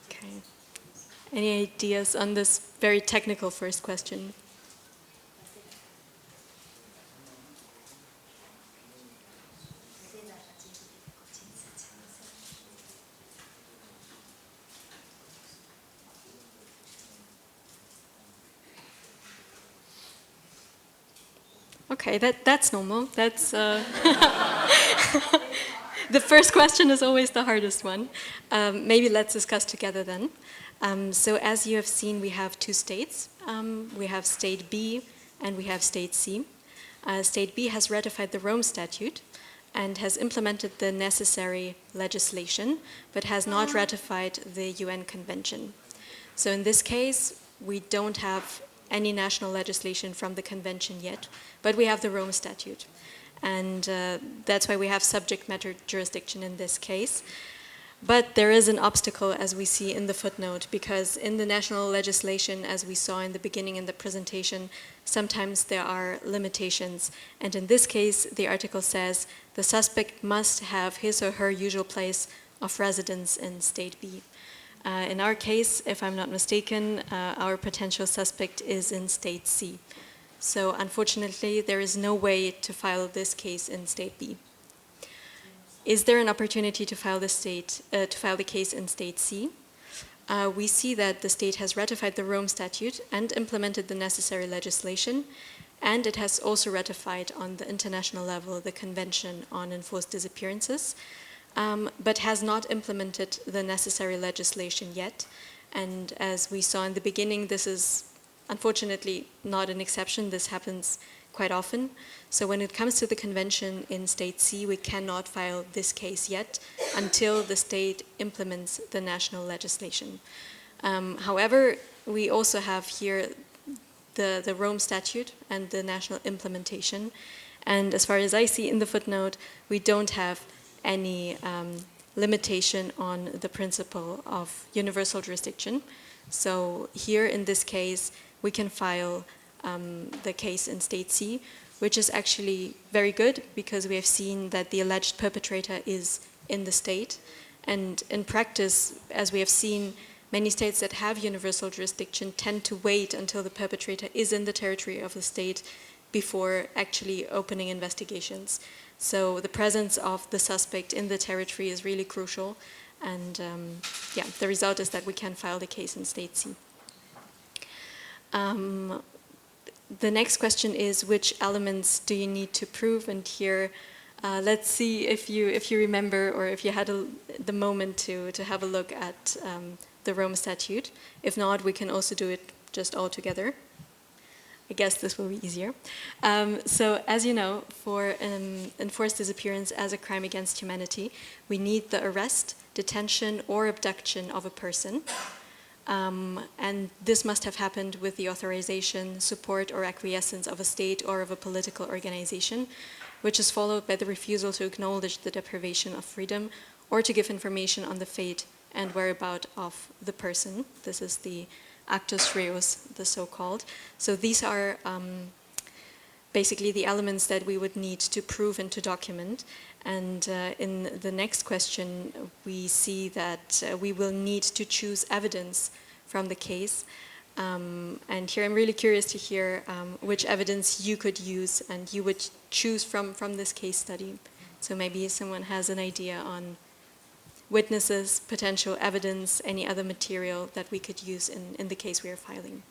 Okay. Any ideas on this very technical first question? Okay, that's normal. That's the first question is always the hardest one. Maybe let's discuss together then. So as you have seen, we have 2 states. We have State B and we have State C. State B has ratified the Rome Statute and has implemented the necessary legislation, but has not ratified the UN Convention. So in this case, we don't have any national legislation from the convention yet, but we have the Rome Statute. And that's why we have subject matter jurisdiction in this case. But there is an obstacle, as we see in the footnote, because in the national legislation, as we saw in the beginning in the presentation, sometimes there are limitations. And in this case, the article says the suspect must have his or her usual place of residence in State B. In our case, if I'm not mistaken, our potential suspect is in State C. So unfortunately, there is no way to file this case in State B. Is there an opportunity to file the case in State C? We see that the state has ratified the Rome Statute and implemented the necessary legislation, and it has also ratified on the international level the Convention on Enforced Disappearances, but has not implemented the necessary legislation yet. And as we saw in the beginning, this is unfortunately not an exception. This happens quite often. So when it comes to the convention in State C, we cannot file this case yet until the state implements the national legislation. However, we also have here the Rome Statute and the national implementation. And as far as I see in the footnote, we don't have any limitation on the principle of universal jurisdiction. So here in this case, we can file the case in State C, which is actually very good because we have seen that the alleged perpetrator is in the state. And in practice, as we have seen, many states that have universal jurisdiction tend to wait until the perpetrator is in the territory of the state before actually opening investigations. So the presence of the suspect in the territory is really crucial. And yeah, the result is that we can file the case in State C. The next question is, which elements do you need to prove? And here, let's see if you remember or if you had the moment to have a look at the Rome Statute. If not, we can also do it just all together. I guess this will be easier. So as you know, for enforced disappearance as a crime against humanity, we need the arrest, detention, or abduction of a person. And this must have happened with the authorization, support, or acquiescence of a state or of a political organization, which is followed by the refusal to acknowledge the deprivation of freedom or to give information on the fate and whereabouts of the person. This is the actus reus, the so-called. So these are basically the elements that we would need to prove and to document. And in the next question, we see that we will need to choose evidence from the case. And here I'm really curious to hear which evidence you could use and you would choose from this case study. So maybe someone has an idea on witnesses, potential evidence, any other material that we could use in the case we are filing.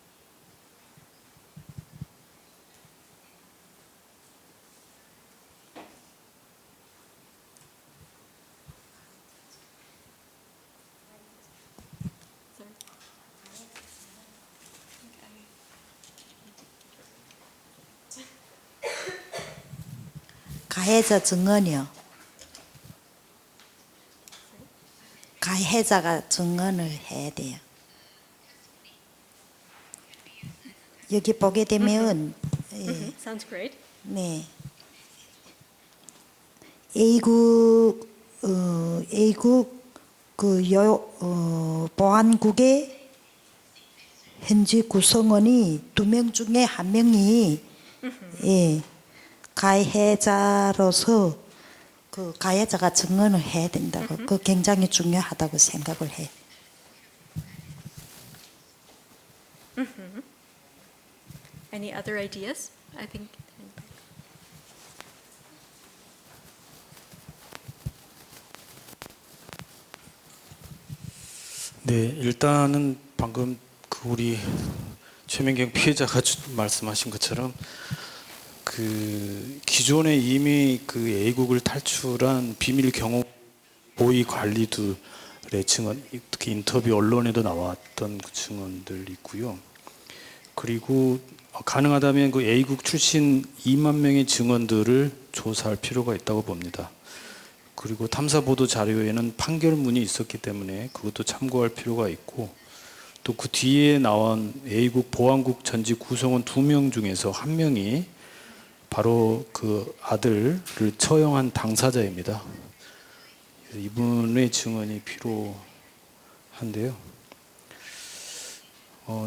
가해자 증언이요. 가해자가 증언을 해야 돼요. 여기 보게 되면 Sounds great. 네. A국 보안국의 현지 구성원이 2명 중에 1명이 예, 가해자로서 그 가해자가 증언을 해야 된다고. 그 굉장히 중요하다고 생각을 해. Any other ideas? I think. 네, 일단은 방금 그 우리 최민경 피해자가 말씀하신 것처럼 그 기존에 이미 그 A국을 탈출한 비밀 경호 보위 관리들의 증언, 특히 인터뷰 언론에도 나왔던 그 증언들 있고요. 그리고 가능하다면 그 A국 출신 2만 명의 증언들을 조사할 필요가 있다고 봅니다. 그리고 탐사 보도 자료에는 판결문이 있었기 때문에 그것도 참고할 필요가 있고, 또 그 뒤에 나온 A국 보안국 전직 구성원 2명 중에서 1명이 바로 그 아들을 처형한 당사자입니다. 이분의 증언이 필요한데요.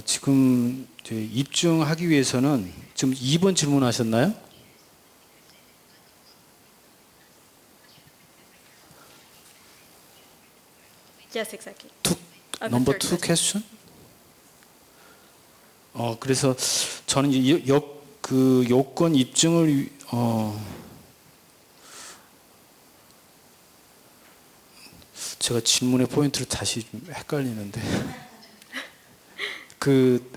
지금 입증하기 위해서는 지금 2번 질문하셨나요? Yes, exactly. Number 2 question? 그래서 저는 이제 그 요건 입증을 제가 질문의 포인트를 다시 좀 헷갈리는데 그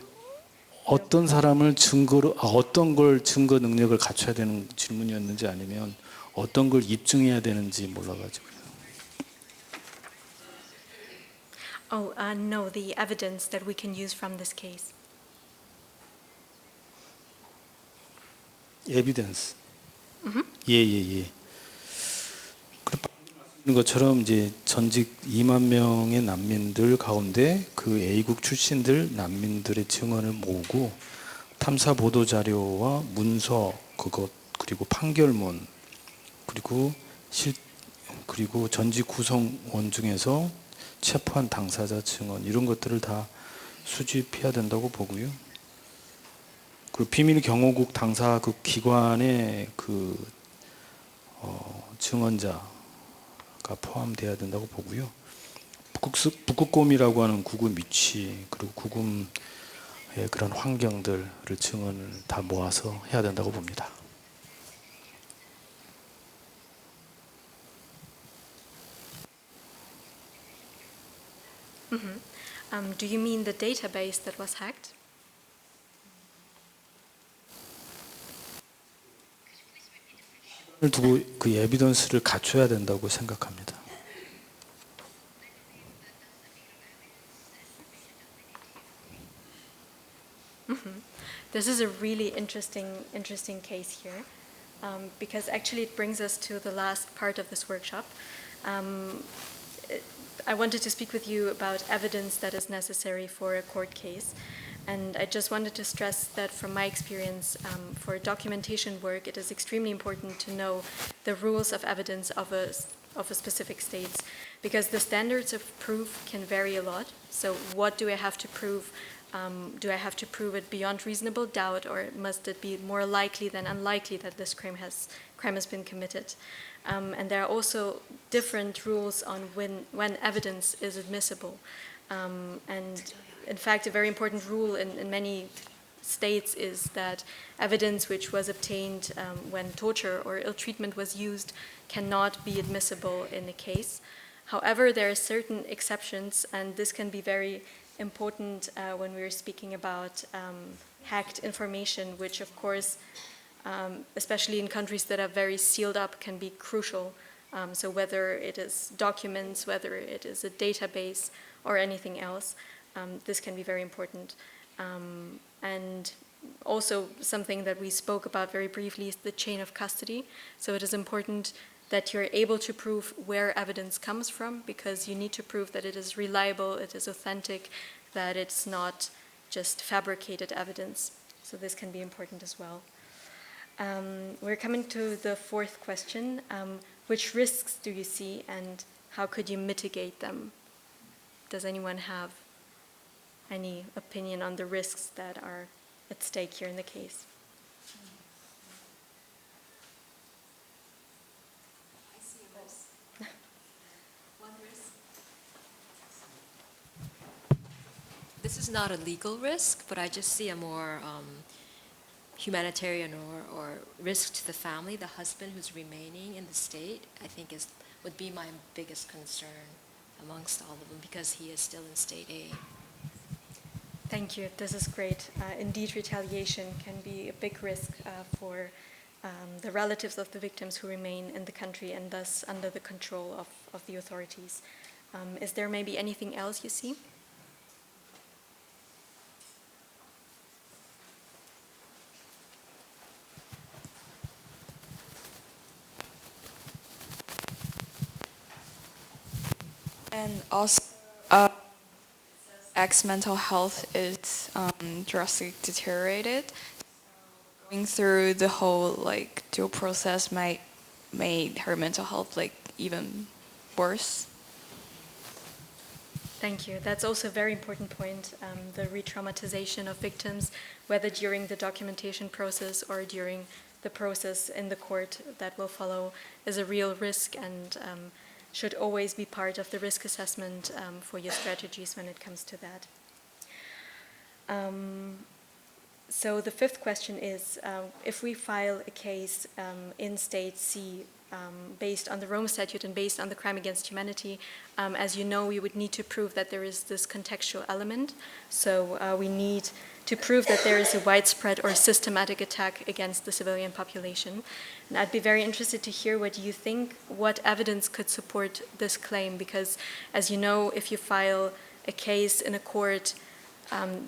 어떤 사람을 증거로 어떤 걸 증거 능력을 갖춰야 되는 질문이었는지 아니면 어떤 걸 입증해야 되는지 몰라가지고요. Oh, no, the evidence that we can use from this case. 에비던스. 예예예. 그런 것처럼 이제 전직 2만 명의 난민들 가운데 그 A국 출신들 난민들의 증언을 모으고 탐사 보도 자료와 문서 그것 그리고 판결문 그리고 전직 구성원 중에서 체포한 당사자 증언 이런 것들을 다 수집해야 된다고 보고요. 그리고 비밀 경호국 당사 그 기관의 그 증언자가 포함돼야 된다고 보고요. 북극곰이라고 하는 구금 위치 그리고 구금의 그런 환경들을 증언을 다 모아서 해야 된다고 봅니다. Do you mean the database that was hacked? 두고 그 에비던스를 갖춰야 된다고 생각합니다. This is a really interesting case here, because actually it brings us to the last part of this workshop. I wanted to speak with you about evidence that is necessary for a court case. And I just wanted to stress that from my experience, for documentation work, it is extremely important to know the rules of evidence of a specific state, because the standards of proof can vary a lot. So what do I have to prove? Do I have to prove it beyond reasonable doubt, or must it be more likely than unlikely that this crime has been committed? And there are also different rules on when evidence is admissible. And in fact, a very important rule in many states is that evidence which was obtained when torture or ill treatment was used cannot be admissible in a case. However, there are certain exceptions, and this can be very important when we're speaking about hacked information, which of course, especially in countries that are very sealed up, can be crucial. So whether it is documents, whether it is a database or anything else, this can be very important. And also something that we spoke about very briefly is the chain of custody. So it is important that you're able to prove where evidence comes from, because you need to prove that it is reliable, it is authentic, that it's not just fabricated evidence. So this can be important as well. We're coming to the fourth question. Which risks do you see, and how could you mitigate them? Does anyone have any opinion on the risks that are at stake here in the case? I see a risk. One risk. This is not a legal risk, but I just see a more humanitarian or risk to the family. The husband who's remaining in the state, I think would be my biggest concern amongst all of them, because he is still in state A. Thank you. This is great. Indeed, retaliation can be a big risk for the relatives of the victims who remain in the country and thus under the control of the authorities. Is there maybe anything else you see? And also, X's mental health is drastically deteriorated. Going through the whole due process might made her mental health even worse. Thank you. That's also a very important point. The re-traumatization of victims, whether during the documentation process or during the process in the court that will follow, is a real risk and should always be part of the risk assessment for your strategies when it comes to that. So the fifth question is, if we file a case in State C based on the Rome Statute and based on the crime against humanity, as you know, we would need to prove that there is this contextual element. So we need to prove that there is a widespread or systematic attack against the civilian population. And I'd be very interested to hear what you think, what evidence could support this claim, because as you know, if you file a case in a court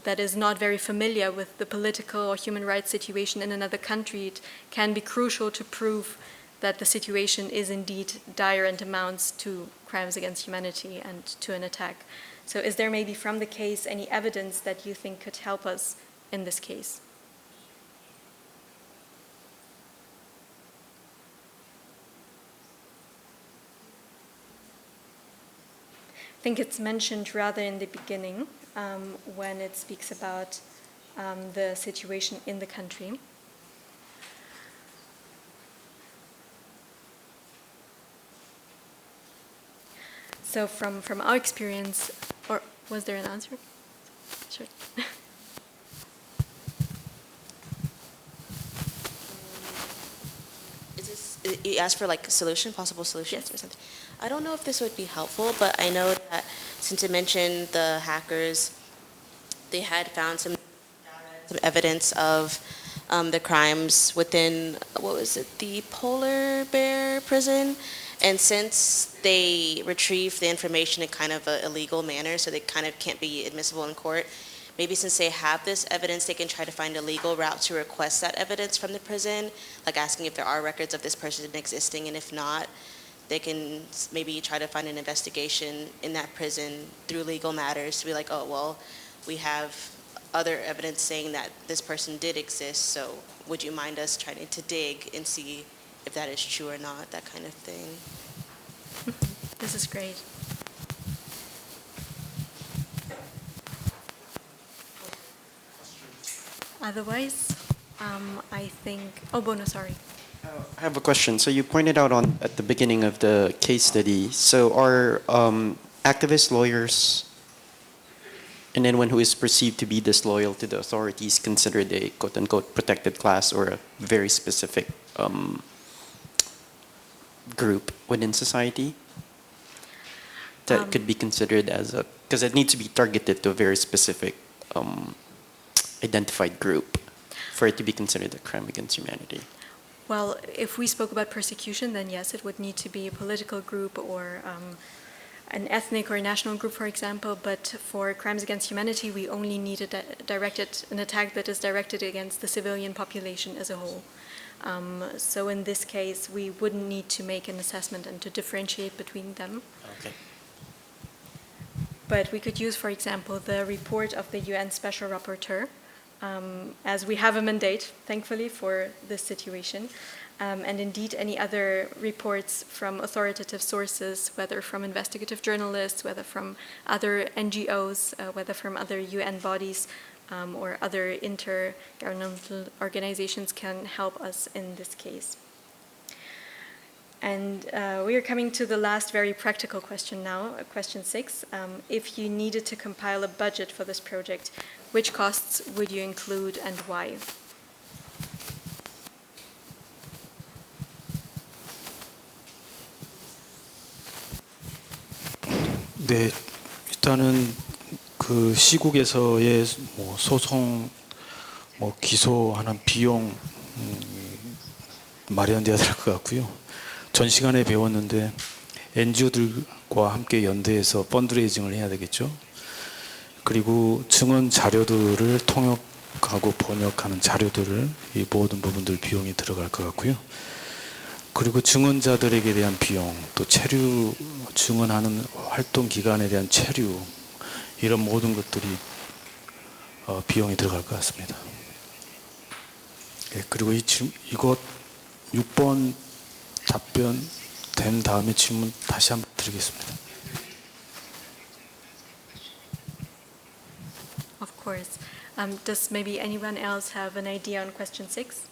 that is not very familiar with the political or human rights situation in another country, it can be crucial to prove that the situation is indeed dire and amounts to crimes against humanity and to an attack. So is there maybe from the case any evidence that you think could help us in this case? I think it's mentioned rather in the beginning when it speaks about the situation in the country. So from our experience, or was there an answer? Sure. You asked for like a solution, possible solutions or something. I don't know if this would be helpful, but I know that since it mentioned the hackers, they had found some evidence of the crimes within, what was it, the polar bear prison? And since they retrieved the information in kind of an illegal manner, so they kind of can't be admissible in court, maybe since they have this evidence, they can try to find a legal route to request that evidence from the prison, like asking if there are records of this person existing, and if not, they can maybe try to find an investigation in that prison through legal matters to be like, oh, well, we have other evidence saying that this person did exist, so would you mind us trying to dig and see if that is true or not, that kind of thing. This is great. Otherwise, I think, oh, Bono, sorry. I have a question. So you pointed out at the beginning of the case study, so are activist lawyers and anyone who is perceived to be disloyal to the authorities considered a quote-unquote protected class or a very specific group within society that could be considered as a, because it needs to be targeted to a very specific identified group for it to be considered a crime against humanity? Well, if we spoke about persecution, then yes, it would need to be a political group or an ethnic or national group, for example. But for crimes against humanity, we only need an attack that is directed against the civilian population as a whole. So in this case, we wouldn't need to make an assessment and to differentiate between them. Okay. But we could use, for example, the report of the UN Special Rapporteur, as we have a mandate, thankfully, for this situation. And indeed, any other reports from authoritative sources, whether from investigative journalists, whether from other NGOs, whether from other UN bodies, or other intergovernmental organizations can help us in this case. And we are coming to the last very practical question now, question 6. If you needed to compile a budget for this project, which costs would you include and why? 네, 일단은 그 시국에서의 뭐 소송, 뭐 기소하는 비용 마련돼야 될 것 같고요. 전 시간에 배웠는데 NGO들과 함께 연대해서 펀드레이징을 해야 되겠죠. 그리고 증언 자료들을 통역하고 번역하는 자료들을 이 모든 부분들 비용이 들어갈 것 같고요. 그리고 증언자들에게 대한 비용, 또 체류 증언하는 활동 기간에 대한 체류 이런 모든 것들이 비용이 들어갈 것 같습니다. 예, 그리고 이것 6번 답변 된 다음에 질문 다시 한번 드리겠습니다. Of course. Does maybe anyone else have an idea on question 6?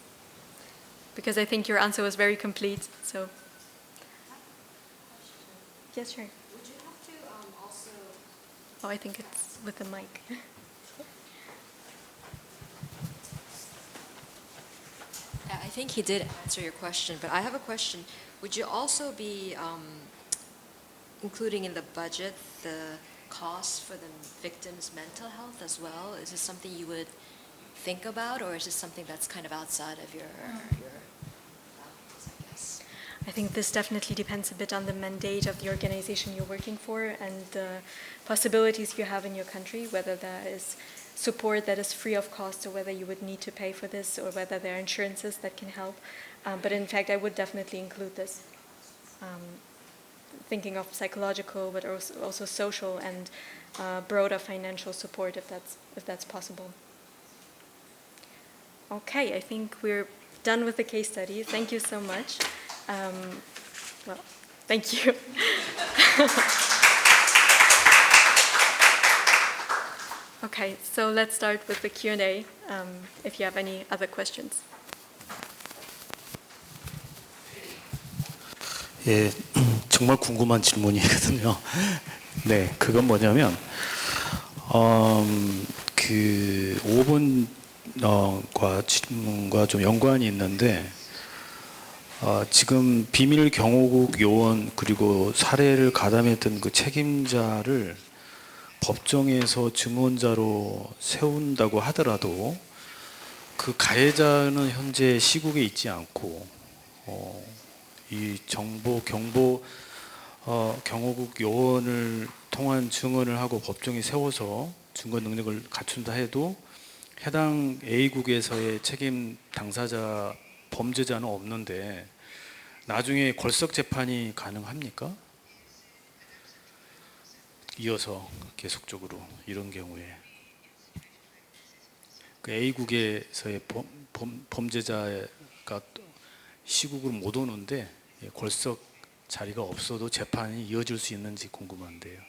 Because I think your answer was very complete. So, yes, sure. Would you have to also? Oh, I think it's with the mic. think he did answer your question, but I have a question. Would you also be including in the budget the costs for the victim's mental health as well? Is this something you would think about, or is this something that's kind of outside of your boundaries, I guess? I think this definitely depends a bit on the mandate of the organization you're working for and the possibilities you have in your country, whether that is support that is free of cost or whether you would need to pay for this or whether there are insurances that can help. But in fact, I would definitely include this. Thinking of psychological, but also social and broader financial support if that's possible. Okay, I think we're done with the case study. Thank you so much. Well, thank you. Okay, so let's start with the Q&A, if you have any other questions. 예, 정말 궁금한 질문이거든요. 네, 그건 뭐냐면 그 5번과 질문과 좀 연관이 있는데 지금 비밀 경호국 요원 그리고 사례를 가담했던 그 책임자를 법정에서 증언자로 세운다고 하더라도 그 가해자는 현재 시국에 있지 않고 이 경호국 요원을 통한 증언을 하고 법정에 세워서 증거 능력을 갖춘다 해도 해당 A국에서의 책임 당사자 범죄자는 없는데 나중에 걸석 재판이 가능합니까? 이어서 계속적으로 이런 경우에 그 A국에서의 범죄자가 시국으로 못 오는데 걸석 자리가 없어도 재판이 이어질 수 있는지 궁금한데요.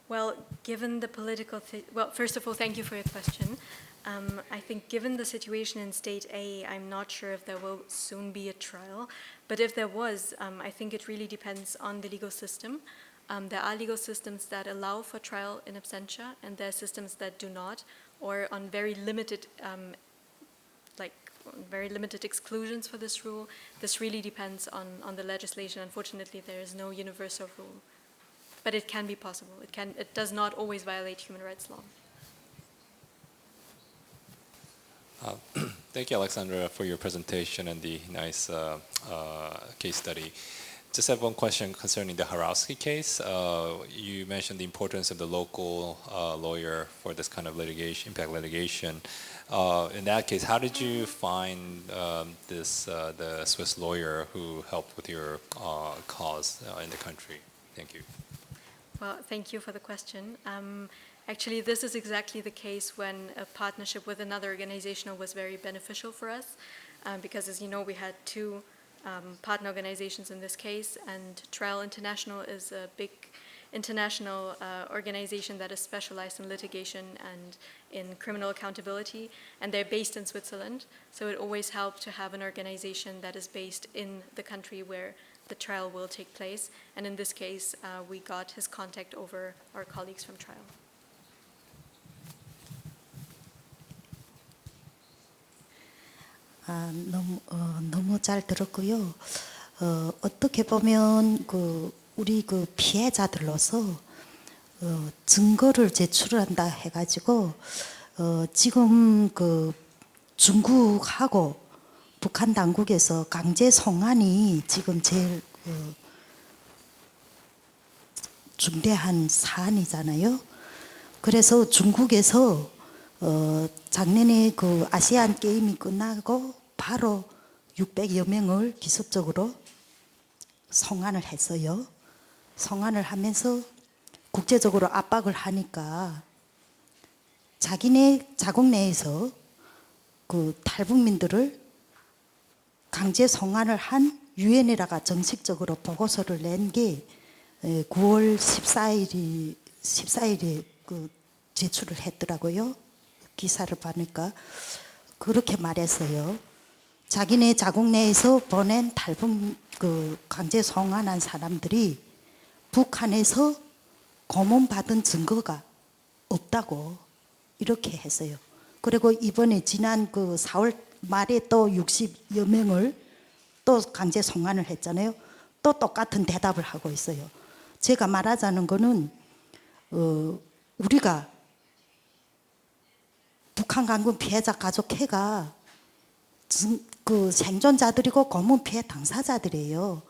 Well, given the political, well, first of all, thank you for your question. I think given the situation in State A, I'm not sure if there will soon be a trial. But if there was, I think it really depends on the legal system. There are legal systems that allow for trial in absentia, and there are systems that do not, or on very limited, very limited exclusions for this rule. This really depends on the legislation. Unfortunately, there is no universal rule. But it can be possible. It does not always violate human rights law. Thank you, Alexandra, for your presentation and the nice case study. Just have one question concerning the Harowski case. You mentioned the importance of the local lawyer for this kind of litigation, impact litigation. In that case, how did you find the Swiss lawyer who helped with your cause in the country? Thank you. Well, thank you for the question. Actually, this is exactly the case when a partnership with another organization was very beneficial for us, because as you know, we had two partner organizations in this case, and Trial International is a big international organization that is specialized in litigation and in criminal accountability, and they're based in Switzerland, so it always helped to have an organization that is based in the country where the trial will take place, and in this case, we got his contact over our colleagues from trial. 너무 잘 들었고요. 어떻게 보면 우리 피해자들로서 증거를 제출한다 해가지고 지금 중국하고 북한 당국에서 강제 송환이 지금 제일 중대한 사안이잖아요. 그래서 중국에서 작년에 아시안 게임이 끝나고 바로 600여 명을 기습적으로 송환을 했어요. 송환을 하면서 국제적으로 압박을 하니까 자기네 자국 내에서 탈북민들을 강제 송환을 한 유엔에다가 정식적으로 보고서를 낸 게 9월 14일에 제출을 했더라고요. 기사를 보니까 그렇게 말했어요. 자기네 자국 내에서 보낸 강제 송환한 사람들이 북한에서 고문받은 증거가 없다고. 이렇게 했어요. 그리고 이번에 지난 그 4월 말에 또 60여 명을 또 강제 송환을 했잖아요. 또 똑같은 대답을 하고 있어요. 제가 말하자는 거는 우리가 북한 강군 피해자 가족회가 그 생존자들이고 고문 피해 당사자들이에요.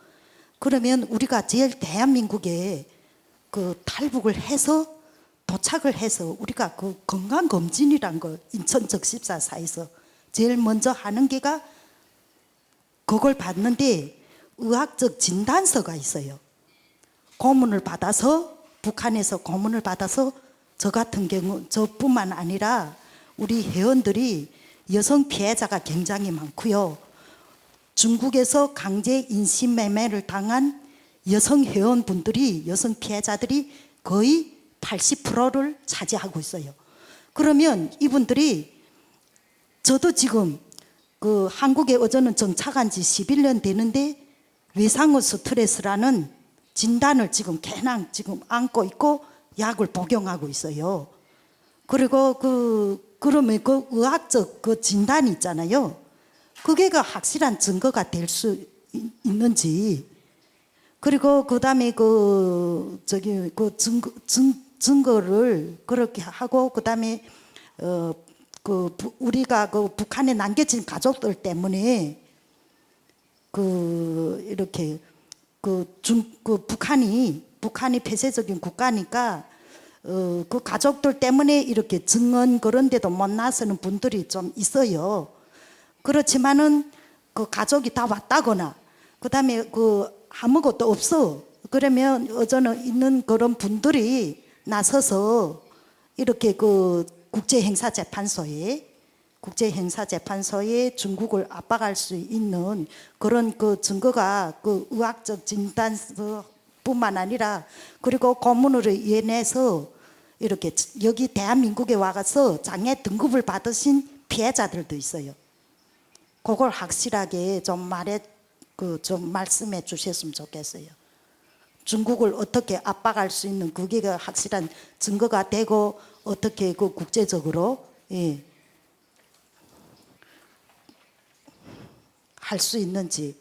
그러면 우리가 제일 대한민국에 그 탈북을 해서 도착을 해서 우리가 그 건강검진이란 걸 인천 적십사사에서 제일 먼저 하는 게가 그걸 받는데 의학적 진단서가 있어요. 고문을 받아서 북한에서 고문을 받아서 저 같은 경우 저뿐만 아니라 우리 회원들이 여성 피해자가 굉장히 많고요. 중국에서 강제 인신매매를 당한 여성 회원분들이 여성 피해자들이 거의 80%를 차지하고 있어요. 그러면 이분들이 저도 지금 그 한국에 어제는 정착한 지 11년 되는데 외상후 스트레스라는 진단을 지금 그냥 지금 안고 있고 약을 복용하고 있어요. 그리고 그러면 그 의학적 그 진단이 있잖아요. 그게 그 확실한 증거가 될 수 있는지. 그리고 그다음에 그 증거를 그렇게 하고 그다음에 우리가 그 북한에 남겨진 가족들 때문에 이렇게 북한이 폐쇄적인 국가니까 그 가족들 때문에 이렇게 증언 그런 데도 못 나서는 분들이 좀 있어요. 그렇지만은 그 가족이 다 왔다거나 그다음에 아무것도 없어. 그러면 어제는 있는 그런 분들이 나서서 이렇게 국제행사재판소에 중국을 압박할 수 있는 그런 그 증거가 그 의학적 진단서뿐만 아니라 그리고 고문으로 인해서 이렇게 여기 대한민국에 와서 장애 등급을 받으신 피해자들도 있어요. 그걸 확실하게 좀 좀 말씀해 주셨으면 좋겠어요. 중국을 어떻게 압박할 수 있는 그게 확실한 증거가 되고 어떻게 국제적으로 할 수 있는지.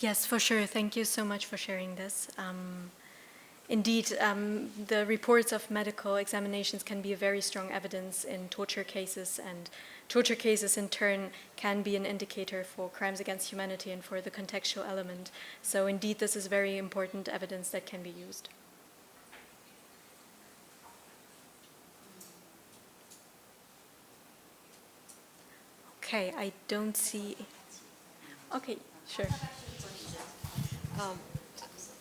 Yes, for sure. Thank you so much for sharing this. Indeed, the reports of medical examinations can be a very strong evidence in torture cases, and torture cases in turn can be an indicator for crimes against humanity and for the contextual element. So indeed, this is very important evidence that can be used. Okay, I don't see. Okay, sure.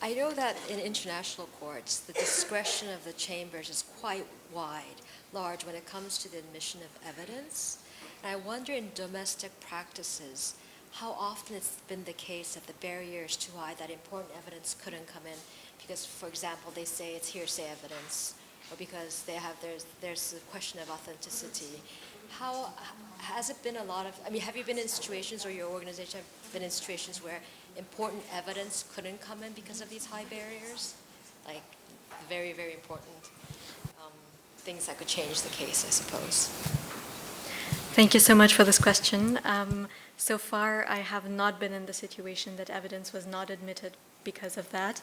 I know that in international courts, the discretion of the chambers is quite wide, large when it comes to the admission of evidence. And I wonder in domestic practices, how often it's been the case that the barrier is too high, that important evidence couldn't come in because, for example, they say it's hearsay evidence, or because there's a question of authenticity. How has it been have you been in situations, or your organization have been in situations where important evidence couldn't come in because of these high barriers? Like very, very important things that could change the case, I suppose. Thank you so much for this question. So far, I have not been in the situation that evidence was not admitted because of that.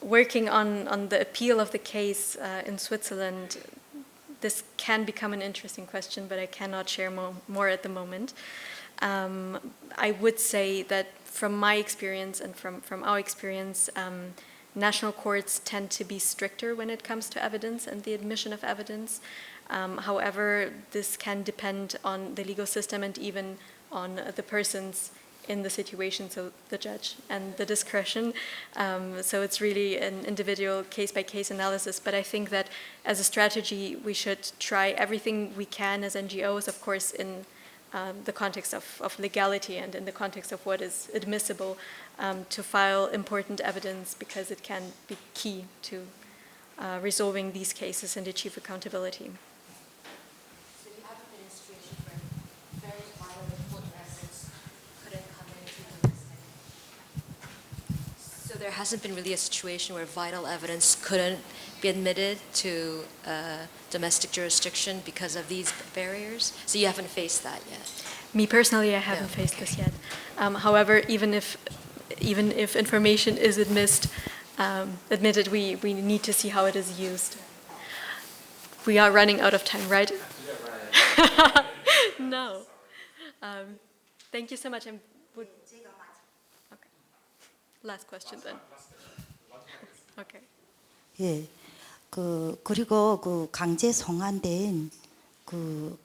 Working on the appeal of the case in Switzerland, this can become an interesting question, but I cannot share more at the moment. I would say that from my experience and from our experience, national courts tend to be stricter when it comes to evidence and the admission of evidence. However, this can depend on the legal system and even on the persons in the situation, so the judge and the discretion. So it's really an individual case-by-case analysis. But I think that as a strategy, we should try everything we can as NGOs, of course, in the context of legality and in the context of what is admissible, to file important evidence, because it can be key to resolving these cases and achieve accountability. So you haven't been in a situation where very vital important evidence So there hasn't been really a situation where vital evidence couldn't be admitted to domestic jurisdiction because of these barriers? So you haven't faced that yet? Me personally, I haven't faced this yet. However, even if information is admitted, we need to see how it is used. We are running out of time, right? No. Thank you so much. Okay. Last question then. Okay. 예, 그리고 그 강제 송환된 그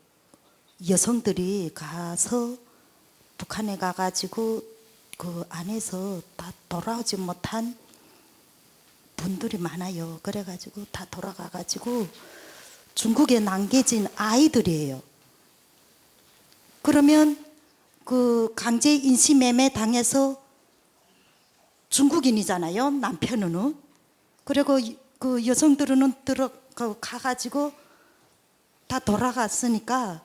여성들이 가서 북한에 가가지고 그 안에서 다 돌아오지 못한 분들이 많아요. 그래가지고 다 돌아가가지고 중국에 남겨진 아이들이에요. 그러면 그 강제 인신매매 당해서 중국인이잖아요. 남편은. 그리고 그 여성들은 가가지고 다 돌아갔으니까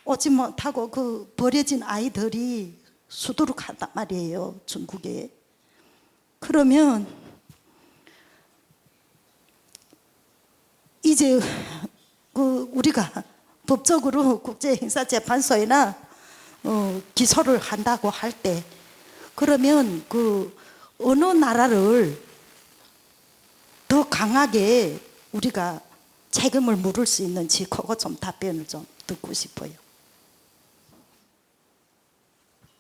오지 못하고 그 버려진 아이들이 수두룩하단 말이에요. 중국에. 그러면 이제 그 우리가 법적으로 국제행사재판소에나 기소를 한다고 할 때 그러면 그 어느 나라를 더 강하게 우리가 책임을 물을 수 있는지 그거 좀 답변을 좀 듣고 싶어요.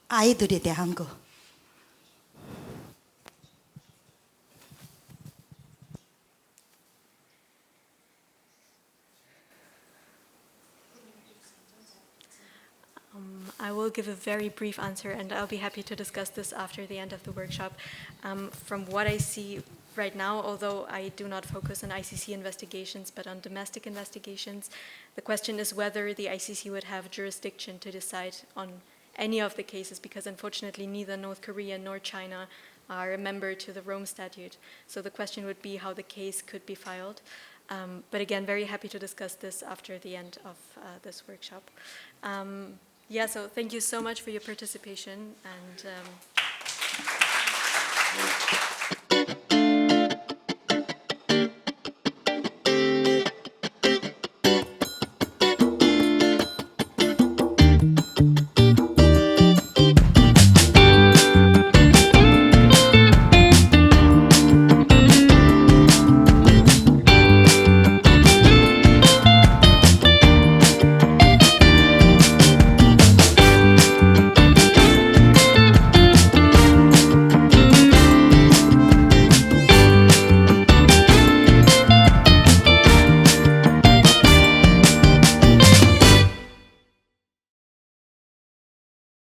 아이들에 대한 거. I will give a very brief answer, and I'll be happy to discuss this after the end of the workshop. From what I see right now, although I do not focus on ICC investigations, but on domestic investigations, the question is whether the ICC would have jurisdiction to decide on any of the cases, because unfortunately neither North Korea nor China are a member to the Rome Statute. So the question would be how the case could be filed. But again, very happy to discuss this after the end of this workshop. Yeah, so thank you so much for your participation, and